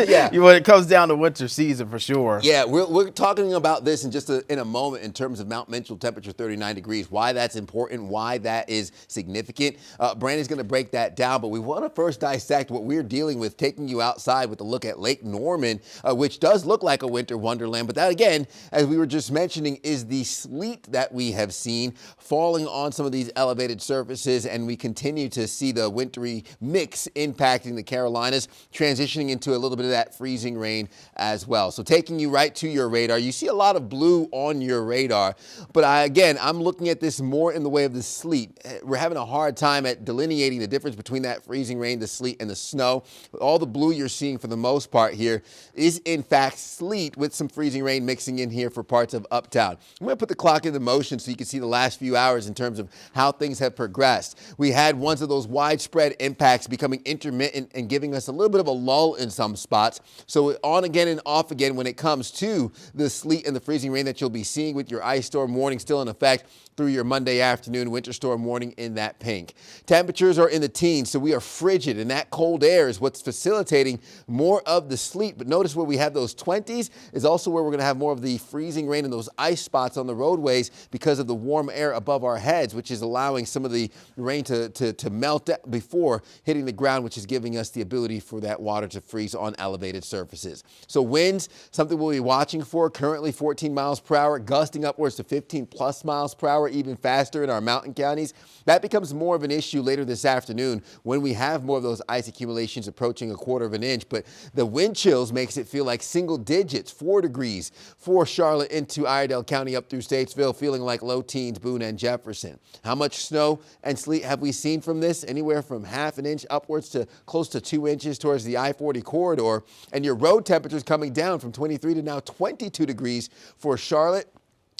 Yeah. When it comes down to winter season for sure. Yeah, we're talking about this in a moment in terms of Mount Mitchell temperature 39 degrees, why that's important, why that is significant. Brandon's going to break that down, but we want to first dissect what we're dealing with, taking you outside with a look at Lake Norman, which does look like a winter wonderland. But that, again, as we were just mentioning, is the sleet that we have seen falling on some of these elevated surfaces, and we continue to see the wintry mix impacting the Carolinas, transitioning into a little bit of that freezing rain as well. So taking you right to your radar, you see a lot of blue on your radar, but I'm looking at this more in the way of the sleet. We're having a hard time at delineating the difference between that freezing rain, the sleet, and the snow. All the blue you're seeing for the most part here is in fact sleet with some freezing rain mixing in here for parts of Uptown. I'm going to put the clock into motion so you can see the last few hours in terms of how things have progressed. We had ones of those widespread impacts becoming intermittent and giving us a little bit of a lull in some spots. So on again and off again when it comes to the sleet and the freezing rain that you'll be seeing with your ice storm warning still in effect through your Monday afternoon, winter storm warning in that pink. Temperatures are in the teens, so we are frigid, and that cold air is what's facilitating more of the sleet. But notice where we have those 20s is also where we're going to have more of the freezing rain and those ice spots on the roadways because of the warm air above our heads, which is allowing some of the rain to melt before hitting the ground, which is giving us the ability for that water to freeze on elevated surfaces. So winds, something we'll be watching for, currently 14 miles per hour, gusting upwards to 15 plus miles per hour, even faster in our mountain counties. That becomes more of an issue later this afternoon when we have more of those ice accumulations approaching a quarter of an inch. But the wind chills makes it feel like single digits, 4 degrees for Charlotte into Iredell County up through Statesville, feeling like low teens, Boone and Jefferson. How much snow and sleet have we seen from this? Anywhere from half an inch upwards to close to 2 inches towards the I-40 corridor. And your road temperatures coming down from 23 to now 22 degrees for Charlotte.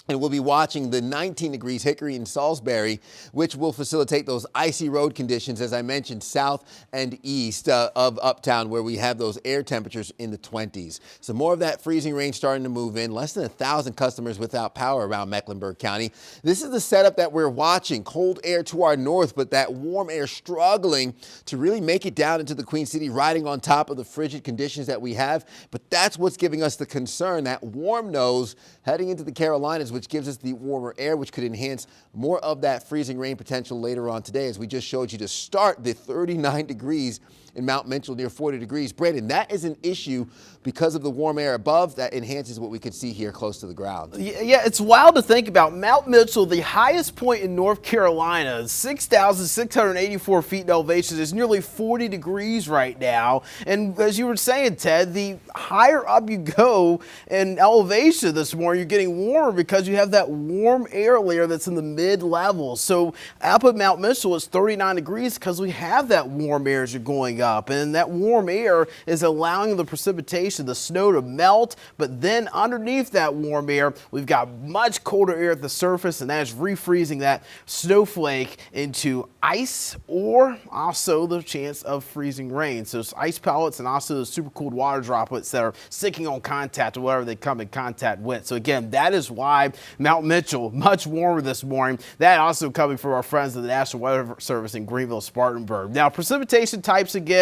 And we'll be watching the 19 degrees Hickory and Salisbury, which will facilitate those icy road conditions, as I mentioned, south and east of Uptown, where we have those air temperatures in the 20s. So more of that freezing rain starting to move in. Less than 1,000 customers without power around Mecklenburg County. This is the setup that we're watching. Cold air to our north, but that warm air struggling to really make it down into the Queen City, riding on top of the frigid conditions that we have. But that's what's giving us the concern, that warm nose heading into the Carolinas, which gives us the warmer air, which could enhance more of that freezing rain potential later on today, as we just showed you to start the 39 degrees in Mount Mitchell near 40 degrees. Brandon, that is an issue because of the warm air above that enhances what we can see here close to the ground. Yeah, it's wild to think about. Mount Mitchell, the highest point in North Carolina, 6,684 feet in elevation. It's nearly 40 degrees right now. And as you were saying, Ted, the higher up you go in elevation this morning, you're getting warmer because you have that warm air layer that's in the mid-levels. So up at Mount Mitchell, it's 39 degrees because we have that warm air as you're going up. And that warm air is allowing the precipitation, the snow, to melt. But then underneath that warm air, we've got much colder air at the surface, and that is refreezing that snowflake into ice, or also the chance of freezing rain. So it's ice pellets and also the super cooled water droplets that are sticking on contact or whatever they come in contact with. So again, that is why Mount Mitchell, much warmer this morning. That also coming from our friends at the National Weather Service in Greenville, Spartanburg. Now, precipitation types again,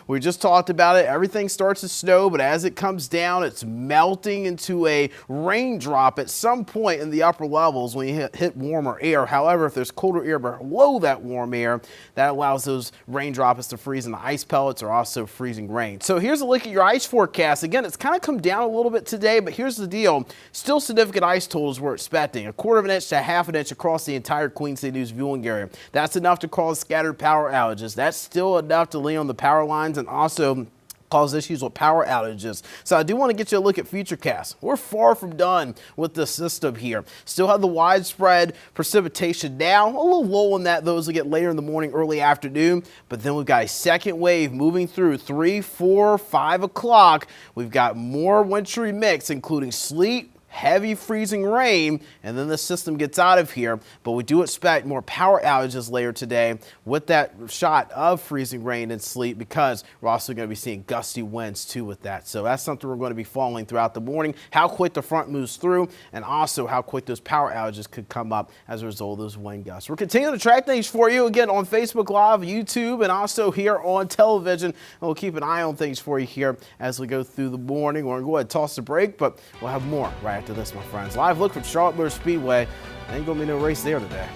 we just talked about it. Everything starts to snow, but as it comes down, it's melting into a raindrop at some point in the upper levels when you hit warmer air. However, if there's colder air below that warm air, that allows those raindrops to freeze into ice pellets or also freezing rain. So here's a look at your ice forecast. Again, it's kind of come down a little bit today, but here's the deal. Still significant ice totals we're expecting. 1/4 of an inch to 1/2 an inch across the entire Queen City News viewing area. That's enough to cause scattered power outages. That's still enough to lean on the power lines and also cause issues with power outages. So I do want to get you a look at Futurecast. We're far from done with the system here. Still have the widespread precipitation now. A little low on that, those will get later in the morning, early afternoon. But then we've got a second wave moving through 3, 4, 5 o'clock. We've got more wintry mix, including sleet, heavy freezing rain, and then the system gets out of here. But we do expect more power outages later today with that shot of freezing rain and sleet, because we're also going to be seeing gusty winds too with that. So that's something we're going to be following throughout the morning, how quick the front moves through, and also how quick those power outages could come up as a result of those wind gusts. We're continuing to track things for you again on Facebook Live, YouTube, and also here on television. And we'll keep an eye on things for you here as we go through the morning. We're going to go ahead and toss the break, but we'll have more right after this, my friends. Live look from Charlotte Motor Speedway. Ain't going to be no race there today.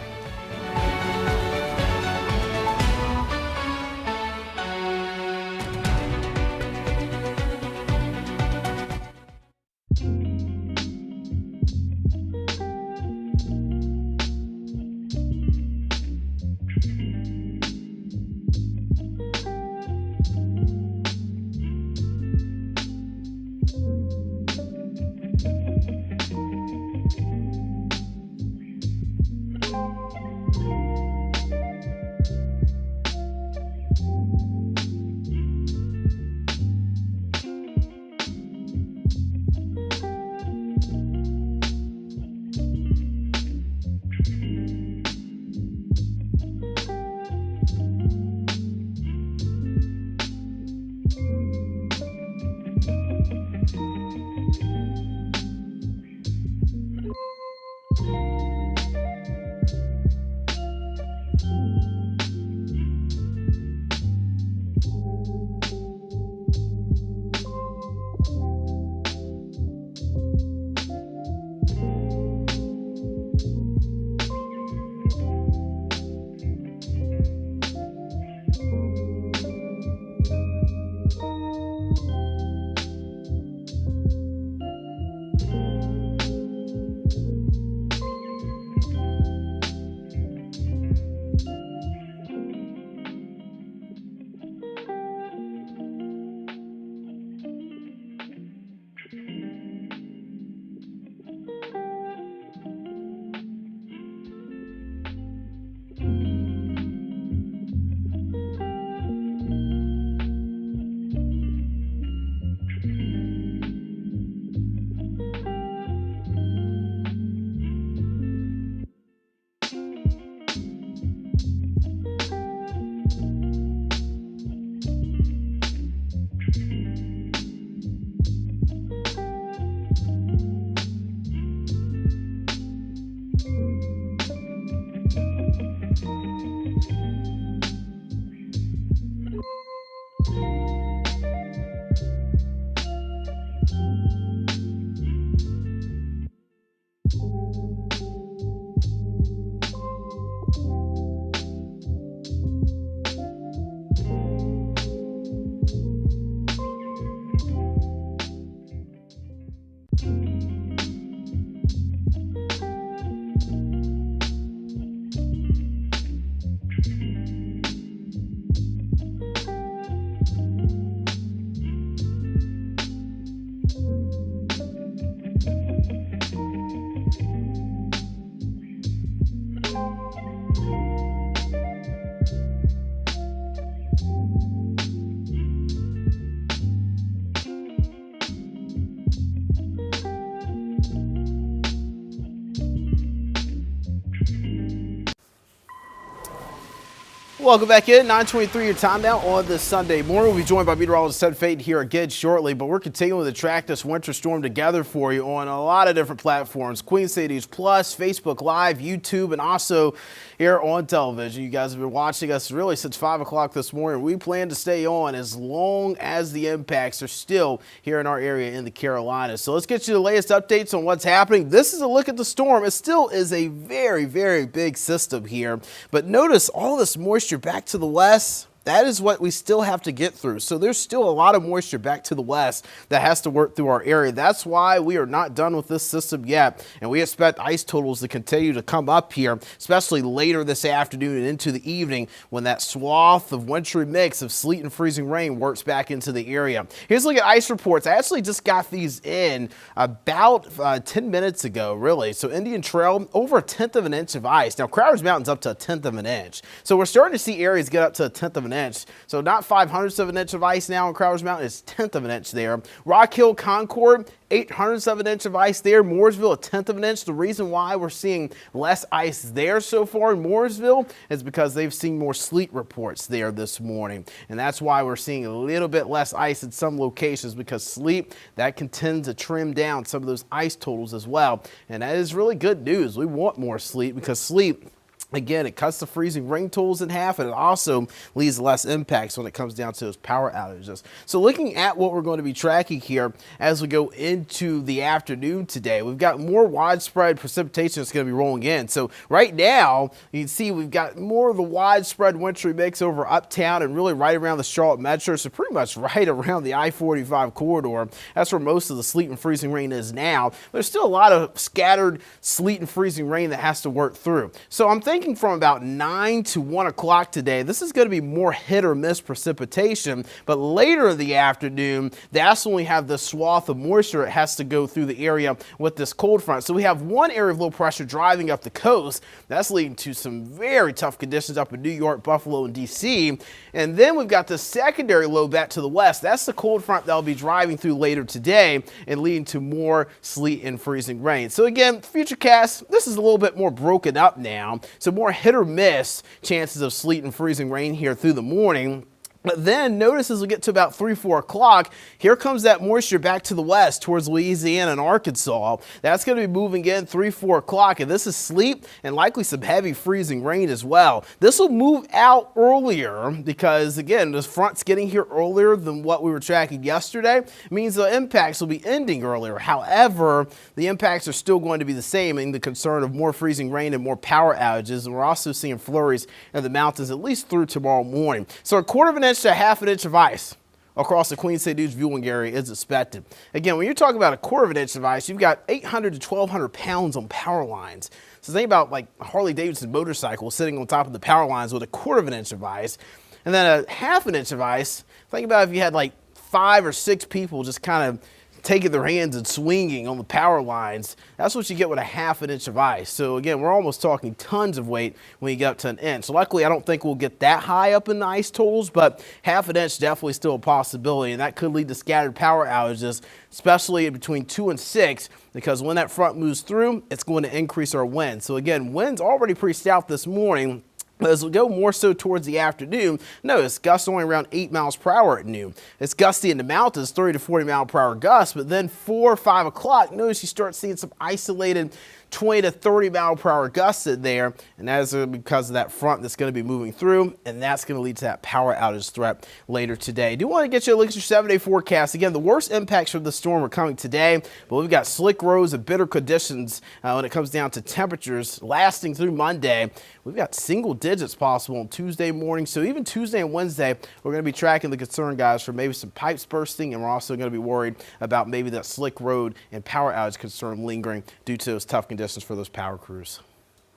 Welcome back in. 9:23 your time now on this Sunday morning. We'll be joined by meteorologist Ted Fayton here again shortly, but we're continuing to track this winter storm together for you on a lot of different platforms. Queen City News Plus, Facebook Live, YouTube, and also here on television. You guys have been watching us really since 5 o'clock this morning. We plan to stay on as long as the impacts are still here in our area in the Carolinas. So let's get you the latest updates on what's happening. This is a look at the storm. It still is a very, very big system here, but notice all this moisture back to the west. That is what we still have to get through. So there's still a lot of moisture back to the west that has to work through our area. That's why we are not done with this system yet. And we expect ice totals to continue to come up here, especially later this afternoon and into the evening when that swath of wintry mix of sleet and freezing rain works back into the area. Here's a look at ice reports. I actually just got these in about 10 minutes ago, really. So Indian Trail, over 1/10 of an inch of ice. Now Crowder's Mountain's up to 1/10 of an inch. So we're starting to see areas get up to 1/10 of an inch. So not 500ths of an inch of ice now in Crowder's Mountain, it's 1/10 of an inch there. Rock Hill, Concord, 0.08 of an inch of ice there. Mooresville, 1/10 of an inch. The reason why we're seeing less ice there so far in Mooresville is because they've seen more sleet reports there this morning. And that's why we're seeing a little bit less ice in some locations, because sleet, that can tend to trim down some of those ice totals as well. And that is really good news. We want more sleet, because sleet, again, it cuts the freezing rain totals in half, and it also leaves less impacts when it comes down to those power outages. So looking at what we're going to be tracking here as we go into the afternoon today, we've got more widespread precipitation that's going to be rolling in. So right now, you can see we've got more of the widespread wintry mix over uptown and really right around the Charlotte Metro, so pretty much right around the I-45 corridor. That's where most of the sleet and freezing rain is now. There's still a lot of scattered sleet and freezing rain that has to work through. So I'm thinking from about 9 to 1 o'clock today, this is going to be more hit or miss precipitation, but later in the afternoon, that's when we have the swath of moisture. It has to go through the area with this cold front. So we have one area of low pressure driving up the coast. That's leading to some very tough conditions up in New York, Buffalo, and DC. And then we've got the secondary low back to the west. That's the cold front that'll be driving through later today and leading to more sleet and freezing rain. So again, Futurecast, this is a little bit more broken up now. So more hit or miss chances of sleet and freezing rain here through the morning. But then notice as we get to about 3, 4 o'clock, here comes that moisture back to the west towards Louisiana and Arkansas. That's going to be moving in 3, 4 o'clock, and this is sleet and likely some heavy freezing rain as well. This will move out earlier because, again, this front's getting here earlier than what we were tracking yesterday. It means the impacts will be ending earlier. However, the impacts are still going to be the same, in the concern of more freezing rain and more power outages. And we're also seeing flurries in the mountains at least through tomorrow morning. So 1/4 of an inch to 1/2 an inch of ice across the Queen City News viewing area is expected. Again, when you're talking about 1/4 of an inch of ice, you've got 800 to 1,200 pounds on power lines. So think about like a Harley Davidson motorcycle sitting on top of the power lines with 1/4 of an inch of ice. And then 1/2 an inch of ice, think about if you had like 5 or 6 people just kind of taking their hands and swinging on the power lines. That's what you get with 1/2 an inch of ice. So again, we're almost talking tons of weight when you get up to an inch. Luckily, I don't think we'll get that high up in the ice totals, but 1/2 an inch definitely still a possibility, and that could lead to scattered power outages, especially between 2 and 6, because when that front moves through, it's going to increase our wind. So again, wind's already pretty stout this morning. As we go more so towards the afternoon, notice gusts only around 8 miles per hour at noon. It's gusty in the mountains, 30 to 40 mile per hour gusts, but then 4 or 5 o'clock, notice you start seeing some isolated 20 to 30 mile per hour gusts in there, and that is because of that front that's going to be moving through, and that's going to lead to that power outage threat later today. I do want to get you a look at your 7-day forecast. Again, the worst impacts from the storm are coming today, but we've got slick roads and bitter conditions when it comes down to temperatures lasting through Monday. We've got single digits possible on Tuesday morning, so even Tuesday and Wednesday, we're going to be tracking the concern, guys, for maybe some pipes bursting, and we're also going to be worried about maybe that slick road and power outage concern lingering due to those tough conditions for those power crews.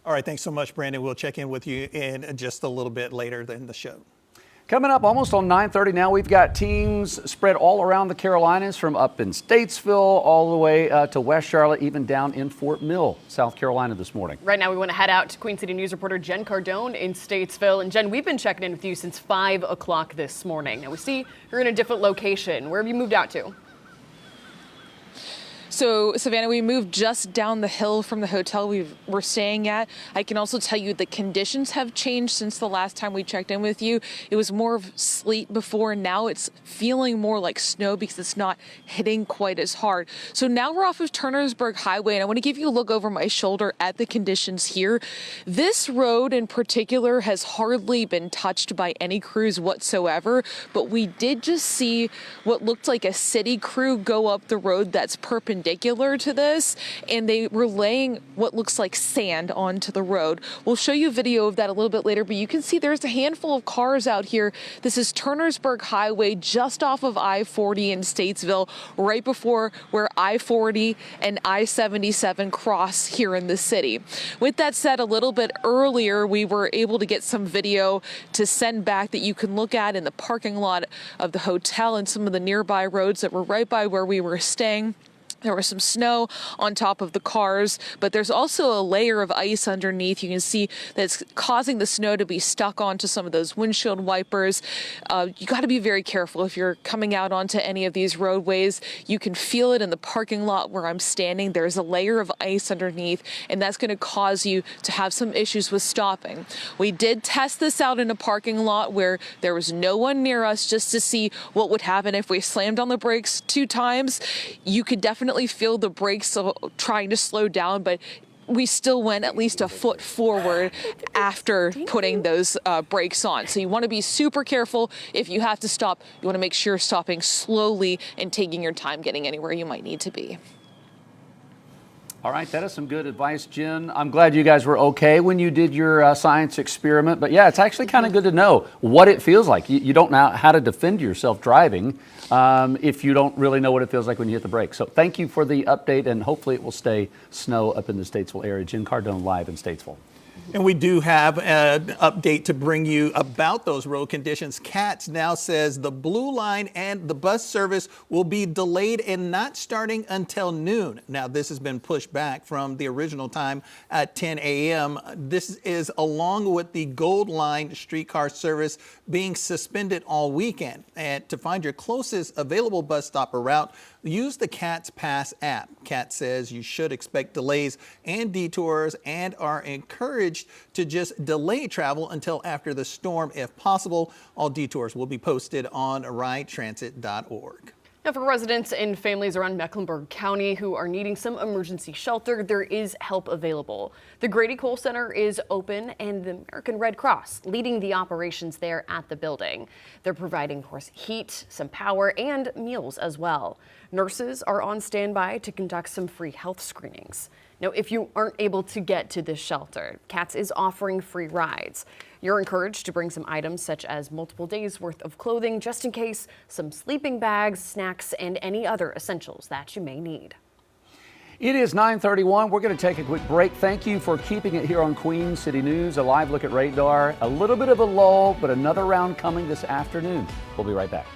All right, thanks so much, Brandon. We'll check in with you in just a little bit later in the show. Coming up almost on 9:30 now, we've got teams spread all around the Carolinas, from up in Statesville all the way to West Charlotte, even down in Fort Mill, South Carolina this morning. Right now we want to head out to Queen City News reporter Jen Cardone in Statesville. And Jen, we've been checking in with you since 5 o'clock this morning. Now we see you're in a different location. Where have you moved out to? So, Savannah, we moved just down the hill from the hotel we're staying at. I can also tell you the conditions have changed since the last time we checked in with you. It was more of sleet before, and now it's feeling more like snow because it's not hitting quite as hard. So now we're off of Turnersburg Highway, and I want to give you a look over my shoulder at the conditions here. This road in particular has hardly been touched by any crews whatsoever, but we did just see what looked like a city crew go up the road that's perpendicular to this, and they were laying what looks like sand onto the road. We'll show you video of that a little bit later, but you can see there's a handful of cars out here. This is Turnersburg Highway, just off of I-40 in Statesville, right before where I-40 and I-77 cross here in the city. With that said, a little bit earlier, we were able to get some video to send back that you can look at in the parking lot of the hotel and some of the nearby roads that were right by where we were staying. There was some snow on top of the cars, but there's also a layer of ice underneath. You can see that's causing the snow to be stuck onto some of those windshield wipers. You got to be very careful if you're coming out onto any of these roadways. You can feel it in the parking lot where I'm standing. There's a layer of ice underneath, and that's going to cause you to have some issues with stopping. We did test this out in a parking lot where there was no one near us, just to see what would happen if we slammed on the brakes 2 times. You could definitely feel the brakes trying to slow down, but we still went at least a foot forward after putting those brakes on. So you want to be super careful. If you have to stop, you want to make sure you're stopping slowly and taking your time getting anywhere you might need to be. All right, that is some good advice, Jen. I'm glad you guys were okay when you did your science experiment. But yeah, it's actually kind of good to know what it feels like. You don't know how to defend yourself driving if you don't really know what it feels like when you hit the brakes. So thank you for the update, and hopefully it will stay snow up in the Statesville area. Jen Cardone live in Statesville. And we do have an update to bring you about those road conditions. CATS now says the Blue Line and the bus service will be delayed and not starting until noon. Now, this has been pushed back from the original time at 10 a.m. This is along with the Gold Line streetcar service being suspended all weekend. And to find your closest available bus stop or route, use the CATS Pass app. CATS says you should expect delays and detours and are encouraged to just delay travel until after the storm if possible. All detours will be posted on ridetransit.org. Now, for residents and families around Mecklenburg County who are needing some emergency shelter, there is help available. The Grady Cole Center is open, and the American Red Cross leading the operations there at the building. They're providing, of course, heat, some power, and meals as well. Nurses are on standby to conduct some free health screenings. Now, if you aren't able to get to this shelter, CATS is offering free rides. You're encouraged to bring some items such as multiple days worth of clothing just in case, some sleeping bags, snacks, and any other essentials that you may need. It is 9:31. We're going to take a quick break. Thank you for keeping it here on Queen City News, a live look at radar. A little bit of a lull, but another round coming this afternoon. We'll be right back.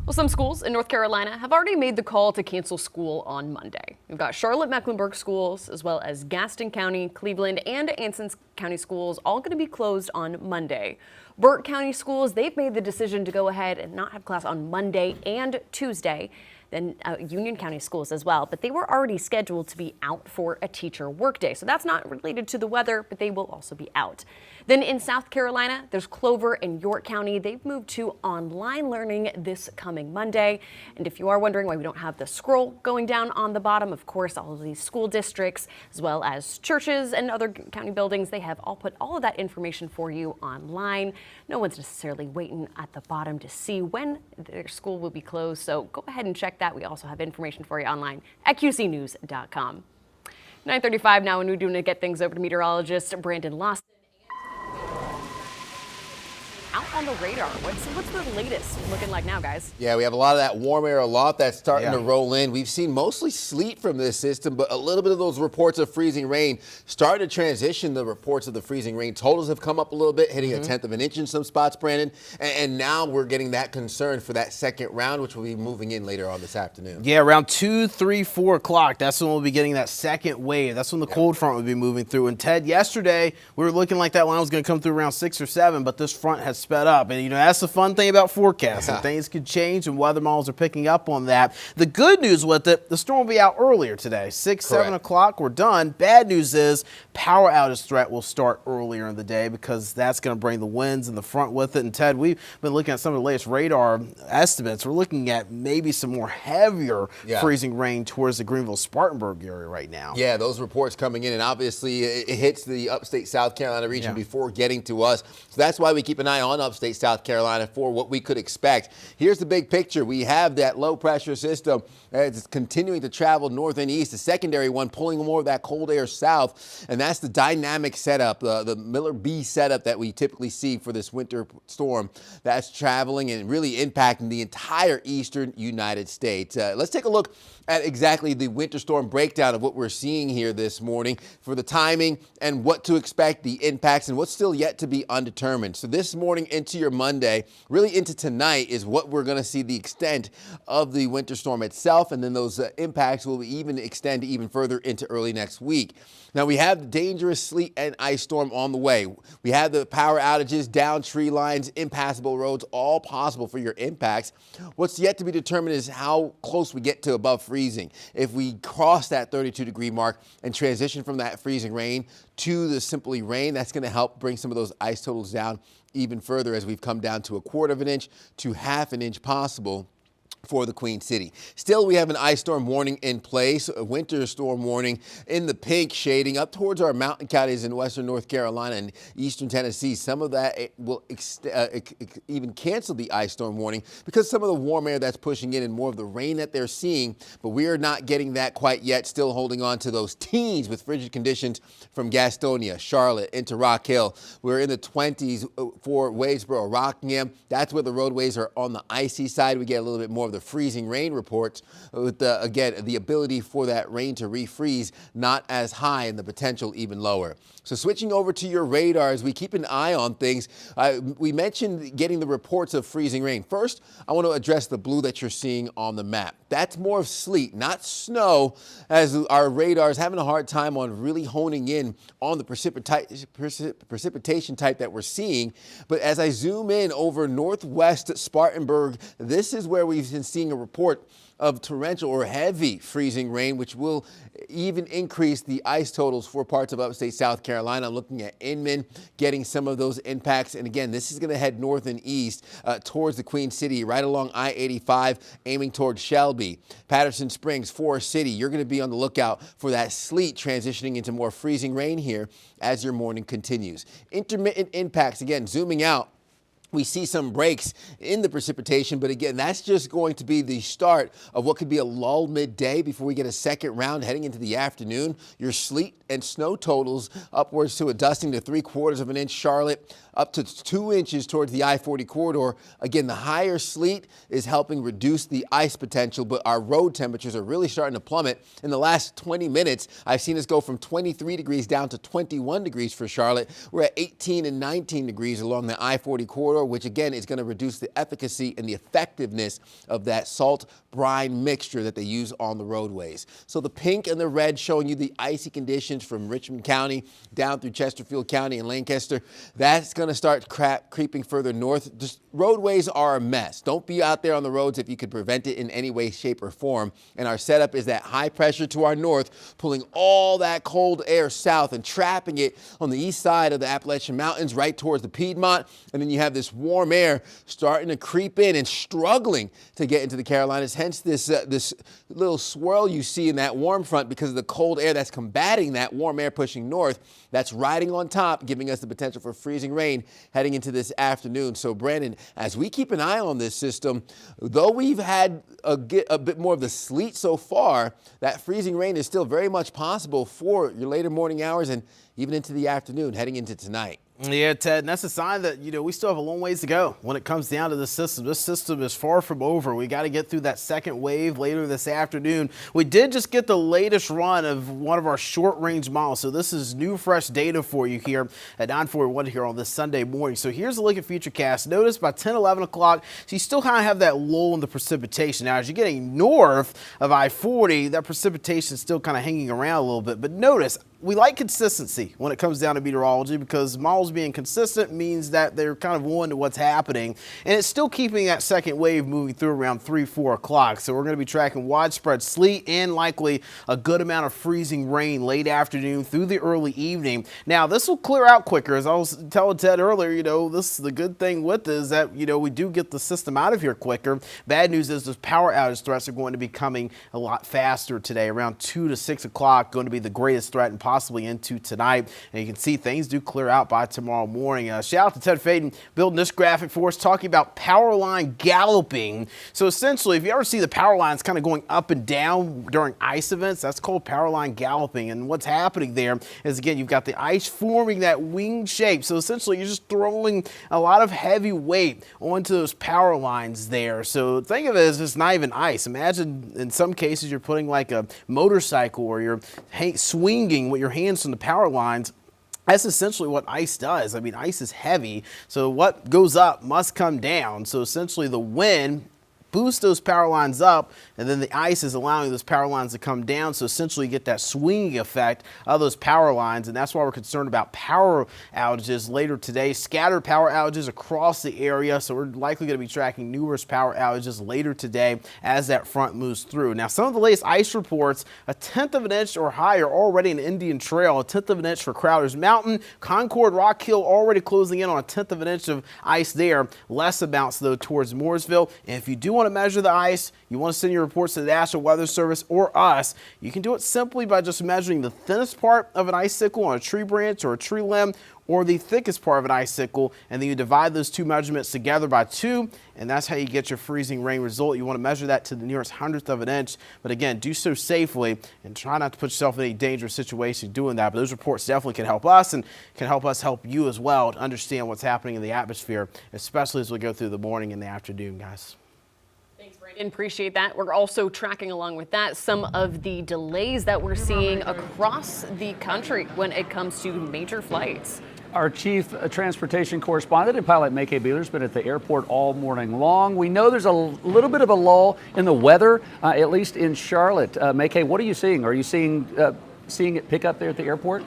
Well, some schools in North Carolina have already made the call to cancel school on Monday. We've got Charlotte-Mecklenburg schools, as well as Gaston County, Cleveland, and Anson County schools all going to be closed on Monday. Burt County schools, they've made the decision to go ahead and not have class on Monday and Tuesday. Then Union County schools as well, but they were already scheduled to be out for a teacher workday. So that's not related to the weather, but they will also be out. Then in South Carolina, there's Clover and York County. They've moved to online learning this coming Monday. And if you are wondering why we don't have the scroll going down on the bottom, of course, all of these school districts, as well as churches and other county buildings, they have all put all of that information for you online. No one's necessarily waiting at the bottom to see when their school will be closed. So go ahead and check that. We also have information for you online at qcnews.com. 9:35 now, and we're doing to get things over to meteorologist Brandon Lawson. Out on the radar. What's the latest looking like now, guys? Yeah, we have a lot of that warm air aloft that's starting to roll in. We've seen mostly sleet from this system, but a little bit of those reports of freezing rain starting to transition. The reports of the freezing rain totals have come up a little bit, hitting a tenth of an inch in some spots, Brandon. And now we're getting that concern for that second round, which will be moving in later on this afternoon. Yeah, around 2, 3, 4 o'clock. That's when we'll be getting that second wave. That's when the cold front will be moving through. And Ted, yesterday we were looking like that line was going to come through around 6 or 7, but this front has sped up. And, you know, that's the fun thing about forecasting. Things could change, and weather models are picking up on that. The good news with it, the storm will be out earlier today. 6, 7 o'clock, we're done. Bad news is power outage threat will start earlier in the day because that's going to bring the winds in the front with it. And, Ted, we've been looking at some of the latest radar estimates. We're looking at maybe some more heavier freezing rain towards the Greenville-Spartanburg area right now. Yeah, those reports coming in, and obviously it hits the upstate South Carolina region before getting to us. So that's why we keep an eye on upstate South Carolina for what we could expect. Here's the big picture. We have that low pressure system that's continuing to travel north and east, the secondary one pulling more of that cold air south, and that's the dynamic setup, the Miller B setup that we typically see for this winter storm that's traveling and really impacting the entire eastern United States. Let's take a look at exactly the winter storm breakdown of what we're seeing here this morning for the timing and what to expect, the impacts, and what's still yet to be undetermined. So this morning into your Monday, really into tonight, is what we're going to see the extent of the winter storm itself, and then those impacts will even extend even further into early next week. Now we have the dangerous sleet and ice storm on the way. We have the power outages, down tree lines, impassable roads, all possible for your impacts. What's yet to be determined is how close we get to above freezing. If we cross that 32-degree mark and transition from that freezing rain to the simply rain, that's going to help bring some of those ice totals down even further as we've come down to 1/4 of an inch to 1/2 an inch possible for the Queen City. Still, we have an ice storm warning in place, a winter storm warning in the pink shading up towards our mountain counties in western North Carolina and eastern Tennessee. Some of that will even cancel the ice storm warning because some of the warm air that's pushing in and more of the rain that they're seeing, but we are not getting that quite yet, still holding on to those teens with frigid conditions from Gastonia, Charlotte, into Rock Hill. We're in the 20s for Wadesboro, Rockingham. That's where the roadways are on the icy side. We get a little bit more of the freezing rain reports with, again, the ability for that rain to refreeze not as high and the potential even lower. So switching over to your radars, we keep an eye on things. We mentioned getting the reports of freezing rain. First, I want to address the blue that you're seeing on the map. That's more of sleet, not snow, as our radars having a hard time on really honing in on the precipitation type that we're seeing. But as I zoom in over northwest Spartanburg, this is where we've been seeing a report of torrential or heavy freezing rain, which will even increase the ice totals for parts of upstate South Carolina. I'm looking at Inman getting some of those impacts. And again, this is going to head north and east towards the Queen City, right along I-85, aiming towards Shelby. Patterson Springs, Forest City, you're going to be on the lookout for that sleet transitioning into more freezing rain here as your morning continues. Intermittent impacts, again, zooming out. We see some breaks in the precipitation, but again, that's just going to be the start of what could be a lull midday before we get a second round heading into the afternoon. Your sleet and snow totals upwards to a dusting to 3/4 of an inch, Charlotte, up to 2 inches towards the I-40 corridor. Again, the higher sleet is helping reduce the ice potential, but our road temperatures are really starting to plummet. In the last 20 minutes, I've seen us go from 23 degrees down to 21 degrees for Charlotte. We're at 18 and 19 degrees along the I-40 corridor. more, which again is going to reduce the efficacy and the effectiveness of that salt brine mixture that they use on the roadways. So the pink and the red showing you the icy conditions from Richmond County down through Chesterfield County and Lancaster. That's going to start creeping further north. Just roadways are a mess. Don't be out there on the roads if you could prevent it in any way, shape, or form. And our setup is that high pressure to our north, pulling all that cold air south and trapping it on the east side of the Appalachian Mountains right towards the Piedmont. And then you have this warm air starting to creep in and struggling to get into the Carolinas. Hence this little swirl you see in that warm front because of the cold air that's combating that warm air pushing north. That's riding on top, giving us the potential for freezing rain heading into this afternoon. So Brandon, as we keep an eye on this system, though we've had a bit more of the sleet so far, that freezing rain is still very much possible for your later morning hours and even into the afternoon heading into tonight. Yeah, Ted, and that's a sign that, we still have a long ways to go when it comes down to this system. This system is far from over. We got to get through that second wave later this afternoon. We did just get the latest run of one of our short-range models, so this is new, fresh data for you here at 941 here on this Sunday morning. So here's a look at Futurecast. Notice by 10, 11 o'clock, so you still kind of have that lull in the precipitation. Now, as you're getting north of I-40, that precipitation is still kind of hanging around a little bit. But notice, we like consistency when it comes down to meteorology because models being consistent means that they're kind of on to what's happening. And it's still keeping that second wave moving through around 3, 4 o'clock. So we're going to be tracking widespread sleet and likely a good amount of freezing rain late afternoon through the early evening. Now, this will clear out quicker. As I was telling Ted earlier, this the good thing with this is that, we do get the system out of here quicker. Bad news is those power outage threats are going to be coming a lot faster today. Around 2 to 6 o'clock going to be the greatest threat and possibly into tonight. And you can see things do clear out by tomorrow morning. Shout out to Ted Faden building this graphic for us, talking about power line galloping. So essentially, if you ever see the power lines kind of going up and down during ice events, that's called power line galloping. And what's happening there is, again, you've got the ice forming that winged shape. So essentially, you're just throwing a lot of heavy weight onto those power lines there. So think of it as just not even ice. Imagine in some cases you're putting like a motorcycle or you're swinging with your hands from the power lines. That's essentially what ice does. I mean, ice is heavy, so what goes up must come down. So essentially the wind boosts those power lines up, and then the ice is allowing those power lines to come down. So essentially you get that swinging effect of those power lines, and that's why we're concerned about power outages later today. Scattered power outages across the area, so we're likely going to be tracking numerous power outages later today as that front moves through. Now, some of the latest ice reports, 1/10 of an inch or higher already in Indian Trail, 1/10 of an inch for Crowder's Mountain. Concord, Rock Hill already closing in on 1/10 of an inch of ice there. Less amounts, though, towards Mooresville. And if you do want to measure the ice, you want to send your reports to the National Weather Service or us, you can do it simply by just measuring the thinnest part of an icicle on a tree branch or a tree limb, or the thickest part of an icicle, and then you divide those two measurements together by 2, and that's how you get your freezing rain result. You want to measure that to the nearest 100th of an inch, but again, do so safely and try not to put yourself in any dangerous situation doing that. But those reports definitely can help us and can help us help you as well to understand what's happening in the atmosphere, especially as we go through the morning and the afternoon, guys. Thanks, Brandon. Appreciate that. We're also tracking along with that some of the delays that we're seeing across the country when it comes to major flights. Our chief transportation correspondent and pilot Mackay Beeler's been at the airport all morning long. We know there's a little bit of a lull in the weather, at least in Charlotte. Mackay, what are you seeing? Are you seeing it pick up there at the airport?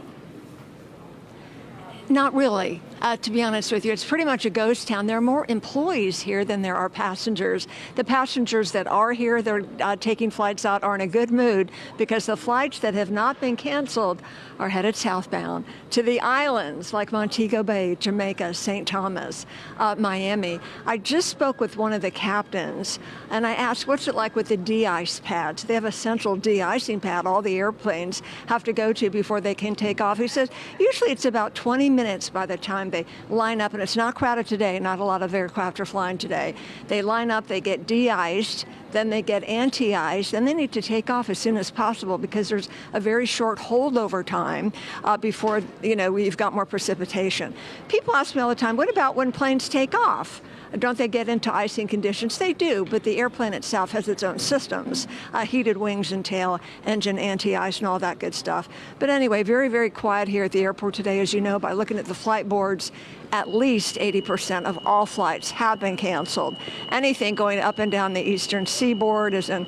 Not really. To be honest with you, it's pretty much a ghost town. There are more employees here than there are passengers. The passengers that are here, they're taking flights out, are in a good mood because the flights that have not been canceled are headed southbound to the islands like Montego Bay, Jamaica, St. Thomas, Miami. I just spoke with one of the captains and I asked, what's it like with the de-ice pads? They have a central de-icing pad all the airplanes have to go to before they can take off. He says, usually it's about 20 minutes by the time they line up, and it's not crowded today. Not a lot of aircraft are flying today. They line up, they get de-iced, then they get anti-iced, and they need to take off as soon as possible because there's a very short holdover time before we've got more precipitation. People ask me all the time, what about when planes take off? Don't they get into icing conditions? They do, but the airplane itself has its own systems, heated wings and tail, engine anti-ice and all that good stuff. But anyway, very, very quiet here at the airport today, as you know, by looking at the flight boards at least 80% of all flights have been canceled. Anything going up and down the eastern seaboard is in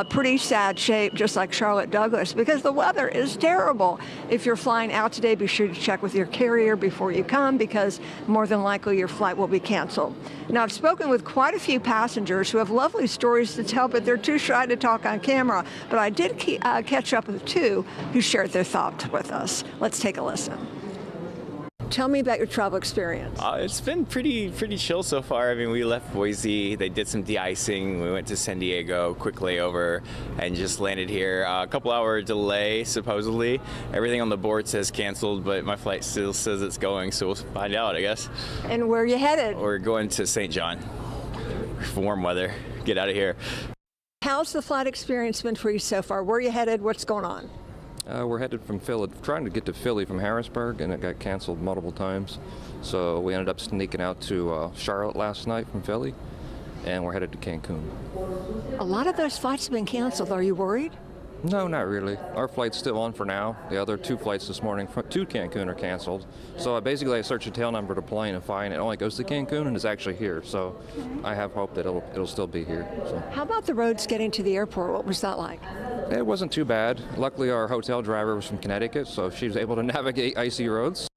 pretty sad shape, just like Charlotte Douglas, because the weather is terrible. If you're flying out today, be sure to check with your carrier before you come, because more than likely your flight will be canceled. Now, I've spoken with quite a few passengers who have lovely stories to tell, but they're too shy to talk on camera. But I did catch up with two who shared their thoughts with us. Let's take a listen. Tell me about your travel experience. It's been pretty chill so far. I mean, we left Boise, they did some de-icing, we went to San Diego, quick layover, and just landed here. A couple hour delay, supposedly. Everything on the board says canceled, but my flight still says it's going, so we'll find out, I guess. And where are you headed? We're going to St. John for warm weather. Get out of here. How's the flight experience been for you so far? Where are you headed? What's going on? We're headed from Philly, trying to get to Philly from Harrisburg, and it got canceled multiple times. So we ended up sneaking out to Charlotte last night from Philly, and we're headed to Cancun. A lot of those flights have been canceled. Are you worried? No, not really. Our flight's still on for now. The other two flights this morning to Cancun are canceled. So basically I search the tail number to plane and find it only goes to Cancun and is actually here. So I have hope that it'll still be here. So. How about the roads getting to the airport? What was that like? It wasn't too bad. Luckily our hotel driver was from Connecticut, so she was able to navigate icy roads.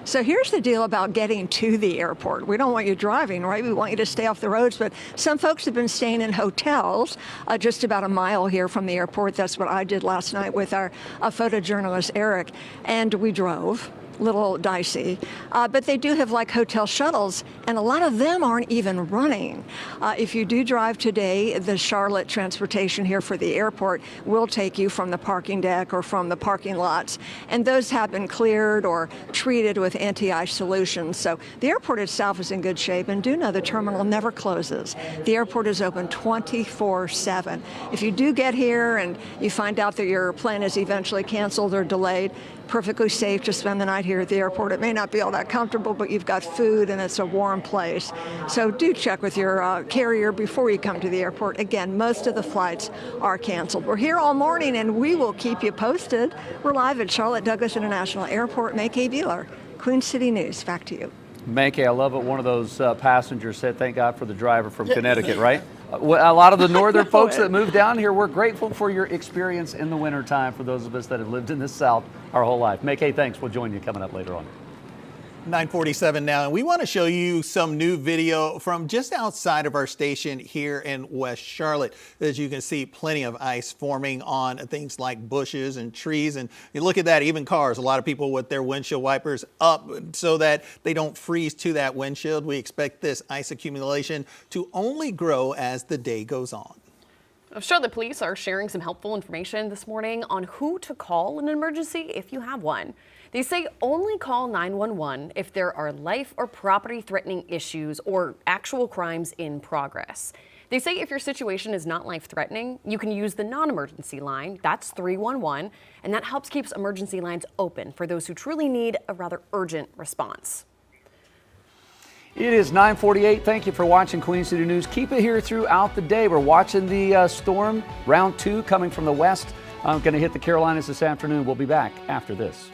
So here's the deal about getting to the airport. We don't want you driving, right? We want you to stay off the roads, but some folks have been staying in hotels just about a mile here from the airport. That's what I did last night with our photojournalist, Eric, and we drove. Little dicey, but they do have like hotel shuttles, and a lot of them aren't even running. If you do drive today, the Charlotte transportation here for the airport will take you from the parking deck or from the parking lots, and those have been cleared or treated with anti-ice solutions. So the airport itself is in good shape, and do know the terminal never closes. The airport is open 24/7. If you do get here and you find out that your plane is eventually canceled or delayed, perfectly safe to spend the night here at the airport. It may not be all that comfortable, but you've got food and it's a warm place. So do check with your carrier before you come to the airport. Again, most of the flights are canceled. We're here all morning and we will keep you posted. We're live at Charlotte Douglas International Airport. Mackay Bueller, Queen City News. Back to you. Mackay, I love it. One of those passengers said, thank God for the driver from Connecticut, right? A lot of the northern folks that moved down here, we're grateful for your experience in the wintertime for those of us that have lived in the South our whole life. Mackay, thanks. We'll join you coming up later on. 9:47 now, and we want to show you some new video from just outside of our station here in West Charlotte. As you can see, plenty of ice forming on things like bushes and trees, and you look at that, even cars, a lot of people with their windshield wipers up so that they don't freeze to that windshield. We expect this ice accumulation to only grow as the day goes on. Charlotte police are sharing some helpful information this morning on who to call in an emergency if you have one. They say only call 911 if there are life or property threatening issues or actual crimes in progress. They say if your situation is not life threatening, you can use the non-emergency line. That's 311, and that helps keeps emergency lines open for those who truly need a rather urgent response. It is 9:48. Thank you for watching Queen City News. Keep it here throughout the day. We're watching the storm, round 2 coming from the west. I'm going to hit the Carolinas this afternoon. We'll be back after this.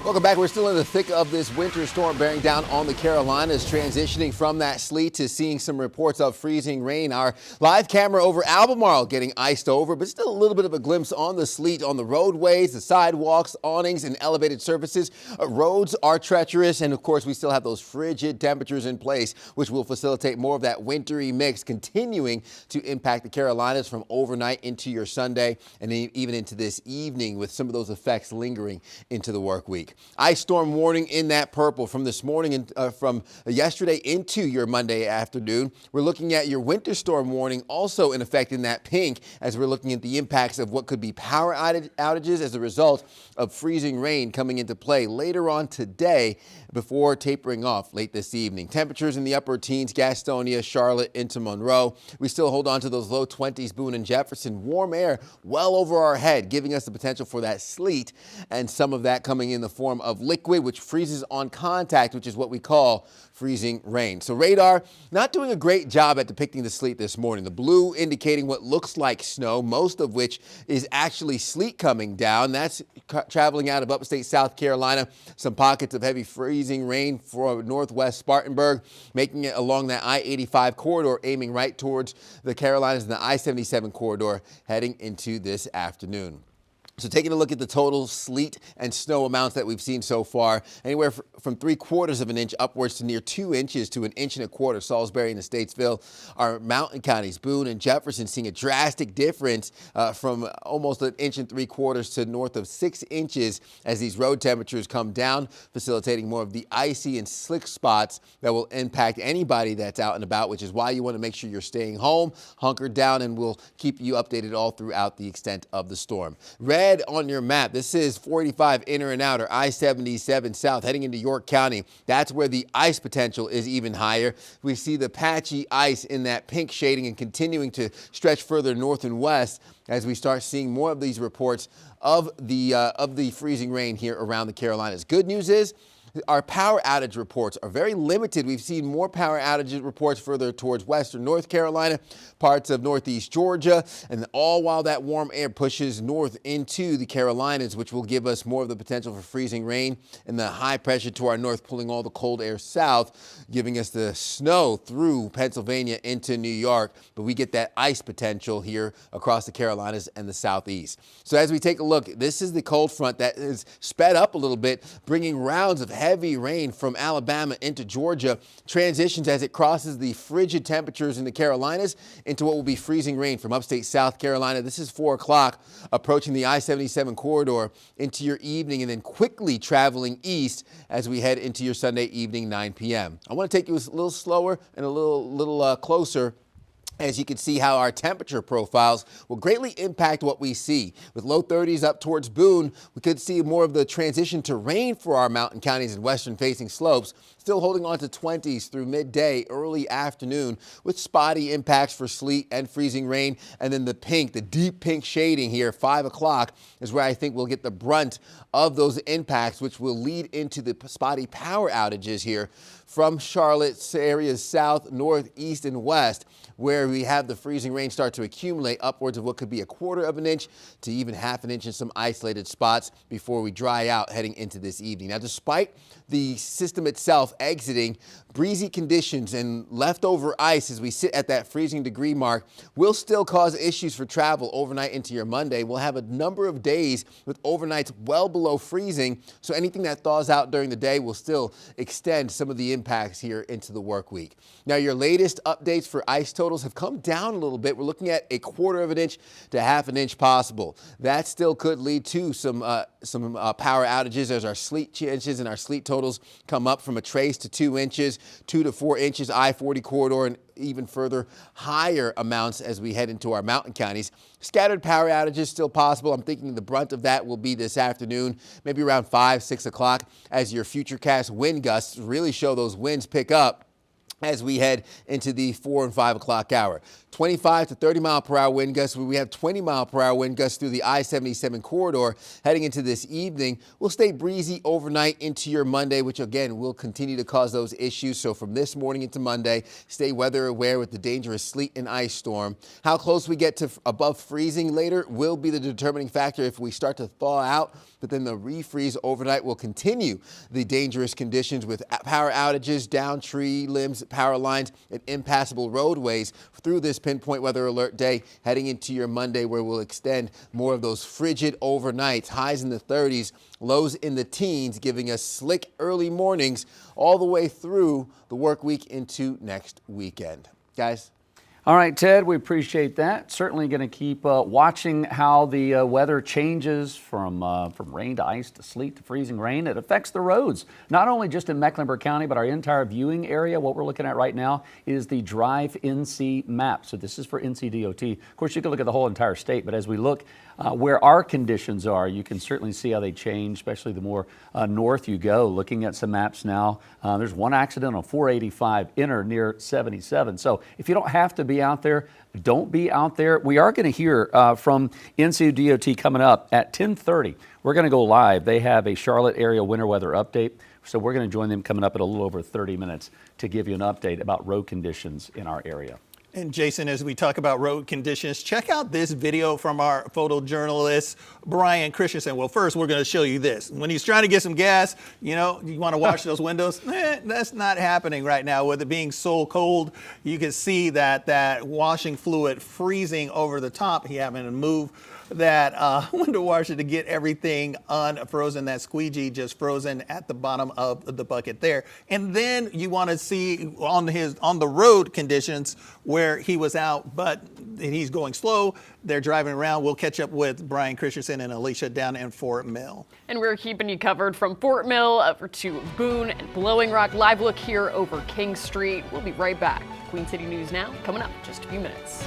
Welcome back. We're still in the thick of this winter storm bearing down on the Carolinas, transitioning from that sleet to seeing some reports of freezing rain. Our live camera over Albemarle getting iced over, but still a little bit of a glimpse on the sleet on the roadways, the sidewalks, awnings, and elevated surfaces. Roads are treacherous, and of course, we still have those frigid temperatures in place, which will facilitate more of that wintry mix continuing to impact the Carolinas from overnight into your Sunday and even into this evening, with some of those effects lingering into the work week. Ice storm warning in that purple from this morning and from yesterday into your Monday afternoon. We're looking at your winter storm warning also in effect in that pink, as we're looking at the impacts of what could be power outages as a result of freezing rain coming into play later on today before tapering off late this evening. Temperatures in the upper teens, Gastonia, Charlotte into Monroe. We still hold on to those low 20s, Boone and Jefferson. Warm air well over our head, giving us the potential for that sleet, and some of that coming in the form of liquid, which freezes on contact, which is what we call freezing rain. So radar not doing a great job at depicting the sleet this morning. The blue indicating what looks like snow, most of which is actually sleet coming down. That's traveling out of upstate South Carolina. Some pockets of heavy freezing rain for northwest Spartanburg, making it along that I-85 corridor, aiming right towards the Carolinas and the I-77 corridor heading into this afternoon. So taking a look at the total sleet and snow amounts that we've seen so far, anywhere from 3/4 of an inch upwards to near 2 inches to 1.25 inches. Salisbury and Statesville, our mountain counties, Boone and Jefferson, seeing a drastic difference from almost 1.75 inches to north of 6 inches as these road temperatures come down, facilitating more of the icy and slick spots that will impact anybody that's out and about, which is why you want to make sure you're staying home, hunkered down, and we'll keep you updated all throughout the extent of the storm. Red on your map, this is 45 inner and outer, I-77 south heading into York County. That's where the ice potential is even higher. We see the patchy ice in that pink shading and continuing to stretch further north and west as we start seeing more of these reports of the freezing rain here around the Carolinas. Good news is our power outage reports are very limited. We've seen more power outage reports further towards western North Carolina, parts of northeast Georgia, and all while that warm air pushes north into the Carolinas, which will give us more of the potential for freezing rain, and the high pressure to our north pulling all the cold air south, giving us the snow through Pennsylvania into New York. But we get that ice potential here across the Carolinas and the southeast. So as we take a look, this is the cold front that is sped up a little bit, bringing rounds of heavy rain from Alabama into Georgia, transitions as it crosses the frigid temperatures in the Carolinas into what will be freezing rain from upstate South Carolina. This is 4 o'clock, approaching the I-77 corridor into your evening, and then quickly traveling east as we head into your Sunday evening, 9 p.m. I want to take you a little slower and a little closer, as you can see how our temperature profiles will greatly impact what we see. With low 30s up towards Boone, we could see more of the transition to rain for our mountain counties and western facing slopes, still holding on to 20s through midday, early afternoon, with spotty impacts for sleet and freezing rain. And then the pink, the deep pink shading here, 5 o'clock, is where I think we'll get the brunt of those impacts, which will lead into the spotty power outages here from Charlotte's areas south, north, east, and west, where we have the freezing rain start to accumulate upwards of what could be 1/4 inch to even 1/2 inch in some isolated spots before we dry out heading into this evening. Now, despite the system itself exiting, breezy conditions and leftover ice as we sit at that freezing degree mark will still cause issues for travel overnight into your Monday. We'll have a number of days with overnights well below freezing, so anything that thaws out during the day will still extend some of the impacts here into the work week. Now, your latest updates for ice totals have come down a little bit. We're looking at 1/4 inch to 1/2 inch possible. That still could lead to some power outages as our sleet chances and our sleet totals come up from a trace to 2 inches, 2 to 4 inches, I-40 corridor, and even further higher amounts as we head into our mountain counties. Scattered power outages still possible. I'm thinking the brunt of that will be this afternoon, maybe around 5, 6 o'clock, as your futurecast wind gusts really show those winds pick up as we head into the 4 and 5 o'clock hour. 25 to 30 mile per hour wind gusts. We have 20 mile per hour wind gusts through the I-77 corridor heading into this evening. We'll stay breezy overnight into your Monday, which again will continue to cause those issues. So from this morning into Monday, stay weather aware with the dangerous sleet and ice storm. How close we get to above freezing later will be the determining factor if we start to thaw out but then the refreeze overnight will continue the dangerous conditions with power outages, down tree limbs, power lines, and impassable roadways through this pinpoint weather alert day heading into your Monday, where we'll extend more of those frigid overnights, highs in the 30s, lows in the teens, giving us slick early mornings all the way through the work week into next weekend. Guys. All right, Ted, we appreciate that. Certainly going to keep watching how the weather changes from rain to ice to sleet to freezing rain. It affects the roads, not only just in Mecklenburg County, but our entire viewing area. What we're looking at right now is the Drive NC map. So this is for NCDOT. Of course, you can look at the whole entire state, but as we look where our conditions are, you can certainly see how they change, especially the more north you go. Looking at some maps now, there's one accident on 485 inner near 77. So if you don't have to be out there, don't be out there. We are going to hear from NCDOT coming up at 10:30. We're going to go live. They have a Charlotte area winter weather update. So we're going to join them coming up at a little over 30 minutes to give you an update about road conditions in our area. And Jason, as we talk about road conditions, check out this video from our photojournalist, Brian Christensen. Well, first, we're going to show you this. When he's trying to get some gas, you want to wash those windows. That's not happening right now. With it being so cold, you can see that washing fluid freezing over the top. He having to move that window washer to get everything unfrozen. That squeegee just frozen at the bottom of the bucket there. And then you want to see on the road conditions where he was out, but he's going slow. They're driving around. We'll catch up with Brian Christensen and Alicia down in Fort Mill. And we're keeping you covered from Fort Mill over to Boone and Blowing Rock. Live look here over King Street. We'll be right back. Queen City News Now coming up in just a few minutes.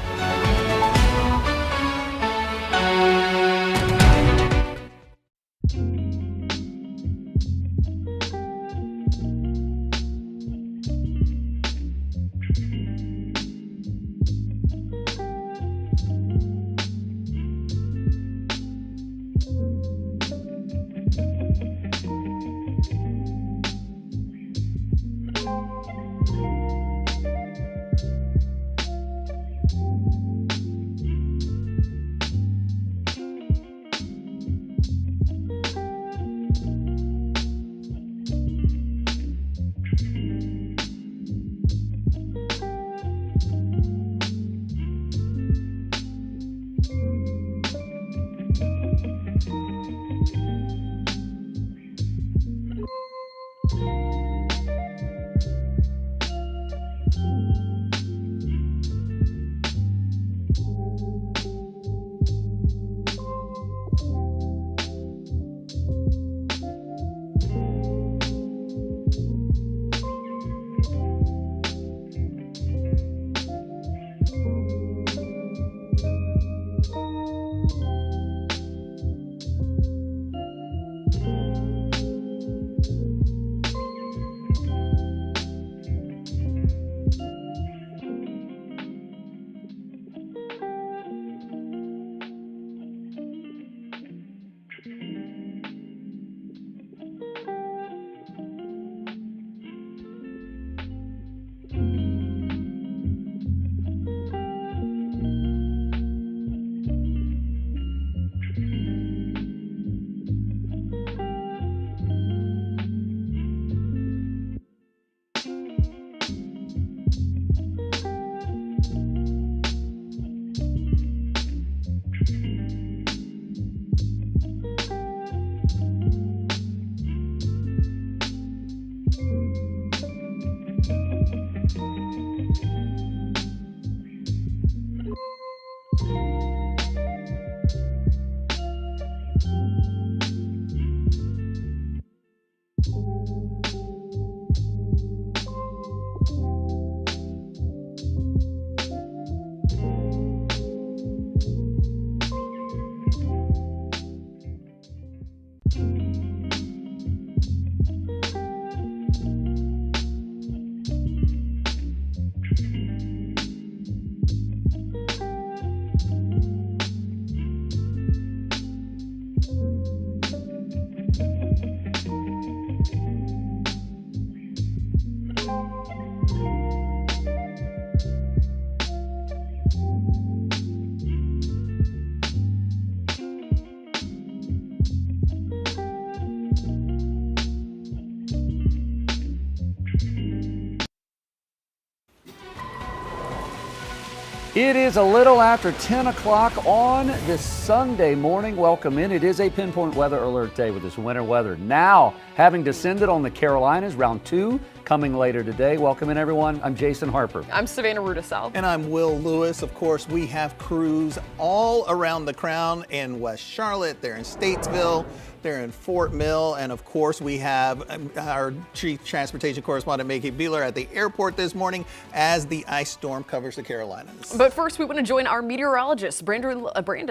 It is a little after 10 o'clock on this Sunday morning. Welcome in. It is a pinpoint weather alert day with this winter weather now having descended on the Carolinas. Round 2 coming later today. Welcome in, everyone. I'm Jason Harper. I'm Savannah Rudisell. And I'm Will Lewis. Of course, we have crews all around the Crown in West Charlotte. They're in Statesville. They're in Fort Mill. And of course, we have our Chief Transportation Correspondent, Maggie Beeler, at the airport this morning as the ice storm covers the Carolinas. But first, we want to join our meteorologists, Brandon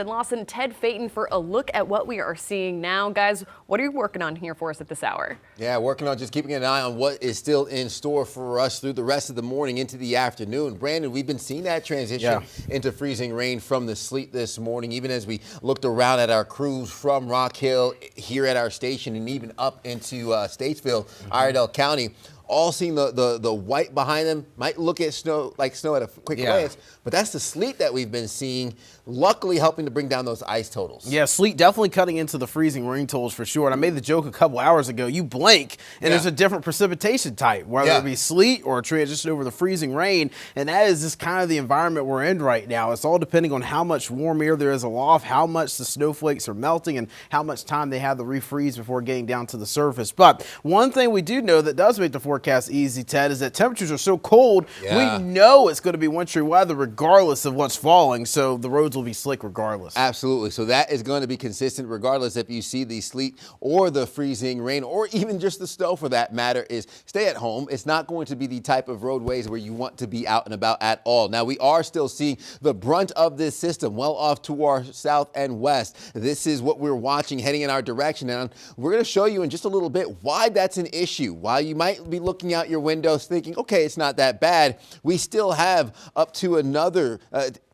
Lawson, Ted Phaeton, for a look at what we are seeing now. Guys, what are you working on here for us at this hour? Yeah, working on just keeping an eye on what is still in store for us through the rest of the morning into the afternoon. Brandon, we've been seeing that transition into freezing rain from the sleet this morning, even as we looked around at our crews from Rock Hill here at our station and even up into Statesville, Iredell County. All seeing the white behind them. Might look at snow like snow at a quick glance, but that's the sleet that we've been seeing, luckily helping to bring down those ice totals. Yeah, sleet definitely cutting into the freezing rain totals for sure. And I made the joke a couple hours ago, you blink and there's a different precipitation type, whether it be sleet or a transition over the freezing rain. And that is just kind of the environment we're in right now. It's all depending on how much warm air there is aloft, how much the snowflakes are melting, and how much time they have to refreeze before getting down to the surface. But one thing we do know that does make the forecast easy, Ted, is that temperatures are so cold, we know it's going to be wintry weather regardless of what's falling, so the roads will be slick regardless. Absolutely. So that is going to be consistent regardless if you see the sleet or the freezing rain or even just the snow for that matter. Is stay at home. It's not going to be the type of roadways where you want to be out and about at all. Now, we are still seeing the brunt of this system well off to our south and west. This is what we're watching heading in our direction, and we're going to show you in just a little bit why that's an issue. While you might be looking out your windows thinking, okay, it's not that bad, we still have up to another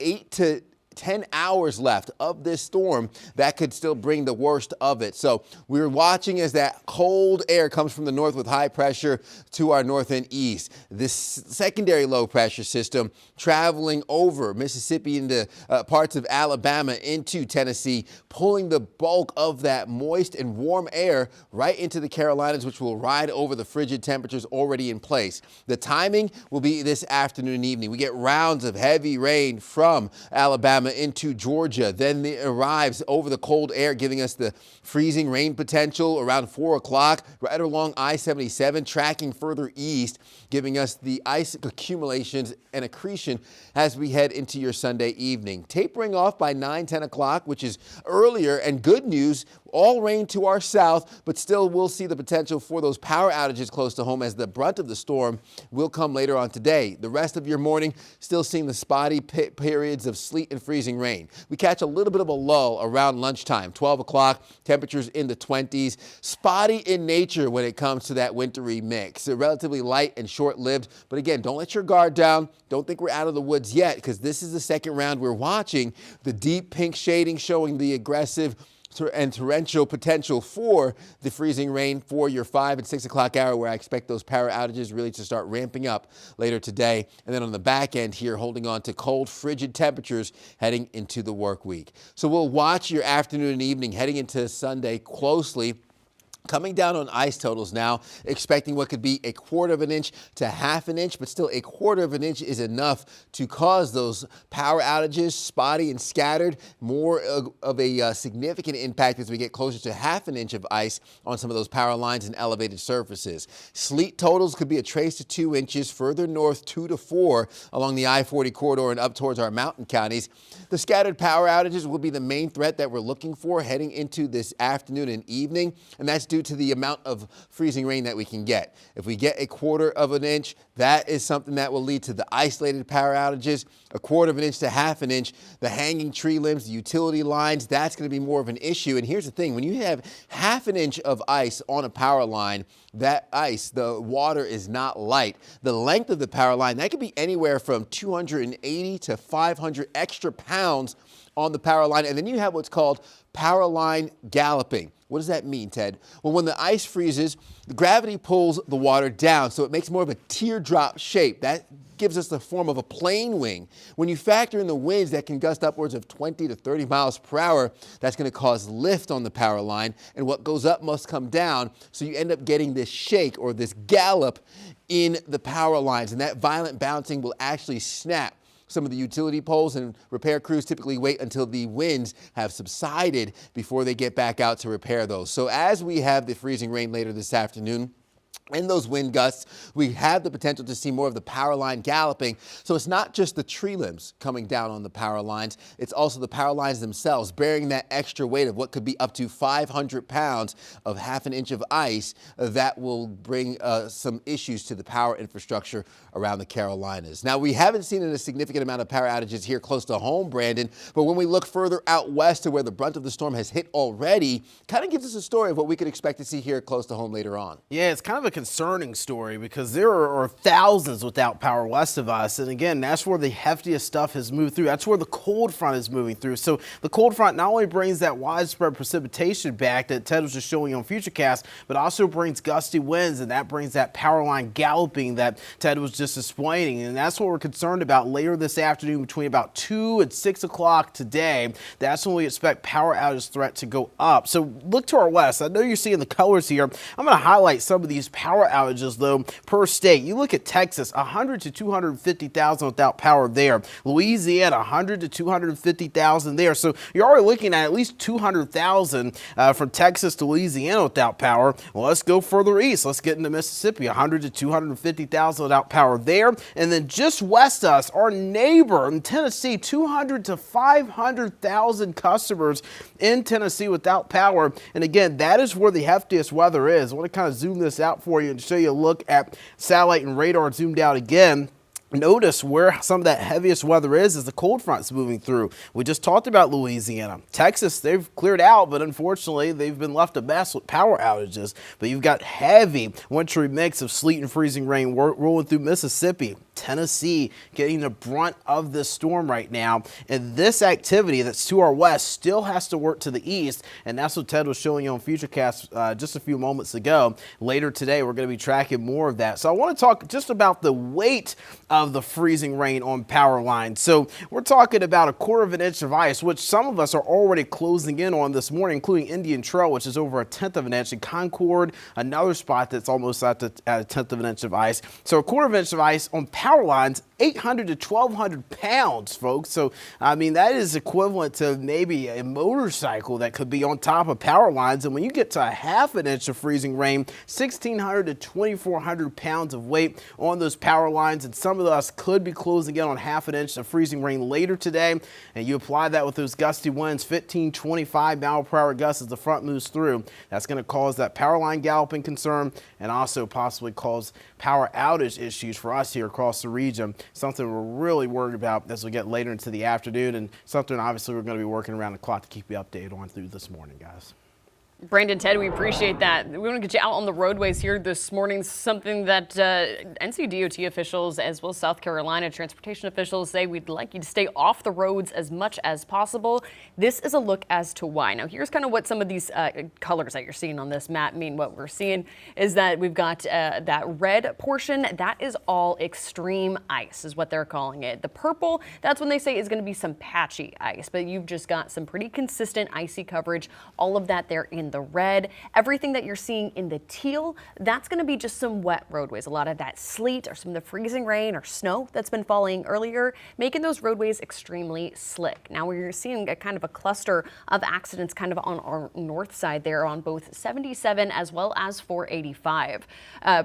8 to 10 hours left of this storm that could still bring the worst of it. So we're watching as that cold air comes from the north with high pressure to our north and east. This secondary low pressure system traveling over Mississippi into parts of Alabama into Tennessee, pulling the bulk of that moist and warm air right into the Carolinas, which will ride over the frigid temperatures already in place. The timing will be this afternoon and evening. We get rounds of heavy rain from Alabama into Georgia. Then it arrives over the cold air, giving us the freezing rain potential around 4 o'clock, right along I-77, tracking further east, giving us the ice accumulations and accretion as we head into your Sunday evening. Tapering off by 9, 10 o'clock, which is earlier, and good news, all rain to our south, but still we'll see the potential for those power outages close to home as the brunt of the storm will come later on today. The rest of your morning, still seeing the spotty periods of sleet and freezing rain. We catch a little bit of a lull around lunchtime, 12 o'clock, temperatures in the 20s. Spotty in nature when it comes to that wintry mix. They're relatively light and short-lived, but again, don't let your guard down. Don't think we're out of the woods yet, because this is the second round we're watching. The deep pink shading showing the aggressive and torrential potential for the freezing rain for your 5 and 6 o'clock hour, where I expect those power outages really to start ramping up later today. And then on the back end here, holding on to cold, frigid temperatures heading into the work week. So we'll watch your afternoon and evening heading into Sunday closely. Coming down on ice totals now, expecting what could be 1/4 of an inch to 1/2 an inch, but still 1/4 of an inch is enough to cause those power outages, spotty and scattered, more of a significant impact as we get closer to 1/2 an inch of ice on some of those power lines and elevated surfaces. Sleet totals could be a trace to 2 inches, further north 2 to 4 along the I-40 corridor and up towards our mountain counties. The scattered power outages will be the main threat that we're looking for heading into this afternoon and evening, and that's due to the amount of freezing rain that we can get. If we get 1/4 of an inch, that is something that will lead to the isolated power outages. 1/4 of an inch to 1/2 an inch, the hanging tree limbs, the utility lines, that's going to be more of an issue. And here's the thing, when you have 1/2 an inch of ice on a power line, that ice, the water is not light. The length of the power line, that could be anywhere from 280 to 500 extra pounds on the power line. And then you have what's called power line galloping. What does that mean, Ted? Well, when the ice freezes, the gravity pulls the water down, so it makes more of a teardrop shape. That gives us the form of a plane wing. When you factor in the winds that can gust upwards of 20 to 30 miles per hour, that's going to cause lift on the power line, and what goes up must come down, so you end up getting this shake or this gallop in the power lines, and that violent bouncing will actually snap some of the utility poles, and repair crews typically wait until the winds have subsided before they get back out to repair those. So as we have the freezing rain later this afternoon, and those wind gusts, we have the potential to see more of the power line galloping. So it's not just the tree limbs coming down on the power lines, it's also the power lines themselves bearing that extra weight of what could be up to 500 pounds of half an inch of ice that will bring some issues to the power infrastructure around the Carolinas. Now, we haven't seen a significant amount of power outages here close to home, Brandon, but when we look further out west to where the brunt of the storm has hit already, kind of gives us a story of what we could expect to see here close to home later on. Yeah, it's kind of a concerning story because there are thousands without power west of us. And again, that's where the heftiest stuff has moved through. That's where the cold front is moving through. So the cold front not only brings that widespread precipitation back that Ted was just showing on Futurecast, but also brings gusty winds, and that brings that power line galloping that Ted was just explaining. And that's what we're concerned about later this afternoon between about 2 and 6 o'clock today. That's when we expect power outage threat to go up. So look to our west. I know you're seeing the colors here. I'm going to highlight some of these power outages, though, per state. You look at Texas, 100 to 250,000 without power there. Louisiana, 100 to 250,000 there. So you're already looking at least 200,000 from Texas to Louisiana without power. Well, let's go further east. Let's get into Mississippi, 100 to 250,000 without power there. And then just west of us, our neighbor in Tennessee, 200 to 500,000 customers in Tennessee without power. And again, that is where the heftiest weather is. I want to kind of zoom this out for you and show you a look at satellite and radar zoomed out again. Notice where some of that heaviest weather is as the cold front's moving through. We just talked about Louisiana. Texas, they've cleared out, but unfortunately, they've been left a mess with power outages. But you've got heavy wintry mix of sleet and freezing rain rolling through Mississippi. Tennessee getting the brunt of this storm right now. And this activity that's to our west still has to work to the east. And that's what Ted was showing you on Futurecast just a few moments ago. Later today, we're going to be tracking more of that. So I want to talk just about the weight of the freezing rain on power lines. So we're talking about 1/4 inch of ice, which some of us are already closing in on this morning, including Indian Trail, which is over 1/10 inch, and Concord, another spot that's almost at 1/10 inch of ice. So 1/4 inch of ice on power lines, 800 to 1,200 pounds, folks. So, I mean, that is equivalent to maybe a motorcycle that could be on top of power lines. And when you get to 1/2 inch of freezing rain, 1,600 to 2,400 pounds of weight on those power lines. And some of us could be closing in on 1/2 inch of freezing rain later today. And you apply that with those gusty winds, 15, 25 mile per hour gusts as the front moves through. That's going to cause that power line galloping concern and also possibly cause power outage issues for us here across the region. Something we're really worried about as we get later into the afternoon, and something obviously we're going to be working around the clock to keep you updated on through this morning, guys. Brandon, Ted, we appreciate that. We want to get you out on the roadways here this morning, something that NCDOT officials as well as South Carolina transportation officials say we'd like you to stay off the roads as much as possible. This is a look as to why. Now, here's kind of what some of these colors that you're seeing on this map mean. What we're seeing is that we've got that red portion. That is all extreme ice is what they're calling it. The purple, that's when they say is going to be some patchy ice, but you've just got some pretty consistent icy coverage. All of that there in the red. Everything that you're seeing in the teal, that's going to be just some wet roadways. A lot of that sleet or some of the freezing rain or snow that's been falling earlier, making those roadways extremely slick. Now we're seeing a kind of a cluster of accidents kind of on our north side there on both 77 as well as 485.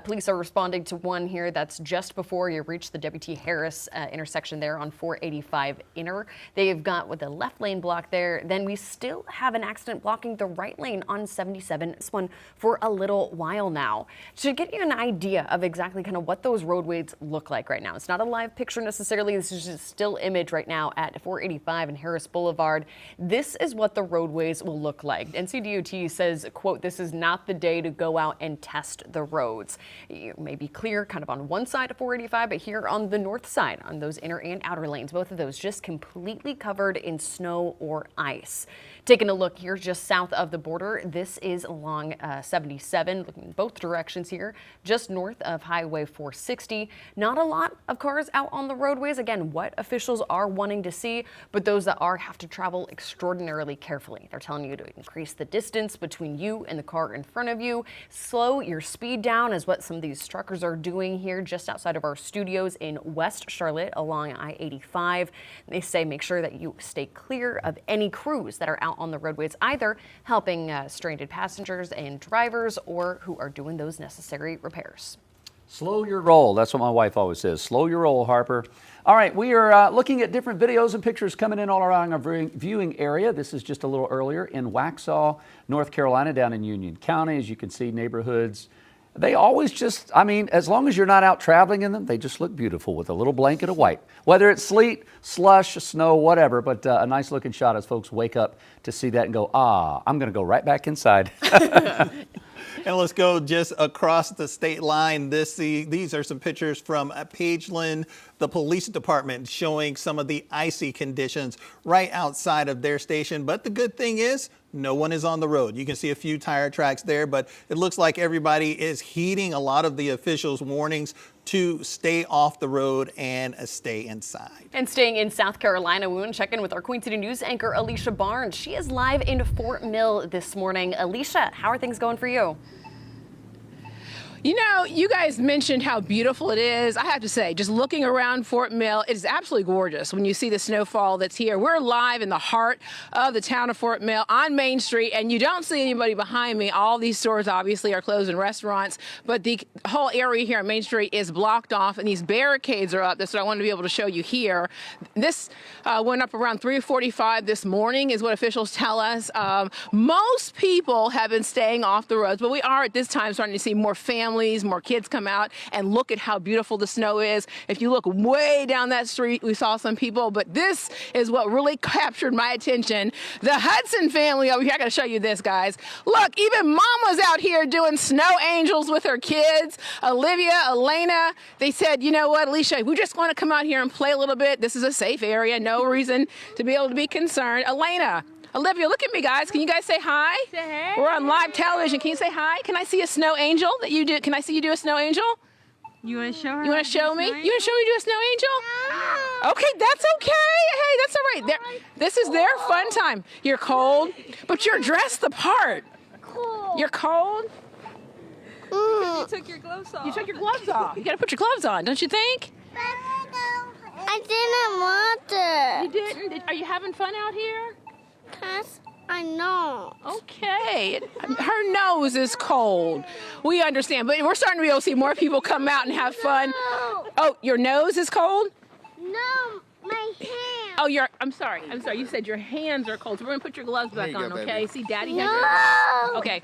Police are responding to one here that's just before you reach the W.T. Harris intersection there on 485 inner. They've got with the left lane blocked there. Then we still have an accident blocking the right lane on 77, this one for a little while now. To get you an idea of exactly kind of what those roadways look like right now. It's not a live picture necessarily. This is just a still image right now at 485 and Harris Boulevard. This is what the roadways will look like. NCDOT says, quote, this is not the day to go out and test the roads. You may be clear kind of on one side of 485, but here on the north side, on those inner and outer lanes, both of those just completely covered in snow or ice. Taking a look here just south of the border, This is along 77, looking in both directions here, just north of Highway 460. Not a lot of cars out on the roadways. Again, what officials are wanting to see, but those that are have to travel extraordinarily carefully. They're telling you to increase the distance between you and the car in front of you. Slow your speed down is what some of these truckers are doing here just outside of our studios in West Charlotte along I-85. They say make sure that you stay clear of any crews that are out on the roadways, either helping stranded passengers and drivers or who are doing those necessary repairs. Slow your roll. That's what my wife always says. Slow your roll, Harper. All right, we are looking at different videos and pictures coming in all around our viewing area. This is just a little earlier in Waxhaw, North Carolina, down in Union County. As you can see, neighborhoods, they always just, I mean, as long as you're not out traveling in them, they just look beautiful with a little blanket of white. Whether it's sleet, slush, snow, whatever, but a nice looking shot as folks wake up to see that and go, ah, I'm going to go right back inside. And let's go just across the state line. These are some pictures from Pageland, the police department, showing some of the icy conditions right outside of their station. But the good thing is, no one is on the road. You can see a few tire tracks there, but it looks like everybody is heeding a lot of the officials' warnings to stay off the road and stay inside. And staying in South Carolina, we want to check in with our Queen City News anchor, Alicia Barnes. She is live in Fort Mill this morning. Alicia, how are things going for you? You know, you guys mentioned how beautiful it is. I have to say, just looking around Fort Mill, it is absolutely gorgeous when you see the snowfall that's here. We're live in the heart of the town of Fort Mill on Main Street, and you don't see anybody behind me. All these stores obviously are closed and restaurants, but the whole area here on Main Street is blocked off, and these barricades are up. That's what I wanted to be able to show you here. This went up around 3:45 this morning is what officials tell us. Most people have been staying off the roads, but we are at this time starting to see more families, more kids come out and look at how beautiful the snow is. If you look way down that street, we saw some people, but this is what really captured my attention. The Hudson family over here, I gotta show you this, guys. Look, even Mama's out here doing snow angels with her kids. Olivia, Elena, they said, you know what, Alicia, we just wanna come out here and play a little bit. This is a safe area, no reason to be able to be concerned. Elena, Olivia, look at me, guys. Can you guys say hi? Say hey. We're on live television. Can you say hi? Can I see a snow angel that you do? Can I see you do a snow angel? You want to show her? You want to show me? You want to show me do a snow angel? No. Okay, that's okay. Hey, that's all right. This is their fun time. You're cold, but you're dressed the part. Cool. You're cold? You took your gloves off. You took your gloves off. You got to put your gloves on, don't you think? I didn't want to. You didn't? Are you having fun out here? Yes, I know. Okay. Her nose is cold. We understand, but we're starting to be able to see more people come out and have fun. No. Oh, your nose is cold? No, my hand. Oh, I'm sorry. You said your hands are cold, so we're going to put your gloves back on, okay? Baby. See, Daddy No. has your... Okay.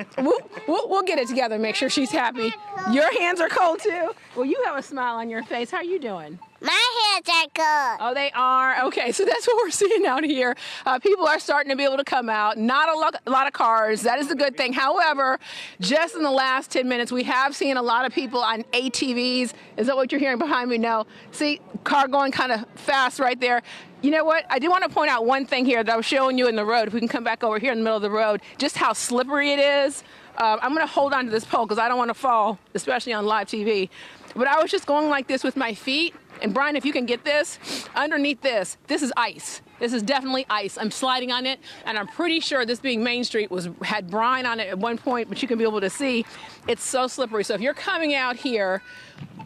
We'll get it together and make sure she's happy. Your hands are cold, too? Well, you have a smile on your face. How are you doing? My hands are good. Oh, they are? Okay, so that's what we're seeing out here. People are starting to be able to come out. Not a lot of cars. That is the good thing. However, just in the last 10 minutes, we have seen a lot of people on ATVs. Is that what you're hearing behind me? No. See, car going kind of fast right there. You know what? I do want to point out one thing here that I was showing you in the road. If we can come back over here in the middle of the road, just how slippery it is. I'm going to hold on to this pole because I don't want to fall, especially on live TV. But I was just going like this with my feet. And Brian, if you can get this, underneath this is ice. This is definitely ice. I'm sliding on it, and I'm pretty sure this being Main Street had brine on it at one point, but you can be able to see it's so slippery. So if you're coming out here,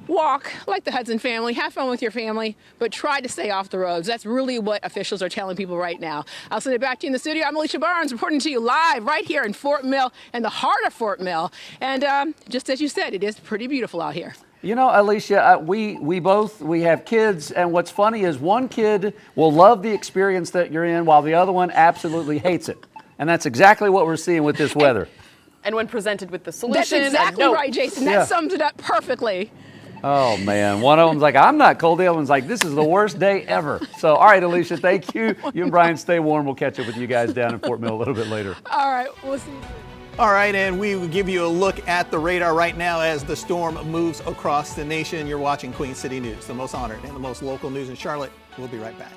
walk like the Hudson family, have fun with your family, but try to stay off the roads. That's really what officials are telling people right now. I'll send it back to you in the studio. I'm Alicia Barnes reporting to you live right here in Fort Mill, in the heart of Fort Mill. And just as you said, it is pretty beautiful out here. You know, Alicia, we have kids, and what's funny is one kid will love the experience that you're in while the other one absolutely hates it. And that's exactly what we're seeing with this weather. And when presented with the solution... That's exactly right, Jason. That sums it up perfectly. Oh, man. One of them's like, I'm not cold. The other one's like, this is the worst day ever. So, all right, Alicia, thank you. You and Brian stay warm. We'll catch up with you guys down in Fort Mill a little bit later. All right. We'll see you soon. All right, and we will give you a look at the radar right now as the storm moves across the nation. You're watching Queen City News, the most honored and the most local news in Charlotte. We'll be right back.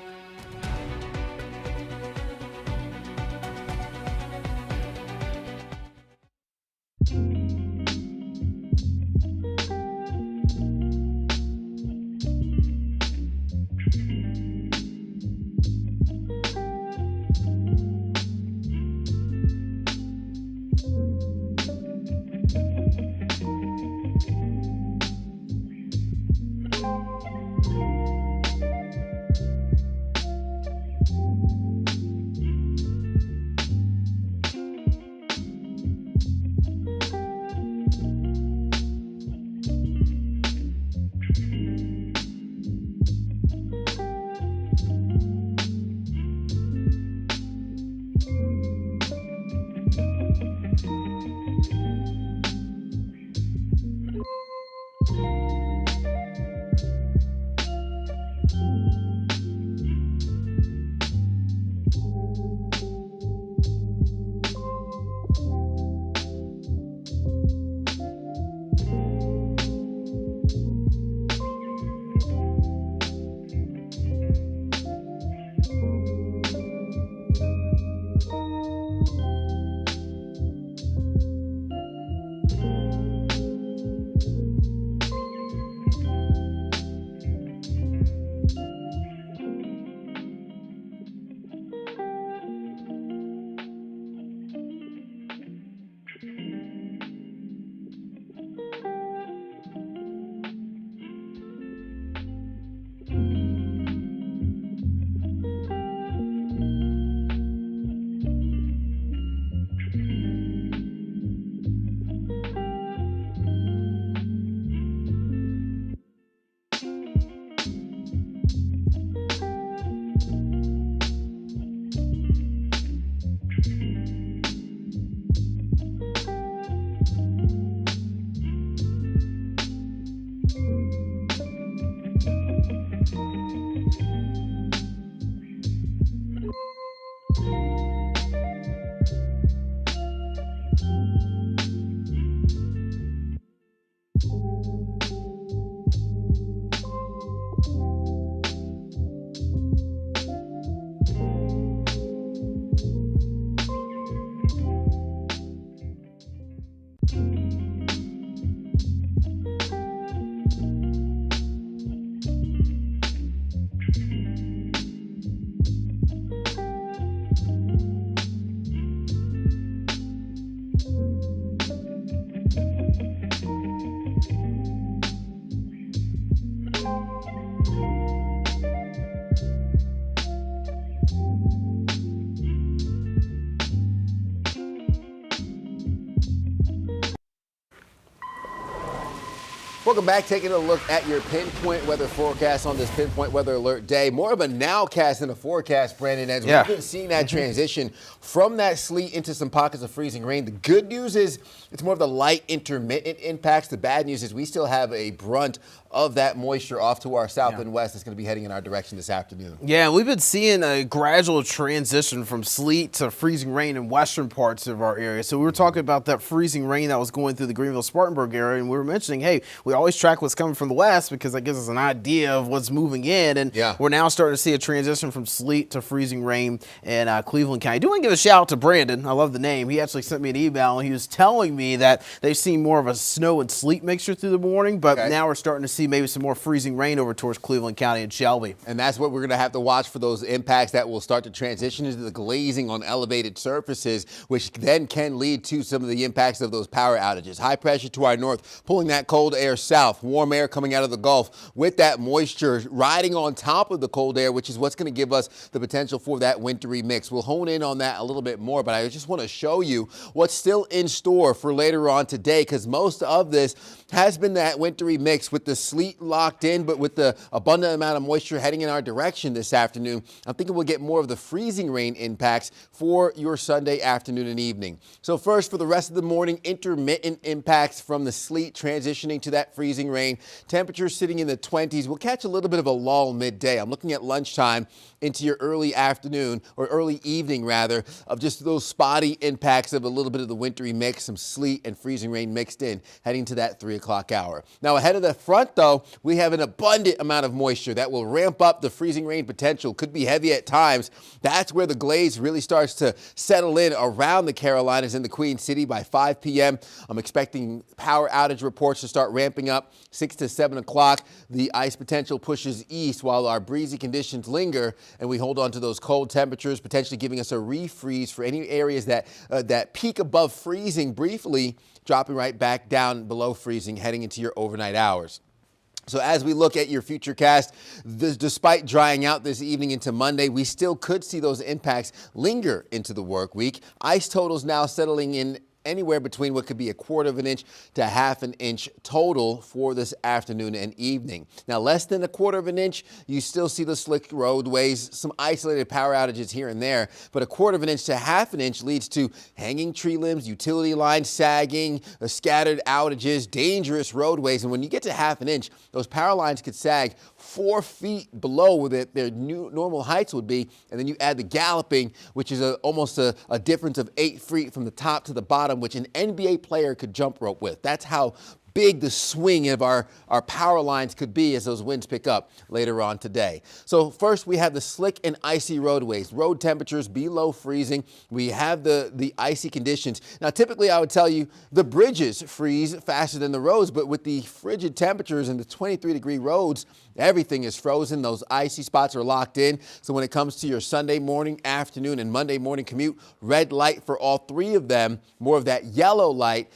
Welcome back. Taking a look at your pinpoint weather forecast on this pinpoint weather alert day. More of a nowcast than a forecast, Brandon, as we've been seeing that transition from that sleet into some pockets of freezing rain. The good news is it's more of the light intermittent impacts. The bad news is we still have a brunt of that moisture off to our south and west that's going to be heading in our direction this afternoon. Yeah, we've been seeing a gradual transition from sleet to freezing rain in western parts of our area. So we were talking about that freezing rain that was going through the Greenville-Spartanburg area, and we were mentioning, hey, we always track what's coming from the west because that gives us an idea of what's moving in, and we're now starting to see a transition from sleet to freezing rain in Cleveland County. I do want to give a shout out to Brandon. I love the name. He actually sent me an email, and he was telling me that they've seen more of a snow and sleet mixture through the morning, but now we're starting to see maybe some more freezing rain over towards Cleveland County and Shelby. And that's what we're going to have to watch for, those impacts that will start to transition into the glazing on elevated surfaces, which then can lead to some of the impacts of those power outages. High pressure to our north, pulling that cold air south, warm air coming out of the Gulf with that moisture riding on top of the cold air, which is what's going to give us the potential for that wintry mix. We'll hone in on that a little bit more, but I just want to show you what's still in store for later on today, because most of this has been that wintry mix with the sleet locked in, but with the abundant amount of moisture heading in our direction this afternoon. I'm thinking we'll get more of the freezing rain impacts for your Sunday afternoon and evening. So first, for the rest of the morning, intermittent impacts from the sleet transitioning to that freezing rain. Temperatures sitting in the 20s. We'll catch a little bit of a lull midday. I'm looking at lunchtime into your early afternoon, or early evening rather, of just those spotty impacts of a little bit of the wintry mix, some sleet and freezing rain mixed in, heading to that 3 o'clock hour. Now ahead of the front though, we have an abundant amount of moisture that will ramp up the freezing rain potential. Could be heavy at times. That's where the glaze really starts to settle in around the Carolinas and the Queen City by 5 p.m. I'm expecting power outage reports to start ramping up 6 to 7 o'clock. The ice potential pushes east while our breezy conditions linger, and we hold on to those cold temperatures, potentially giving us a refreeze for any areas that peak above freezing briefly, dropping right back down below freezing, heading into your overnight hours. So as we look at your futurecast, despite drying out this evening into Monday, we still could see those impacts linger into the work week. Ice totals now settling in anywhere between what could be 1/4 of an inch to 1/2 an inch total for this afternoon and evening. Now, less than 1/4 of an inch, you still see the slick roadways, some isolated power outages here and there, but 1/4 of an inch to 1/2 an inch leads to hanging tree limbs, utility lines sagging, scattered outages, dangerous roadways. And when you get to 1/2 an inch, those power lines could sag 4 feet below where their new normal heights would be. And then you add the galloping, which is almost a difference of 8 feet from the top to the bottom, which an NBA player could jump rope with. That's how big the swing of our power lines could be as those winds pick up later on today. So first we have the slick and icy roadways, road temperatures below freezing. We have the icy conditions. Now typically I would tell you the bridges freeze faster than the roads, but with the frigid temperatures and the 23-degree roads, everything is frozen. Those icy spots are locked in. So when it comes to your Sunday morning, afternoon, and Monday morning commute, red light for all 3 of them, more of that yellow light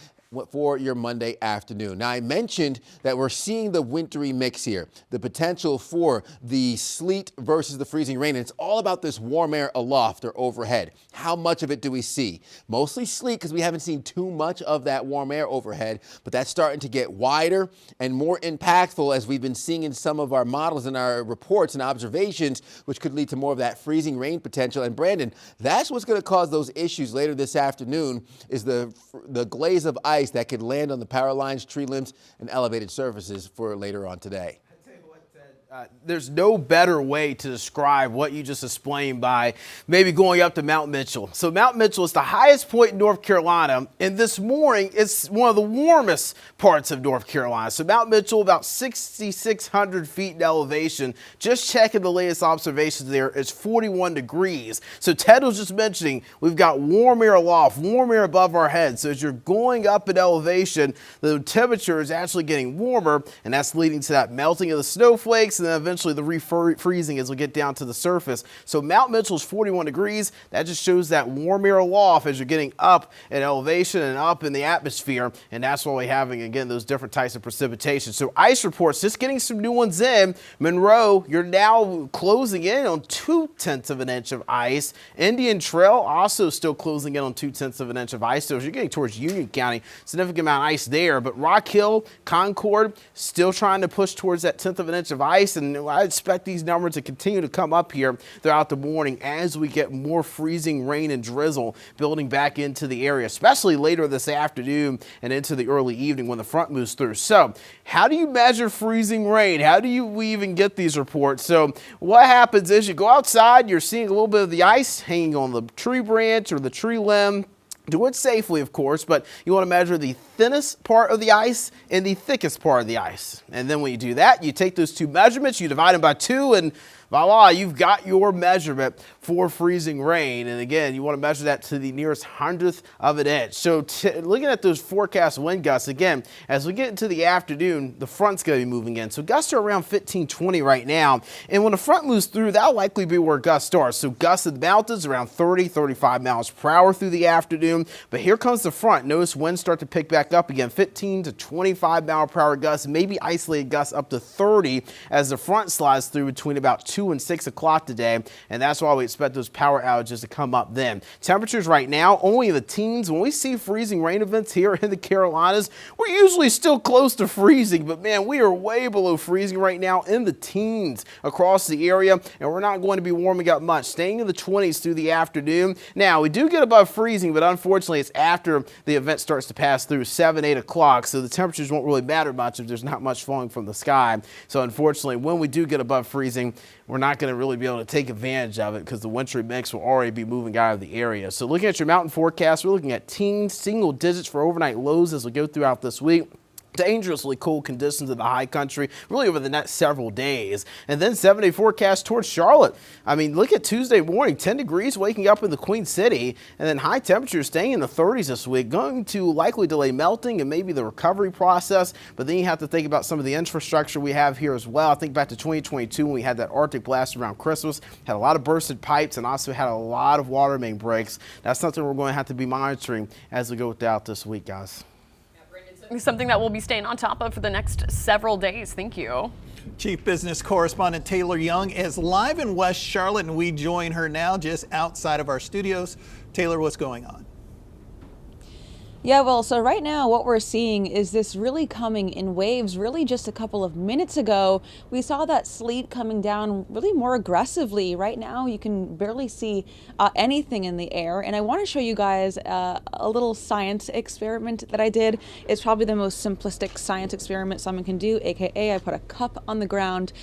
for your Monday afternoon. Now, I mentioned that we're seeing the wintry mix here, the potential for the sleet versus the freezing rain. And it's all about this warm air aloft or overhead. How much of it do we see? Mostly sleet because we haven't seen too much of that warm air overhead, but that's starting to get wider and more impactful as we've been seeing in some of our models and our reports and observations, which could lead to more of that freezing rain potential. And Brandon, that's what's going to cause those issues later this afternoon is the glaze of ice that could land on the power lines, tree limbs, and elevated surfaces for later on today. There's no better way to describe what you just explained by maybe going up to Mount Mitchell. So Mount Mitchell is the highest point in North Carolina, and this morning it's one of the warmest parts of North Carolina. So Mount Mitchell, about 6,600 feet in elevation. Just checking the latest observations there, it's 41 degrees. So Ted was just mentioning we've got warm air aloft, warm air above our heads. So as you're going up in elevation, the temperature is actually getting warmer, and that's leading to that melting of the snowflakes and then eventually the refreezing as we get down to the surface. So Mount Mitchell's 41 degrees. That just shows that warm air aloft as you're getting up in elevation and up in the atmosphere. And that's why we're having, again, those different types of precipitation. So ice reports, just getting some new ones in. Monroe, you're now closing in on 2/10 of an inch of ice. Indian Trail also still closing in on 2/10 of an inch of ice. So as you're getting towards Union County, significant amount of ice there. But Rock Hill, Concord, still trying to push towards that 1/10 of an inch of ice. And I expect these numbers to continue to come up here throughout the morning as we get more freezing rain and drizzle building back into the area, especially later this afternoon and into the early evening when the front moves through. So how do you measure freezing rain? How do we even get these reports? So what happens is you go outside, you're seeing a little bit of the ice hanging on the tree branch or the tree limb. Do it safely, of course, but you want to measure the thinnest part of the ice and the thickest part of the ice. And then when you do that, you take those 2 measurements, you divide them by 2, and voila, you've got your measurement for freezing rain. And again, you want to measure that to the nearest 100th of an inch. So looking at those forecast wind gusts, again, as we get into the afternoon, the front's going to be moving in. So gusts are around 15, 20 right now. And when the front moves through, that'll likely be where gusts are. So gusts in the mountains around 30, 35 miles per hour through the afternoon. But here comes the front. Notice winds start to pick back up again, 15 to 25 mile per hour gusts, maybe isolated gusts up to 30 as the front slides through between about 2 and 6 o'clock today, and that's why we expect those power outages to come up then. Temperatures right now only in the teens. When we see freezing rain events here in the Carolinas, we're usually still close to freezing, but man, we are way below freezing right now in the teens across the area, and we're not going to be warming up much, staying in the 20s through the afternoon. Now, we do get above freezing, but unfortunately, it's after the event starts to pass through 7, 8 o'clock, so the temperatures won't really matter much if there's not much falling from the sky. So unfortunately, when we do get above freezing, we're not going to really be able to take advantage of it because the wintry mix will already be moving out of the area. So looking at your mountain forecast, we're looking at teens, single digits for overnight lows as we go throughout this week. Dangerously cold conditions in the high country really over the next several days. And then 7-day forecast towards Charlotte. I mean, look at Tuesday morning, 10 degrees waking up in the Queen City, and then high temperatures staying in the 30s this week, going to likely delay melting and maybe the recovery process. But then you have to think about some of the infrastructure we have here as well. I think back to 2022 when we had that Arctic blast around Christmas, had a lot of bursted pipes and also had a lot of water main breaks. That's something we're going to have to be monitoring as we go throughout this week, guys. Brandon, so Something that we'll be staying on top of for the next several days. Thank you. Chief Business Correspondent Taylor Young is live in West Charlotte, and we join her now just outside of our studios. Taylor, what's going on? Yeah, well, so right now what we're seeing is this really coming in waves. Really just a couple of minutes ago, we saw that sleet coming down really more aggressively. Right now, you can barely see anything in the air. And I want to show you guys a little science experiment that I did. It's probably the most simplistic science experiment someone can do, AKA I put a cup on the ground.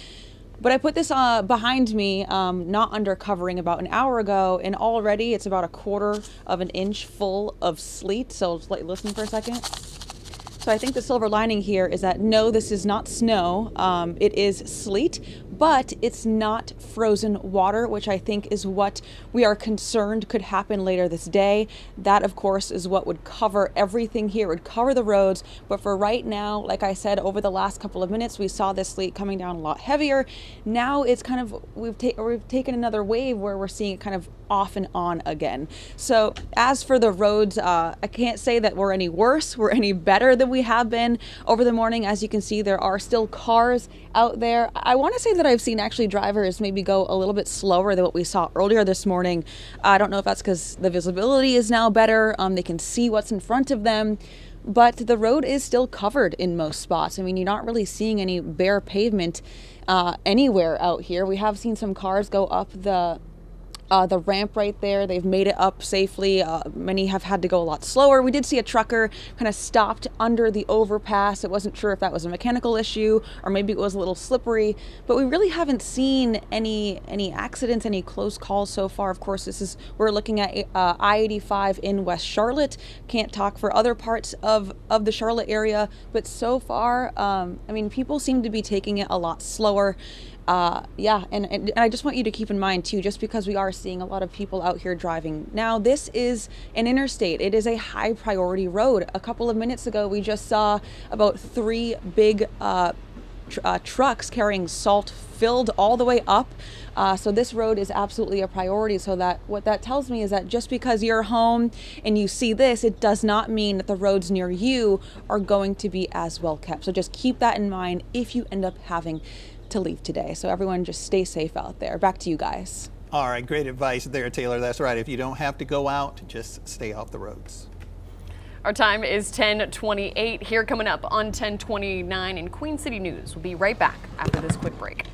But I put this behind me, not under covering, about an hour ago, and already it's about 1/4 of an inch full of sleet. So listen for a second. So I think the silver lining here is that no, this is not snow. It is sleet, but it's not frozen water, which I think is what we are concerned could happen later this day. That, of course, is what would cover everything here, would cover the roads. But for right now, like I said, over the last couple of minutes, we saw this sleet coming down a lot heavier. Now it's kind of, we've taken another wave where we're seeing it kind of off and on again. So as for the roads, I can't say that we're any worse, we're any better than we have been over the morning. As you can see, there are still cars out there. I want to say that I've seen actually drivers maybe go a little bit slower than what we saw earlier this morning. I don't know if that's because the visibility is now better. They can see what's in front of them. But the road is still covered in most spots. I mean, you're not really seeing any bare pavement anywhere out here. We have seen some cars go up the ramp right there. They've made it up safely. Many have had to go a lot slower. We did see a trucker kind of stopped under the overpass. It wasn't sure if that was a mechanical issue or maybe it was a little slippery, but we really haven't seen any accidents, any close calls so far. Of course, we're looking at I-85 in West Charlotte. Can't talk for other parts of the Charlotte area, but so far, I mean, people seem to be taking it a lot slower. Yeah, and I just want you to keep in mind too, just because we are seeing a lot of people out here driving. Now, this is an interstate. It is a high priority road. A couple of minutes ago, we just saw about 3 big trucks carrying salt filled all the way up. So this road is absolutely a priority. So that what that tells me is that just because you're home and you see this, it does not mean that the roads near you are going to be as well kept. So just keep that in mind if you end up having to leave today. So everyone just stay safe out there. Back to you guys. All right, great advice there, Taylor. That's right. If you don't have to go out, just stay off the roads. Our time is 10:28. Here coming up on 10:29 in Queen City News. We'll be right back after this quick break.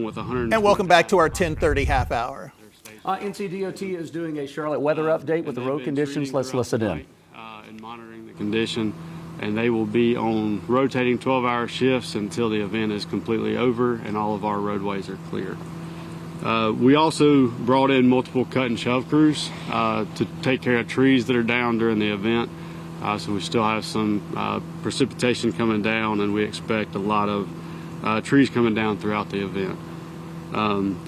with 100. And welcome back to our 10:30 half hour. NCDOT is doing a Charlotte weather update with the road conditions. Let's listen in. And monitoring the condition, and they will be on rotating 12-hour shifts until the event is completely over and all of our roadways are clear. We also brought in multiple cut and shove crews to take care of trees that are down during the event. So we still have some precipitation coming down, and we expect a lot of trees coming down throughout the event.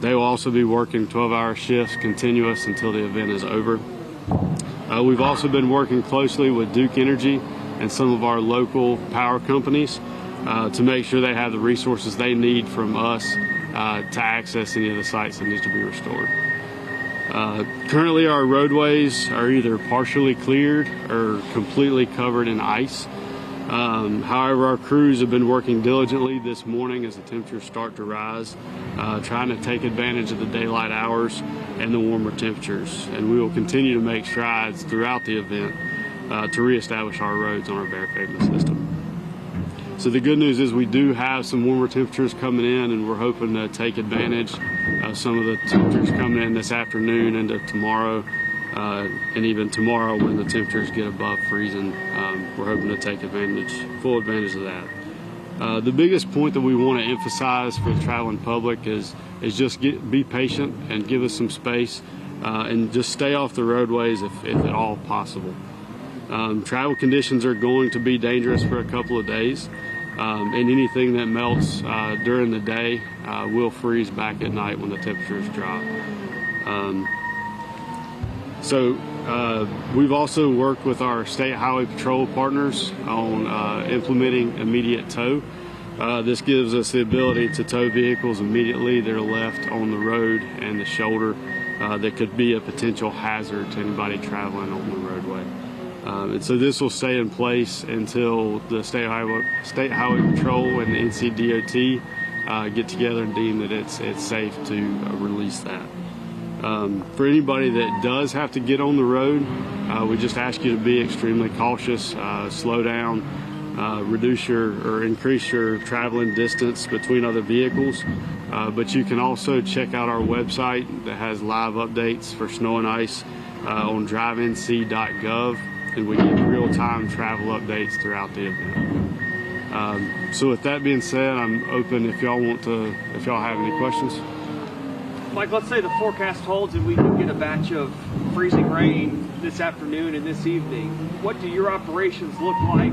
They will also be working 12-hour shifts continuous until the event is over. We've also been working closely with Duke Energy and some of our local power companies to make sure they have the resources they need from us to access any of the sites that need to be restored. Currently our roadways are either partially cleared or completely covered in ice. However, our crews have been working diligently this morning as the temperatures start to rise, trying to take advantage of the daylight hours and the warmer temperatures. And we will continue to make strides throughout the event to reestablish our roads on our bare pavement system. So the good news is we do have some warmer temperatures coming in, and we're hoping to take advantage of some of the temperatures coming in this afternoon into tomorrow. And even tomorrow when the temperatures get above freezing, we're hoping to take full advantage of that. The biggest point that we want to emphasize for the traveling public is just be patient and give us some space and just stay off the roadways if at all possible. Travel conditions are going to be dangerous for a couple of days, and anything that melts during the day will freeze back at night when the temperatures drop. So we've also worked with our State Highway Patrol partners on implementing immediate tow. This gives us the ability to tow vehicles immediately that are left on the road and the shoulder that could be a potential hazard to anybody traveling on the roadway. And so this will stay in place until the State Highway Patrol and the NCDOT get together and deem that it's safe to release that. For anybody that does have to get on the road, we just ask you to be extremely cautious, slow down, increase your traveling distance between other vehicles. But you can also check out our website that has live updates for snow and ice on drivenc.gov, and we give real-time travel updates throughout the event. So with that being said, I'm open if y'all have any questions. Mike, let's say the forecast holds and we do get a batch of freezing rain this afternoon and this evening. What do your operations look like?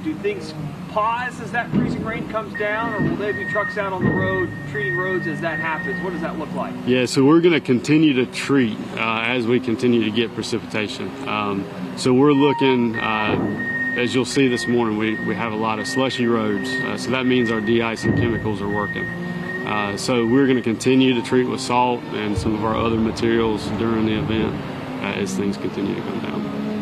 Do things pause as that freezing rain comes down, or will there be trucks out on the road treating roads as that happens? What does that look like? Yeah, so we're going to continue to treat as we continue to get precipitation. So we're looking, as you'll see this morning, we have a lot of slushy roads. So that means our de-icing chemicals are working. So we're going to continue to treat with salt and some of our other materials during the event as things continue to come down.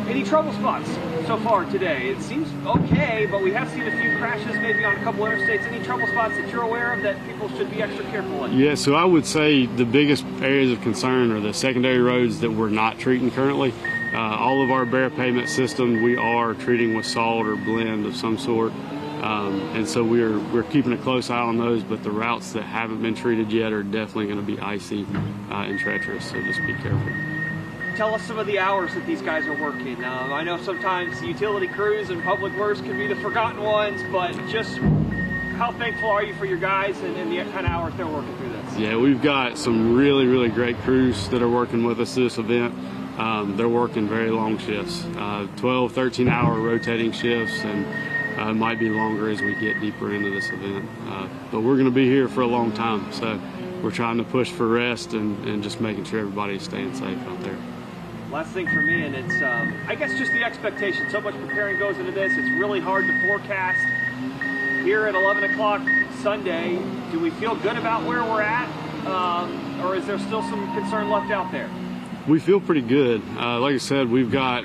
Any trouble spots so far today? It seems okay, but we have seen a few crashes maybe on a couple interstates. Any trouble spots that you're aware of that people should be extra careful in? Yeah, so I would say the biggest areas of concern are the secondary roads that we're not treating currently. All of our bare pavement system we are treating with salt or blend of some sort. And so we're keeping a close eye on those, but the routes that haven't been treated yet are definitely going to be icy and treacherous, so just be careful. Tell us some of the hours that these guys are working. I know sometimes utility crews and public works can be the forgotten ones, but just how thankful are you for your guys and the kind of hours they're working through this? Yeah, we've got some really, really great crews that are working with us this event. They're working very long shifts, 12, 13-hour rotating shifts, and might be longer as we get deeper into this event. But we're going to be here for a long time, so we're trying to push for rest and just making sure everybody's staying safe out there. Last thing for me, and it's, I guess, just the expectation. So much preparing goes into this. It's really hard to forecast. Here at 11 o'clock Sunday, do we feel good about where we're at, or is there still some concern left out there? We feel pretty good. Like I said, we've got,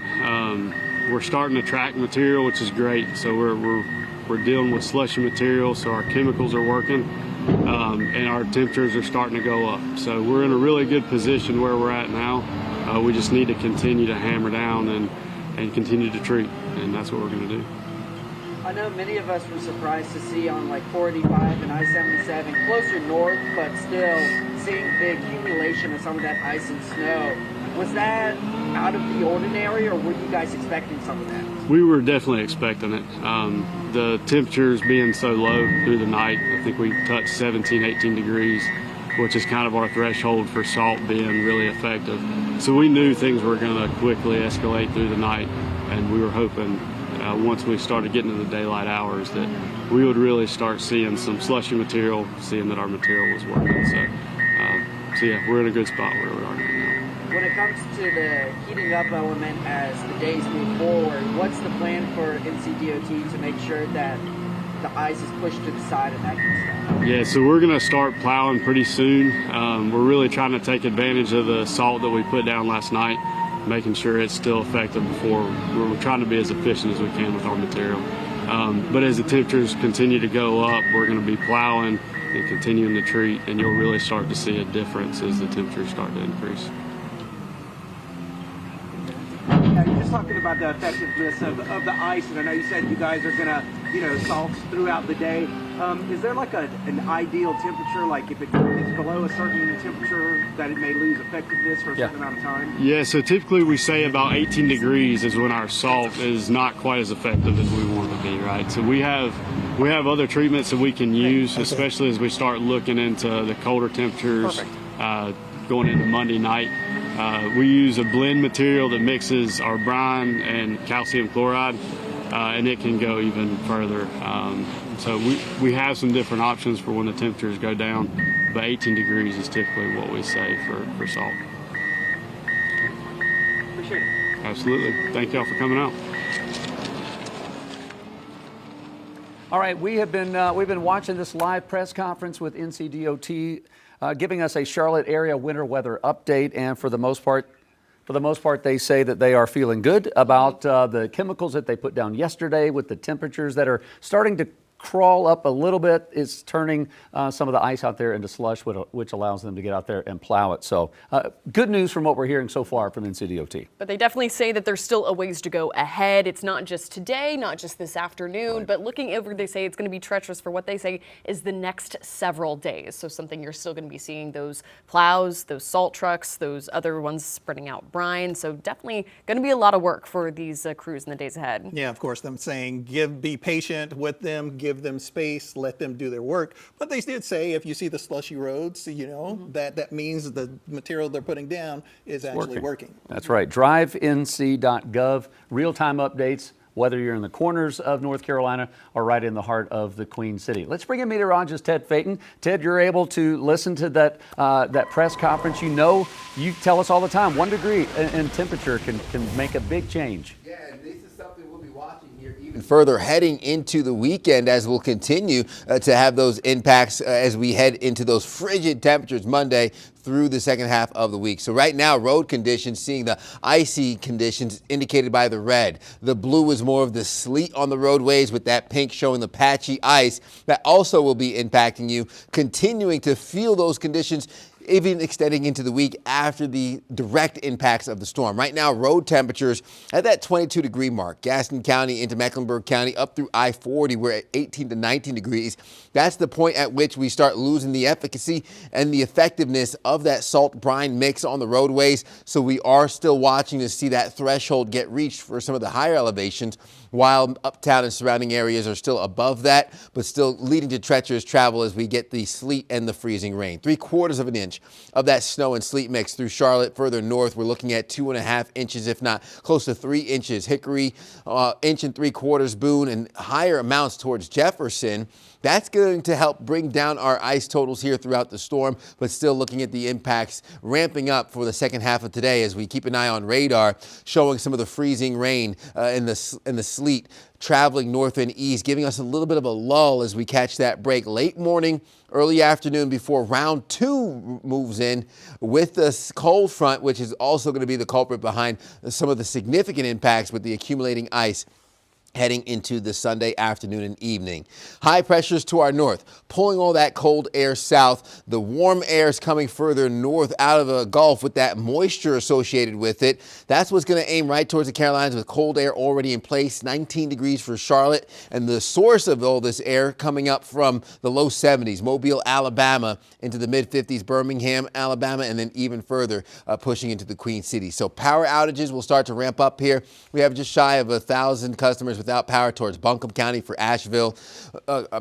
we're starting to track material, which is great. So we're dealing with slushy material, so our chemicals are working, and our temperatures are starting to go up. So we're in a really good position where we're at now. We just need to continue to hammer down and continue to treat, and that's what we're going to do. I know many of us were surprised to see on like 485 and I-77 closer north, but still seeing the accumulation of some of that ice and snow. Was that out of the ordinary, or were you guys expecting some of that? We were definitely expecting it. The temperatures being so low through the night, I think we touched 17, 18 degrees, which is kind of our threshold for salt being really effective. So we knew things were going to quickly escalate through the night, and we were hoping once we started getting to the daylight hours that we would really start seeing some slushy material, seeing that our material was working. So yeah, we're in a good spot where we are now. When it comes to the heating up element as the days move forward, what's the plan for NCDOT to make sure that the ice is pushed to the side and that kind of stuff? Yeah, so we're going to start plowing pretty soon. We're really trying to take advantage of the salt that we put down last night, making sure it's still effective before we're trying to be as efficient as we can with our material. But as the temperatures continue to go up, we're going to be plowing and continuing to treat, and you'll really start to see a difference as the temperatures start to increase. Now, you're just talking about the effectiveness of the ice, and I know you said you guys are going to, salt throughout the day. Is there like an ideal temperature, like if it's below a certain temperature, that it may lose effectiveness for a certain amount of time? Yeah, so typically we say about 18 degrees is when our salt is not quite as effective as we want it to be, right? So we have other treatments that we can use, especially as we start looking into the colder temperatures going into Monday night. We use a blend material that mixes our brine and calcium chloride, and it can go even further. So we have some different options for when the temperatures go down, but 18 degrees is typically what we say for salt. Appreciate it. Absolutely. Thank y'all for coming out. All right, we've been watching this live press conference with NCDOT, giving us a Charlotte area winter weather update, and for the most part, they say that they are feeling good about the chemicals that they put down yesterday with the temperatures that are starting to crawl up a little bit. It's turning some of the ice out there into slush, which allows them to get out there and plow it. So good news from what we're hearing so far from NCDOT. But they definitely say that there's still a ways to go ahead. It's not just today, not just this afternoon, but looking over, they say it's going to be treacherous for what they say is the next several days. So something you're still going to be seeing those plows, those salt trucks, those other ones spreading out brine. So definitely going to be a lot of work for these crews in the days ahead. Yeah, of course, them saying be patient with them, give them space, let them do their work. But they did say if you see the slushy roads, that means the material they're putting down is actually working. That's right. DriveNC.gov, real-time updates, whether you're in the corners of North Carolina or right in the heart of the Queen City. Let's bring in meteorologist Ted Phaeton. Ted, you're able to listen to that press conference. You tell us all the time, 1 degree in temperature can make a big change. Yeah, and this is something we'll be watching here even further heading into the weekend, as we'll continue to have those impacts as we head into those frigid temperatures Monday through the second half of the week. So right now, road conditions, seeing the icy conditions indicated by the red. The blue is more of the sleet on the roadways, with that pink showing the patchy ice. That also will be impacting you, continuing to feel those conditions even extending into the week after the direct impacts of the storm. Right now, road temperatures at that 22-degree mark. Gaston County into Mecklenburg County up through I-40, we're at 18 to 19 degrees. That's the point at which we start losing the efficacy and the effectiveness of that salt brine mix on the roadways. So we are still watching to see that threshold get reached for some of the higher elevations, while uptown and surrounding areas are still above that, but still leading to treacherous travel as we get the sleet and the freezing rain. 3/4 of an inch of that snow and sleet mix through Charlotte. Further north, we're looking at 2.5 inches, if not close to 3 inches. Hickory, 1 3/4 inches, Boone, and higher amounts towards Jefferson. That's going to help bring down our ice totals here throughout the storm, but still looking at the impacts ramping up for the second half of today as we keep an eye on radar showing some of the freezing rain and the sleet traveling north and east, giving us a little bit of a lull as we catch that break late morning, early afternoon before round 2 moves in with the cold front, which is also going to be the culprit behind some of the significant impacts with the accumulating ice heading into the Sunday afternoon and evening. High pressures to our north, pulling all that cold air south. The warm air is coming further north out of the Gulf with that moisture associated with it. That's what's going to aim right towards the Carolinas with cold air already in place, 19 degrees for Charlotte. And the source of all this air coming up from the low 70s, Mobile, Alabama, into the mid-50s, Birmingham, Alabama, and then even further pushing into the Queen City. So power outages will start to ramp up here. We have just shy of 1,000 customers without power towards Buncombe County for Asheville.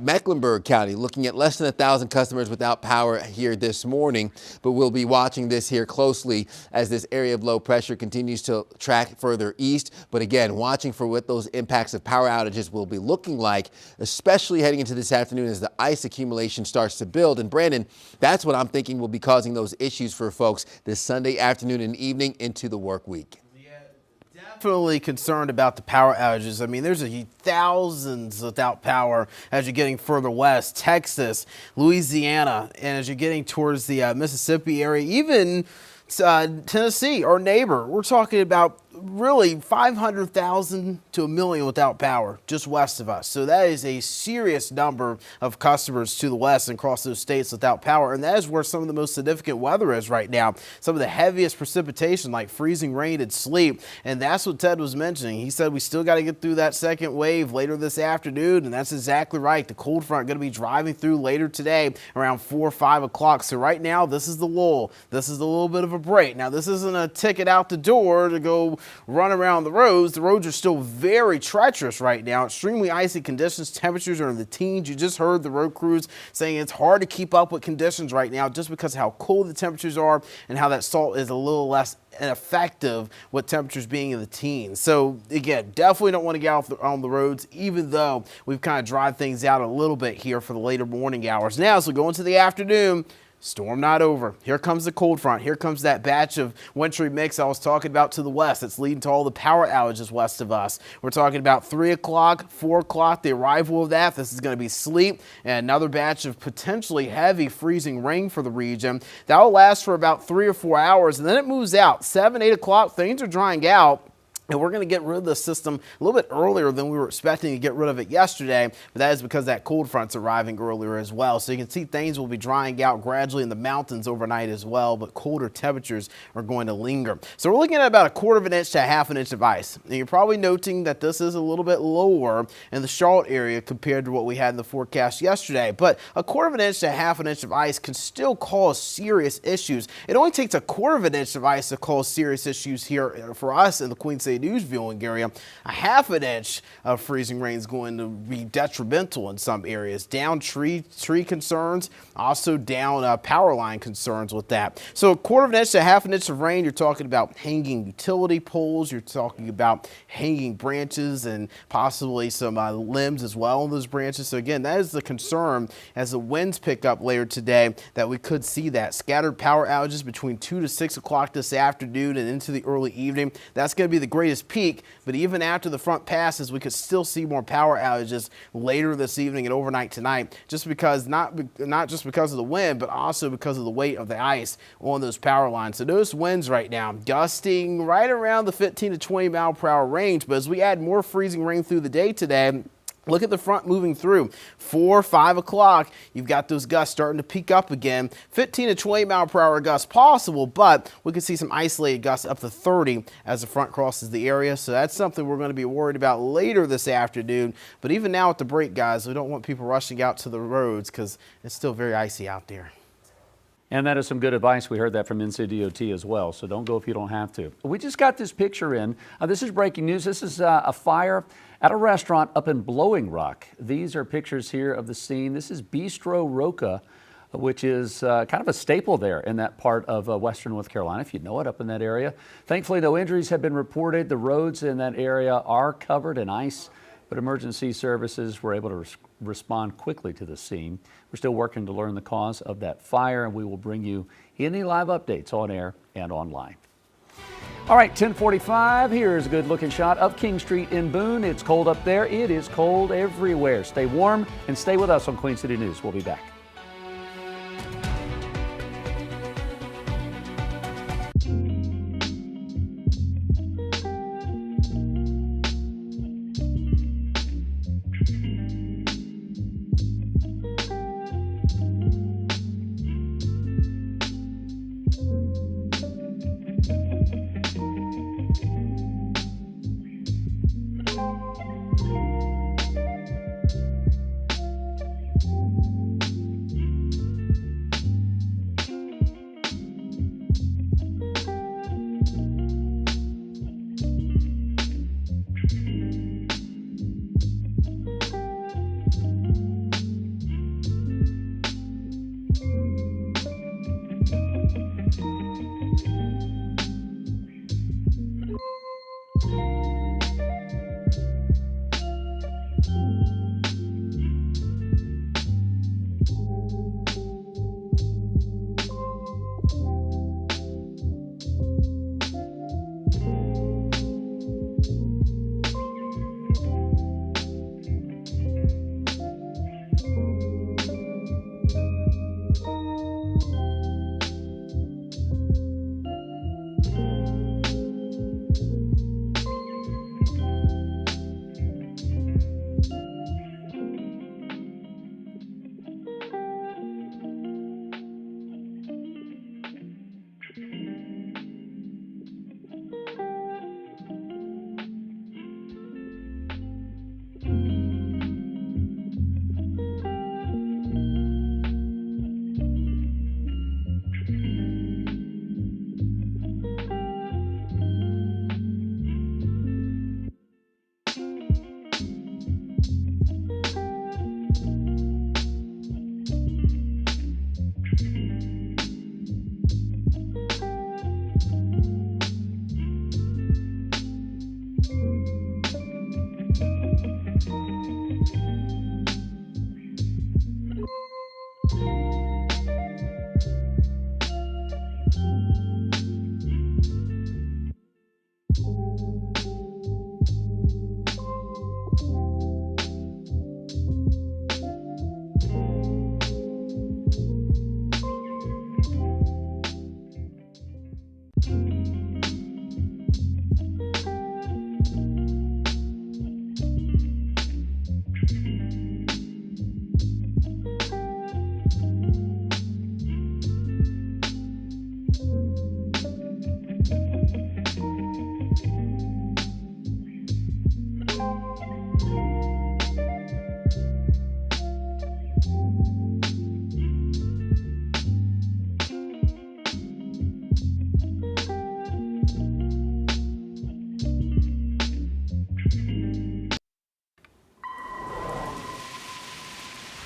Mecklenburg County looking at less than 1,000 customers without power here this morning, but we'll be watching this here closely as this area of low pressure continues to track further east. But again, watching for what those impacts of power outages will be looking like, especially heading into this afternoon as the ice accumulation starts to build. And Brandon, that's what I'm thinking will be causing those issues for folks this Sunday afternoon and evening into the work week. Definitely concerned about the power outages. I mean, there's thousands without power as you're getting further west, Texas, Louisiana, and as you're getting towards the Mississippi area, even Tennessee, our neighbor. We're talking about really 500,000 to 1 million without power just west of us. So that is a serious number of customers to the west and across those states without power. And that is where some of the most significant weather is right now. Some of the heaviest precipitation like freezing rain and sleet. And that's what Ted was mentioning. He said we still got to get through that second wave later this afternoon. And that's exactly right. The cold front going to be driving through later today around 4 or 5 o'clock. So right now, this is the lull. This is a little bit of a break. Now, this isn't a ticket out the door to go run around the roads. The roads are still very treacherous right now. Extremely icy conditions. Temperatures are in the teens. You just heard the road crews saying it's hard to keep up with conditions right now just because of how cold the temperatures are and how that salt is a little less ineffective with temperatures being in the teens. So again, definitely don't want to get off on the roads, even though we've kind of dried things out a little bit here for the later morning hours. Now, as we go into the afternoon, storm not over. Here comes the cold front. Here comes that batch of wintry mix I was talking about to the west. That's leading to all the power outages west of us. We're talking about 3 o'clock, 4 o'clock, the arrival of that. This is going to be sleet and another batch of potentially heavy freezing rain for the region. That will last for about 3 or 4 hours, and then it moves out. 7, 8 o'clock, things are drying out. And we're going to get rid of the system a little bit earlier than we were expecting to get rid of it yesterday, but that is because that cold front's arriving earlier as well. So you can see things will be drying out gradually in the mountains overnight as well, but colder temperatures are going to linger. So we're looking at about 1/4 inch to 1/2 inch of ice. And you're probably noting that this is a little bit lower in the Charlotte area compared to what we had in the forecast yesterday, but 1/4 inch to 1/2 inch of ice can still cause serious issues. It only takes 1/4 inch of ice to cause serious issues here for us in the Queen City News viewing area. 1/2 inch of freezing rain is going to be detrimental in some areas. Down tree concerns, also down power line concerns with that. So 1/4 inch to 1/2 inch of rain, you're talking about hanging utility poles, you're talking about hanging branches and possibly some limbs as well on those branches. So again, that is the concern as the winds pick up later today, that we could see that. Scattered power outages between 2 to 6 o'clock this afternoon and into the early evening. That's going to be the greatest peak, but even after the front passes, we could still see more power outages later this evening and overnight tonight, just because not just because of the wind, but also because of the weight of the ice on those power lines. So those winds right now gusting right around the 15 to 20 mile per hour range, but as we add more freezing rain through the day today, look at the front moving through. 4, 5 o'clock, you've got those gusts starting to peak up again. 15 to 20 mile per hour gusts possible, but we could see some isolated gusts up to 30 as the front crosses the area. So that's something we're going to be worried about later this afternoon. But even now at the break, guys, we don't want people rushing out to the roads because it's still very icy out there. And that is some good advice. We heard that from NCDOT as well. So don't go if you don't have to. We just got this picture in. This is breaking news. This is a fire at a restaurant up in Blowing Rock. These are pictures here of the scene. This is Bistro Roca, which is kind of a staple there in that part of western North Carolina, if you know it, up in that area. Thankfully, no injuries have been reported. The roads in that area are covered in ice, but emergency services were able to respond quickly to the scene. We're still working to learn the cause of that fire, and we will bring you any live updates on air and online. All right, 10:45. Here's a good looking shot of King Street in Boone. It's cold up there. It is cold everywhere. Stay warm and stay with us on Queen City News. We'll be back.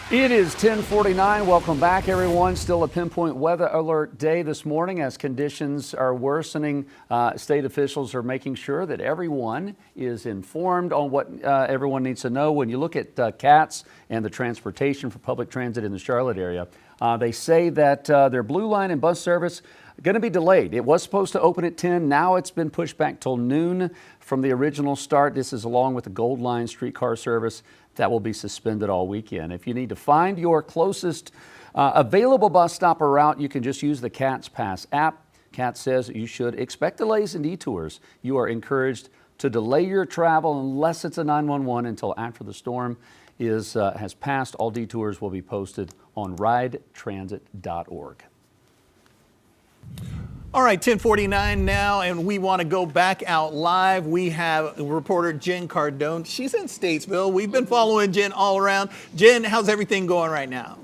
It is 10:49. Welcome back, everyone. Still a pinpoint weather alert day this morning as conditions are worsening. State officials are making sure that everyone is informed on what everyone needs to know. When you look at CATS and the transportation for public transit in the Charlotte area, they say that their Blue Line and bus service going to be delayed. It was supposed to open at 10. Now it's been pushed back till noon from the original start. This is along with the Gold Line streetcar service that will be suspended all weekend. If you need to find your closest available bus stop or route, you can just use the CATS Pass app. CATS says you should expect delays and detours. You are encouraged to delay your travel unless it's a 911 until after the storm has passed. All detours will be posted on ridetransit.org. All right, 10:49 now, and we want to go back out live. We have reporter Jen Cardone. She's in Statesville. We've been following Jen all around. Jen, how's everything going right now?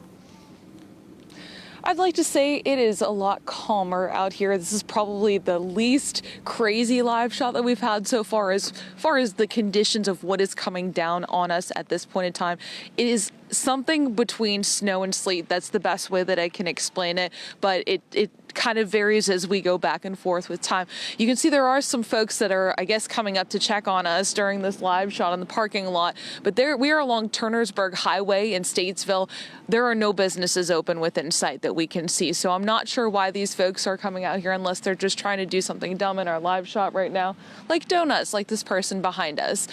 I'd like to say it is a lot calmer out here. This is probably the least crazy live shot that we've had so far as the conditions of what is coming down on us at this point in time. It is something between snow and sleet. That's the best way that I can explain it, but it kind of varies as we go back and forth with time. You can see there are some folks that are, I guess, coming up to check on us during this live shot in the parking lot, but we are along Turnersburg Highway in Statesville. There are no businesses open within sight that we can see, so I'm not sure why these folks are coming out here unless they're just trying to do something dumb in our live shot right now, like donuts, like this person behind us.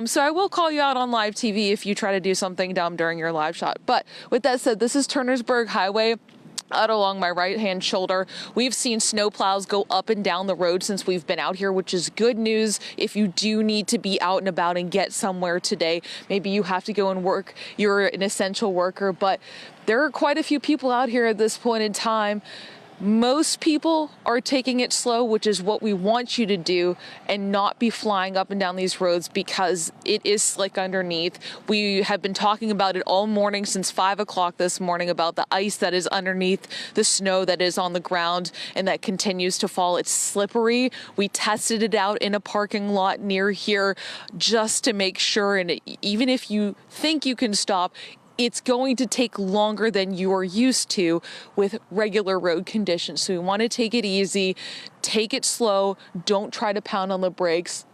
So I will call you out on live TV if you try to do something dumb during your live shot. But with that said, this is Turnersburg Highway. Out along my right-hand shoulder, we've seen snowplows go up and down the road since we've been out here, which is good news if you do need to be out and about and get somewhere today. Maybe you have to go and work, you're an essential worker, but there are quite a few people out here at this point in time. Most people are taking it slow, which is what we want you to do, and not be flying up and down these roads because it is slick underneath. We have been talking about it all morning since 5 o'clock this morning about the ice that is underneath the snow that is on the ground and that continues to fall. It's slippery. We tested it out in a parking lot near here just to make sure, and even if you think you can stop, it's going to take longer than you are used to with regular road conditions. So we want to take it easy, take it slow, don't try to pound on the brakes.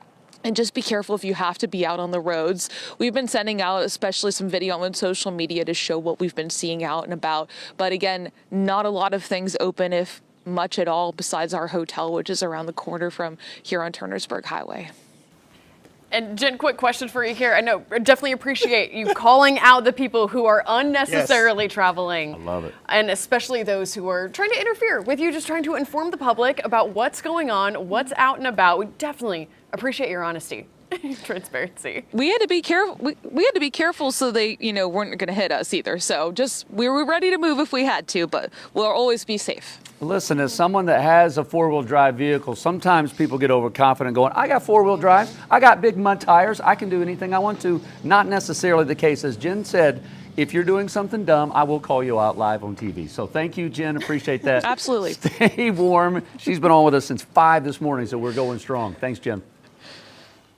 And just be careful if you have to be out on the roads. We've been sending out especially some video on social media to show what we've been seeing out and about. But again, not a lot of things open, if much at all, besides our hotel, which is around the corner from here on Turnersburg Highway. And Jen, quick question for you here. I know, definitely appreciate you calling out the people who are unnecessarily traveling. I love it. And especially those who are trying to interfere with you, just trying to inform the public about what's going on, what's out and about. We definitely appreciate your honesty. Transparency. We had to be careful. We had to be careful so they, weren't going to hit us either. So we were ready to move if we had to, but we'll always be safe. Listen, as someone that has a four-wheel drive vehicle, sometimes people get overconfident going, I got four-wheel drive, I got big mud tires, I can do anything I want to. Not necessarily the case. As Jen said, if you're doing something dumb, I will call you out live on TV. So thank you, Jen. Appreciate that. Absolutely. Stay warm. She's been on with us since 5 this morning, so we're going strong. Thanks, Jen.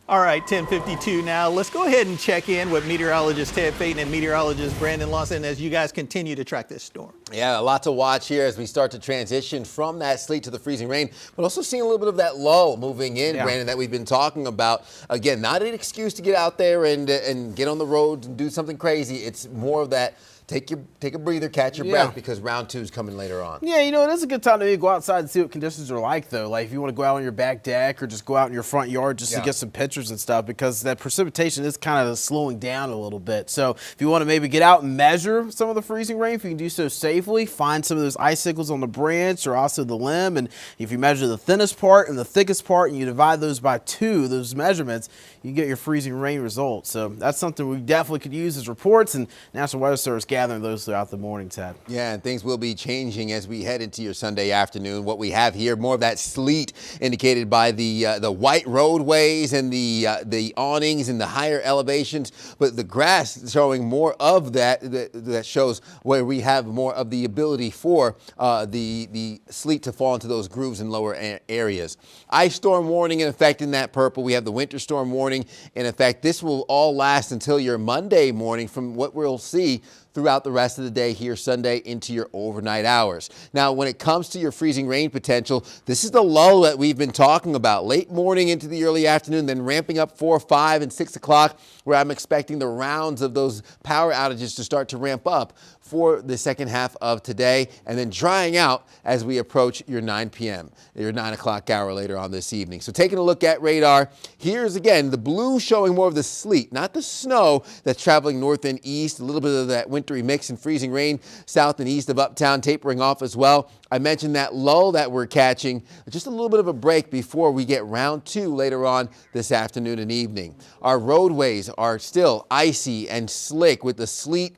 All right, 10:52 now. Let's go ahead and check in with meteorologist Ted Payton and meteorologist Brandon Lawson as you guys continue to track this storm. Yeah, a lot to watch here as we start to transition from that sleet to the freezing rain, but also seeing a little bit of that lull moving in, Brandon, that we've been talking about. Again, not an excuse to get out there and get on the road and do something crazy. It's more of that take a breather, catch your breath, because round 2 is coming later on. Yeah, it is a good time to maybe go outside and see what conditions are like, though. Like if you want to go out on your back deck or just go out in your front yard just to get some pictures and stuff, because that precipitation is kind of slowing down a little bit. So if you want to maybe get out and measure some of the freezing rain, if you can do so safely, find some of those icicles on the branch or also the limb, and if you measure the thinnest part and the thickest part and you divide those by 2, those measurements, you get your freezing rain results. So that's something we definitely could use as reports, and National Weather Service gathering those throughout the morning, Ted. Yeah, and things will be changing as we head into your Sunday afternoon. What we have here, more of that sleet indicated by the white roadways and the awnings and the higher elevations, but the grass showing more of that shows where we have more of the ability for the sleet to fall into those grooves in lower areas. Ice storm warning in effect in that purple. We have the winter storm warning in effect. This will all last until your Monday morning from what we'll see throughout the rest of the day here Sunday into your overnight hours. Now, when it comes to your freezing rain potential, this is the lull that we've been talking about. Late morning into the early afternoon, then ramping up 4, 5, and 6 o'clock, where I'm expecting the rounds of those power outages to start to ramp up for the second half of today, and then drying out as we approach your 9 p.m., your 9 o'clock hour later on this evening. So taking a look at radar, here's again the blue showing more of the sleet, not the snow that's traveling north and east, a little bit of that wintry mix and freezing rain south and east of Uptown tapering off as well. I mentioned that lull that we're catching, just a little bit of a break before we get round 2 later on this afternoon and evening. Our roadways are still icy and slick with the sleet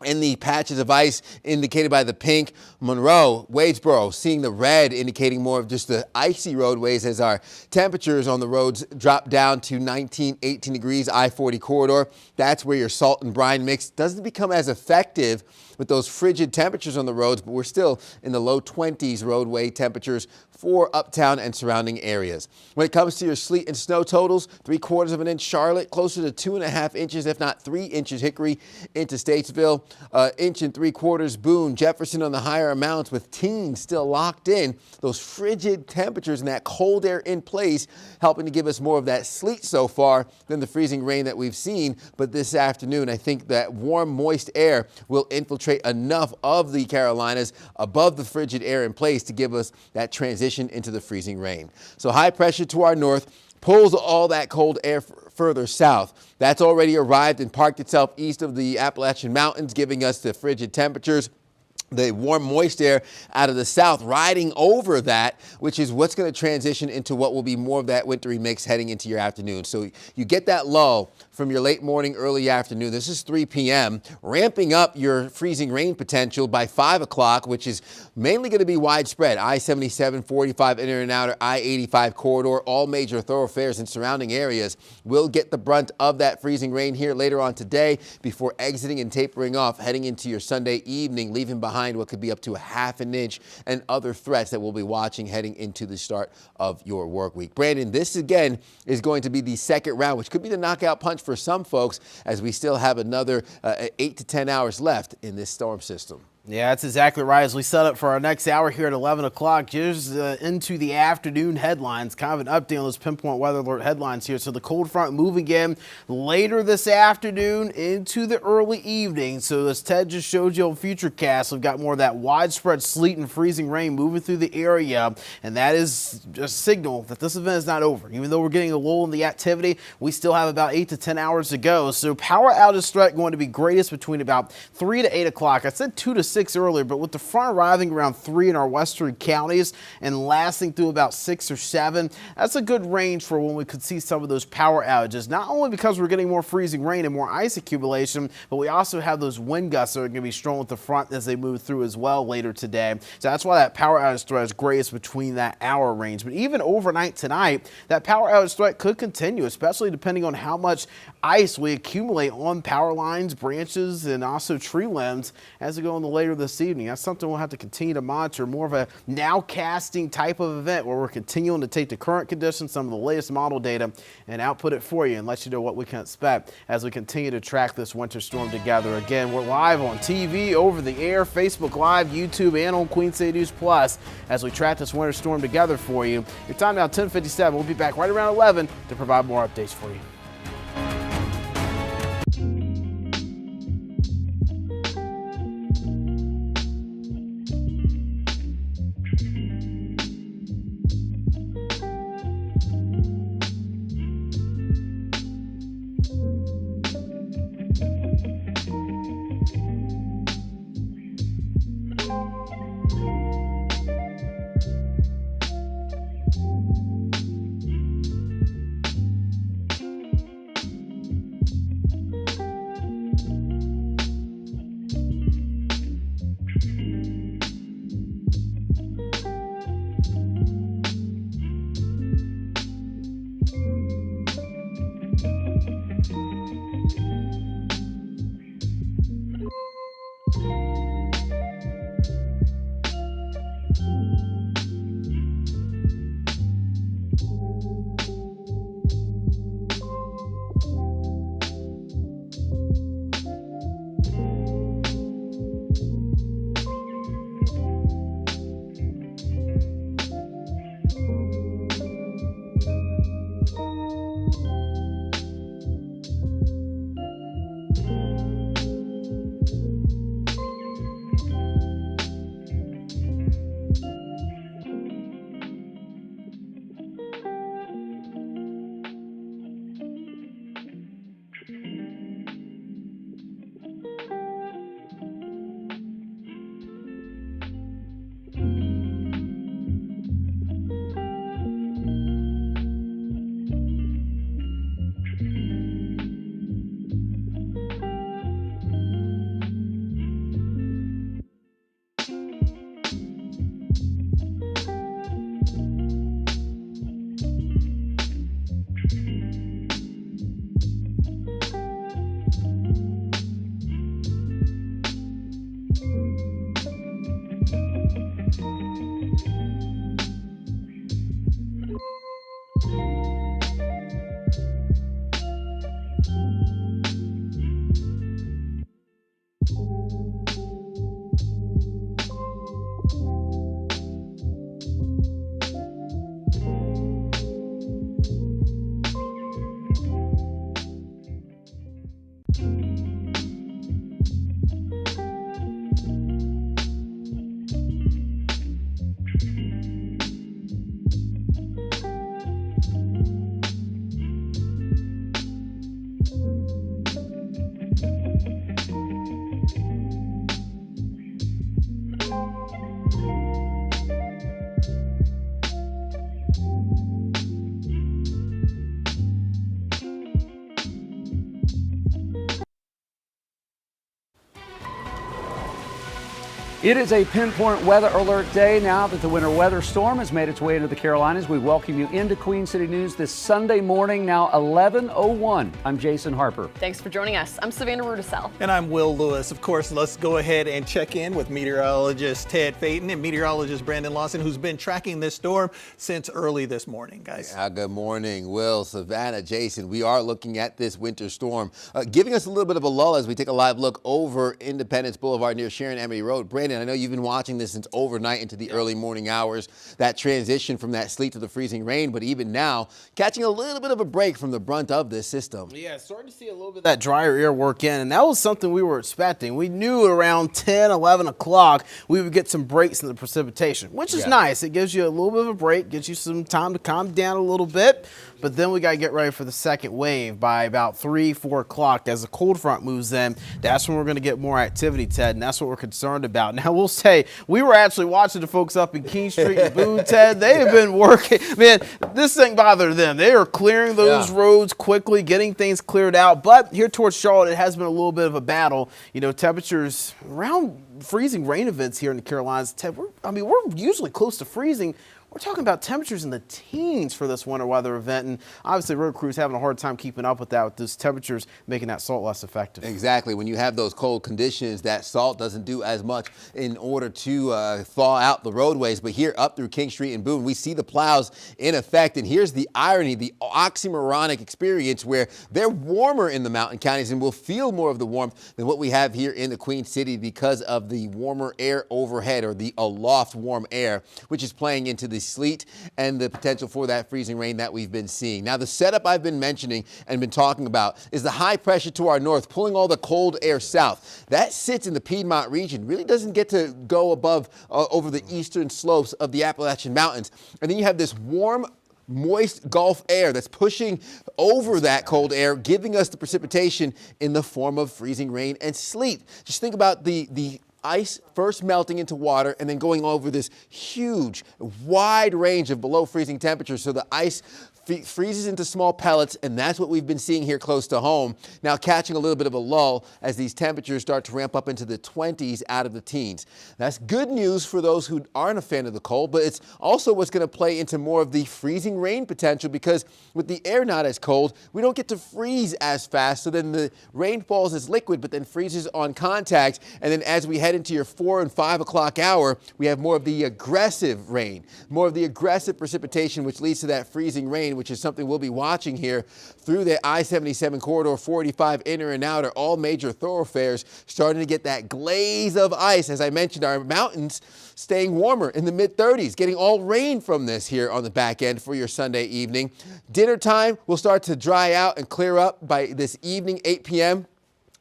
and the patches of ice indicated by the pink. Monroe, Wadesboro, seeing the red indicating more of just the icy roadways as our temperatures on the roads drop down to 19, 18 degrees, I-40 corridor. That's where your salt and brine mix doesn't become as effective with those frigid temperatures on the roads, but we're still in the low 20s roadway temperatures for Uptown and surrounding areas. When it comes to your sleet and snow totals, 3/4 of an inch Charlotte, closer to 2.5 inches, if not 3 inches Hickory into Statesville, inch and 3/4 Boone, Jefferson on the higher amounts with teens still locked in. Those frigid temperatures and that cold air in place helping to give us more of that sleet so far than the freezing rain that we've seen. But this afternoon, I think that warm, moist air will infiltrate enough of the Carolinas above the frigid air in place to give us that transition into the freezing rain. So high pressure to our north pulls all that cold air further south. That's already arrived and parked itself east of the Appalachian Mountains, giving us the frigid temperatures. the warm, moist air out of the south riding over that, which is what's going to transition into what will be more of that wintry mix heading into your afternoon. So you get that lull from your late morning, early afternoon. This is 3 p.m., ramping up your freezing rain potential by 5 o'clock, which is mainly going to be widespread. I-77, 45 inner and outer, I-85 corridor, all major thoroughfares and surrounding areas will get the brunt of that freezing rain here later on today before exiting and tapering off heading into your Sunday evening, leaving behind what could be up to a half an inch and other threats that we'll be watching heading into the start of your work week. Brandon, this again is going to be the second round, which could be the knockout punch for some folks as we still have another 8 to 10 hours left in this storm system. Yeah, that's exactly right. As we set up for our next hour here at 11 o'clock, just into the afternoon headlines, kind of an update on those pinpoint weather alert headlines here. So the cold front moving in later this afternoon into the early evening. So as Ted just showed you on Futurecast, we've got more of that widespread sleet and freezing rain moving through the area. And that is a signal that this event is not over. Even though we're getting a lull in the activity, we still have about 8 to 10 hours to go. So power outage threat going to be greatest between about 3 to 8 o'clock. I said 2 to 6 earlier, but with the front arriving around 3 in our western counties and lasting through about 6 or 7, that's a good range for when we could see some of those power outages. Not only because we're getting more freezing rain and more ice accumulation, but we also have those wind gusts that are going to be strong with the front as they move through as well later today. So that's why that power outage threat is greatest between that hour range. But even overnight tonight, that power outage threat could continue, especially depending on how much ice we accumulate on power lines, branches, and also tree limbs as we go into later this evening. That's something we'll have to continue to monitor. More of a nowcasting type of event where we're continuing to take the current conditions, some of the latest model data, and output it for you and let you know what we can expect as we continue to track this winter storm together. Again, we're live on TV, over the air, Facebook Live, YouTube, and on Queen City News Plus as we track this winter storm together for you. Your time now 10:57. We'll be back right around 11 to provide more updates for you. It is a pinpoint weather alert day now that the winter weather storm has made its way into the Carolinas. We welcome you into Queen City News this Sunday morning, now 11:01. I'm Jason Harper. Thanks for joining us. I'm Savannah Rudisell. And I'm Will Lewis. Of course, let's go ahead and check in with meteorologist Ted Payton and meteorologist Brandon Lawson, who's been tracking this storm since early this morning, guys. Good morning, Will, Savannah, Jason. We are looking at this winter storm, giving us a little bit of a lull as we take a live look over Independence Boulevard near Sharon Emery Road. Brandon, I know you've been watching this since overnight into the early morning hours, that transition from that sleet to the freezing rain, but even now, catching a little bit of a break from the brunt of this system. Yeah, starting to see a little bit of that drier air work in, and that was something we were expecting. We knew around 10, 11 o'clock we would get some breaks in the precipitation, which is nice. It gives you a little bit of a break, gives you some time to calm down a little bit, but then we got to get ready for the second wave by about 3, 4 o'clock as the cold front moves in. That's when we're going to get more activity, Ted, and that's what we're concerned about. Now, we'll say we were actually watching the folks up in King Street and Boone, Ted. They have been working. Man, this thing bothered them. They are clearing those roads quickly, getting things cleared out. But here towards Charlotte, it has been a little bit of a battle. You know, temperatures around freezing rain events here in the Carolinas. Ted, we're usually close to freezing. We're talking about temperatures in the teens for this winter weather event, and obviously road crews having a hard time keeping up with that, with those temperatures making that salt less effective. Exactly. When you have those cold conditions, that salt doesn't do as much in order to thaw out the roadways. But here up through King Street and Boone, we see the plows in effect. And here's the irony, the oxymoronic experience where they're warmer in the mountain counties and will feel more of the warmth than what we have here in the Queen City because of the warmer air overhead, or the aloft warm air, which is playing into the sleet and the potential for that freezing rain that we've been seeing. Now, the setup I've been mentioning and been talking about is the high pressure to our north, pulling all the cold air south. That sits in the Piedmont region, really doesn't get to go above over the eastern slopes of the Appalachian Mountains. And then you have this warm, moist Gulf air that's pushing over that cold air, giving us the precipitation in the form of freezing rain and sleet. Just think about the ice first melting into water and then going over this huge, wide range of below freezing temperatures. So the ice freezes into small pellets, and that's what we've been seeing here close to home. Now catching a little bit of a lull as these temperatures start to ramp up into the 20s out of the teens. That's good news for those who aren't a fan of the cold, but it's also what's going to play into more of the freezing rain potential, because with the air not as cold, we don't get to freeze as fast. So then the rain falls as liquid, but then freezes on contact. And then as we head into your 4 and 5 o'clock hour, we have more of the aggressive rain, more of the aggressive precipitation, which leads to that freezing rain, which is something we'll be watching here through the I-77 corridor, 45 inner and outer, all major thoroughfares, starting to get that glaze of ice. As I mentioned, our mountains staying warmer in the mid-30s, getting all rain from this here on the back end for your Sunday evening. Dinner time will start to dry out and clear up by this evening, 8 p.m.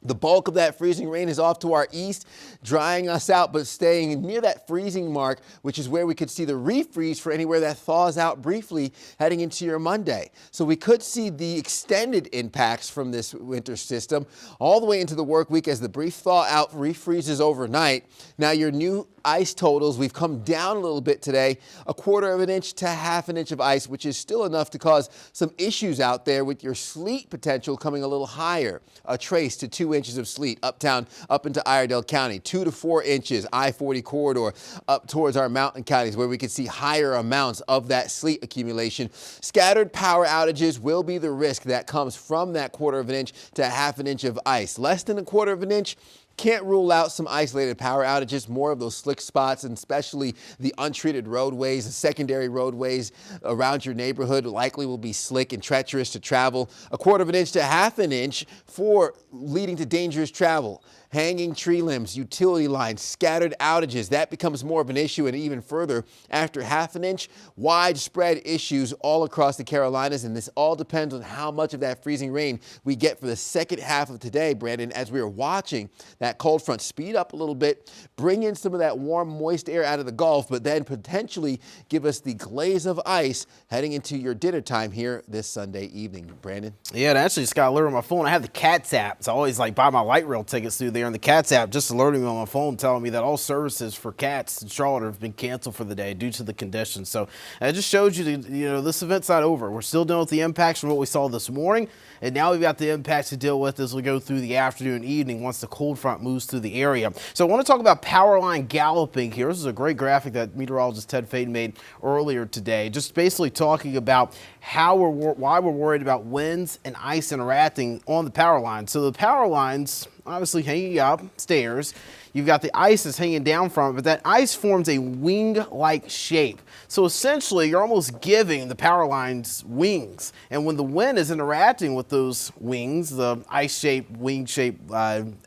The bulk of that freezing rain is off to our east, drying us out, but staying near that freezing mark, which is where we could see the refreeze for anywhere that thaws out briefly heading into your Monday. So we could see the extended impacts from this winter system all the way into the work week as the brief thaw out refreezes overnight. Now your new ice totals, we've come down a little bit today, 1/4 of an inch to 1/2 inch of ice, which is still enough to cause some issues out there with your sleet potential coming a little higher. A trace to 2 inches of sleet uptown up into Iredell County, 2 to 4 inches, I-40 corridor up towards our mountain counties where we could see higher amounts of that sleet accumulation. Scattered power outages will be the risk that comes from that 1/4 of an inch to 1/2 inch of ice. Less than 1/4 of an inch, can't rule out some isolated power outages, more of those slick spots, and especially the untreated roadways, the secondary roadways around your neighborhood likely will be slick and treacherous to travel. 1/4 of an inch to 1/2 inch for leading to dangerous travel. Hanging tree limbs, utility lines, scattered outages, that becomes more of an issue, and even further after 1/2 inch, widespread issues all across the Carolinas, and this all depends on how much of that freezing rain we get for the second half of today, Brandon, as we are watching that cold front speed up a little bit, bring in some of that warm, moist air out of the Gulf, but then potentially give us the glaze of ice heading into your dinner time here this Sunday evening. Brandon? Yeah, and I actually just got alerted on my phone. I have the CATS app, so I always buy my light rail tickets through there, and the CATS app just alerting me on my phone telling me that all services for CATS in Charlotte have been canceled for the day due to the conditions. So it just shows you that, this event's not over. We're still dealing with the impacts from what we saw this morning, and now we've got the impacts to deal with as we go through the afternoon and evening once the cold front front moves through the area. So I want to talk about power line galloping here. This is a great graphic that meteorologist Ted Fade made earlier today, just basically talking about why we're worried about winds and ice interacting on the power line. So the power lines obviously hanging up stairs. You've got the ice that's hanging down from it, but that ice forms a wing-like shape. So essentially, you're almost giving the power lines wings. And when the wind is interacting with those wings, the ice-shaped, wing-shaped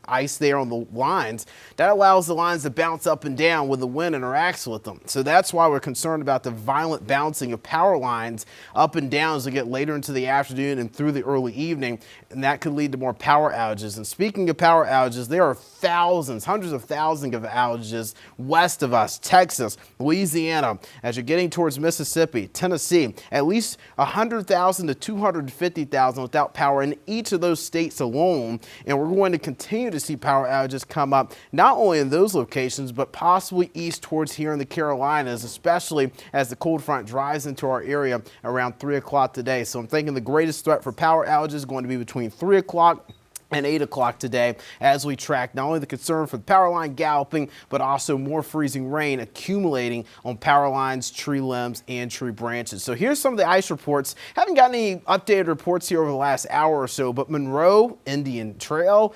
ice there on the lines, that allows the lines to bounce up and down when the wind interacts with them. So that's why we're concerned about the violent bouncing of power lines up and down as we get later into the afternoon and through the early evening. And that could lead to more power outages. And speaking of power outages, there are thousands, hundreds of thousands of outages west of us, Texas, Louisiana, as you're getting towards Mississippi, Tennessee, at least 100,000 to 250,000 without power in each of those states alone. And we're going to continue to see power outages come up, not only in those locations, but possibly east towards here in the Carolinas, especially as the cold front drives into our area around 3 o'clock today. So I'm thinking the greatest threat for power outages is going to be between 3 o'clock and 8 o'clock today as we track not only the concern for the power line galloping, but also more freezing rain accumulating on power lines, tree limbs, and tree branches. So here's some of the ice reports. Haven't gotten any updated reports here over the last hour or so, but Monroe, Indian Trail,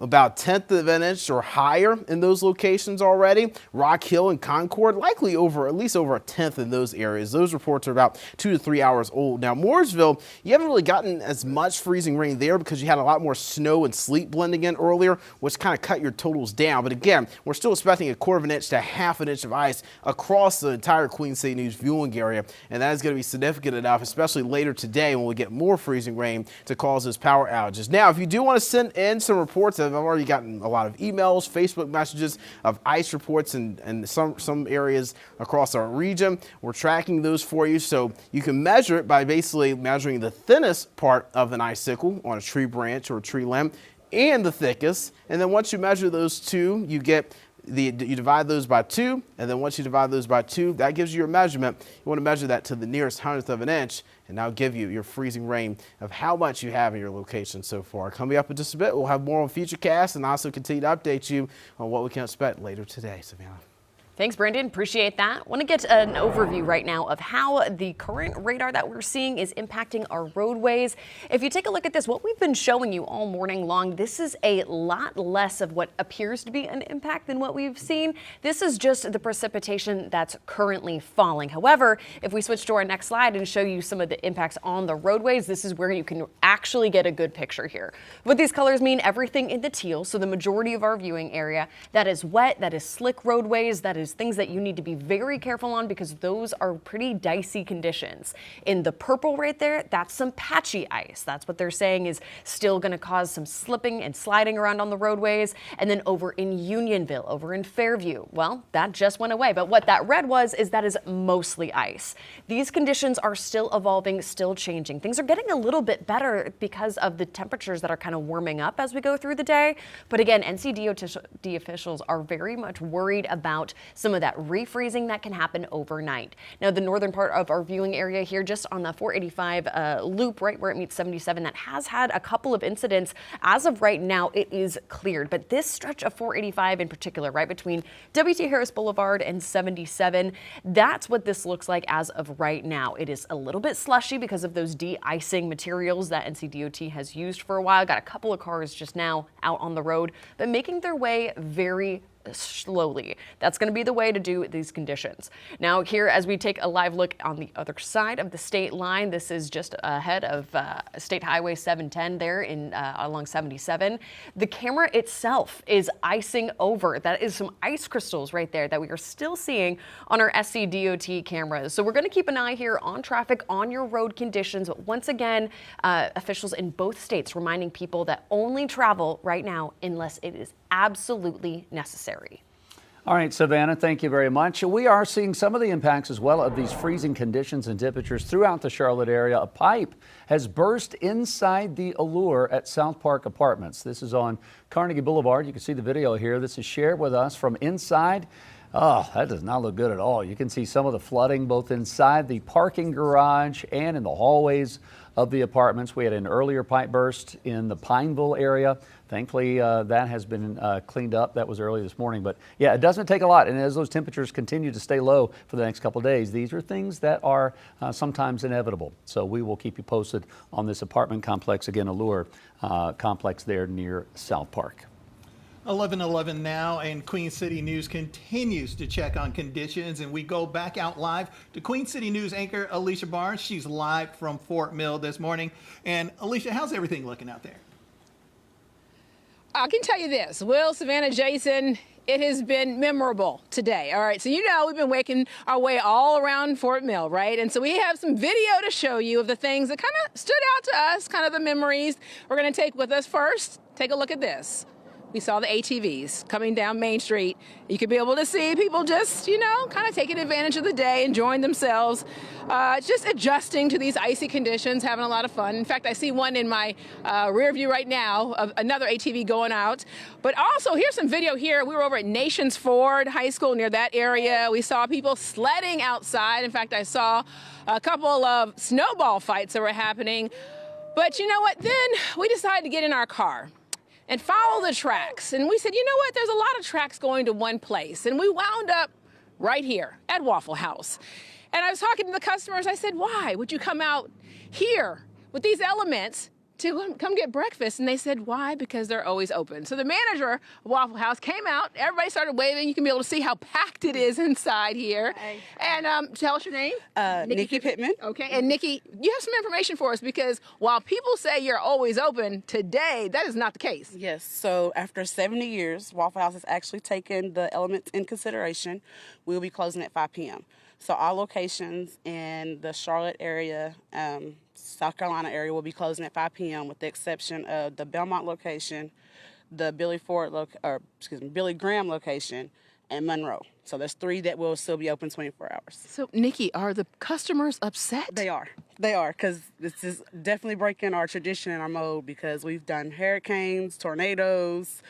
about 1/10 of an inch or higher in those locations already. Rock Hill and Concord, likely at least over 1/10 in those areas. Those reports are about 2 to 3 hours old. Now, Mooresville, you haven't really gotten as much freezing rain there because you had a lot more snow and sleet blending in earlier, which kind of cut your totals down. But again, we're still expecting 1/4 of an inch to 1/2 inch of ice across the entire Queen City News viewing area. And that is going to be significant enough, especially later today when we get more freezing rain to cause those power outages. Now, if you do want to send in some reports, I've already gotten a lot of emails, Facebook messages of ice reports in some areas across our region. We're tracking those for you, so you can measure it by basically measuring the thinnest part of an icicle on a tree branch or a tree limb and the thickest. And then once you measure those two, you divide those by 2, and then once you divide those by 2, that gives you your measurement. You want to measure that to the nearest 100th of an inch, and that'll give you your freezing rain of how much you have in your location so far. Coming up in just a bit, we'll have more on Futurecast and also continue to update you on what we can expect later today. Savannah. Thanks, Brandon. Appreciate that. Want to get an overview right now of how the current radar that we're seeing is impacting our roadways. If you take a look at this, what we've been showing you all morning long, this is a lot less of what appears to be an impact than what we've seen. This is just the precipitation that's currently falling. However, if we switch to our next slide and show you some of the impacts on the roadways, this is where you can actually get a good picture here. What these colors mean, everything in the teal, so the majority of our viewing area, that is wet, that is slick roadways, that is things that you need to be very careful on because those are pretty dicey conditions. In the purple right there, that's some patchy ice. That's what they're saying is still going to cause some slipping and sliding around on the roadways. And then over in Unionville, over in Fairview, well, that just went away. But what that red was is that is mostly ice. These conditions are still evolving, still changing. Things are getting a little bit better because of the temperatures that are kind of warming up as we go through the day. But again, NCDOT officials are very much worried about some of that refreezing that can happen overnight. Now, the northern part of our viewing area here, just on the 485 loop, right where it meets 77, that has had a couple of incidents. As of right now, it is cleared. But this stretch of 485 in particular, right between W.T. Harris Boulevard and 77, that's what this looks like as of right now. It is a little bit slushy because of those de-icing materials that NCDOT has used for a while. Got a couple of cars just now out on the road, but making their way very slowly. That's going to be the way to do these conditions. Now here, as we take a live look on the other side of the state line, this is just ahead of State Highway 710 there in along 77. The camera itself is icing over. That is some ice crystals right there that we are still seeing on our SCDOT cameras. So we're going to keep an eye here on traffic, on your road conditions. But once again, officials in both states reminding people that only travel right now unless it is absolutely necessary. All right, Savannah, thank you very much. We are seeing some of the impacts as well of these freezing conditions and temperatures throughout the Charlotte area. A pipe has burst inside the Allure at South Park Apartments. This is on Carnegie Boulevard. You can see the video here. This is shared with us from inside. Oh, that does not look good at all. You can see some of the flooding both inside the parking garage and in the hallways of the apartments. We had an earlier pipe burst in the Pineville area. Thankfully, that has been cleaned up. That was early this morning. But yeah, it doesn't take a lot. And as those temperatures continue to stay low for the next couple of days, these are things that are sometimes inevitable. So we will keep you posted on this apartment complex, again, Allure complex there near South Park. 11:11 now, and Queen City News continues to check on conditions, and we go back out live to Queen City News anchor Alicia Barnes. She's live from Fort Mill this morning. And Alicia, how's everything looking out there? I can tell you this, Will, Savannah, Jason, it has been memorable today. All right, so you know we've been making our way all around Fort Mill, right? And so we have some video to show you of the things that kind of stood out to us, kind of the memories we're going to take with us. First, take a look at this. We saw the ATVs coming down Main Street. You could be able to see people just, you know, kind of taking advantage of the day, enjoying themselves, just adjusting to these icy conditions, having a lot of fun. In fact, I see one in my rear view right now of another ATV going out. But also, here's some video here. We were over at Nations Ford High School near that area. We saw people sledding outside. In fact, I saw a couple of snowball fights that were happening. But you know what? Then we decided to get in our car and follow the tracks. And we said, you know what, there's a lot of tracks going to one place. And we wound up right here at Waffle House. And I was talking to the customers. I said, why would you come out here with these elements to come get breakfast? And they said, why? Because they're always open. So the manager of Waffle House came out. Everybody started waving. You can be able to see how packed it is inside here. Hey. And tell us your name. Nikki Pittman. Okay. And Nikki, you have some information for us, because while people say you're always open, today that is not the case. Yes. So after 70 years, Waffle House has actually taken the elements in consideration. We'll be closing at 5 p.m. So all locations in the Charlotte area, South Carolina area will be closing at 5 p.m. with the exception of the Belmont location, the Billy Graham location, and Monroe. So there's 3 that will still be open 24 hours. So Nikki, are the customers upset? They are, because this is definitely breaking our tradition and our mode, because we've done hurricanes, tornadoes,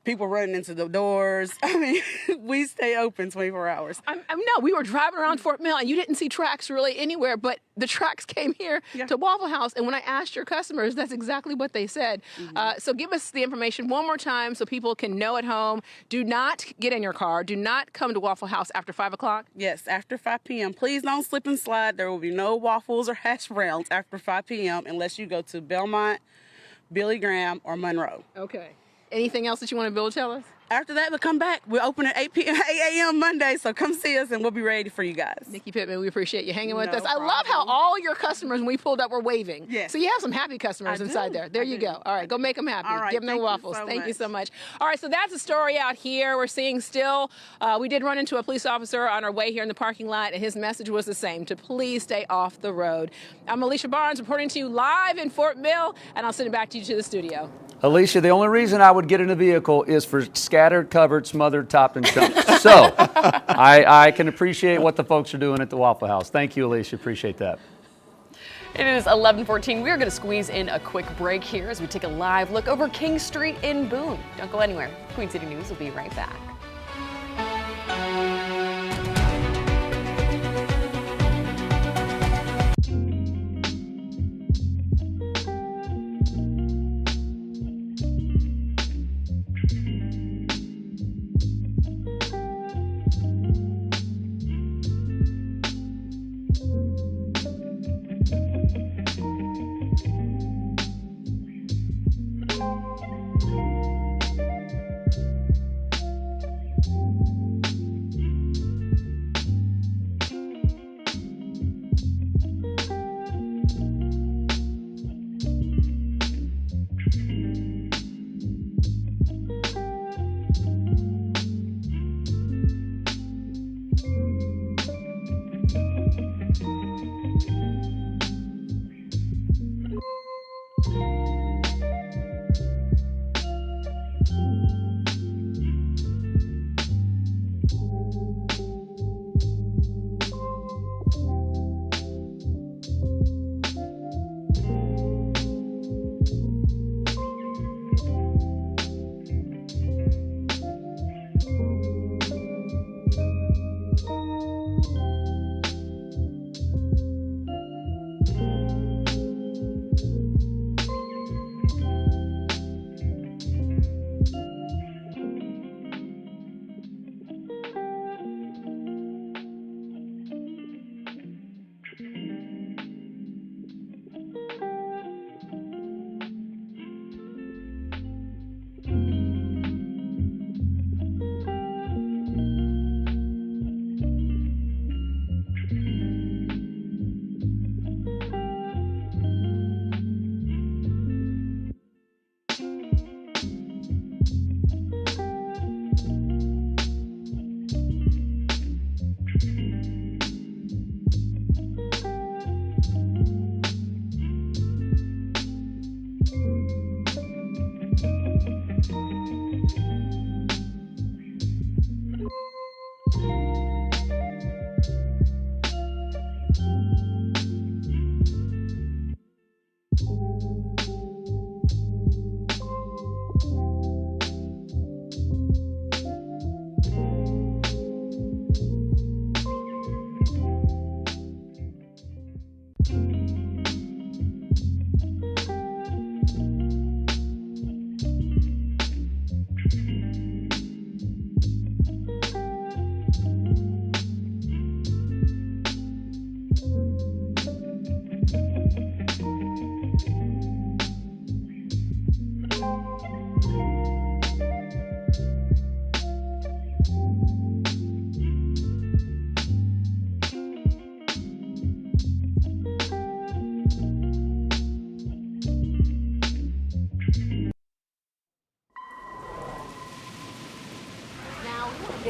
people running into the doors. I mean, we stay open 24 hours. No, we were driving around Fort Mill and you didn't see tracks really anywhere, but the tracks came here to Waffle House. And when I asked your customers, that's exactly what they said. Mm-hmm. So give us the information one more time so people can know at home. Do not get in your car. Do not come to Waffle House after 5 o'clock. Yes, after 5 p.m. Please don't slip and slide. There will be no waffles or hash browns after 5 p.m. unless you go to Belmont, Billy Graham, or Monroe. Okay. Anything else that you want to be able to tell us? After that, we'll come back. We're open at 8 a.m. Monday, so come see us and we'll be ready for you guys. Nikki Pittman, we appreciate you hanging with us. problem. I love how all your customers, when we pulled up, were waving. Yes. So you have some happy customers inside there. There you go. All right, go make them happy. All right, Give them their thank you waffles. so Thank you much. so much. All right, so that's a story out here. We're seeing still, we did run into a police officer on our way here in the parking lot, and his message was the same, to please stay off the road. I'm Alicia Barnes reporting to you live in Fort Mill, and I'll send it back to you to the studio. Alicia, the only reason I would get in a vehicle is for scattered, covered, smothered, topped, and chunked. So I can appreciate what the folks are doing at the Waffle House. Thank you, Alicia. Appreciate that. It is 11:14. We are going to squeeze in a quick break here as we take a live look over King Street in Boone. Don't go anywhere. Queen City News will be right back.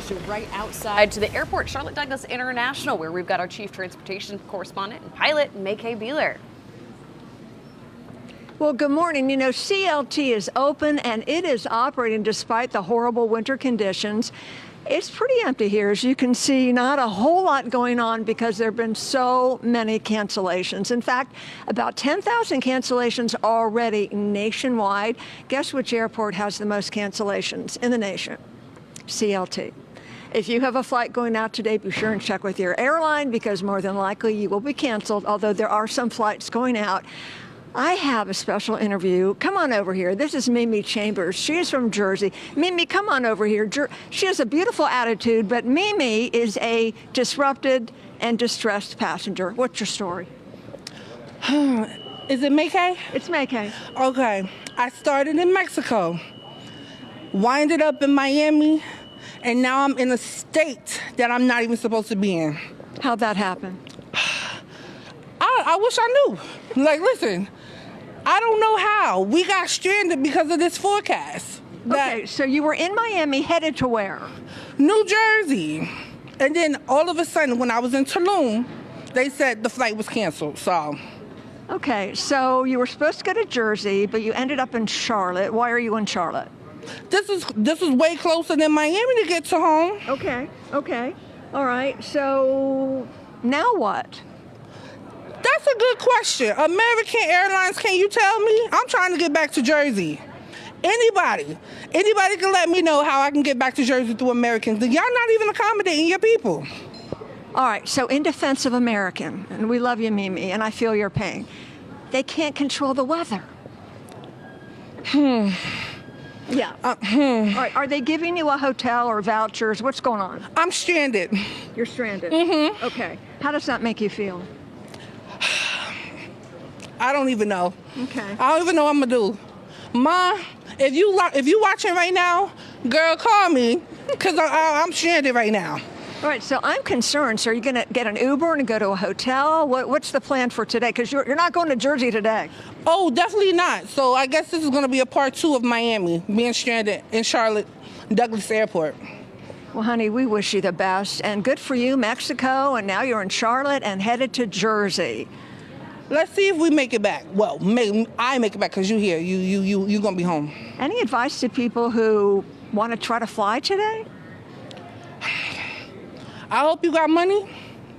you right outside to the airport, Charlotte Douglas International, where we've got our chief transportation correspondent and pilot, May-Kay Beeler. Well, good morning. You know, CLT is open and it is operating despite the horrible winter conditions. It's pretty empty here. As you can see, not a whole lot going on because there have been so many cancellations. In fact, about 10,000 cancellations already nationwide. Guess which airport has the most cancellations in the nation? CLT. If you have a flight going out today, be sure and check with your airline because more than likely you will be canceled, although there are some flights going out. I have a special interview. Come on over here. This is Mimi Chambers. She is from Jersey. Mimi, come on over here. She has a beautiful attitude, but Mimi is a disrupted and distressed passenger. What's your story? Is it May-Kay? It's May-Kay. Okay. I started in Mexico, winded up in Miami, and now I'm in a state that I'm not even supposed to be in. How'd that happen? I wish I knew. Like, listen, I don't know how. We got stranded because of this forecast. Okay, so you were in Miami, headed to where? New Jersey. And then all of a sudden, when I was in Tulum, they said the flight was canceled, so. Okay, so you were supposed to go to Jersey, but you ended up in Charlotte. Why are you in Charlotte? This is way closer than Miami to get to home. Okay. All right, so now what? That's a good question. American Airlines, can you tell me? I'm trying to get back to Jersey. Anybody can let me know how I can get back to Jersey through American. Y'all not even accommodating your people. All right, so in defense of American, and we love you, Mimi, and I feel your pain, they can't control the weather. Yeah. All right, are they giving you a hotel or vouchers? What's going on? I'm stranded. You're stranded? Mm-hmm. Okay. How does that make you feel? I don't even know. Okay. I don't even know what I'm gonna do. Ma, if you watching right now, girl, call me, because I'm stranded right now. All right, so I'm concerned. So are you going to get an Uber and go to a hotel? What's the plan for today? Because you're not going to Jersey today. Oh, definitely not. So I guess this is going to be a part 2 of Miami, being stranded in Charlotte Douglas Airport. Well, honey, we wish you the best. And good for you, Mexico. And now you're in Charlotte and headed to Jersey. Let's see if we make it back. Well, I make it back because you're here. You're going to be home. Any advice to people who want to try to fly today? I hope you got money,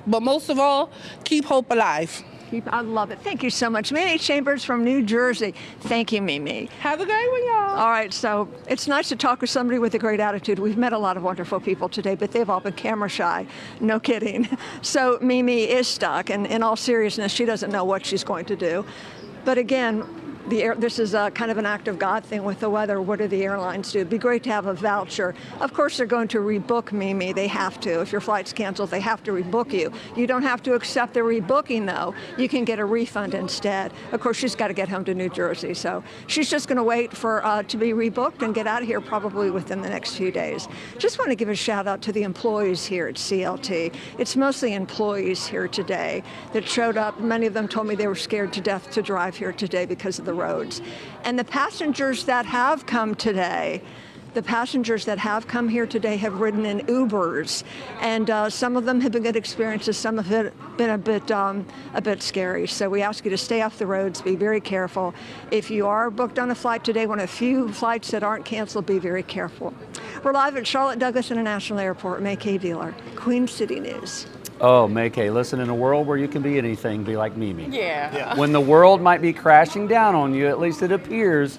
but most of all, keep hope alive. I love it. Thank you so much. Mimi Chambers from New Jersey. Thank you, Mimi. Have a great one, y'all. All right, so it's nice to talk with somebody with a great attitude. We've met a lot of wonderful people today, but they've all been camera shy. No kidding. So Mimi is stuck, and in all seriousness, she doesn't know what she's going to do. But again, this is a kind of an act of God thing with the weather. What do the airlines do? It'd be great to have a voucher. Of course, they're going to rebook Mimi. They have to. If your flight's canceled, they have to rebook you. You don't have to accept the rebooking, though. You can get a refund instead. Of course, she's got to get home to New Jersey, so she's just going to wait for to be rebooked and get out of here probably within the next few days. Just want to give a shout out to the employees here at CLT. It's mostly employees here today that showed up. Many of them told me they were scared to death to drive here today because of the roads. And the passengers that have come today, here today have ridden in Ubers, and some of them have been good experiences, some have been a bit scary. So we ask you to stay off the roads, be very careful. If you are booked on a flight today, one of the few flights that aren't canceled, be very careful. We're live at Charlotte Douglas International Airport. May-Kay Beeler, Queen City News. Oh, May-Kay, listen, in a world where you can be anything, be like Mimi. Yeah. When the world might be crashing down on you, at least it appears,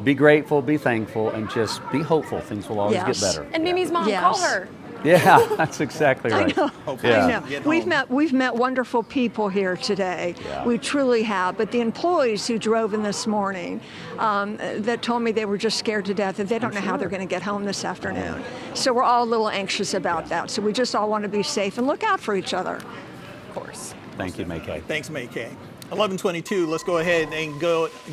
be grateful, be thankful, and just be hopeful. Things will always get better. And Mimi's mom, call her. Yeah, that's exactly right. I know. Yeah. I know. We've met wonderful people here today. Yeah. We truly have. But the employees who drove in this morning that told me they were just scared to death, that they don't know how they're going to get home this afternoon. So we're all a little anxious about that. So we just all want to be safe and look out for each other. Of course. Thank you, May-Kay. Thanks, May-Kay. 11:22. Let's go ahead and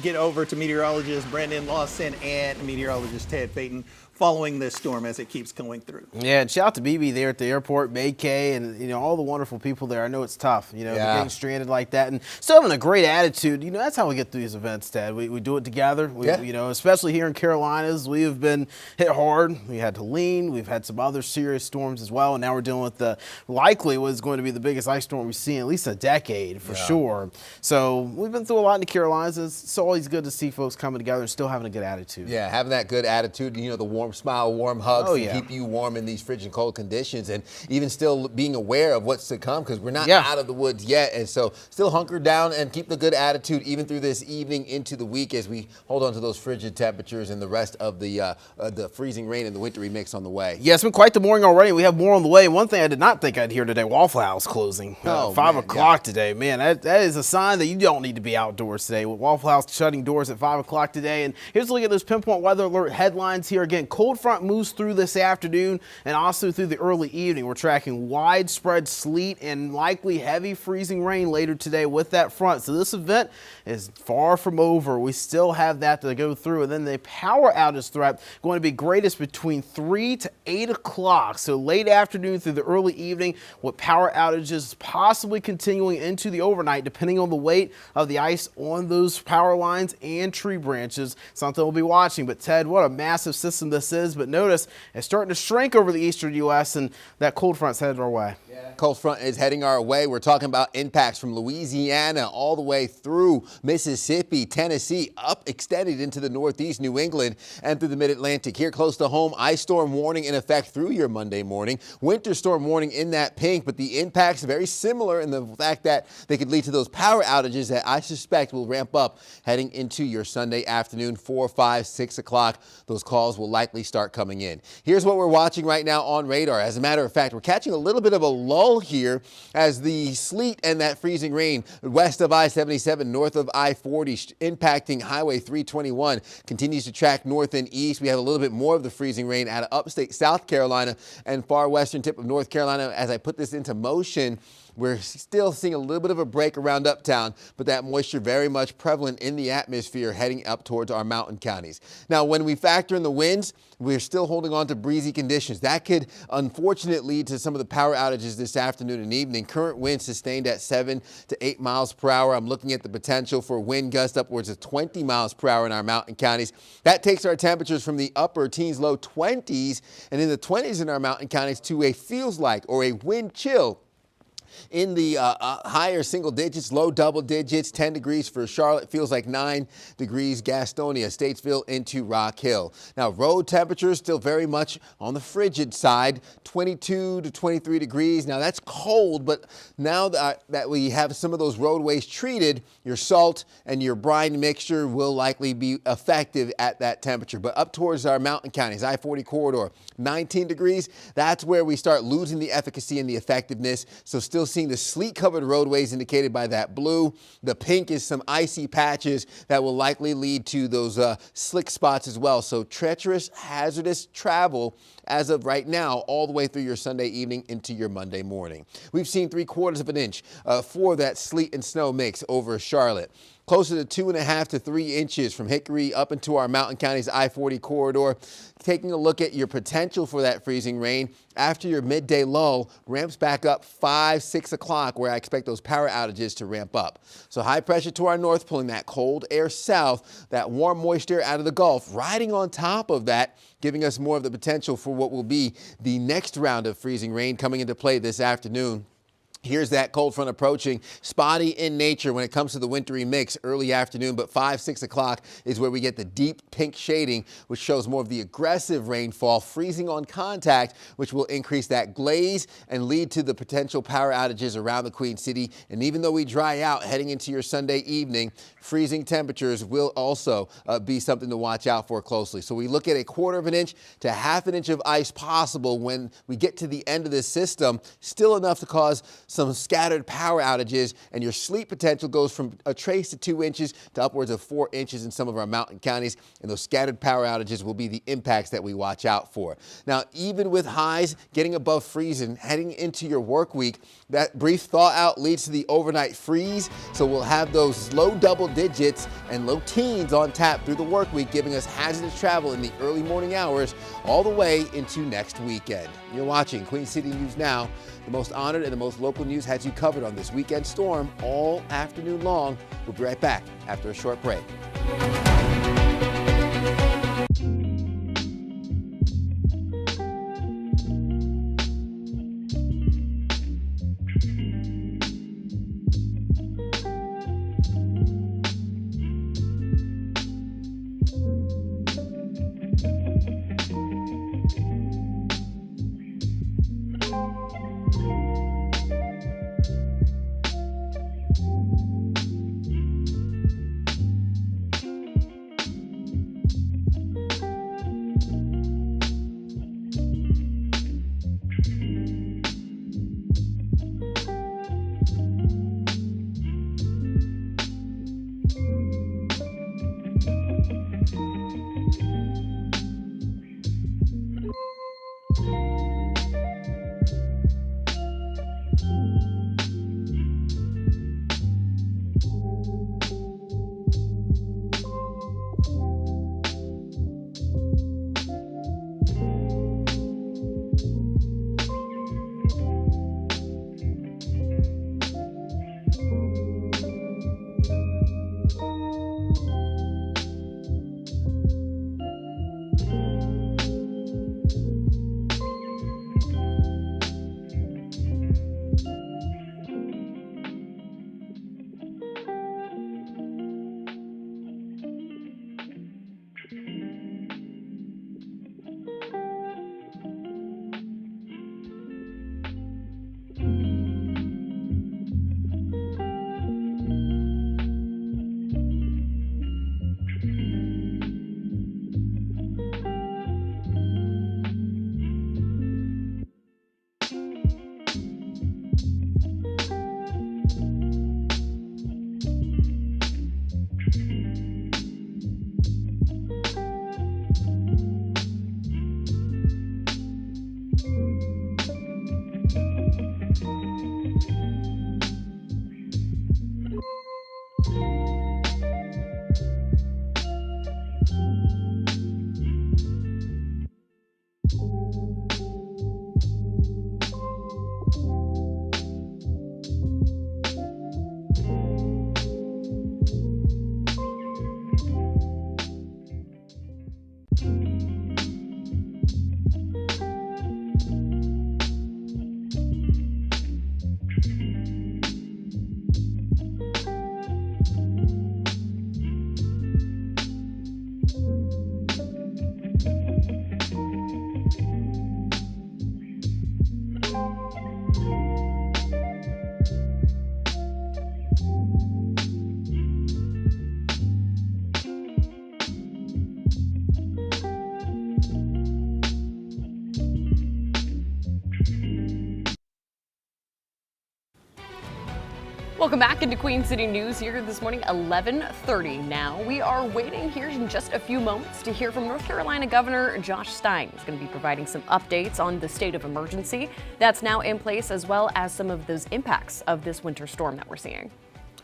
get over to meteorologist Brandon Lawson and meteorologist Ted Payton following this storm as it keeps going through. Yeah, and shout out to BB there at the airport, May-Kay, and all the wonderful people there. I know it's tough, getting stranded like that, and still having a great attitude. That's how we get through these events, Ted. We do it together. Especially here in Carolinas, we have been hit hard. We had Helene, we've had some other serious storms as well, and now we're dealing with the likely what is going to be the biggest ice storm we've seen in at least a decade for sure. So we've been through a lot in the Carolinas. It's always good to see folks coming together and still having a good attitude. Yeah, having that good attitude, the warm smile, warm hugs to keep you warm in these frigid cold conditions, and even still being aware of what's to come, because we're not out of the woods yet. And so still hunker down and keep the good attitude even through this evening into the week as we hold on to those frigid temperatures and the rest of the freezing rain and the wintry mix on the way. Yeah, it's been quite the morning already. We have more on the way. One thing I did not think I'd hear today, Waffle House closing. 5 o'clock today. Man, that is a sign that you don't need to be outdoors today. With Waffle House shutting doors at 5 o'clock today. And here's a look at those pinpoint weather alert headlines here. Again, cold front moves through this afternoon and also through the early evening. We're tracking widespread sleet and likely heavy freezing rain later today with that front. So this event is far from over. We still have that to go through. And then the power outage threat going to be greatest between 3 to 8 o'clock. So late afternoon through the early evening with power outages possibly continuing into the overnight depending on the weight of the ice on those power lines and tree branches. Something we'll be watching. But Ted, what a massive system this is. But notice it's starting to shrink over the eastern U.S. and that cold front's headed our way. Cold front is heading our way. We're talking about impacts from Louisiana all the way through Mississippi, Tennessee, up extended into the northeast, New England, and through the mid-Atlantic. Here close to home, ice storm warning in effect through your Monday morning. Winter storm warning in that pink, but the impacts are very similar in the fact that they could lead to those power outages that I suspect will ramp up heading into your Sunday afternoon, 4, 5, 6 o'clock. Those calls will likely start coming in. Here's what we're watching right now on radar. As a matter of fact, we're catching a little bit of a lull here as the sleet and that freezing rain west of I-77, north of I-40, impacting Highway 321, continues to track north and east. We have a little bit more of the freezing rain out of upstate South Carolina and far western tip of North Carolina. As I put this into motion, we're still seeing a little bit of a break around uptown, but that moisture very much prevalent in the atmosphere heading up towards our mountain counties. Now, when we factor in the winds, we're still holding on to breezy conditions. That could unfortunately lead to some of the power outages this afternoon and evening. Current winds sustained at 7 to 8 miles per hour. I'm looking at the potential for wind gusts upwards of 20 miles per hour in our mountain counties. That takes our temperatures from the upper teens, low 20s, and in the 20s in our mountain counties to a feels like or a wind chill in the higher single digits, low double digits. 10 degrees for Charlotte, feels like 9 degrees Gastonia, Statesville into Rock Hill. Now, road temperatures still very much on the frigid side, 22 to 23 degrees. Now, that's cold, but now that we have some of those roadways treated, your salt and your brine mixture will likely be effective at that temperature. But up towards our mountain counties, I-40 corridor, 19 degrees, that's where we start losing the efficacy and the effectiveness. So still seeing the sleet-covered roadways indicated by that blue. The pink is some icy patches that will likely lead to those slick spots as well. So treacherous, hazardous travel as of right now all the way through your Sunday evening into your Monday morning. We've seen 3/4 of an inch for that sleet and snow mix over Charlotte. Closer to 2.5 to 3 inches from Hickory up into our mountain counties I-40 corridor. Taking a look at your potential for that freezing rain after your midday lull ramps back up 5, 6 o'clock where I expect those power outages to ramp up. So high pressure to our north pulling that cold air south, that warm moisture out of the Gulf riding on top of that, giving us more of the potential for what will be the next round of freezing rain coming into play this afternoon. Here's that cold front approaching, spotty in nature when it comes to the wintry mix early afternoon, but 5, 6 o'clock is where we get the deep pink shading, which shows more of the aggressive rainfall, freezing on contact, which will increase that glaze and lead to the potential power outages around the Queen City. And even though we dry out heading into your Sunday evening, freezing temperatures will also be something to watch out for closely. So we look at 1/4 inch to 1/2 inch of ice possible when we get to the end of this system, still enough to cause some scattered power outages, and your sleet potential goes from a trace to 2 inches to upwards of 4 inches in some of our mountain counties. And those scattered power outages will be the impacts that we watch out for. Now, even with highs getting above freezing, heading into your work week, that brief thaw out leads to the overnight freeze. So we'll have those low double digits and low teens on tap through the work week, giving us hazardous travel in the early morning hours all the way into next weekend. You're watching Queen City News Now. The most honored and the most local news has you covered on this weekend storm all afternoon long. We'll be right back after a short break. Welcome back into Queen City News here this morning, 11:30 now. We are waiting here in just a few moments to hear from North Carolina Governor Josh Stein. He's going to be providing some updates on the state of emergency that's now in place, as well as some of those impacts of this winter storm that we're seeing.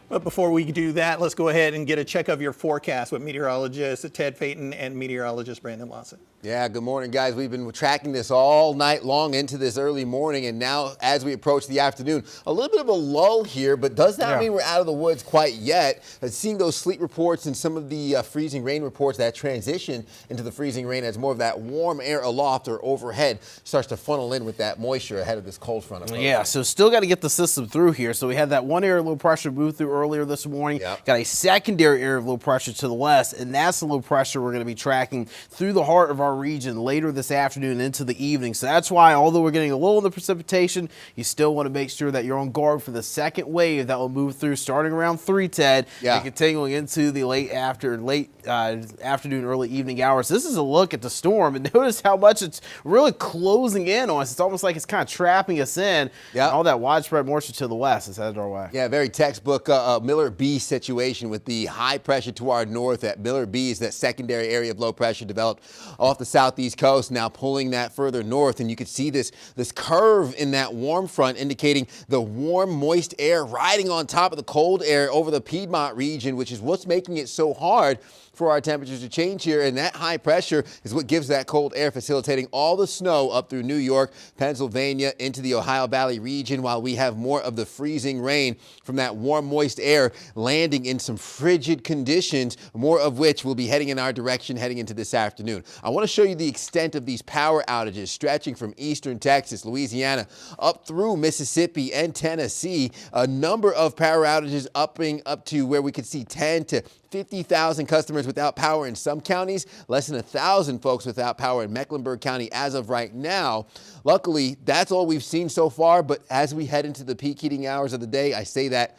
But before we do that, let's go ahead and get a check of your forecast with meteorologist Ted Payton and meteorologist Brandon Lawson. Yeah, good morning, guys. We've been tracking this all night long into this early morning, and now as we approach the afternoon, a little bit of a lull here, but does not mean we're out of the woods quite yet. Seeing those sleet reports and some of the freezing rain reports that transition into the freezing rain as more of that warm air aloft or overhead starts to funnel in with that moisture ahead of this cold front approach. Yeah, so still got to get the system through here. So we had that one area of low pressure move through earlier this morning. Got a secondary area of low pressure to the west, and that's the low pressure we're going to be tracking through the heart of our our region later this afternoon into the evening. So that's why, although we're getting a little in the precipitation, you still want to make sure that you're on guard for the second wave that will move through starting around 3, Ted, and continuing into the late afternoon, early evening hours. This is a look at the storm, and notice how much it's really closing in on us. It's almost like it's kind of trapping us in. Yeah. All that widespread moisture to the west is headed our way. Yeah, very textbook Miller B situation with the high pressure to our north. At Miller B is that secondary area of low pressure developed off the southeast coast, now pulling that further north. And you can see this curve in that warm front indicating the warm, moist air riding on top of the cold air over the Piedmont region, which is what's making it so hard for our temperatures to change here. And that high pressure is what gives that cold air, facilitating all the snow up through New York, Pennsylvania, into the Ohio Valley region, while we have more of the freezing rain from that warm, moist air landing in some frigid conditions, more of which will be heading in our direction heading into this afternoon. I want to show you the extent of these power outages stretching from eastern Texas, Louisiana, up through Mississippi and Tennessee. A number of power outages up to where we could see 10 to 50,000 customers without power in some counties, less than 1,000 folks without power in Mecklenburg County as of right now. Luckily, that's all we've seen so far, but as we head into the peak heating hours of the day, I say that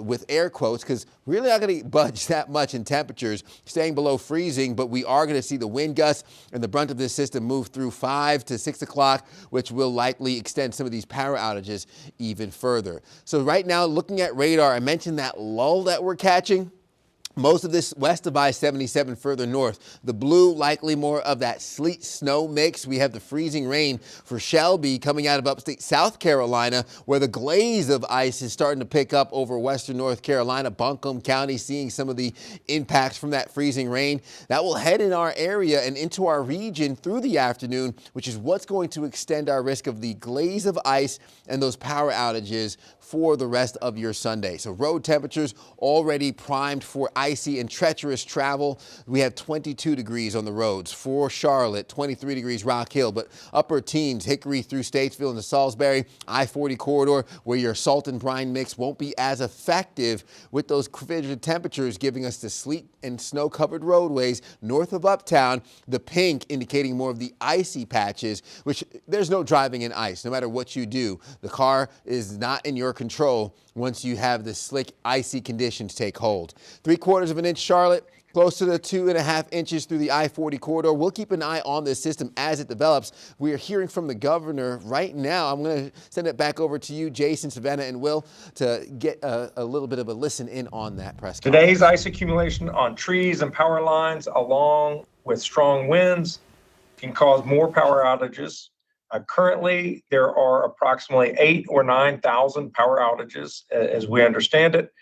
with air quotes, because we're really not going to budge that much in temperatures, staying below freezing, but we are going to see the wind gusts and the brunt of this system move through 5 to 6 o'clock, which will likely extend some of these power outages even further. So right now, looking at radar, I mentioned that lull that we're catching. Most of this west of I-77 further north. The blue, likely more of that sleet snow mix. We have the freezing rain for Shelby coming out of upstate South Carolina, where the glaze of ice is starting to pick up over western North Carolina, Buncombe County, seeing some of the impacts from that freezing rain. That will head in our area and into our region through the afternoon, which is what's going to extend our risk of the glaze of ice and those power outages for the rest of your Sunday. So road temperatures already primed for icy and treacherous travel. We have 22 degrees on the roads for Charlotte, 23 degrees Rock Hill, but upper teens, Hickory through Statesville into Salisbury, I-40 corridor, where your salt and brine mix won't be as effective with those frigid temperatures, giving us the sleet and snow-covered roadways north of Uptown. The pink indicating more of the icy patches, which there's no driving in ice, no matter what you do. The car is not in your control once you have the slick, icy conditions take hold. 3/4 of an inch Charlotte, close to the 2.5 inches through the I-40 corridor. We'll keep an eye on this system as it develops. We are hearing from the governor right now. I'm going to send it back over to you, Jason, Savannah, and Will, to get a little bit of a listen in on that press conference. Today's ice accumulation on trees and power lines, along with strong winds, can cause more power outages. Currently, there are approximately 8,000 or 9,000 power outages, as we understand it.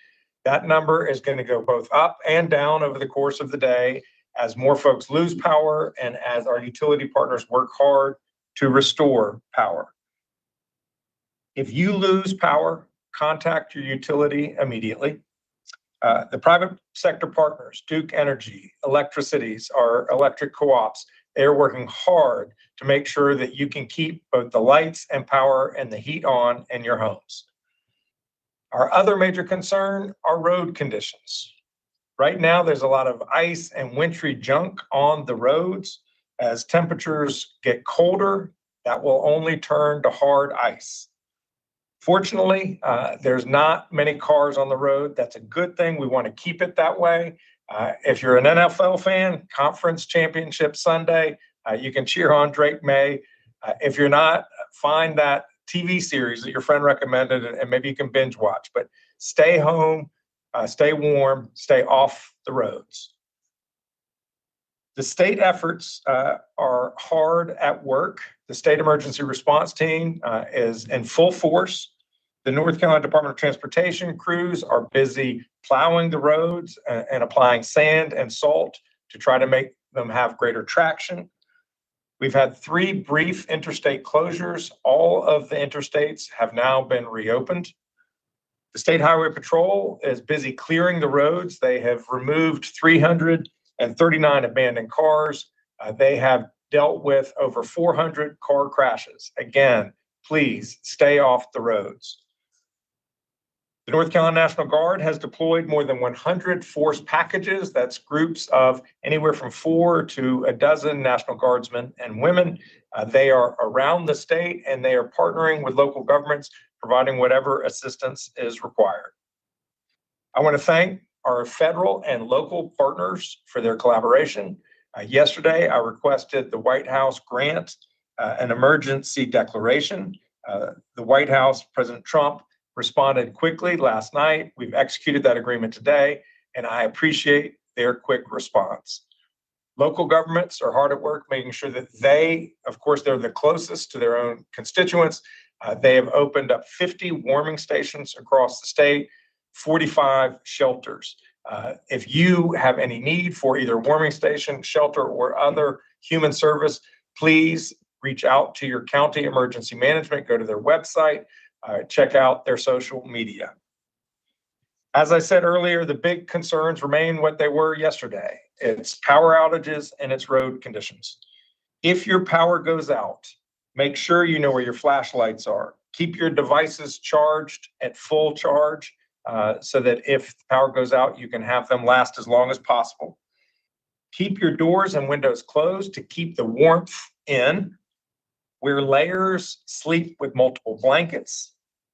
That number is going to go both up and down over the course of the day as more folks lose power and as our utility partners work hard to restore power. If you lose power, contact your utility immediately. The private sector partners, Duke Energy, Electricities, our electric co-ops, they're working hard to make sure that you can keep both the lights and power and the heat on in your homes. Our other major concern are road conditions. Right now, there's a lot of ice and wintry junk on the roads. As temperatures get colder, that will only turn to hard ice. Fortunately, there's not many cars on the road. That's a good thing. We want to keep it that way. If you're an NFL fan, Conference Championship Sunday, you can cheer on Drake May. If you're not, find that TV series that your friend recommended and maybe you can binge watch. But stay home, stay warm, stay off the roads. The state efforts are hard at work. The state emergency response team is in full force. The North Carolina Department of Transportation crews are busy plowing the roads and applying sand and salt to try to make them have greater traction. We've had 3 brief interstate closures. All of the interstates have now been reopened. The State Highway Patrol is busy clearing the roads. They have removed 339 abandoned cars. They have dealt with over 400 car crashes. Again, please stay off the roads. The North Carolina National Guard has deployed more than 100 force packages. That's groups of anywhere from 4 to a dozen National Guardsmen and women. They are around the state and they are partnering with local governments, providing whatever assistance is required. I want to thank our federal and local partners for their collaboration. Yesterday, I requested the White House grant an emergency declaration. The White House, President Trump, responded quickly last night. We've executed that agreement today, and I appreciate their quick response. Local governments are hard at work making sure that they, of course, they're the closest to their own constituents. They have opened up 50 warming stations across the state, 45 shelters. If you have any need for either warming station, shelter, or other human service, please reach out to your county emergency management, go to their website, check out their social media. As I said earlier, the big concerns remain what they were yesterday. It's power outages and it's road conditions. If your power goes out, make sure you know where your flashlights are. Keep your devices charged at full charge so that if the power goes out, you can have them last as long as possible. Keep your doors and windows closed to keep the warmth in. Wear layers, sleep with multiple blankets.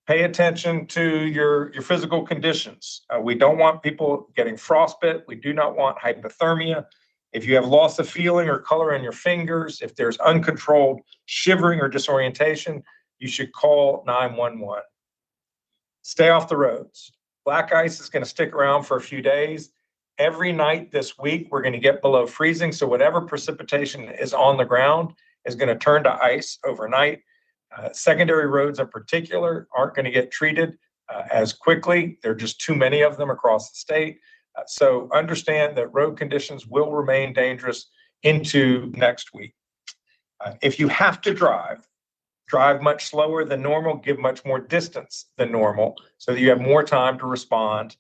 Pay attention to your physical conditions. We don't want people getting frostbite. We do not want hypothermia. If you have loss of feeling or color in your fingers, if there's uncontrolled shivering or disorientation, you should call 911. Stay off the roads. Black ice is going to stick around for a few days. Every night this week, we're going to get below freezing. So whatever precipitation is on the ground is going to turn to ice overnight. Secondary roads in particular aren't going to get treated as quickly. There are just too many of them across the state. So understand that road conditions will remain dangerous into next week. If you have to drive much slower than normal, give much more distance than normal so that you have more time to respond.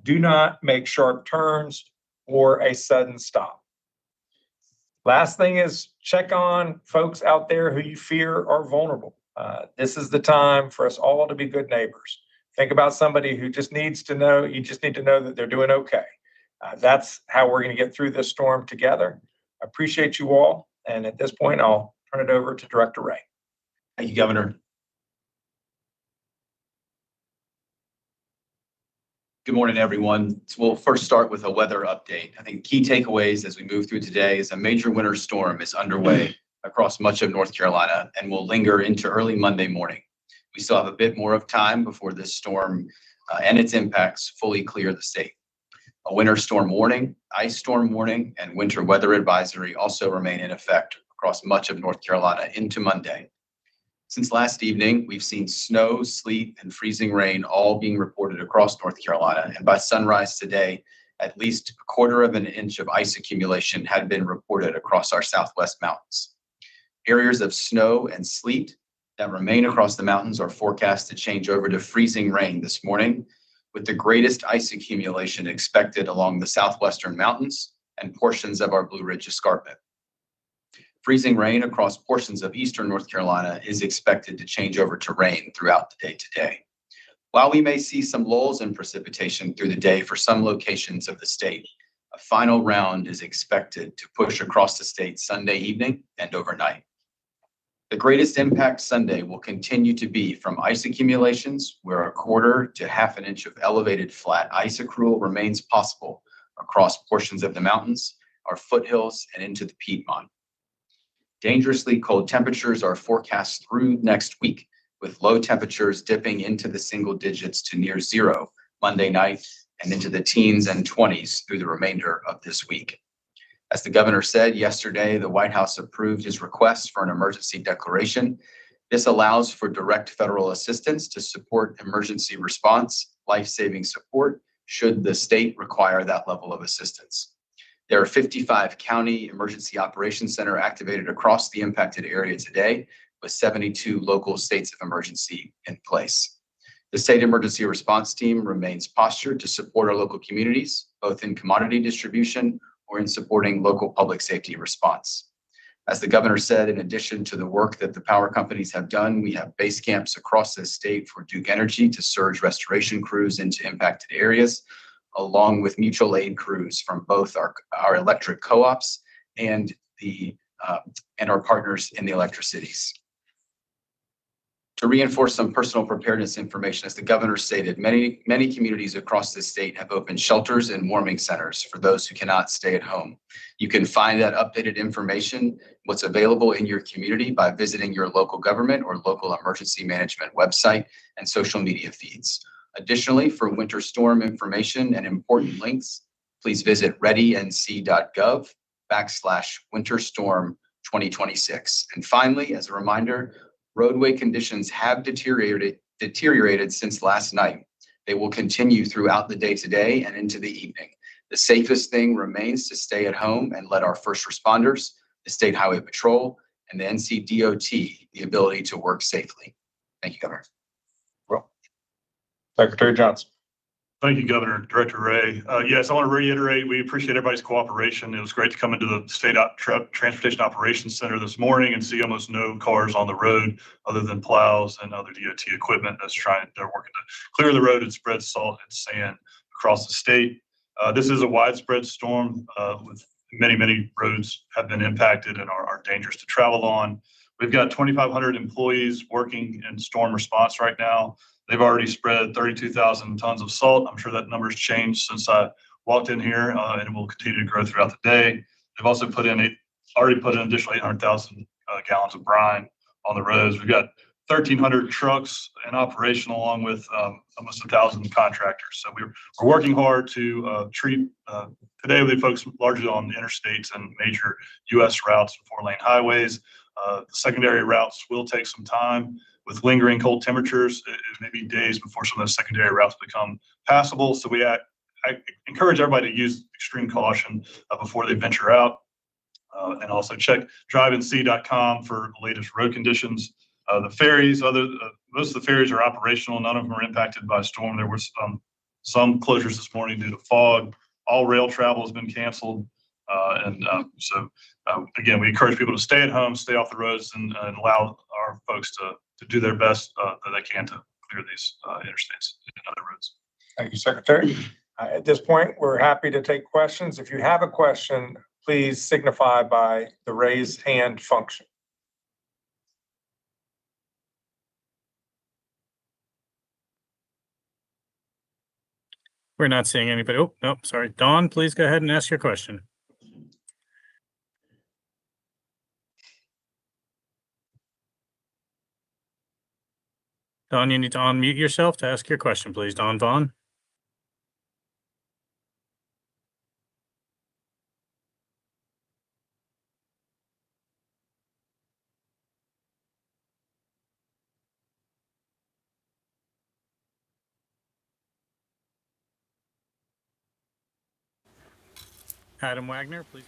Do not make sharp turns or a sudden stop. Last thing is check on folks out there who you fear are vulnerable. This is the time for us all to be good neighbors. Think about somebody who just needs to know, you just need to know that they're doing okay. That's how we're going to get through this storm together. I appreciate you all. And at this point, I'll turn it over to Director Ray. Thank you, Governor. Good morning, everyone. So we'll first start with a weather update. I think key takeaways as we move through today is a major winter storm is underway across much of North Carolina and will linger into early Monday morning. We still have a bit more of time before this storm and its impacts fully clear the state. A winter storm warning, ice storm warning, and winter weather advisory also remain in effect across much of North Carolina into Monday. Since last evening, we've seen snow, sleet, and freezing rain all being reported across North Carolina. And by sunrise today, at least 1/4 inch of ice accumulation had been reported across our southwest mountains. Areas of snow and sleet that remain across the mountains are forecast to change over to freezing rain this morning, with the greatest ice accumulation expected along the southwestern mountains and portions of our Blue Ridge Escarpment. Freezing rain across portions of eastern North Carolina is expected to change over to rain throughout the day today. While we may see some lulls in precipitation through the day for some locations of the state, a final round is expected to push across the state Sunday evening and overnight. The greatest impact Sunday will continue to be from ice accumulations, where 1/4 to 1/2 inch of elevated flat ice accrual remains possible across portions of the mountains, our foothills, and into the Piedmont. Dangerously cold temperatures are forecast through next week, with low temperatures dipping into the single digits to near zero Monday night and into the teens and 20s through the remainder of this week. As the governor said yesterday, the White House approved his request for an emergency declaration. This allows for direct federal assistance to support emergency response, life-saving support, should the state require that level of assistance. There are 55 county emergency operations center activated across the impacted area today, with 72 local states of emergency in place. The state emergency response team remains postured to support our local communities, both in commodity distribution or in supporting local public safety response. As the governor said, in addition to the work that the power companies have done, we have base camps across the state for Duke Energy to surge restoration crews into impacted areas, along with mutual aid crews from both our electric co-ops and our partners in the electricities. To reinforce some personal preparedness information, as the governor stated, many communities across the state have opened shelters and warming centers for those who cannot stay at home. You can find that updated information, what's available in your community, by visiting your local government or local emergency management website and social media feeds. Additionally, for winter storm information and important links, please visit readync.gov/winterstorm 2026. And finally, as a reminder, roadway conditions have deteriorated since last night. They will continue throughout the day today and into the evening. The safest thing remains to stay at home and let our first responders, the State Highway Patrol, and the NCDOT the ability to work safely. Thank you, Governor. Secretary Johnson. Thank you, Governor. Director Ray. Yes, I want to reiterate, we appreciate everybody's cooperation. It was great to come into the State Transportation Operations Center this morning and see almost no cars on the road other than plows and other DOT equipment they're working to clear the road and spread salt and sand across the state. This is a widespread storm with many roads have been impacted and are dangerous to travel on. We've got 2,500 employees working in storm response right now. They've already spread 32,000 tons of salt. I'm sure that number's changed since I walked in here, and it will continue to grow throughout the day. They've also already put in additional 800,000 gallons of brine on the roads. We've got 1,300 trucks in operation, along with almost 1,000 contractors. So we're working hard to treat. Today we focus largely on the interstates and major U.S. routes and 4-lane highways. The secondary routes will take some time. With lingering cold temperatures, it may be days before some of those secondary routes become passable. So I encourage everybody to use extreme caution before they venture out. And also check driveandc.com for the latest road conditions. The ferries, most of the ferries are operational. None of them are impacted by storm. There were some closures this morning due to fog. All rail travel has been canceled. Again, we encourage people to stay at home, stay off the roads, and allow our folks to do their best that they can to clear these interstates and other roads. Thank you, Secretary. At this point, we're happy to take questions. If you have a question, please signify by the raise hand function. We're not seeing anybody. Oh, no, sorry. Dawn, please go ahead and ask your question. Dawn, you need to unmute yourself to ask your question, please. Dawn Vaughn. Adam Wagner, please.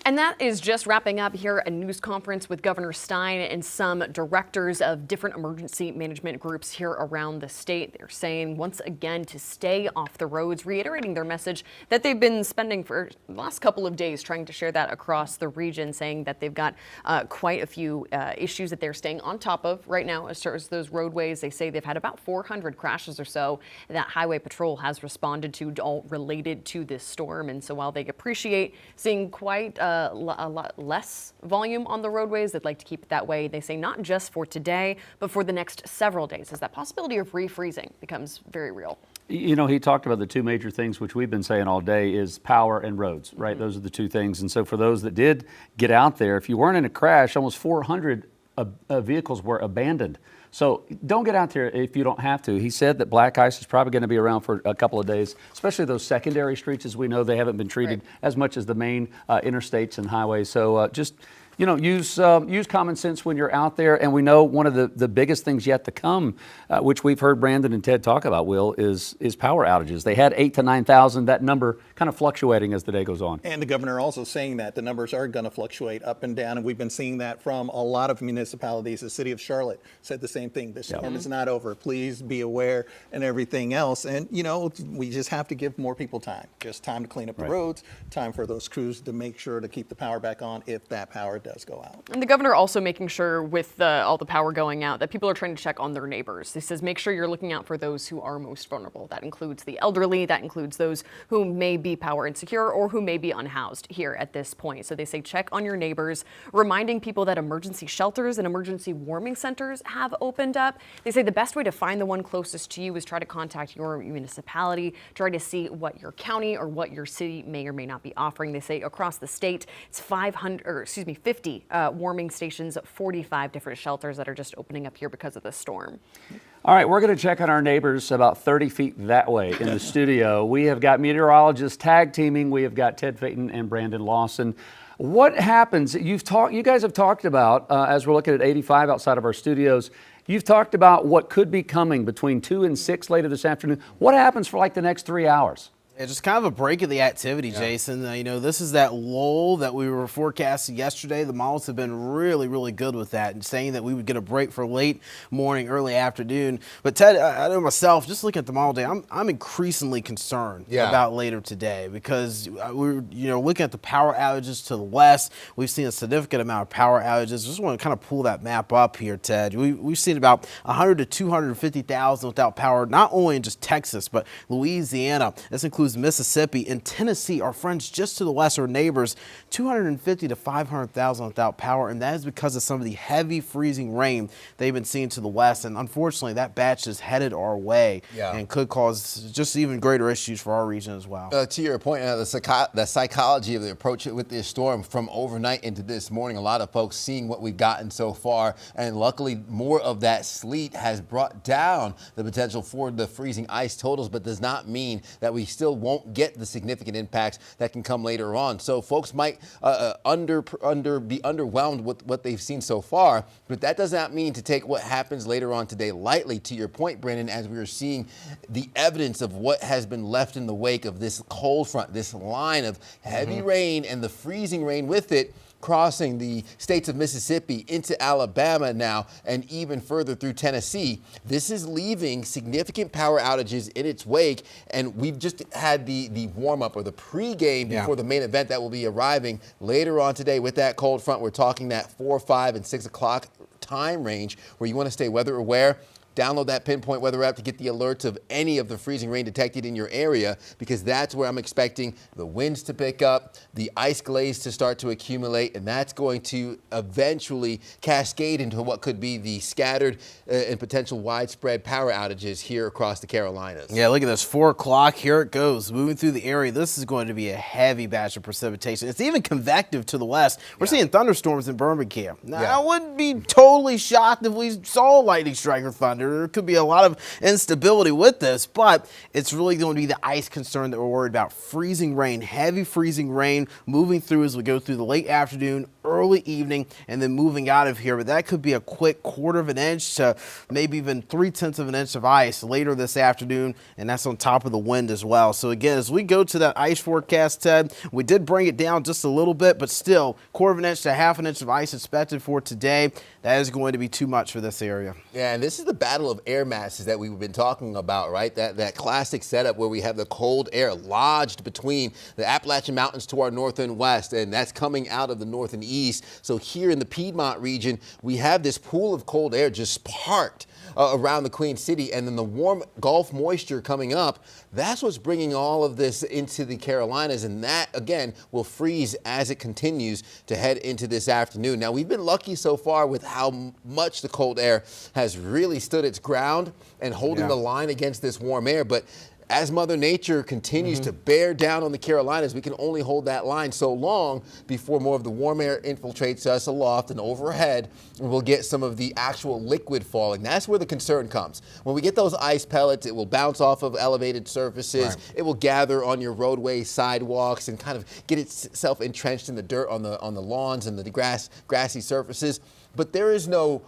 And that is just wrapping up here a news conference with Governor Stein and some directors of different emergency management groups here around the state. They're saying once again to stay off the roads, reiterating their message that they've been spending for the last couple of days trying to share that across the region, saying that they've got quite a few issues that they're staying on top of right now as far as those roadways. They say they've had about 400 crashes or so that Highway Patrol has responded to, all related to this storm. And so while they appreciate seeing quite a lot less volume on the roadways, they'd like to keep it that way. They say not just for today, but for the next several days, as that possibility of refreezing becomes very real. You know, he talked about the two major things, which we've been saying all day, is power and roads, right? Those are the two things. And so for those that did get out there, if you weren't in a crash, almost 400 vehicles were abandoned. So don't get out there if you don't have to. He said that black ice is probably going to be around for a couple of days, especially those secondary streets. As we know, they haven't been treated as much as the main interstates and highways. So just, you know, use common sense when you're out there. And we know one of the biggest things yet to come, which we've heard Brandon and Ted talk about, Will, is power outages. They had 8,000 to 9,000, that number kind of fluctuating as the day goes on. And the governor also saying that the numbers are going to fluctuate up and down. And we've been seeing that from a lot of municipalities. The city of Charlotte said the same thing. The storm is not over. Please be aware and everything else. And, you know, we just have to give more people time. Just time to clean up the roads, time for those crews to make sure to keep the power back on if that power does does go out. And the governor also making sure with all the power going out that people are trying to check on their neighbors. He says make sure you're looking out for those who are most vulnerable. That includes the elderly, that includes those who may be power insecure or who may be unhoused here at this point. So they say check on your neighbors, reminding people that emergency shelters and emergency warming centers have opened up. They say the best way to find the one closest to you is try to contact your municipality, try to see what your county or what your city may or may not be offering. They say across the state, it's 50 warming stations, 45 different shelters that are just opening up here because of the storm. All right, we're going to check on our neighbors about 30 feet that way in the studio. We have got meteorologists tag teaming. We have got Ted Phaeton and Brandon Lawson. What happens? You guys have talked about, as we're looking at 85 outside of our studios, you've talked about what could be coming between 2 and 6 later this afternoon. What happens for like the next 3 hours? Yeah, just kind of a break of the activity, Jason. You know, this is that lull that we were forecasting yesterday. The models have been really, really good with that and saying that we would get a break for late morning, early afternoon. But Ted, I know myself, just looking at the model day, I'm increasingly concerned about later today because we're, looking at the power outages to the west. We've seen a significant amount of power outages. Just want to kind of pull that map up here, Ted. We've seen about 100 to 250,000 without power, not only in just Texas, but Louisiana. This includes Mississippi and Tennessee, our friends just to the west, our neighbors, 250 to 500,000 without power, and that is because of some of the heavy freezing rain they've been seeing to the west, and unfortunately that batch is headed our way and could cause just even greater issues for our region as well. To your point, the psychology of the approach with this storm from overnight into this morning, a lot of folks seeing what we've gotten so far, and luckily more of that sleet has brought down the potential for the freezing ice totals, but does not mean that we still won't get the significant impacts that can come later on. So folks might be underwhelmed with what they've seen so far, but that does not mean to take what happens later on today lightly. To your point, Brandon, as we are seeing the evidence of what has been left in the wake of this cold front, this line of heavy rain and the freezing rain with it, crossing the states of Mississippi into Alabama now and even further through Tennessee. This is leaving significant power outages in its wake, and we've just had the warm-up or the pregame before the main event that will be arriving later on today with that cold front. We're talking that 4, 5, and 6 o'clock time range where you want to stay weather aware. Download that Pinpoint Weather app to get the alerts of any of the freezing rain detected in your area, because that's where I'm expecting the winds to pick up, the ice glaze to start to accumulate, and that's going to eventually cascade into what could be the scattered and potential widespread power outages here across the Carolinas. Yeah, look at this, 4 o'clock, here it goes, moving through the area. This is going to be a heavy batch of precipitation. It's even convective to the west. We're seeing thunderstorms in Birmingham. Now, I wouldn't be totally shocked if we saw lightning strike or thunder. There could be a lot of instability with this, but it's really going to be the ice concern that we're worried about. Freezing rain, heavy freezing rain moving through as we go through the late afternoon, early evening, and then moving out of here. But that could be a quick 1/4 of an inch to maybe even 3/10 of an inch of ice later this afternoon, and that's on top of the wind as well. So again, as we go to that ice forecast, Ted, we did bring it down just a little bit, but still 1/4 of an inch to 1/2 an inch of ice expected for today. That is going to be too much for this area. Yeah, and this is the battle of air masses that we've been talking about, right? That classic setup where we have the cold air lodged between the Appalachian Mountains to our north and west, and that's coming out of the north and east. So here in the Piedmont region, we have this pool of cold air just parked around the Queen City, and then the warm Gulf moisture coming up. That's what's bringing all of this into the Carolinas, and that, again, will freeze as it continues to head into this afternoon. Now, we've been lucky so far with how much the cold air has really stood its ground and holding the line against this warm air, but as Mother Nature continues to bear down on the Carolinas, we can only hold that line so long before more of the warm air infiltrates us aloft and overhead, and we'll get some of the actual liquid falling. That's where the concern comes. When we get those ice pellets, it will bounce off of elevated surfaces. It will gather on your roadways, sidewalks, and kind of get itself entrenched in the dirt on the lawns and the grassy surfaces. But there is no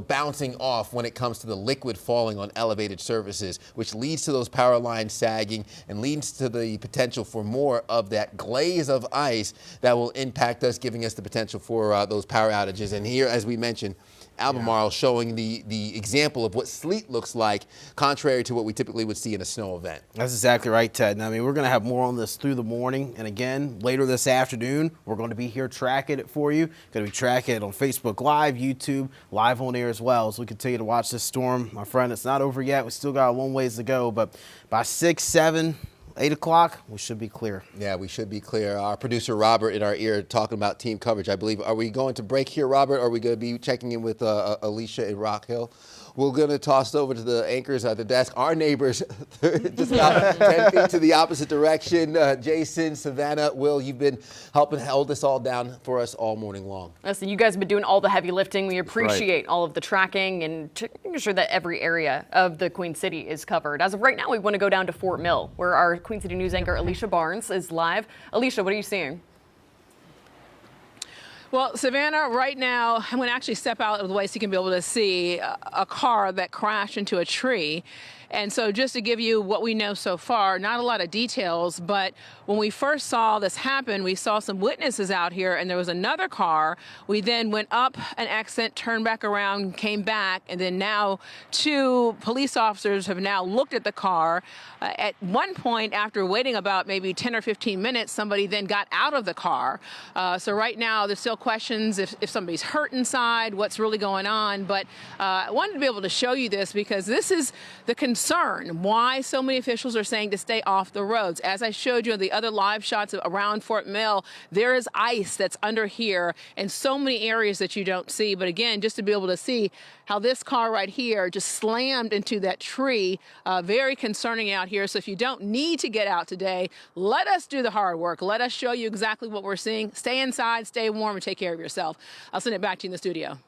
bouncing off when it comes to the liquid falling on elevated surfaces, which leads to those power lines sagging and leads to the potential for more of that glaze of ice that will impact us, giving us the potential for those power outages. And here, as we mentioned, Albemarle, showing the example of what sleet looks like, contrary to what we typically would see in a snow event. That's exactly right, Ted. And I mean, we're going to have more on this through the morning. And again, later this afternoon, we're going to be here tracking it for you. Going to be tracking it on Facebook Live, YouTube, live on air as well. So we continue to watch this storm. My friend, it's not over yet. We still got a long ways to go. But by 6, 7, 8 o'clock, we should be clear. Yeah, we should be clear. Our producer, Robert, in our ear talking about team coverage, I believe. Are we going to break here, Robert, or are we going to be checking in with Alicia in Rock Hill? We're going to toss it over to the anchors at the desk. Our neighbors, just about 10 feet to the opposite direction. Jason, Savannah, Will, you've been helping hold this all down for us all morning long. Listen, you guys have been doing all the heavy lifting. We appreciate all of the tracking and making sure that every area of the Queen City is covered. As of right now, we want to go down to Fort Mill, where our Queen City News anchor Alicia Barnes is live. Alicia, what are you seeing? Well, Savannah, right now, I'm going to actually step out of the way so you can be able to see a car that crashed into a tree. And so just to give you what we know so far, not a lot of details, but when we first saw this happen, we saw some witnesses out here and there was another car. We then went up an exit, turned back around, came back, and then now 2 police officers have now looked at the car. At one point, after waiting about maybe 10 or 15 minutes, somebody then got out of the car. So right now, there's still questions if somebody's hurt inside, what's really going on. But I wanted to be able to show you this because this is the concern, why so many officials are saying to stay off the roads. As I showed you in the other live shots around Fort Mill, there is ice that's under here in so many areas that you don't see. But again, just to be able to see how this car right here just slammed into that tree, very concerning out here. So if you don't need to get out today, let us do the hard work. Let us show you exactly what we're seeing. Stay inside, stay warm, and take care of yourself. I'll send it back to you in the studio.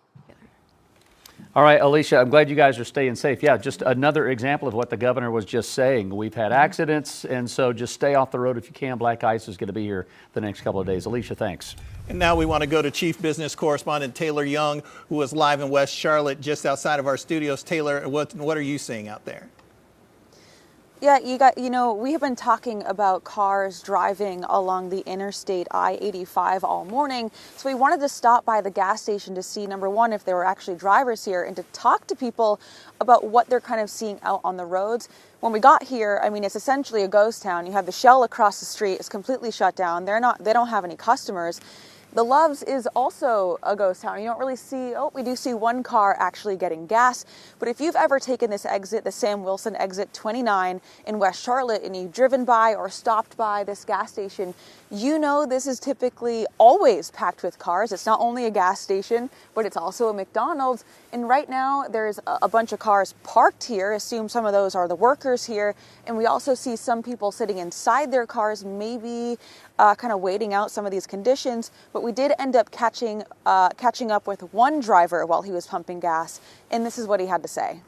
All right, Alicia, I'm glad you guys are staying safe. Yeah, just another example of what the governor was just saying. We've had accidents, and so just stay off the road if you can. Black ice is going to be here the next couple of days. Alicia, thanks. And now we want to go to Chief Business Correspondent Taylor Young, who is live in West Charlotte, just outside of our studios. Taylor, what are you seeing out there? Yeah, we have been talking about cars driving along the interstate I-85 all morning. So we wanted to stop by the gas station to see, number one, if there were actually drivers here and to talk to people about what they're kind of seeing out on the roads. When we got here, I mean, it's essentially a ghost town. You have the Shell across the street. It's completely shut down. They don't have any customers. The Loves is also a ghost town. You don't really see, we do see one car actually getting gas. But if you've ever taken this exit, the Sam Wilson exit 29 in West Charlotte, and you've driven by or stopped by this gas station, you know this is typically always packed with cars. It's not only a gas station, but it's also a McDonald's. And right now there's a bunch of cars parked here. Assume some of those are the workers here. And we also see some people sitting inside their cars, maybe kind of waiting out some of these conditions. But we did end up catching up with one driver while he was pumping gas. And this is what he had to say.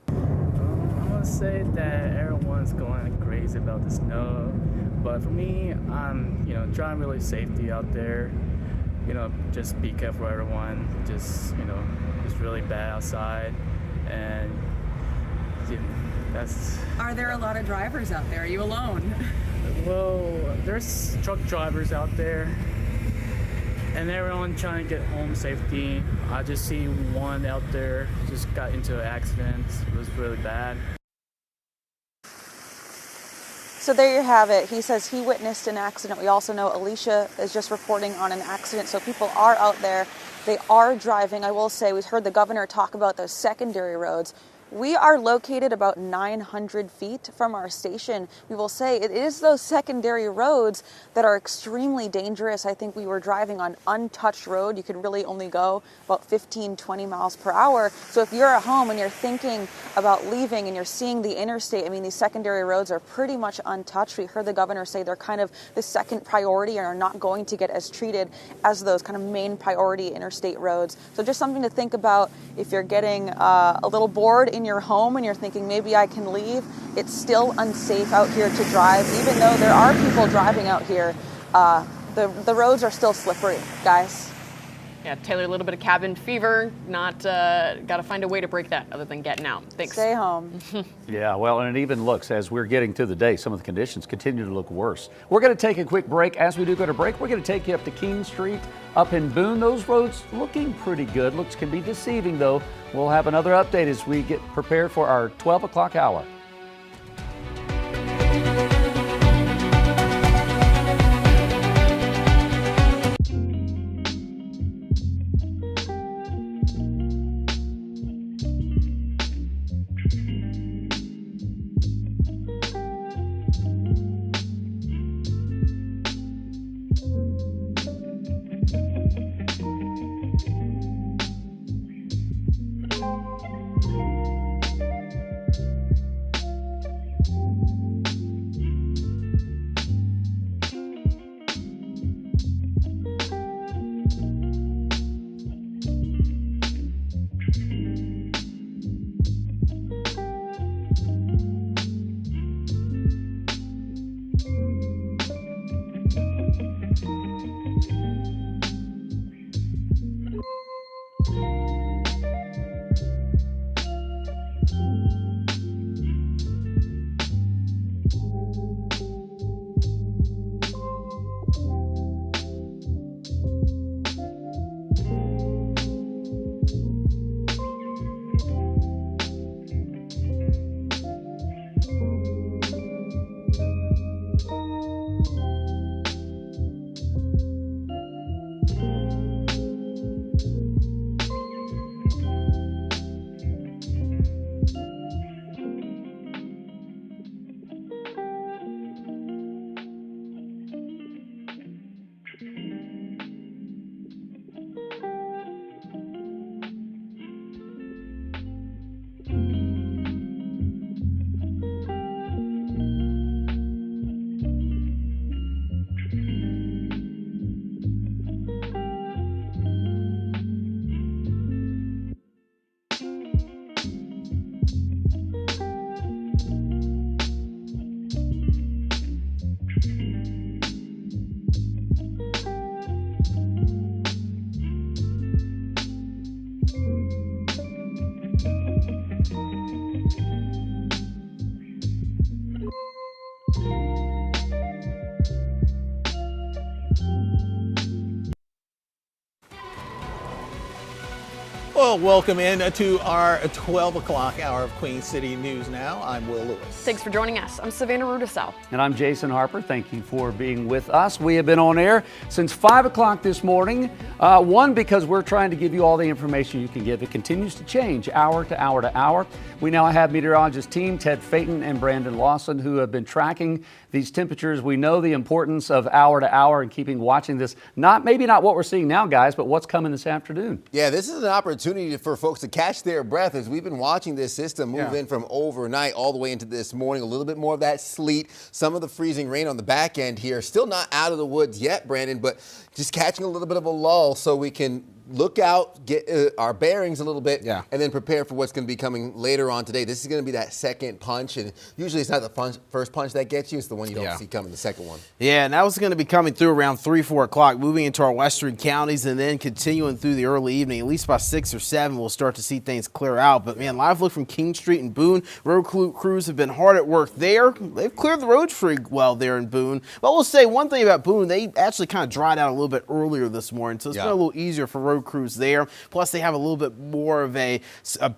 I want to say that everyone's going crazy about the snow. But for me, I'm, trying really safety out there. Just be careful, everyone. Just, it's really bad outside. And that's... Are there a lot of drivers out there? Are you alone? Well, there's truck drivers out there. And everyone trying to get home safety. I just see one out there just got into an accident. It was really bad. So there you have it. He says he witnessed an accident. We also know Alicia is just reporting on an accident. So people are out there. They are driving. I will say, we've heard the governor talk about those secondary roads. We are located about 900 feet from our station. We will say it is those secondary roads that are extremely dangerous. I think we were driving on untouched road. You could really only go about 15, 20 miles per hour. So if you're at home and you're thinking about leaving and you're seeing the interstate, I mean, these secondary roads are pretty much untouched. We heard the governor say they're kind of the second priority and are not going to get as treated as those kind of main priority interstate roads. So just something to think about if you're getting a little bored in your home and you're thinking maybe I can leave. It's still unsafe out here to drive, even though there are people driving out here. The roads are still slippery, guys. Yeah, Taylor, a little bit of cabin fever. Not got to find a way to break that other than getting out. Thanks. Stay home. Yeah, well, and it even looks, as we're getting through the day, some of the conditions continue to look worse. We're going to take a quick break. As we do go to break, we're going to take you up to King Street up in Boone. Those roads looking pretty good. Looks can be deceiving, though. We'll have another update as we get prepared for our 12 o'clock hour. Well, welcome in to our 12 o'clock hour of Queen City News Now. I'm Will Lewis. Thanks for joining us. I'm Savannah Rudisell. And I'm Jason Harper. Thank you for being with us. We have been on air since 5 o'clock this morning. One, because we're trying to give you all the information you can give. It continues to change hour to hour to hour. We now have meteorologist team Ted Phaeton and Brandon Lawson who have been tracking these temperatures. We know the importance of hour to hour and watching this. Maybe not what we're seeing now, guys, but what's coming this afternoon. Yeah, this is an opportunity for folks to catch their breath as we've been watching this system move in from overnight all the way into this morning. A little bit more of that sleet, some of the freezing rain on the back end here. Still not out of the woods yet, Brandon, but just catching a little bit of a lull so we can look out, get our bearings a little bit, and then prepare for what's going to be coming later on today. This is going to be that second punch, and usually it's not the first punch that gets you. It's the one you don't see coming, the second one. Yeah, and that was going to be coming through around 3, 4 o'clock, moving into our western counties and then continuing through the early evening. At least by 6 or 7, we'll start to see things clear out. But, man, live look from King Street and Boone. Road crews have been hard at work there. They've cleared the roads pretty well there in Boone. But we'll say one thing about Boone, they actually kind of dried out a little bit earlier this morning, so it's been a little easier for road crews there. Plus, they have a little bit more of a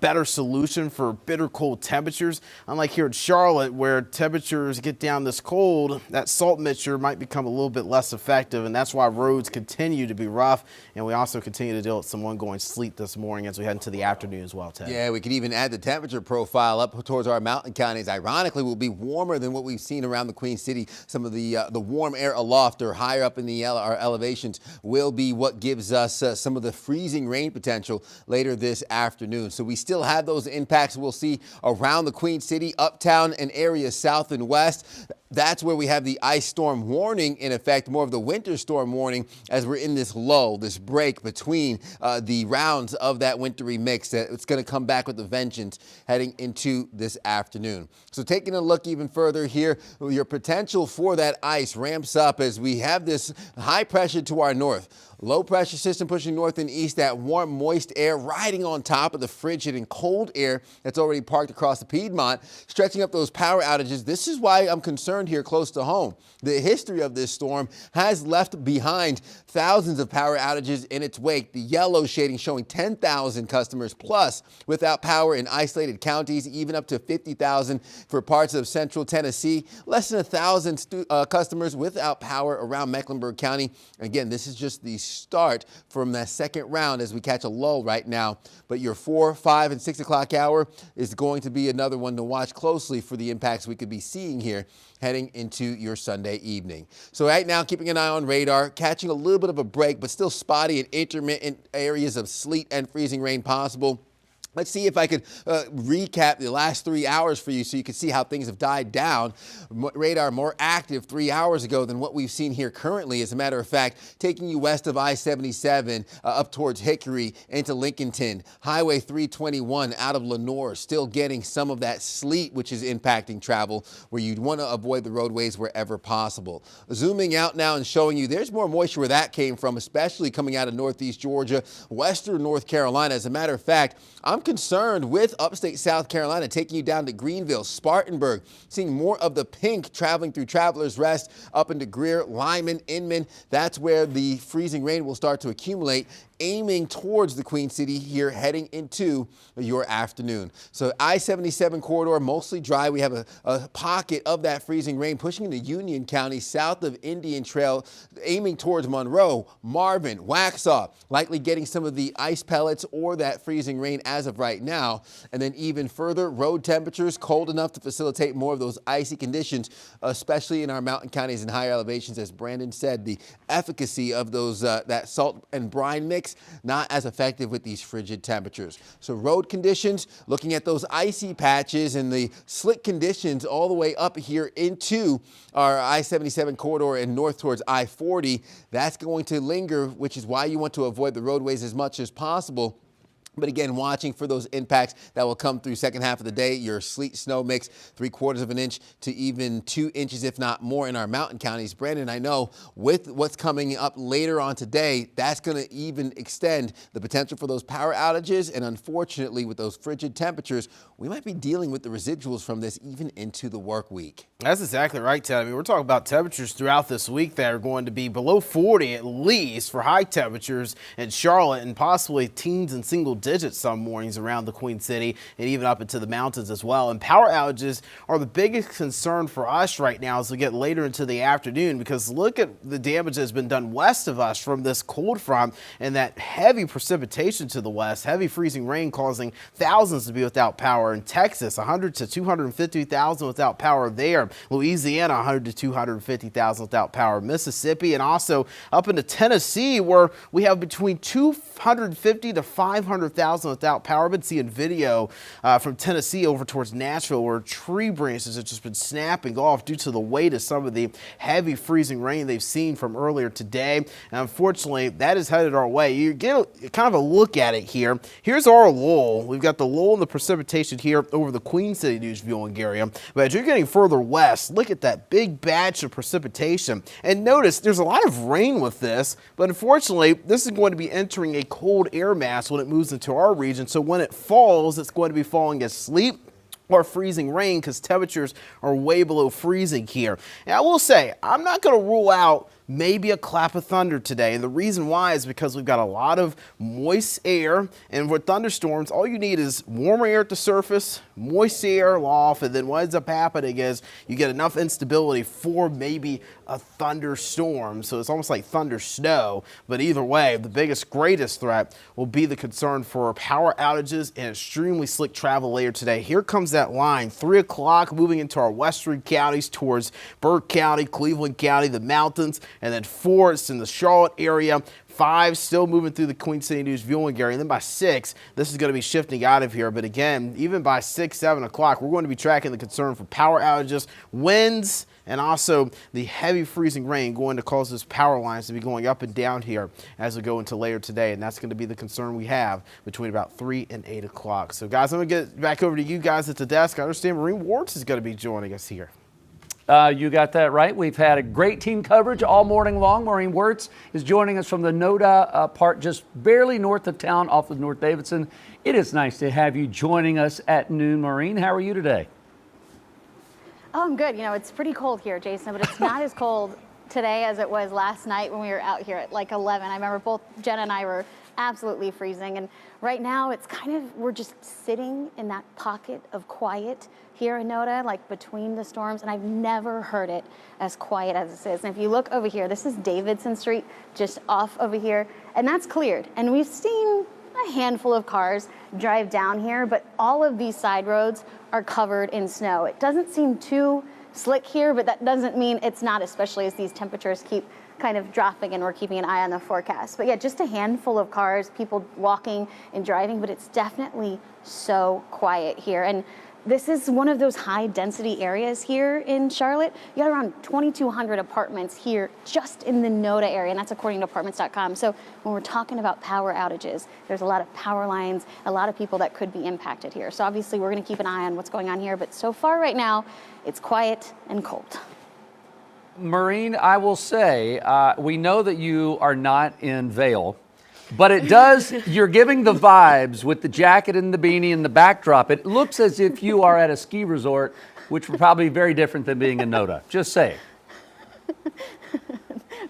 better solution for bitter cold temperatures. Unlike here in Charlotte, where temperatures get down this cold, that salt mixture might become a little bit less effective, and that's why roads continue to be rough. And we also continue to deal with some ongoing sleet this morning as we head into the afternoon as well, Ted. Yeah, we could even add the temperature profile up towards our mountain counties. Ironically, will be warmer than what we've seen around the Queen City. Some of the warm air aloft or higher up in the our elevations will be what gives us some of the freezing rain potential later this afternoon. So we still have those impacts we'll see around the Queen City, uptown, and areas south and west. That's where we have the ice storm warning in effect, more of the winter storm warning as we're in this lull, this break between the rounds of that wintry mix. It's going to come back with a vengeance heading into this afternoon. So taking a look even further here, your potential for that ice ramps up as we have this high pressure to our north. Low pressure system pushing north and east, that warm, moist air riding on top of the frigid and cold air that's already parked across the Piedmont, stretching up those power outages. This is why I'm concerned here close to home. The history of this storm has left behind thousands of power outages in its wake. The yellow shading showing 10,000 customers plus without power in isolated counties, even up to 50,000 for parts of central Tennessee. Less than 1,000 customers without power around Mecklenburg County. Again, this is just the start from that second round as we catch a lull right now. But your 4, 5, and 6 o'clock hour is going to be another one to watch closely for the impacts we could be seeing here heading into your Sunday evening. So right now, keeping an eye on radar, catching a little bit of a break, but still spotty and intermittent areas of sleet and freezing rain possible. Let's see if I could recap the last 3 hours for you so you can see how things have died down. Radar more active 3 hours ago than what we've seen here currently. As a matter of fact, taking you west of I-77 up towards Hickory into Lincolnton. Highway 321 out of Lenoir, still getting some of that sleet, which is impacting travel, where you'd want to avoid the roadways wherever possible. Zooming out now and showing you there's more moisture where that came from, especially coming out of northeast Georgia, western North Carolina. As a matter of fact, I'm concerned with upstate South Carolina, taking you down to Greenville, Spartanburg, seeing more of the pink traveling through Travelers Rest up into Greer, Lyman, Inman. That's where the freezing rain will start to accumulate, aiming towards the Queen City here heading into your afternoon. So I-77 corridor mostly dry. We have a pocket of that freezing rain pushing into Union County south of Indian Trail, aiming towards Monroe, Marvin, Waxhaw, likely getting some of the ice pellets or that freezing rain as of right now. And then even further, road temperatures cold enough to facilitate more of those icy conditions, especially in our mountain counties and higher elevations. As Brandon said, the efficacy of those that salt and brine mix not as effective with these frigid temperatures. So road conditions, looking at those icy patches and the slick conditions all the way up here into our I-77 corridor and north towards I-40, that's going to linger, which is why you want to avoid the roadways as much as possible. But again, watching for those impacts that will come through second half of the day. Your sleet snow mix 3/4 of an inch to even 2 inches, if not more, in our mountain counties. Brandon, I know with what's coming up later on today, that's going to even extend the potential for those power outages. And unfortunately, with those frigid temperatures, we might be dealing with the residuals from this even into the work week. That's exactly right, Ted. I mean, we're talking about temperatures throughout this week that are going to be below 40 at least for high temperatures in Charlotte, and possibly teens and single digits some mornings around the Queen City and even up into the mountains as well. And power outages are the biggest concern for us right now as we get later into the afternoon, because look at the damage that's been done west of us from this cold front and that heavy precipitation to the west, heavy freezing rain causing thousands to be without power. In Texas, 100 to 250,000 without power there. Louisiana, 100 to 250,000 without power. Mississippi, and also up into Tennessee, where we have between 250 to 500,000 without power. I've been seeing video from Tennessee over towards Nashville where tree branches have just been snapping off due to the weight of some of the heavy freezing rain they've seen from earlier today. And unfortunately, that is headed our way. You get kind of a look at it here. Here's our lull. We've got the lull in the precipitation here over the Queen City news viewing area. But as you're getting further west, look at that big batch of precipitation. And notice there's a lot of rain with this, but unfortunately, this is going to be entering a cold air mass when it moves into our region. So when it falls, it's going to be falling as sleet or freezing rain because temperatures are way below freezing here. And I will say, I'm not going to rule out maybe a clap of thunder today. And the reason why is because we've got a lot of moist air, and with thunderstorms, all you need is warmer air at the surface, moist air off, and then what ends up happening is you get enough instability for maybe a thunderstorm. So it's almost like thunder snow. But either way, the greatest threat will be the concern for power outages and extremely slick travel later today. Here comes that line, 3 o'clock, moving into our western counties towards Burke County, Cleveland County, the mountains. And then 4, it's in the Charlotte area. 5, still moving through the Queen City news viewing area. And then by 6, this is going to be shifting out of here. But again, even by 6, 7 o'clock, we're going to be tracking the concern for power outages, winds, and also the heavy freezing rain going to cause those power lines to be going up and down here as we go into later today. And that's going to be the concern we have between about 3 and 8 o'clock. So guys, I'm going to get back over to you guys at the desk. I understand Maureen Wards is going to be joining us here. You got that right. We've had a great team coverage all morning long. Maureen Wirtz is joining us from the NODA part just barely north of town off of North Davidson. It is nice to have you joining us at noon, Maureen. How are you today? Oh, I'm good. You know, it's pretty cold here, Jason, but it's not as cold today as it was last night when we were out here at like 11. I remember both Jen and I were absolutely freezing. And right now it's kind of, we're just sitting in that pocket of quiet here in NODA, like between the storms. And I've never heard it as quiet as this is. And if you look over here, this is Davidson Street, just off over here, and that's cleared. And we've seen a handful of cars drive down here, but all of these side roads are covered in snow. It doesn't seem too slick here, but that doesn't mean it's not, especially as these temperatures keep kind of dropping and we're keeping an eye on the forecast. But yeah, just a handful of cars, people walking and driving, but it's definitely so quiet here. And this is one of those high density areas here in Charlotte. You got around 2,200 apartments here just in the NODA area, and that's according to apartments.com. So when we're talking about power outages, there's a lot of power lines, a lot of people that could be impacted here. So obviously we're gonna keep an eye on what's going on here, but so far right now, it's quiet and cold. Maureen, I will say, we know that you are not in Vail, but it does, you're giving the vibes with the jacket and the beanie and the backdrop. It looks as if you are at a ski resort, which would probably be very different than being in NODA. Just saying.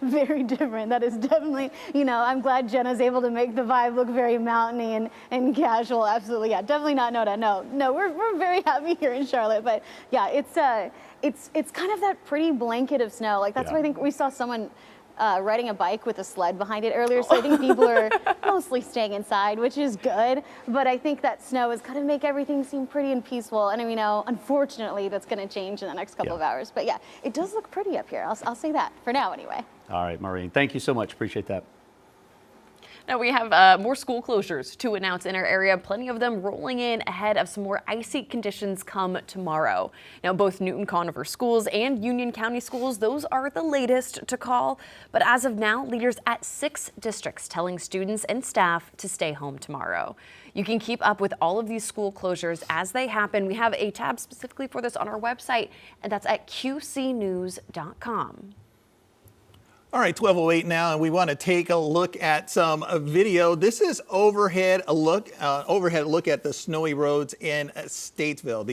Very different. That is definitely, you know, I'm glad Jenna's able to make the vibe look very mountainy and casual. Absolutely, yeah, definitely not NODA. No, we're very happy here in Charlotte, but yeah, it's kind of that pretty blanket of snow. Like that's why I think we saw someone riding a bike with a sled behind it earlier. So I think people are mostly staying inside, which is good. But I think that snow is going to make everything seem pretty and peaceful. And you know, unfortunately, that's going to change in the next couple of hours. But yeah, it does look pretty up here. I'll say that for now anyway. All right, Maureen, thank you so much. Appreciate that. Now we have more school closures to announce in our area, plenty of them rolling in ahead of some more icy conditions come tomorrow. Now both Newton Conifer schools and Union County schools, those are the latest to call. But as of now, leaders at 6 districts telling students and staff to stay home tomorrow. You can keep up with all of these school closures as they happen. We have a tab specifically for this on our website, and that's at qcnews.com. All right, 12:08 now, and we want to take a look at some video. This is overhead look at the snowy roads in Statesville.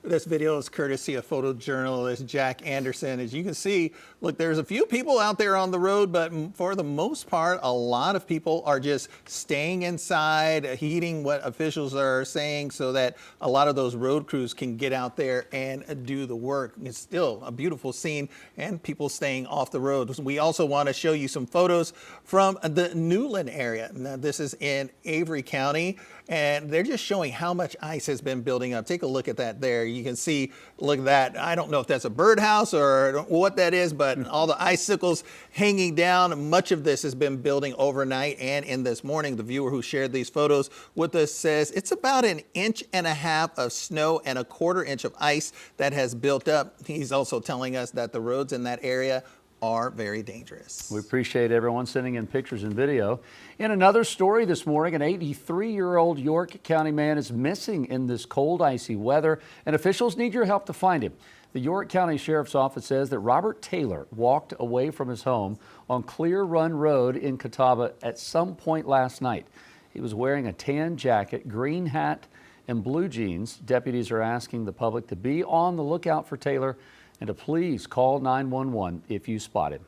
This video is courtesy of photojournalist Jack Anderson. As you can see, look, there's a few people out there on the road, but for the most part, a lot of people are just staying inside, heeding what officials are saying so that a lot of those road crews can get out there and do the work. It's still a beautiful scene and people staying off the road. We also want to show you some photos from the Newland area. Now, this is in Avery County, and they're just showing how much ice has been building up. Take a look at that there. You can see, look at that. I don't know if that's a birdhouse or what that is, but all the icicles hanging down. Much of this has been building overnight and in this morning. The viewer who shared these photos with us says it's about 1.5 inches of snow and 1/4 inch of ice that has built up. He's also telling us that the roads in that area are very dangerous. We appreciate everyone sending in pictures and video. In another story this morning, an 83-year-old York County man is missing in this cold, icy weather, and officials need your help to find him. The York County Sheriff's Office says that Robert Taylor walked away from his home on Clear Run Road in Catawba at some point last night. He was wearing a tan jacket, green hat, and blue jeans. Deputies are asking the public to be on the lookout for Taylor and to please call 911 if you spot him.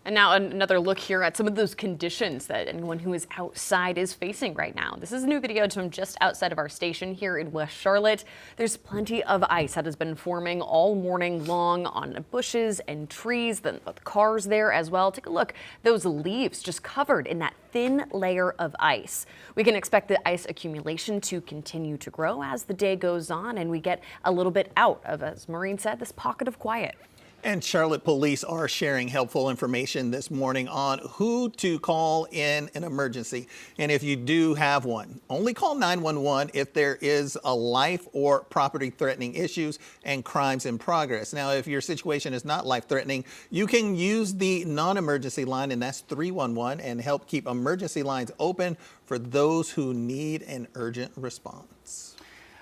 And now another look here at some of those conditions that anyone who is outside is facing right now. This is a new video from just outside of our station here in West Charlotte. There's plenty of ice that has been forming all morning long on bushes and trees, the cars there as well. Take a look, those leaves just covered in that thin layer of ice. We can expect the ice accumulation to continue to grow as the day goes on and we get a little bit out of, as Maureen said, this pocket of quiet. And Charlotte police are sharing helpful information this morning on who to call in an emergency. And if you do have one, only call 911 if there is a life or property threatening issues and crimes in progress. Now, if your situation is not life threatening, you can use the non-emergency line, and that's 311, and help keep emergency lines open for those who need an urgent response.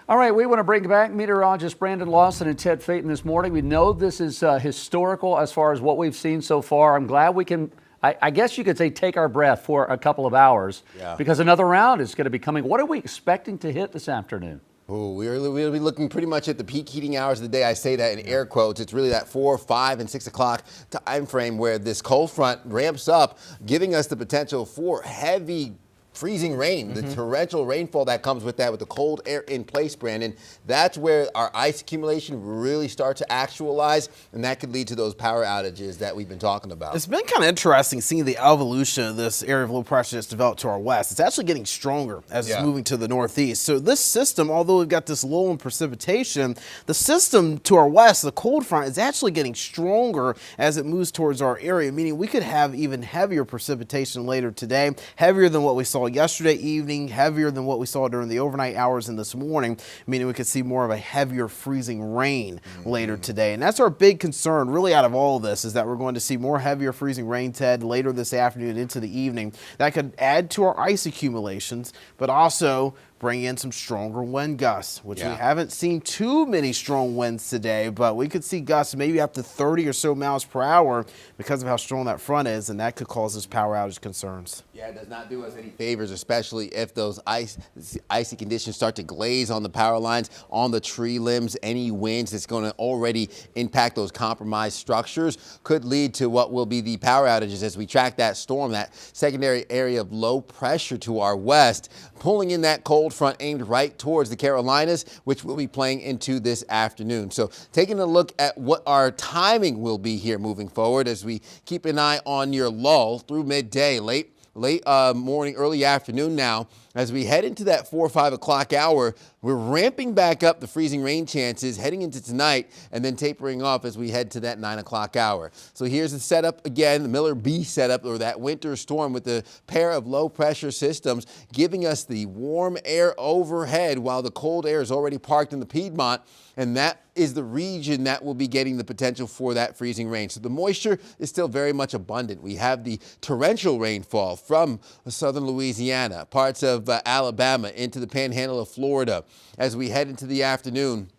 All right, we want to bring back meteorologist Brandon Lawson and Ted Phaeton this morning. We know this is historical as far as what we've seen so far. I'm glad we can, I guess you could say, take our breath for a couple of hours because another round is going to be coming. What are we expecting to hit this afternoon? Oh, we'll be looking pretty much at the peak heating hours of the day. I say that in air quotes. It's really that 4, 5, and 6 o'clock time frame where this cold front ramps up, giving us the potential for heavy freezing rain, the torrential rainfall that comes with that, with the cold air in place, Brandon. That's where our ice accumulation really starts to actualize, and that could lead to those power outages that we've been talking about. It's been kind of interesting seeing the evolution of this area of low pressure that's developed to our west. It's actually getting stronger as it's moving to the northeast. So this system, although we've got this lull in precipitation, the system to our west, the cold front, is actually getting stronger as it moves towards our area, meaning we could have even heavier precipitation later today, heavier than what we saw yesterday evening, heavier than what we saw during the overnight hours and this morning, meaning we could see more of a heavier freezing rain later today. And that's our big concern really out of all of this, is that we're going to see more heavier freezing rain, Ted, later this afternoon into the evening. That could add to our ice accumulations, but also bring in some stronger wind gusts, which we haven't seen too many strong winds today, but we could see gusts maybe up to 30 or so miles per hour because of how strong that front is, and that could cause us power outage concerns. Yeah, it does not do us any favors, especially if those icy conditions start to glaze on the power lines, on the tree limbs. Any winds that's going to already impact those compromised structures could lead to what will be the power outages as we track that storm, that secondary area of low pressure to our west, pulling in that cold front aimed right towards the Carolinas, which will be playing into this afternoon. So taking a look at what our timing will be here moving forward as we keep an eye on your lull through midday, late morning, early afternoon now. As we head into that 4 or 5 o'clock hour, we're ramping back up the freezing rain chances heading into tonight and then tapering off as we head to that 9 o'clock hour. So here's the setup again, the Miller B setup, or that winter storm with the pair of low pressure systems giving us the warm air overhead while the cold air is already parked in the Piedmont. And that is the region that will be getting the potential for that freezing rain. So the moisture is still very much abundant. We have the torrential rainfall from southern Louisiana, parts of Alabama, into the panhandle of Florida. As we head into the afternoon,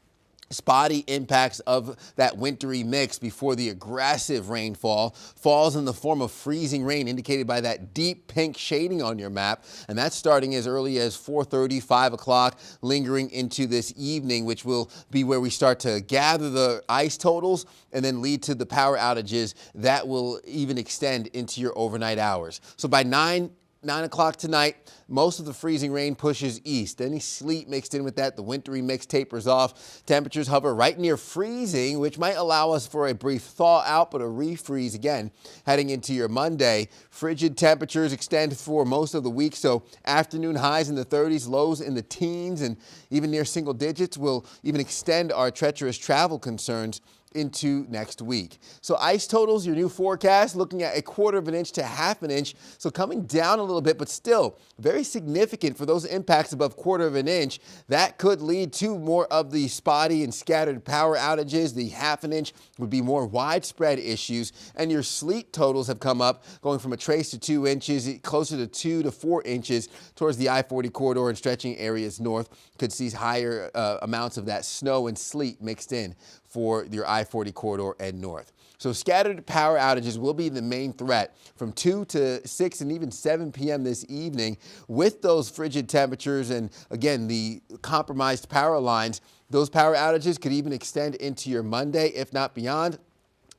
spotty impacts of that wintry mix before the aggressive rainfall falls in the form of freezing rain, indicated by that deep pink shading on your map. And that's starting as early as 4:30, 5 o'clock, lingering into this evening, which will be where we start to gather the ice totals and then lead to the power outages that will even extend into your overnight hours. So by 9 o'clock tonight, most of the freezing rain pushes east. Any sleet mixed in with that, the wintry mix tapers off. Temperatures hover right near freezing, which might allow us for a brief thaw out, but a refreeze again heading into your Monday. Frigid temperatures extend for most of the week, so afternoon highs in the 30s, lows in the teens, and even near single digits will even extend our treacherous travel concerns into next week. So ice totals, your new forecast, looking at 1/4 of an inch to 1/2 an inch. So coming down a little bit, but still very significant for those impacts above 1/4 of an inch. That could lead to more of the spotty and scattered power outages. The 1/2 an inch would be more widespread issues. And your sleet totals have come up, going from a trace to 2 inches, closer to 2 to 4 inches towards the I-40 corridor and stretching areas north. Could see higher amounts of that snow and sleet mixed in for your I-40 corridor and north. So scattered power outages will be the main threat from 2 to 6 and even 7 p.m. this evening. With those frigid temperatures and, again, the compromised power lines, those power outages could even extend into your Monday, if not beyond.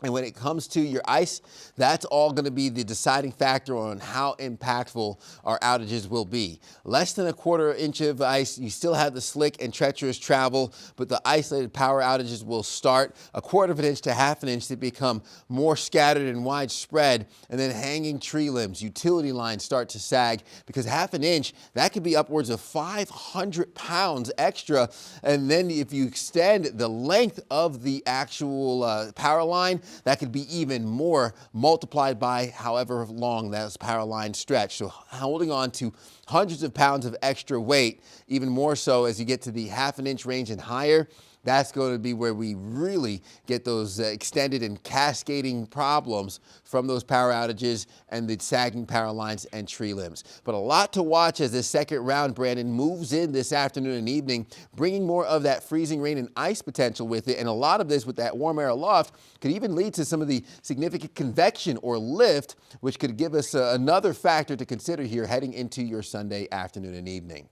And when it comes to your ice, that's all going to be the deciding factor on how impactful our outages will be. Less than 1/4 inch of ice, you still have the slick and treacherous travel, but the isolated power outages will start 1/4 of an inch to 1/2 an inch to become more scattered and widespread. And then hanging tree limbs, utility lines start to sag, because 1/2 an inch, that could be upwards of 500 pounds extra. And then if you extend the length of the actual power line, that could be even more, multiplied by however long those power lines stretch. So holding on to hundreds of pounds of extra weight, even more so as you get to the 1/2 an inch range and higher. That's going to be where we really get those extended and cascading problems from those power outages and the sagging power lines and tree limbs. But a lot to watch as this second round, Brandon, moves in this afternoon and evening, bringing more of that freezing rain and ice potential with it. And a lot of this with that warm air aloft could even lead to some of the significant convection or lift, which could give us another factor to consider here heading into your Sunday afternoon and evening.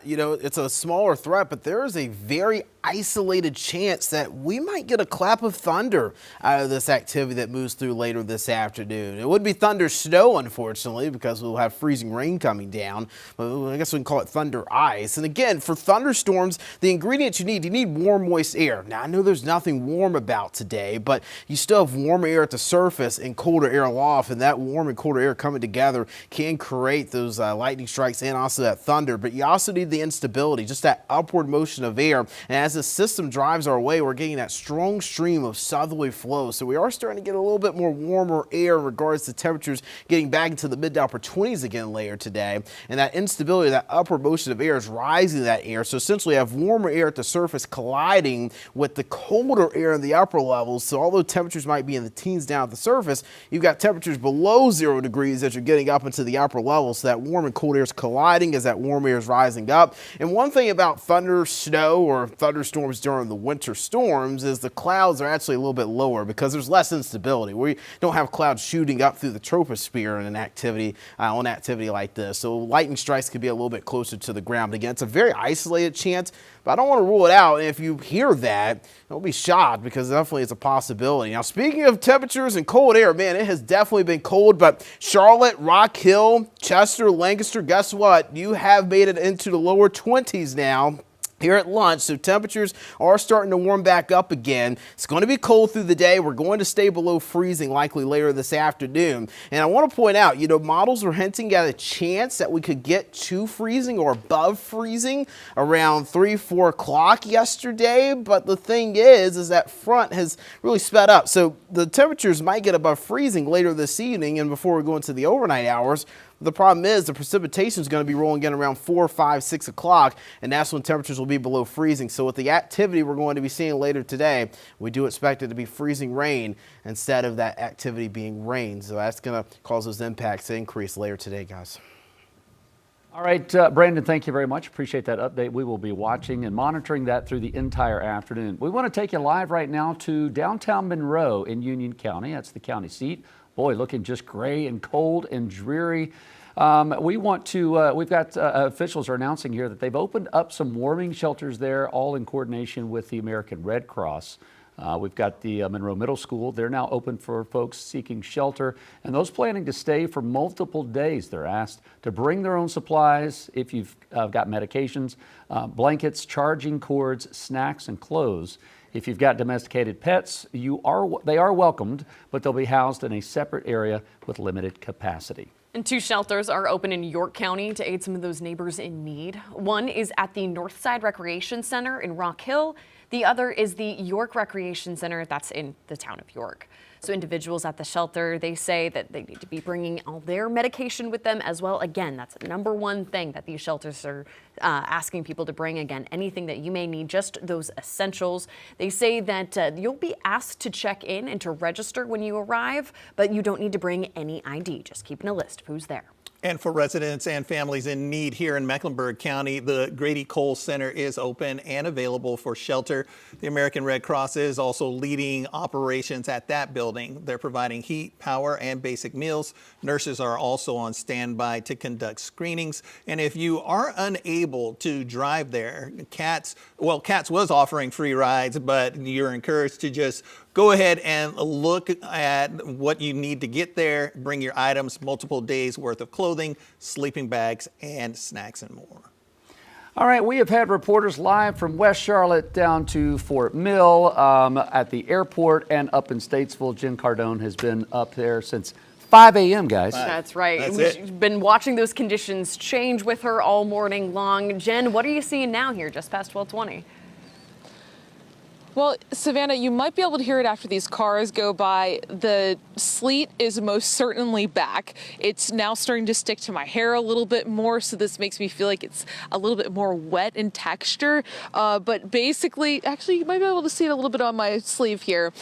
You know, it's a smaller threat, but there is a very isolated chance that we might get a clap of thunder out of this activity that moves through later this afternoon. It would be thunder snow, unfortunately, because we'll have freezing rain coming down. But I guess we can call it thunder ice. And again, for thunderstorms, the ingredients you need warm, moist air. Now, I know there's nothing warm about today, but you still have warm air at the surface and colder air aloft, and that warm and colder air coming together can create those lightning strikes and also that thunder. But you also need the instability, just that upward motion of air. And as the system drives our way, we're getting that strong stream of southerly flow. So we are starting to get a little bit more warmer air in regards to temperatures getting back into the mid to upper 20s again later today. And that instability, that upward motion of air is rising that air. So essentially you have warmer air at the surface colliding with the colder air in the upper levels. So although temperatures might be in the teens down at the surface, you've got temperatures below 0 degrees as you're getting up into the upper levels. So that warm and cold air is colliding as that warm air is rising up. And one thing about thunder, snow, or thunderstorms during the winter storms is the clouds are actually a little bit lower because there's less instability. We don't have clouds shooting up through the troposphere in an activity, on activity like this. So lightning strikes could be a little bit closer to the ground. Again, it's a very isolated chance, but I don't want to rule it out. And if you hear that, don't be shocked because definitely it's a possibility. Now, speaking of temperatures and cold air, man, it has definitely been cold, but Charlotte, Rock Hill, Chester, Lancaster, guess what? You have made it into the lower 20s now here at lunch, so temperatures are starting to warm back up again. It's going to be cold through the day. We're going to stay below freezing likely later this afternoon. And I want to point out, you know, models are hinting at a chance that we could get to freezing or above freezing around 3-4 o'clock yesterday. But the thing is that front has really sped up. So the temperatures might get above freezing later this evening and before we go into the overnight hours. The problem is the precipitation is going to be rolling in around 4, 5, 6 o'clock, and that's when temperatures will be below freezing. So with the activity we're going to be seeing later today, we do expect it to be freezing rain instead of that activity being rain. So that's going to cause those impacts to increase later today, guys. All right, Brandon, thank you very much. Appreciate that update. We will be watching and monitoring that through the entire afternoon. We want to take you live right now to downtown Monroe in Union County. That's the county seat. Boy, looking just gray and cold and dreary. We've got officials are announcing here that they've opened up some warming shelters there, all in coordination with the American Red Cross. We've got the Monroe Middle School. They're now open for folks seeking shelter, and those planning to stay for multiple days. They're asked to bring their own supplies if you've got medications, blankets, charging cords, snacks, and clothes. If you've got domesticated pets, they are welcomed, but they'll be housed in a separate area with limited capacity. And 2 shelters are open in York County to aid some of those neighbors in need. One is at the Northside Recreation Center in Rock Hill. The other is the York Recreation Center that's in the town of York. So individuals at the shelter, they say that they need to be bringing all their medication with them as well. Again, that's the #1 thing that these shelters are asking people to bring. Again, anything that you may need, just those essentials. They say that you'll be asked to check in and to register when you arrive, but you don't need to bring any ID, just keeping a list of who's there. And for residents and families in need here in Mecklenburg County, the Grady Cole Center is open and available for shelter. The American Red Cross is also leading operations at that building. They're providing heat, power, and basic meals. Nurses are also on standby to conduct screenings. And if you are unable to drive there, CATS was offering free rides, but you're encouraged to just go ahead and look at what you need to get there. Bring your items, multiple days worth of clothing, sleeping bags, and snacks and more. All right, we have had reporters live from West Charlotte down to Fort Mill at the airport and up in Statesville. Jen Cardone has been up there since 5 a.m., guys. That's right. That's We've been watching those conditions change with her all morning long. Jen, what are you seeing now here just past 12:20? Well, Savannah, you might be able to hear it after these cars go by. The sleet is most certainly back. It's now starting to stick to my hair a little bit more, so this makes me feel like it's a little bit more wet in texture. But basically, actually, you might be able to see it a little bit on my sleeve here.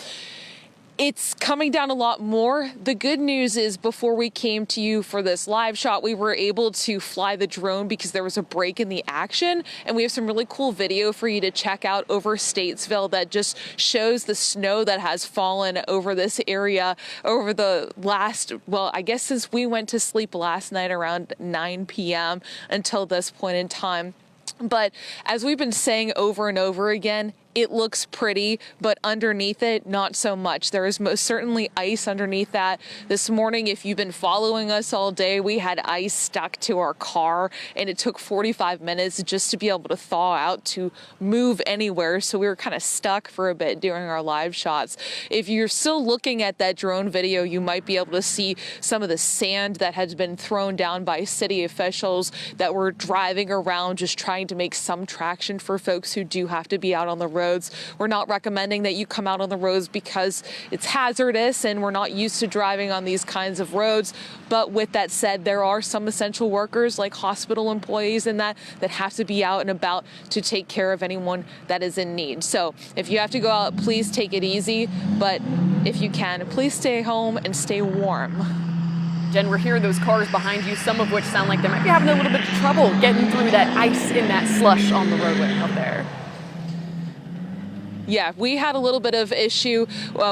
It's coming down a lot more. The good news is before we came to you for this live shot, we were able to fly the drone because there was a break in the action. And we have some really cool video for you to check out over Statesville that just shows the snow that has fallen over this area over the last, well, I guess since we went to sleep last night around 9 p.m. until this point in time. But as we've been saying over and over again, it looks pretty, but underneath it, not so much. There is most certainly ice underneath that. This morning, if you've been following us all day, we had ice stuck to our car, and it took 45 minutes just to be able to thaw out to move anywhere. So we were kind of stuck for a bit during our live shots. If you're still looking at that drone video, you might be able to see some of the sand that has been thrown down by city officials that were driving around just trying to make some traction for folks who do have to be out on the roads. We're not recommending that you come out on the roads because it's hazardous and we're not used to driving on these kinds of roads. But with that said, there are some essential workers like hospital employees and that have to be out and about to take care of anyone that is in need. So if you have to go out, please take it easy. But if you can, please stay home and stay warm. Jen, we're hearing those cars behind you, some of which sound like they might be having a little bit of trouble getting through that ice and that slush on the roadway out there. Yeah, we had a little bit of issue.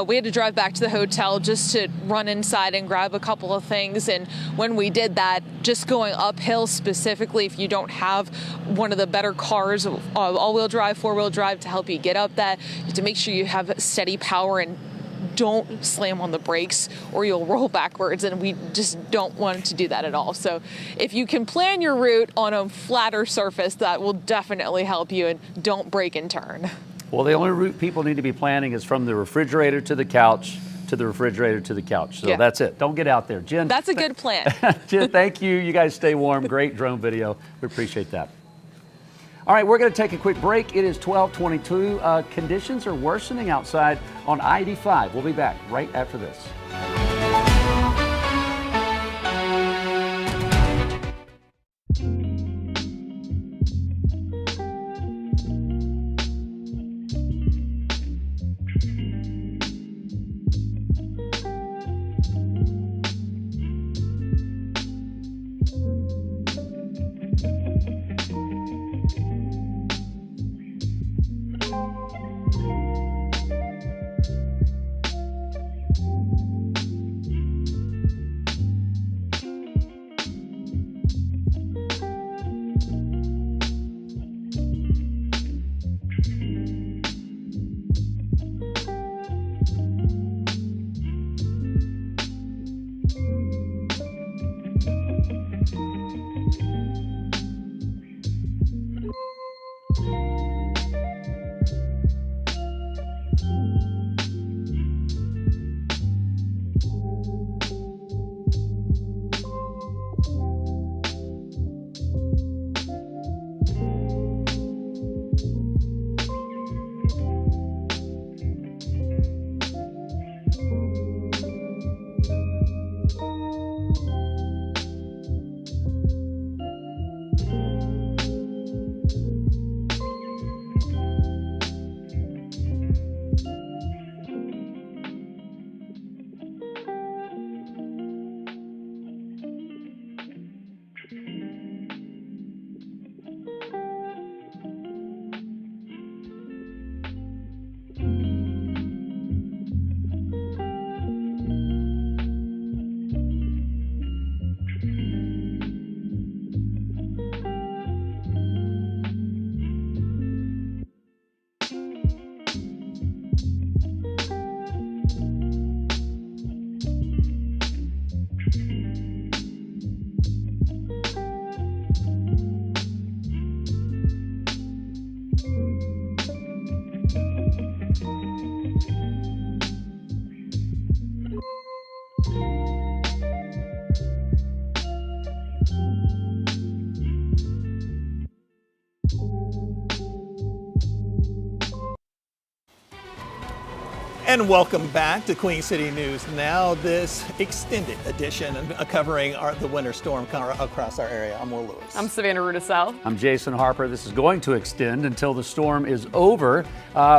We had to drive back to the hotel just to run inside and grab a couple of things. And when we did that, just going uphill specifically, if you don't have one of the better cars, all-wheel drive, four-wheel drive to help you get up that, you have to make sure you have steady power and don't slam on the brakes or you'll roll backwards, and we just don't want to do that at all. So if you can plan your route on a flatter surface, that will definitely help you, and don't brake and turn. Well, the only route people need to be planning is from the refrigerator to the couch to the refrigerator to the couch. So that's it. Don't get out there. Jen. That's a good plan. Jen, thank you. You guys stay warm. Great drone video. We appreciate that. All right, we're going to take a quick break. It is 12:22. Conditions are worsening outside on I-85. We'll be back right after this. And welcome back to Queen City News. Now this extended edition covering the winter storm across our area. I'm Will Lewis. I'm Savannah Rudisell. I'm Jason Harper. This is going to extend until the storm is over,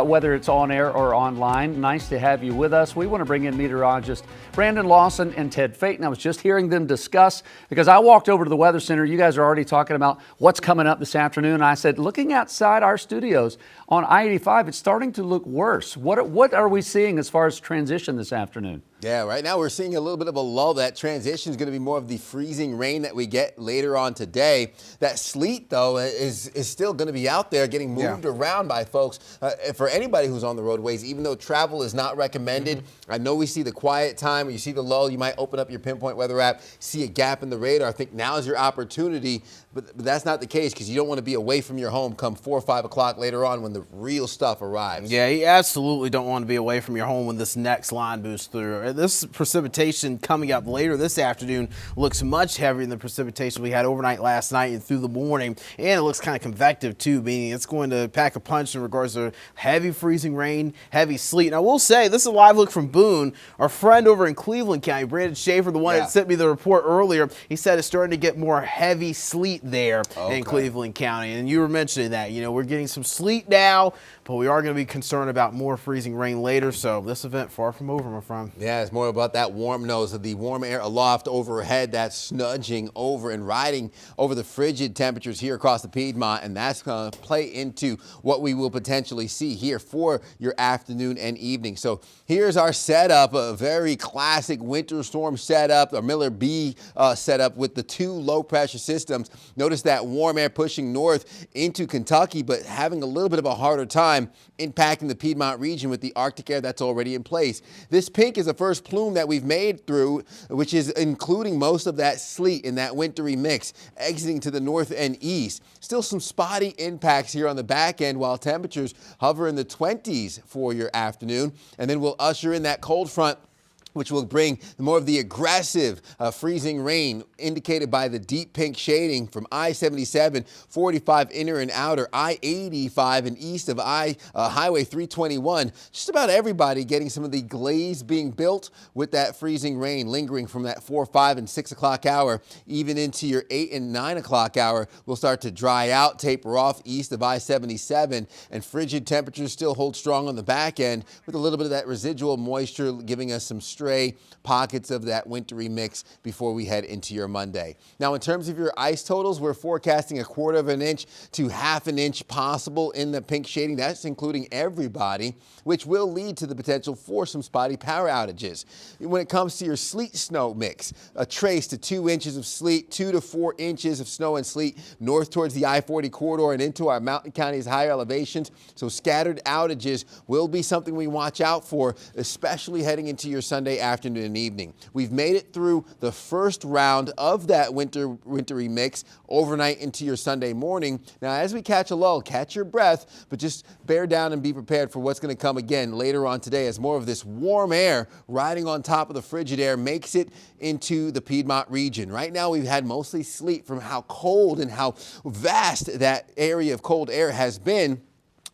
whether it's on air or online. Nice to have you with us. We want to bring in meteorologist Brandon Lawson and Ted Phaeton. I was just hearing them discuss, because I walked over to the Weather Center. You guys are already talking about what's coming up this afternoon. I said, looking outside our studios on I-85, it's starting to look worse. What are we seeing as far as transition this afternoon? Yeah, right now we're seeing a little bit of a lull. That transition is going to be more of the freezing rain that we get later on today. That sleet, though, is still going to be out there getting moved around by folks. For anybody who's on the roadways, even though travel is not recommended, I know we see the quiet time, you see the lull, you might open up your Pinpoint weather app, see a gap in the radar. I think now is your opportunity, but that's not the case, because you don't want to be away from your home come 4 or 5 o'clock later on when the real stuff arrives. Yeah, you absolutely don't want to be away from your home when this next line moves through. This precipitation coming up later this afternoon looks much heavier than the precipitation we had overnight last night and through the morning. And it looks kind of convective too, meaning it's going to pack a punch in regards to heavy freezing rain, heavy sleet. And I will say, this is a live look from Boone. Our friend over in Cleveland County, Brandon Schaefer, the one that sent me the report earlier, he said it's starting to get more heavy sleet there in Cleveland County. And you were mentioning that, you know, we're getting some sleet now, but we are going to be concerned about more freezing rain later. So this event far from over, my friend. Yeah, it's more about that warm nose of the warm air aloft overhead that's snudging over and riding over the frigid temperatures here across the Piedmont, and that's going to play into what we will potentially see here for your afternoon and evening. So here's our setup, a very classic winter storm setup, a Miller B setup with the two low pressure systems. Notice that warm air pushing north into Kentucky, but having a little bit of a harder time impacting the Piedmont region with the Arctic air that's already in place. This pink is the first plume that we've made through, which is including most of that sleet in that wintry mix, exiting to the north and east. Still some spotty impacts here on the back end, while temperatures hover in the 20s for your afternoon. And then we'll usher in that cold front, which will bring more of the aggressive freezing rain indicated by the deep pink shading from I-77, 45 inner and outer, I-85 and east of Highway 321. Just about everybody getting some of the glaze being built with that freezing rain lingering from that 4, 5, and 6 o'clock hour, even into your 8 and 9 o'clock hour. Will start to dry out, taper off east of I-77, and frigid temperatures still hold strong on the back end with a little bit of that residual moisture giving us some stray pockets of that wintry mix before we head into your Monday. Now, in terms of your ice totals, we're forecasting 1/4 of an inch to 1/2 an inch possible in the pink shading. That's including everybody, which will lead to the potential for some spotty power outages. When it comes to your sleet snow mix, a trace to 2 inches of sleet, 2 to 4 inches of snow and sleet north towards the I-40 corridor and into our mountain counties' higher elevations. So scattered outages will be something we watch out for, especially heading into your Sunday afternoon and evening. We've made it through the first round of that wintry mix overnight into your Sunday morning. Now, as we catch a lull, catch your breath, but just bear down and be prepared for what's going to come again later on today, as more of this warm air riding on top of the frigid air makes it into the Piedmont region. Right now, we've had mostly sleet from how cold and how vast that area of cold air has been.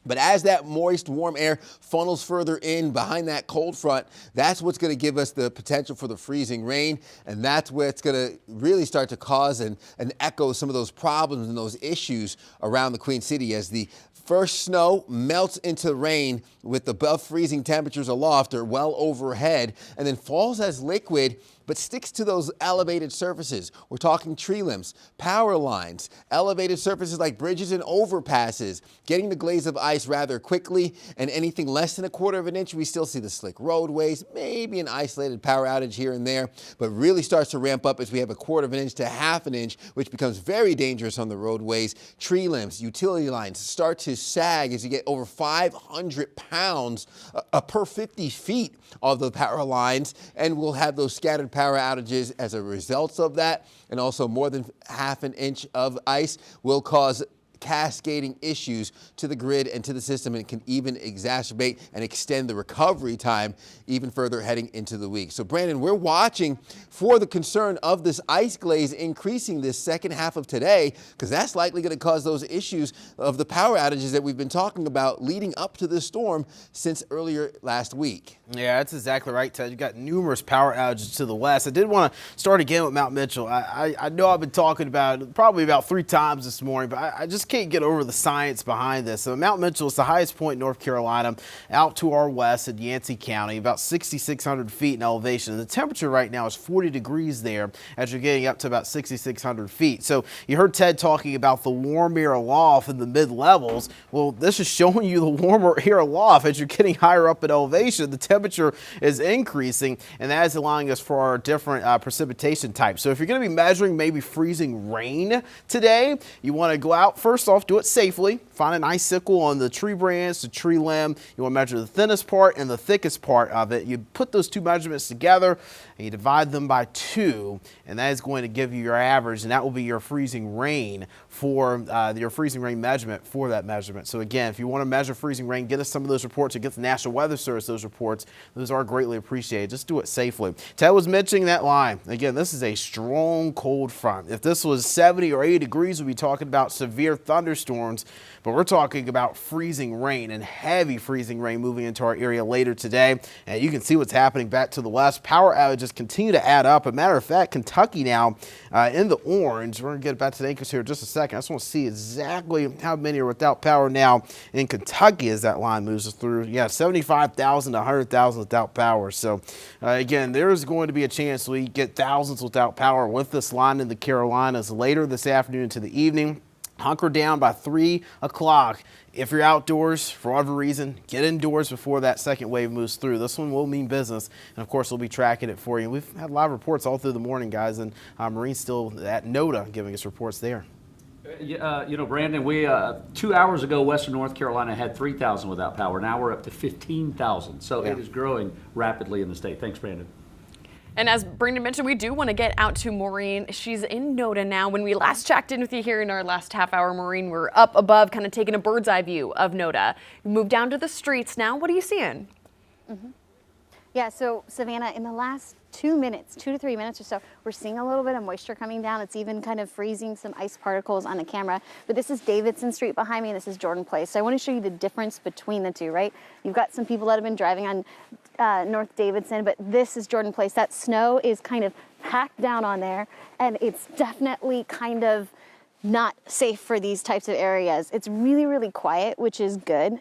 But as that moist, warm air funnels further in behind that cold front, that's what's going to give us the potential for the freezing rain. And that's what's going to really start to cause and echo some of those problems and those issues around the Queen City as the first snow melts into rain with above freezing temperatures aloft or well overhead, and then falls as liquid but sticks to those elevated surfaces. We're talking tree limbs, power lines, elevated surfaces like bridges and overpasses, getting the glaze of ice rather quickly, and anything less than 1/4 of an inch, we still see the slick roadways, maybe an isolated power outage here and there, but really starts to ramp up as we have 1/4 of an inch to 1/2 an inch, which becomes very dangerous on the roadways. Tree limbs, utility lines start to sag as you get over 500 pounds per 50 feet of the power lines, and we'll have those scattered power outages as a result of that. And also more than 1/2 an inch of ice will cause cascading issues to the grid and to the system, and it can even exacerbate and extend the recovery time even further heading into the week. So Brandon, we're watching for the concern of this ice glaze increasing this second half of today, because that's likely going to cause those issues of the power outages that we've been talking about leading up to this storm since earlier last week. Yeah, that's exactly right, Ted. You got numerous power outages to the west. I did want to start again with Mount Mitchell. I know I've been talking about it probably about 3 times this morning, but I just can't get over the science behind this. So Mount Mitchell is the highest point in North Carolina, out to our west in Yancey County, about 6,600 feet in elevation. And the temperature right now is 40 degrees there as you're getting up to about 6,600 feet. So you heard Ted talking about the warm air aloft in the mid-levels. Well, this is showing you the warmer air aloft as you're getting higher up in elevation. The temperature is increasing, and that is allowing us for our different precipitation types. So if you're going to be measuring maybe freezing rain today, you want to go out, first off, do it safely. Find an icicle on the tree branch, the tree limb. You want to measure the thinnest part and the thickest part of it. You put those two measurements together and you divide them by 2, and that is going to give you your average, and that will be your freezing rain for your freezing rain measurement for that measurement. So again, if you want to measure freezing rain, get us some of those reports or get the National Weather Service those reports. Those are greatly appreciated. Just do it safely. Ted was mentioning that line. Again, this is a strong cold front. If this was 70 or 80 degrees, we'd be talking about severe thunderstorms, but we're talking about freezing rain and heavy freezing rain moving into our area later today. And you can see what's happening back to the west. Power outages continue to add up. As a matter of fact, Kentucky now in the orange. We're going to get back to the anchors here in just a second. I just want to see exactly how many are without power now in Kentucky as that line moves us through. Yeah, 75,000 to 100,000 without power. So again, there is going to be a chance we get thousands without power with this line in the Carolinas later this afternoon into the evening. Hunker down by 3 o'clock. If you're outdoors, for whatever reason, get indoors before that second wave moves through. This one will mean business, and of course, we'll be tracking it for you. We've had live reports all through the morning, guys, and Marine's still at NODA giving us reports there. You know, Brandon, we 2 hours ago, Western North Carolina had 3,000 without power. Now we're up to 15,000. So It is growing rapidly in the state. Thanks, Brandon. And as Brandon mentioned, we do want to get out to Maureen. She's in NODA now. When we last checked in with you here in our last half hour, Maureen, we're up above, kind of taking a bird's eye view of NODA. We moved down to the streets now. What are you seeing? Yeah, so Savannah, in the last 2 minutes, 2 to 3 minutes or so, we're seeing a little bit of moisture coming down. It's even kind of freezing some ice particles on the camera. But this is Davidson Street behind me, and this is Jordan Place. So I want to show you the difference between the two, right? You've got some people that have been driving on North Davidson, but this is Jordan Place. That snow is kind of packed down on there, and it's definitely kind of not safe for these types of areas. It's really, really quiet, which is good.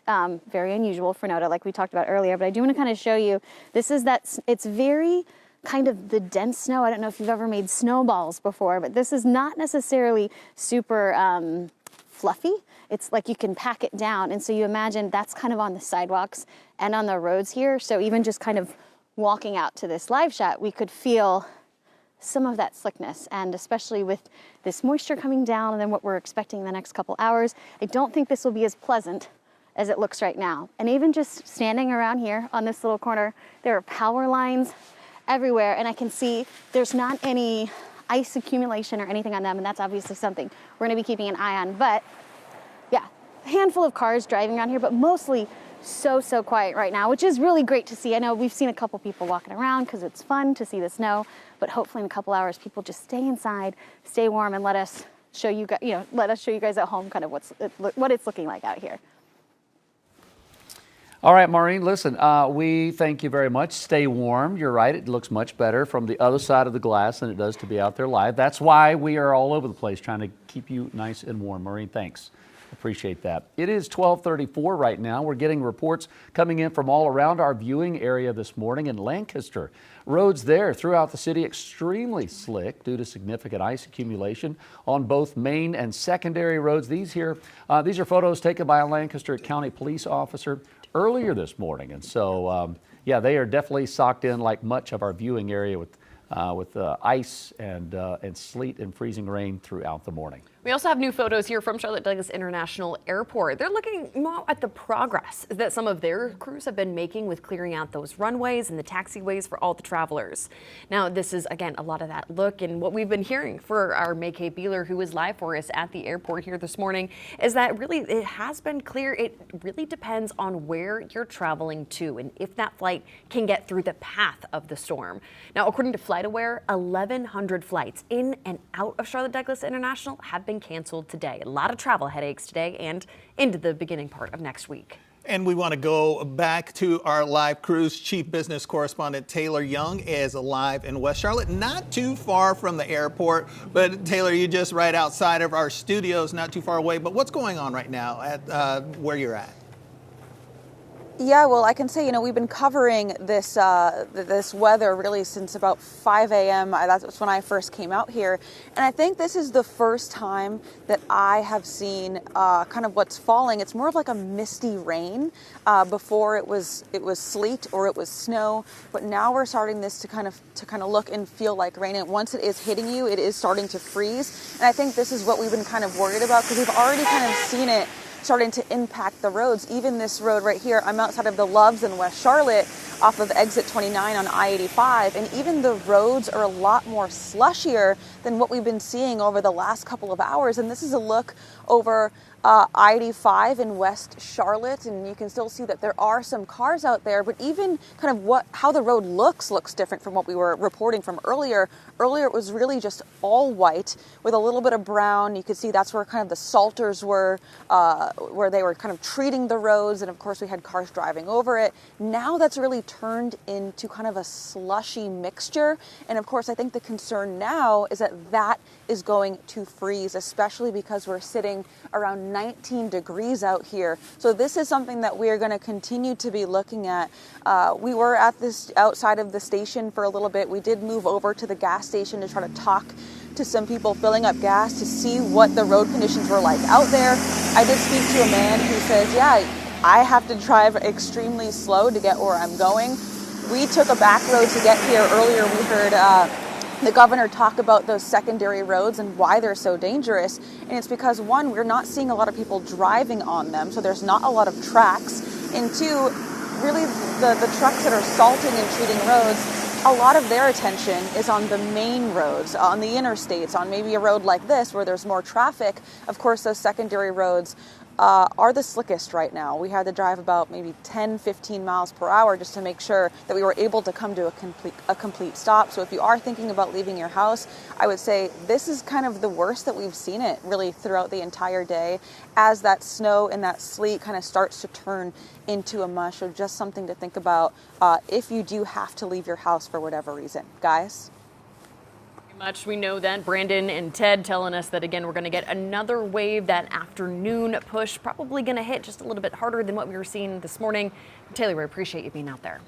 Very unusual for NODA, like we talked about earlier. But I do want to kind of show you, this is that, it's very kind of the dense snow. I don't know if you've ever made snowballs before, but this is not necessarily super fluffy. It's like you can pack it down. And so you imagine that's kind of on the sidewalks and on the roads here. So even just kind of walking out to this live shot, we could feel some of that slickness, and especially with this moisture coming down and then what we're expecting in the next couple hours, I don't think this will be as pleasant as it looks right now. And even just standing around here on this little corner, there are power lines everywhere, and I can see there's not any ice accumulation or anything on them, and that's obviously something we're going to be keeping an eye on. But yeah, a handful of cars driving around here, but mostly so quiet right now, which is really great to see. I know we've seen a couple people walking around because it's fun to see the snow, but hopefully in a couple hours people just stay inside, stay warm, and let us show you guys, let us show you guys at home kind of what it's looking like out here. All right, Maureen, listen, we thank you very much. Stay warm. You're right. It looks much better from the other side of the glass than it does to be out there live. That's why we are all over the place trying to keep you nice and warm. Maureen, thanks. Appreciate that. It is 12:34 right now. We're getting reports coming in from all around our viewing area this morning in Lancaster. Roads there throughout the city extremely slick due to significant ice accumulation on both main and secondary roads. These are photos taken by a Lancaster County police officer earlier this morning. And so, yeah, they are definitely socked in like much of our viewing area with ice and sleet and freezing rain throughout the morning. We also have new photos here from Charlotte Douglas International Airport. They're looking more at the progress that some of their crews have been making with clearing out those runways and the taxiways for all the travelers. Now, this is, again, a lot of that look, and what we've been hearing for our Mackay Beeler, who is live for us at the airport here this morning, is that really it has been clear. It really depends on where you're traveling to and if that flight can get through the path of the storm. Now, according to FlightAware, 1,100 flights in and out of Charlotte Douglas International have been canceled today. A lot of travel headaches today and into the beginning part of next week. And we want to go back to our live cruise. Chief Business Correspondent Taylor Young is live in West Charlotte, not too far from the airport. But Taylor, you're just right outside of our studios, not too far away. But what's going on right now at where you're at? Yeah, well, I can say, we've been covering this this weather really since about 5 a.m. That's when I first came out here. And I think this is the first time that I have seen kind of what's falling. It's more of like a misty rain. Before it was sleet or it was snow, but now we're starting this to kind of look and feel like rain. And once it is hitting you, it is starting to freeze. And I think this is what we've been kind of worried about, because we've already kind of seen it starting to impact the roads. Even this road right here, I'm outside of the Loves in West Charlotte off of exit 29 on I-85, and even the roads are a lot more slushier than what we've been seeing over the last couple of hours. And this is a look over I-85 in West Charlotte, and you can still see that there are some cars out there, but even kind of how the road looks different from what we were reporting from earlier. Earlier it was really just all white with a little bit of brown. You could see that's where kind of the salters were, where they were kind of treating the roads, and of course we had cars driving over it. Now that's really turned into kind of a slushy mixture, and of course I think the concern now is that that is going to freeze, especially because we're sitting around 19 degrees out here. So this is something that we're going to continue to be looking at. We were at this outside of the station for a little bit. We did move over to the gas station to try to talk to some people filling up gas to see what the road conditions were like out there. I did speak to a man who says, yeah, I have to drive extremely slow to get where I'm going. We took a back road to get here. Earlier we heard the governor talk about those secondary roads and why they're so dangerous. And it's because, one, we're not seeing a lot of people driving on them, so there's not a lot of tracks. And two, really the trucks that are salting and treating roads, a lot of their attention is on the main roads, on the interstates, on maybe a road like this where there's more traffic. Of course, those secondary roads are the slickest right now. We had to drive about maybe 10, 15 miles per hour just to make sure that we were able to come to a complete stop. So if you are thinking about leaving your house, I would say this is kind of the worst that we've seen it really throughout the entire day, as that snow and that sleet kind of starts to turn into a mush. So just something to think about if you do have to leave your house for whatever reason. Guys? Much. We know that Brandon and Ted telling us that, again, we're going to get another wave. That afternoon push probably going to hit just a little bit harder than what we were seeing this morning. Taylor, we appreciate you being out there.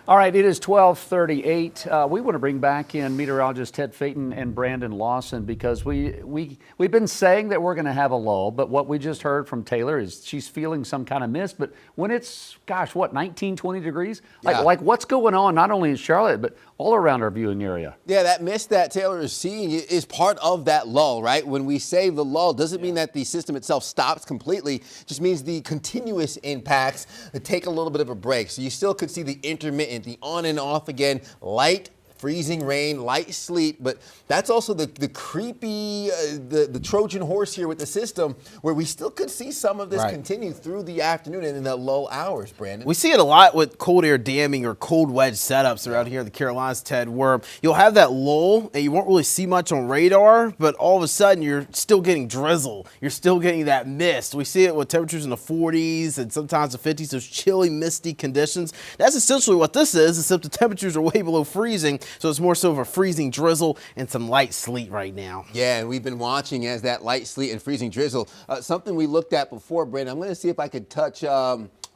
All right, it is 12:38. We want to bring back in meteorologist Ted Phaeton and Brandon Lawson, because we've been saying that we're going to have a lull, but what we just heard from Taylor is she's feeling some kind of mist. But when it's, 19, 20 degrees? Like what's going on not only in Charlotte, but all around our viewing area? Yeah, that mist that Taylor is seeing is part of that lull, right? When we say the lull, doesn't mean that the system itself stops completely. It just means the continuous impacts take a little bit of a break. So you still could see the intermittent, the on and off again, light freezing rain, light sleet, but that's also the creepy, the Trojan horse here with the system, where we still could see some of this continue through the afternoon and in the low hours, Brandon. We see it a lot with cold air damming or cold wedge setups around here in the Carolinas, Ted, where you'll have that lull and you won't really see much on radar, but all of a sudden you're still getting drizzle. You're still getting that mist. We see it with temperatures in the 40s and sometimes the 50s, those chilly, misty conditions. That's essentially what this is, except the temperatures are way below freezing. So it's more so of a freezing drizzle and some light sleet right now. Yeah, and we've been watching as that light sleet and freezing drizzle. Something we looked at before, Brandon. I'm going to see if I could touch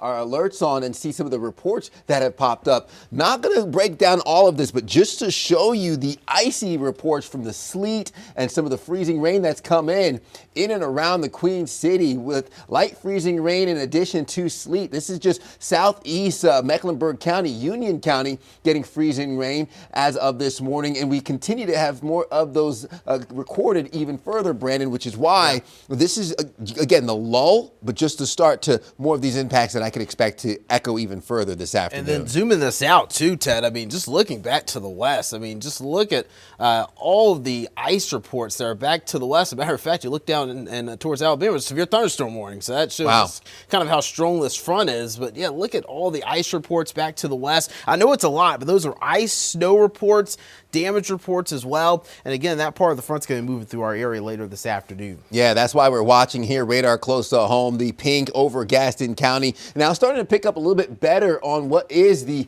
our alerts on and see some of the reports that have popped up. Not going to break down all of this, but just to show you the icy reports from the sleet and some of the freezing rain that's come in and around the Queen City with light freezing rain in addition to sleet. This is just southeast Mecklenburg County, Union County getting freezing rain as of this morning. And we continue to have more of those recorded even further, Brandon, which is why this is, again, the lull, but just to start to more of these impacts that I could expect to echo even further this afternoon. And then zooming this out too, Ted, I mean, just looking back to the west, I mean, just look at all of the ice reports that are back to the west. As a matter of fact, you look down and towards Alabama, it's severe thunderstorm warning. So that shows us kind of how strong this front is. But yeah, look at all the ice reports back to the west. I know it's a lot, but those are ice, snow reports, damage reports as well. And again, that part of the front's going to be moving through our area later this afternoon. Yeah, that's why we're watching here. Radar close to home, the pink over Gaston County. Now starting to pick up a little bit better on what is the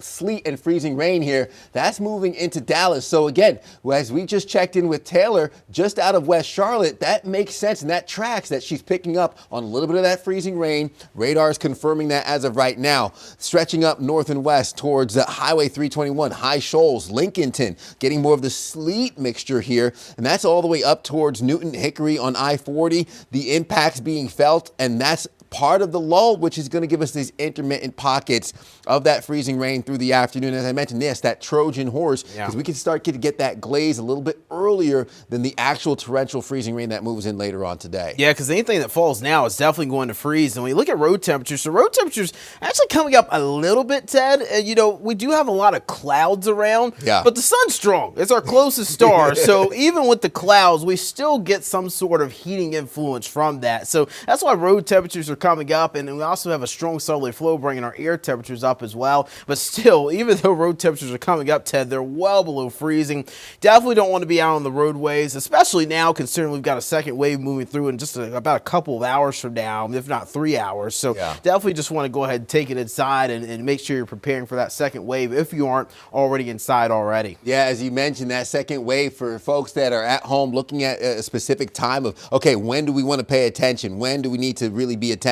sleet and freezing rain here. That's moving into Dallas. So again, as we just checked in with Taylor, just out of West Charlotte, that makes sense and that tracks that she's picking up on a little bit of that freezing rain. Radar is confirming that as of right now. Stretching up north and west towards Highway 321, High Shoals, Lincolnton, getting more of the sleet mixture here. And that's all the way up towards Newton Hickory on I-40. The impacts being felt, and that's part of the lull, which is going to give us these intermittent pockets of that freezing rain through the afternoon. As I mentioned, that Trojan horse, because we can start to get that glaze a little bit earlier than the actual torrential freezing rain that moves in later on today. Yeah, because anything that falls now is definitely going to freeze. And when you look at road temperatures, so road temperatures actually coming up a little bit, Ted. And, you know, we do have a lot of clouds around, but the sun's strong. It's our closest star. So even with the clouds, we still get some sort of heating influence from that. So that's why road temperatures are coming up, and we also have a strong southerly flow bringing our air temperatures up as well. But still, even though road temperatures are coming up, Ted, they're well below freezing. Definitely don't want to be out on the roadways, especially now considering we've got a second wave moving through in just about a couple of hours from now, if not 3 hours. So definitely just want to go ahead and take it inside and make sure you're preparing for that second wave if you aren't already inside already. Yeah, as you mentioned, that second wave for folks that are at home looking at a specific time of, okay, when do we want to pay attention? When do we need to really be attentive?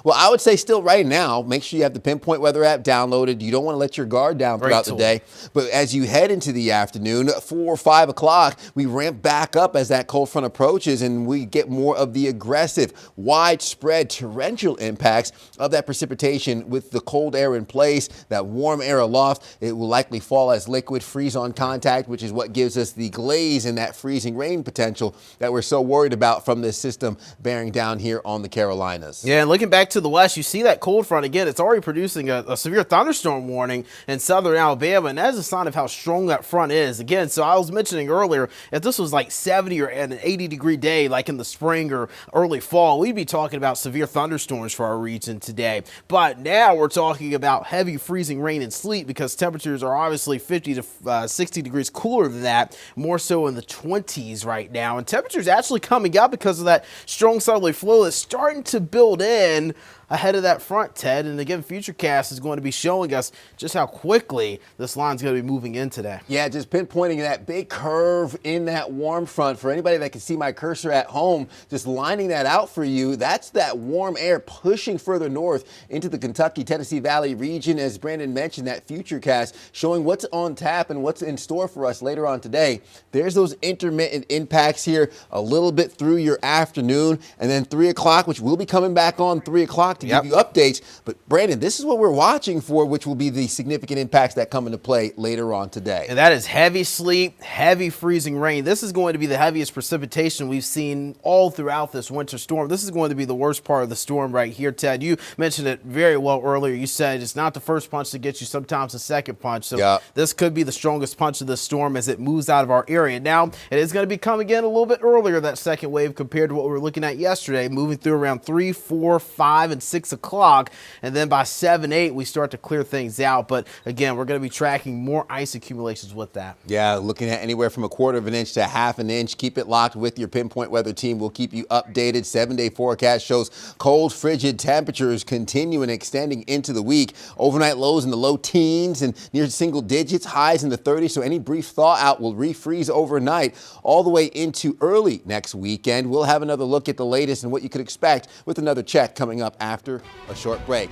Well, I would say still right now, make sure you have the Pinpoint Weather app downloaded. You don't want to let your guard down throughout the day. But as you head into the afternoon, 4 or 5 o'clock, we ramp back up as that cold front approaches and we get more of the aggressive, widespread torrential impacts of that precipitation with the cold air in place, that warm air aloft. It will likely fall as liquid, freeze on contact, which is what gives us the glaze and that freezing rain potential that we're so worried about from this system bearing down here on the Carolinas. Yeah, and looking back to the west, you see that cold front again. It's already producing a severe thunderstorm warning in southern Alabama, and that is a sign of how strong that front is. Again, so I was mentioning earlier, if this was like 70 or an 80-degree day, like in the spring or early fall, we'd be talking about severe thunderstorms for our region today. But now we're talking about heavy freezing rain and sleet because temperatures are obviously 50 to 60 degrees cooler than that, more so in the 20s right now. And temperatures actually coming up because of that strong southerly flow that's starting to build in ahead of that front, Ted. And again, Futurecast is going to be showing us just how quickly this line's going to be moving in today. Yeah, just pinpointing that big curve in that warm front. For anybody that can see my cursor at home, just lining that out for you, that's that warm air pushing further north into the Kentucky-Tennessee Valley region. As Brandon mentioned, that Futurecast showing what's on tap and what's in store for us later on today. There's those intermittent impacts here a little bit through your afternoon, and then 3 o'clock, which will be coming back on 3 o'clock to give you updates. But Brandon, this is what we're watching for, which will be the significant impacts that come into play later on today. And that is heavy sleet, heavy freezing rain. This is going to be the heaviest precipitation we've seen all throughout this winter storm. This is going to be the worst part of the storm right here, Ted. You mentioned it very well earlier. You said it's not the first punch that gets you, sometimes the second punch. So this could be the strongest punch of the storm as it moves out of our area. Now, it is going to be coming in a little bit earlier, that second wave, compared to what we were looking at yesterday, moving through around 3, 4, 5, and 6 o'clock, and then by 7, 8 we start to clear things out. But again, we're going to be tracking more ice accumulations with that. Yeah, looking at anywhere from 1/4 of an inch to 1/2 an inch. Keep it locked with your Pinpoint Weather team. We'll keep you updated. 7-day forecast shows cold, frigid temperatures continuing, extending into the week. Overnight lows in the low teens and near single digits, highs in the 30s. So any brief thaw out will refreeze overnight all the way into early next weekend. We'll have another look at the latest and what you could expect with another check coming up after after a short break.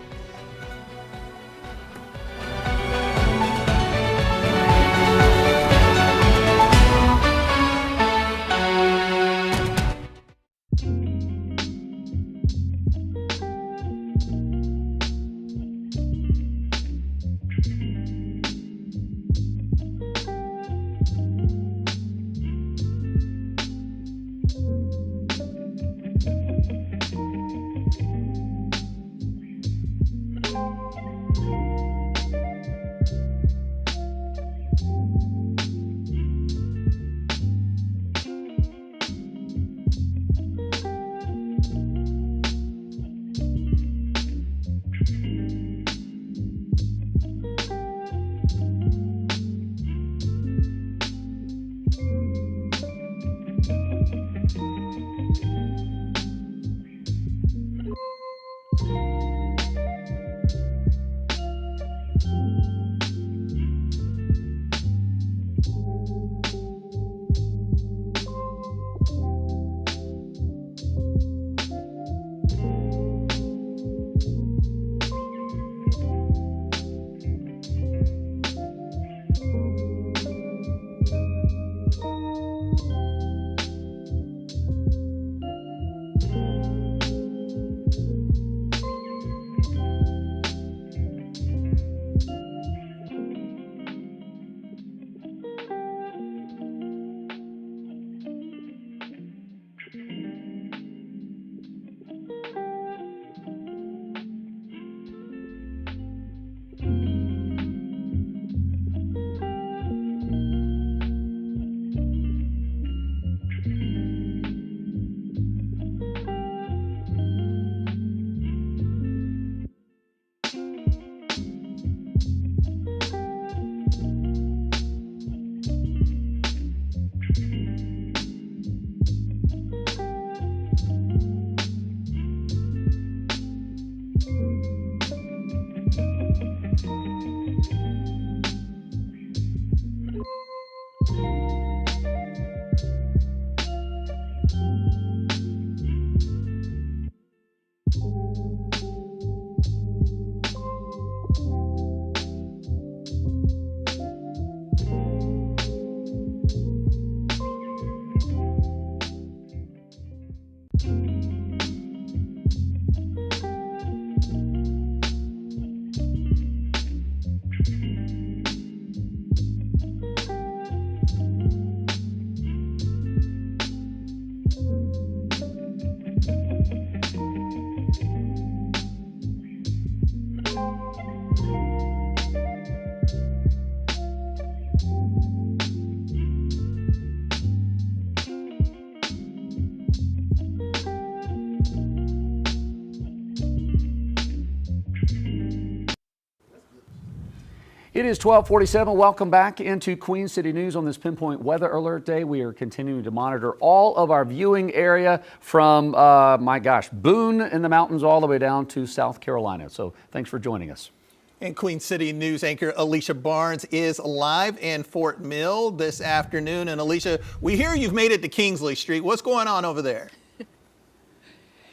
It is 12:47. Welcome back into Queen City News on this Pinpoint Weather Alert Day. We are continuing to monitor all of our viewing area from, Boone in the mountains all the way down to South Carolina. So thanks for joining us. And Queen City News anchor Alicia Barnes is live in Fort Mill this afternoon. And Alicia, we hear you've made it to Kingsley Street. What's going on over there?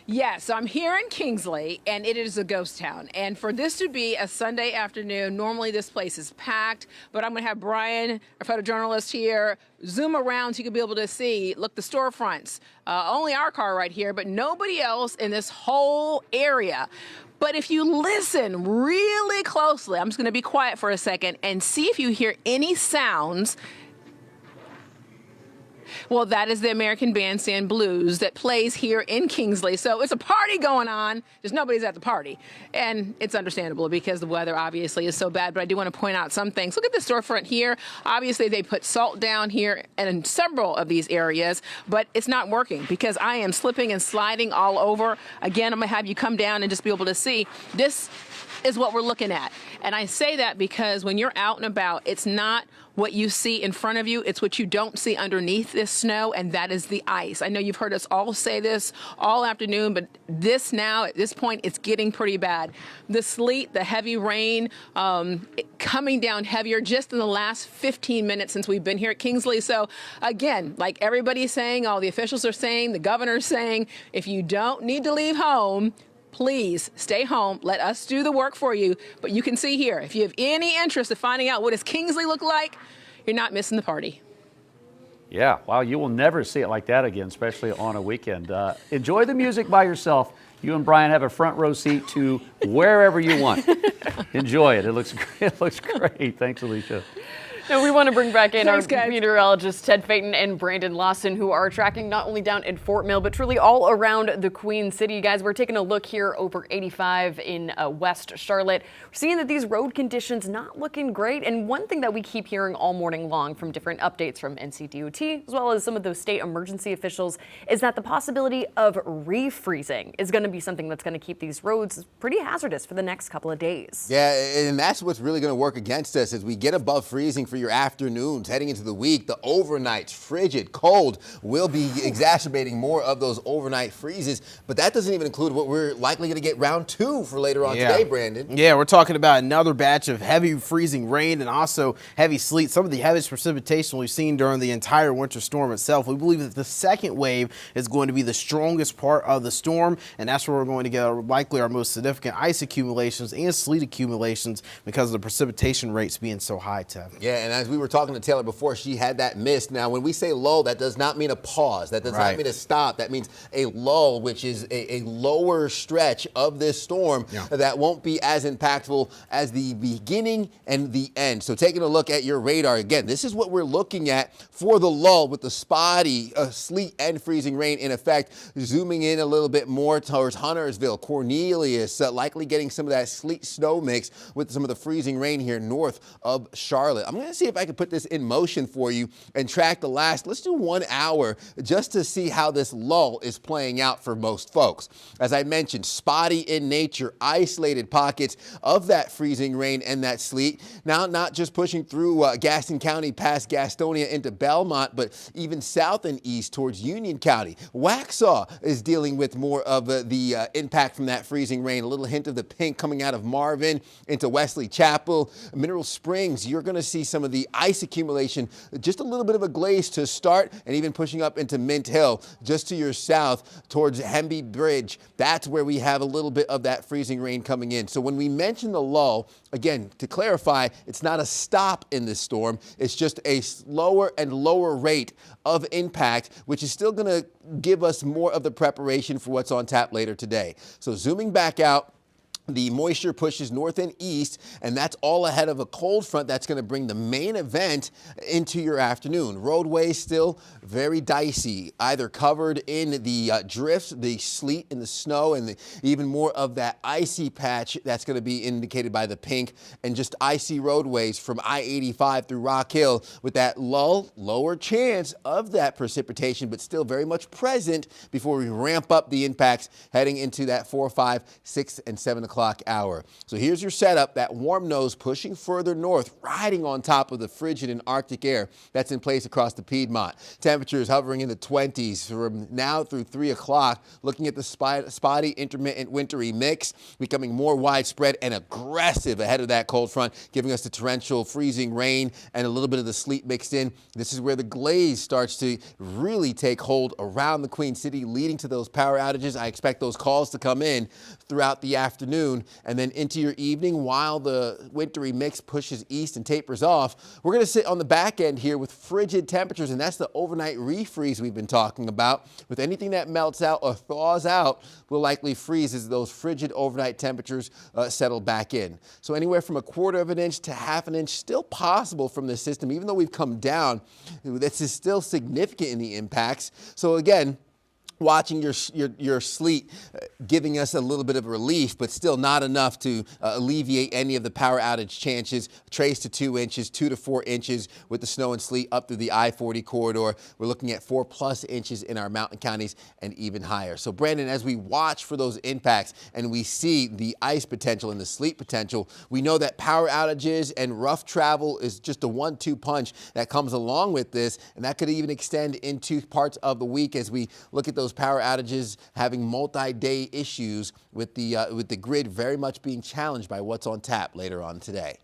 Yeah, so I'm here in Kingsley, and it is a ghost town. And for this to be a Sunday afternoon, normally this place is packed, but I'm going to have Brian, our photojournalist here, zoom around so you can be able to see, look, the storefronts. Only our car right here, but nobody else in this whole area. But if you listen really closely, I'm just going to be quiet for a second and see if you hear any sounds. Well, that is the American Bandstand Blues that plays here in Kingsley. So it's a party going on. Just nobody's at the party. And it's understandable because the weather obviously is so bad. But I do want to point out some things. Look at the storefront here. Obviously, they put salt down here and in several of these areas. But it's not working because I am slipping and sliding all over. Again, I'm going to have you come down and just be able to see. This is what we're looking at. And I say that because when you're out and about, it's not what you see in front of you, it's what you don't see underneath this snow, and that is the ice. I know you've heard us all say this all afternoon, but this now, at this point, it's getting pretty bad. The sleet, the heavy rain, coming down heavier just in the last 15 minutes since we've been here at Kingsley. So again, like everybody's saying, all the officials are saying, the governor's saying, if you don't need to leave home, please stay home. Let us do the work for you. But you can see here, if you have any interest in finding out what does Kingsley look like, you're not missing the party. Yeah, wow, you will never see it like that again, especially on a weekend. Enjoy the music by yourself. You and Brian have a front row seat to wherever you want. Enjoy it. It looks great. Thanks, Alicia. Now we want to bring back in Thanks, our guys. meteorologists Ted Payton and Brandon Lawson, who are tracking not only down in Fort Mill, but truly all around the Queen City. Guys, we're taking a look here over 85 in West Charlotte. We're seeing that these road conditions not looking great. And one thing that we keep hearing all morning long from different updates from NCDOT, as well as some of those state emergency officials, is that the possibility of refreezing is going to be something that's going to keep these roads pretty hazardous for the next couple of days. Yeah, and that's what's really going to work against us as we get above freezing for your afternoons heading into the week. The overnights, frigid, cold, will be exacerbating more of those overnight freezes. But that doesn't even include what we're likely going to get round 2 for later on today, Brandon. Yeah, we're talking about another batch of heavy freezing rain and also heavy sleet. Some of the heaviest precipitation we've seen during the entire winter storm itself. We believe that the second wave is going to be the strongest part of the storm, and that's where we're going to get likely our most significant ice accumulations and sleet accumulations because of the precipitation rates being so high, Ted. Yeah, and as we were talking to Taylor before, she had that mist. Now, when we say lull, that does not mean a pause. That does not mean a stop. That means a lull, which is a lower stretch of this storm that won't be as impactful as the beginning and the end. So taking a look at your radar, again, this is what we're looking at for the lull with the spotty sleet and freezing rain in effect. Zooming in a little bit more towards Huntersville, Cornelius, likely getting some of that sleet snow mix with some of the freezing rain here north of Charlotte. I'm going to see if I can put this in motion for you and track the last, let's do 1 hour just to see how this lull is playing out for most folks. As I mentioned, spotty in nature, isolated pockets of that freezing rain and that sleet. Now, not just pushing through Gaston County past Gastonia into Belmont, but even south and east towards Union County. Waxhaw is dealing with more of the impact from that freezing rain. A little hint of the pink coming out of Marvin into Wesley Chapel. Mineral Springs, you're going to see some of the ice accumulation, just a little bit of a glaze to start, and even pushing up into Mint Hill, just to your south towards Hemby Bridge. That's where we have a little bit of that freezing rain coming in. So when we mention the lull, again, to clarify, it's not a stop in this storm. It's just a slower and lower rate of impact, which is still going to give us more of the preparation for what's on tap later today. So zooming back out, the moisture pushes north and east, and that's all ahead of a cold front that's going to bring the main event into your afternoon. Roadways still very dicey, either covered in the drifts, the sleet and the snow, and even more of that icy patch that's going to be indicated by the pink, and just icy roadways from I-85 through Rock Hill with that lower chance of that precipitation, but still very much present before we ramp up the impacts heading into that 4, 5, 6, and 7 o'clock hour. So here's your setup, that warm nose pushing further north, riding on top of the frigid and Arctic air that's in place across the Piedmont. Temperatures hovering in the 20s from now through 3 o'clock, looking at the spotty, intermittent, wintry mix, becoming more widespread and aggressive ahead of that cold front, giving us the torrential freezing rain and a little bit of the sleet mixed in. This is where the glaze starts to really take hold around the Queen City, leading to those power outages. I expect those calls to come in throughout the afternoon and then into your evening while the wintry mix pushes east and tapers off. We're going to sit on the back end here with frigid temperatures, and that's the overnight refreeze we've been talking about. With anything that melts out or thaws out will likely freeze as those frigid overnight temperatures settle back in. So anywhere from 1/4 of an inch to 1/2 an inch still possible from the system, even though we've come down. This is still significant in the impacts. So again, watching your sleet giving us a little bit of relief, but still not enough to alleviate any of the power outage chances. Trace to 2 inches, 2 to 4 inches with the snow and sleet up through the I-40 corridor. We're looking at 4+ inches in our mountain counties and even higher. So Brandon, as we watch for those impacts and we see the ice potential and the sleet potential, we know that power outages and rough travel is just a 1-2 punch that comes along with this, and that could even extend into parts of the week as we look at those power outages having multi-day issues with the grid very much being challenged by what's on tap later on today.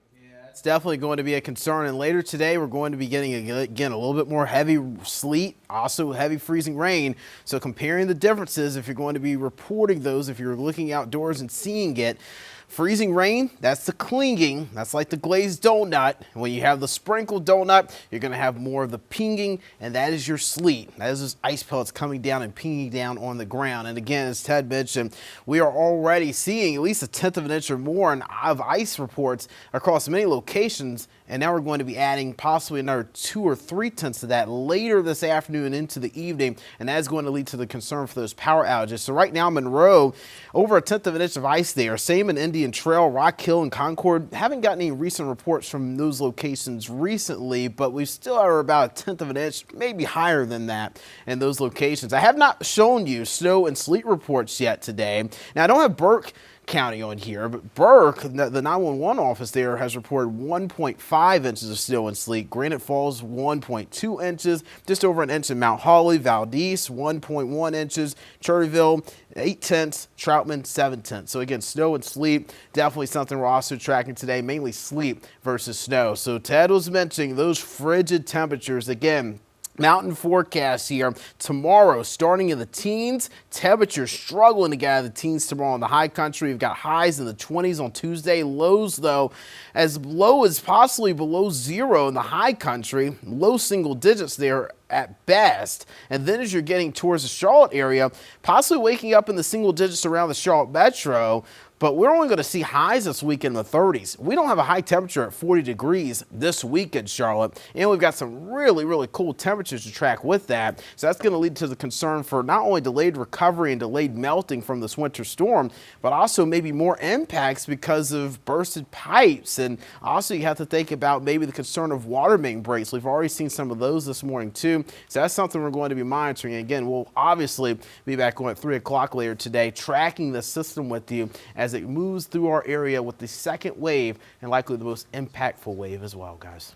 that's definitely going to be a concern. And later today, we're going to be getting, again, a little bit more heavy sleet, also heavy freezing rain. So comparing the differences, if you're going to be reporting those, if you're looking outdoors and seeing it, freezing rain, that's the clinging. That's like the glazed donut. When you have the sprinkled donut, you're going to have more of the pinging, and that is your sleet. That is those ice pellets coming down and pinging down on the ground. And again, as Ted mentioned, we are already seeing at least 1/10 of an inch or more of ice reports across many locations. And now we're going to be adding possibly another 2 or 3 tenths of that later this afternoon into the evening. And that is going to lead to the concern for those power outages. So right now, Monroe, over 1/10 of an inch of ice there. Same in Indian Trail, Rock Hill, and Concord. Haven't gotten any recent reports from those locations recently, but we still are about 1/10 of an inch, maybe higher than that in those locations. I have not shown you snow and sleet reports yet today. Now, I don't have Burke County on here, but Burke, the 911 office there, has reported 1.5 inches of snow and sleet. Granite Falls, 1.2 inches, just over an inch in Mount Holly. Valdese, 1.1 inches. Cherryville, 0.8, Troutman, 0.7. So again, snow and sleet, definitely something we're also tracking today, mainly sleet versus snow. So Ted was mentioning those frigid temperatures again. Mountain forecast here tomorrow, starting in the teens. Temperatures struggling to get out of the teens tomorrow in the high country. We've got highs in the 20s on Tuesday. Lows, though, as low as possibly below 0 in the high country. Low single digits there at best. And then as you're getting towards the Charlotte area, possibly waking up in the single digits around the Charlotte metro. But we're only going to see highs this week in the 30s. We don't have a high temperature at 40 degrees this week in Charlotte. And we've got some really, really cool temperatures to track with that. So that's going to lead to the concern for not only delayed recovery and delayed melting from this winter storm, but also maybe more impacts because of bursted pipes. And also you have to think about maybe the concern of water main breaks. We've already seen some of those this morning too. So that's something we're going to be monitoring. And again, we'll obviously be back on at 3 o'clock later today, tracking the system with you as it moves through our area with the second wave and likely the most impactful wave as well, guys.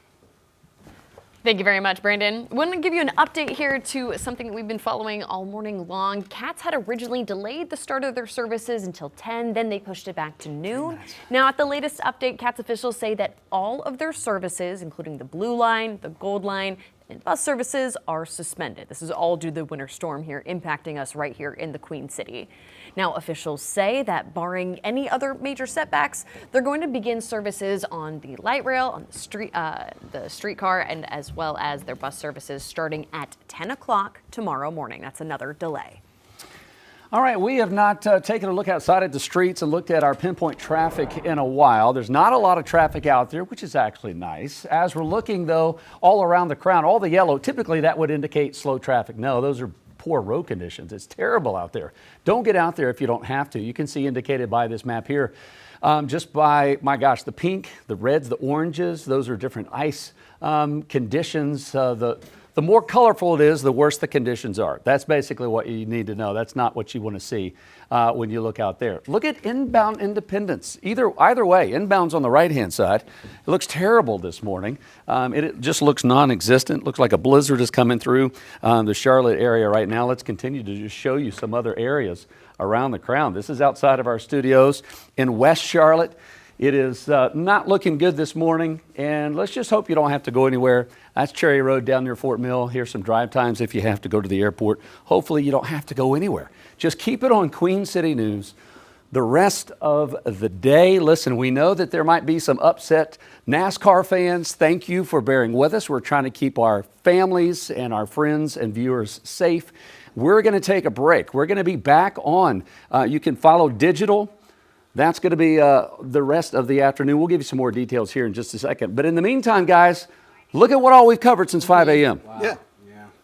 Thank you very much, Brandon. I want to give you an update here to something that we've been following all morning long. CATS had originally delayed the start of their services until 10, then they pushed it back to noon. Now, at the latest update, CATS officials say that all of their services, including the Blue Line, the Gold Line, and bus services, are suspended. This is all due to the winter storm here impacting us right here in the Queen City. Now, officials say that barring any other major setbacks, they're going to begin services on the light rail, on the streetcar, and as well as their bus services starting at 10 o'clock tomorrow morning. That's another delay. All right, we have not taken a look outside at the streets and looked at our pinpoint traffic in a while. There's not a lot of traffic out there, which is actually nice. As we're looking, though, all around the crown, all the yellow, typically that would indicate slow traffic. No, those are poor road conditions. It's terrible out there. Don't get out there if you don't have to. You can see indicated by this map here, just by, my gosh, the pink, the reds, the oranges, those are different ice conditions. The more colorful it is, the worse the conditions are. That's basically what you need to know. That's not what you want to see when you look out there. Look at inbound Independence. Either way, inbound's on the right-hand side. It looks terrible this morning. It just looks non-existent. Looks like a blizzard is coming through the Charlotte area right now. Let's continue to just show you some other areas around the crown. This is outside of our studios in West Charlotte. It is not looking good this morning, and let's just hope you don't have to go anywhere. That's Cherry Road down near Fort Mill. Here's some drive times if you have to go to the airport. Hopefully you don't have to go anywhere. Just keep it on Queen City News the rest of the day. Listen, we know that there might be some upset NASCAR fans. Thank you for bearing with us. We're trying to keep our families and our friends and viewers safe. We're going to take a break. We're going to be back on. You can follow digital. That's going to be the rest of the afternoon. We'll give you some more details here in just a second. But in the meantime, guys, look at what all we've covered since 5 a.m. Wow. Yeah.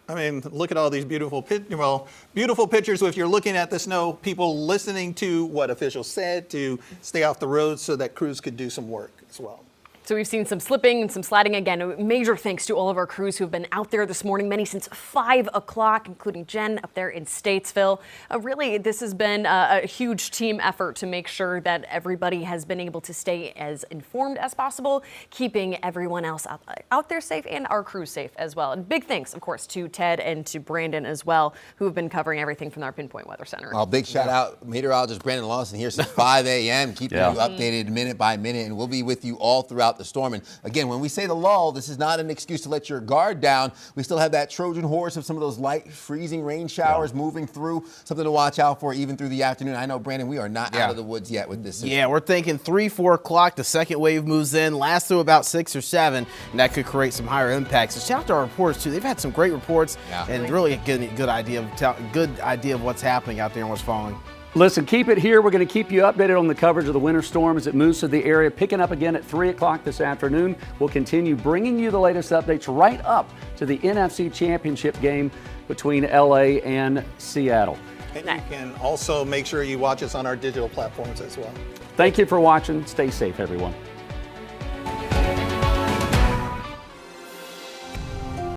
I mean, look at all these beautiful pictures. If you're looking at the snow, people listening to what officials said to stay off the road so that crews could do some work as well. So we've seen some slipping and some sliding again. A major thanks to all of our crews who have been out there this morning, many since 5 o'clock, including Jen up there in Statesville. Really, this has been a huge team effort to make sure that everybody has been able to stay as informed as possible, keeping everyone else out there safe and our crew safe as well. And big thanks, of course, to Ted and to Brandon as well, who have been covering everything from our Pinpoint Weather Center. Oh, big shout out, meteorologist Brandon Lawson here since 5 a.m., keeping you updated minute by minute, and we'll be with you all throughout the storm. And again, when we say the lull, this is not an excuse to let your guard down. We still have that Trojan horse of some of those light freezing rain showers moving through, something to watch out for even through the afternoon. I know, Brandon, we are not out of the woods yet with this. Yeah, we're thinking 3, 4 o'clock. The second wave moves in, lasts through about 6 or 7, and that could create some higher impacts. So shout out to our reporters too. They've had some great reports and really a good idea of what's happening out there and what's falling. Listen, keep it here. We're going to keep you updated on the coverage of the winter storm as it moves to the area, picking up again at 3 o'clock this afternoon. We'll continue bringing you the latest updates right up to the NFC Championship game between LA and Seattle. And you can also make sure you watch us on our digital platforms as well. Thank you for watching. Stay safe, everyone.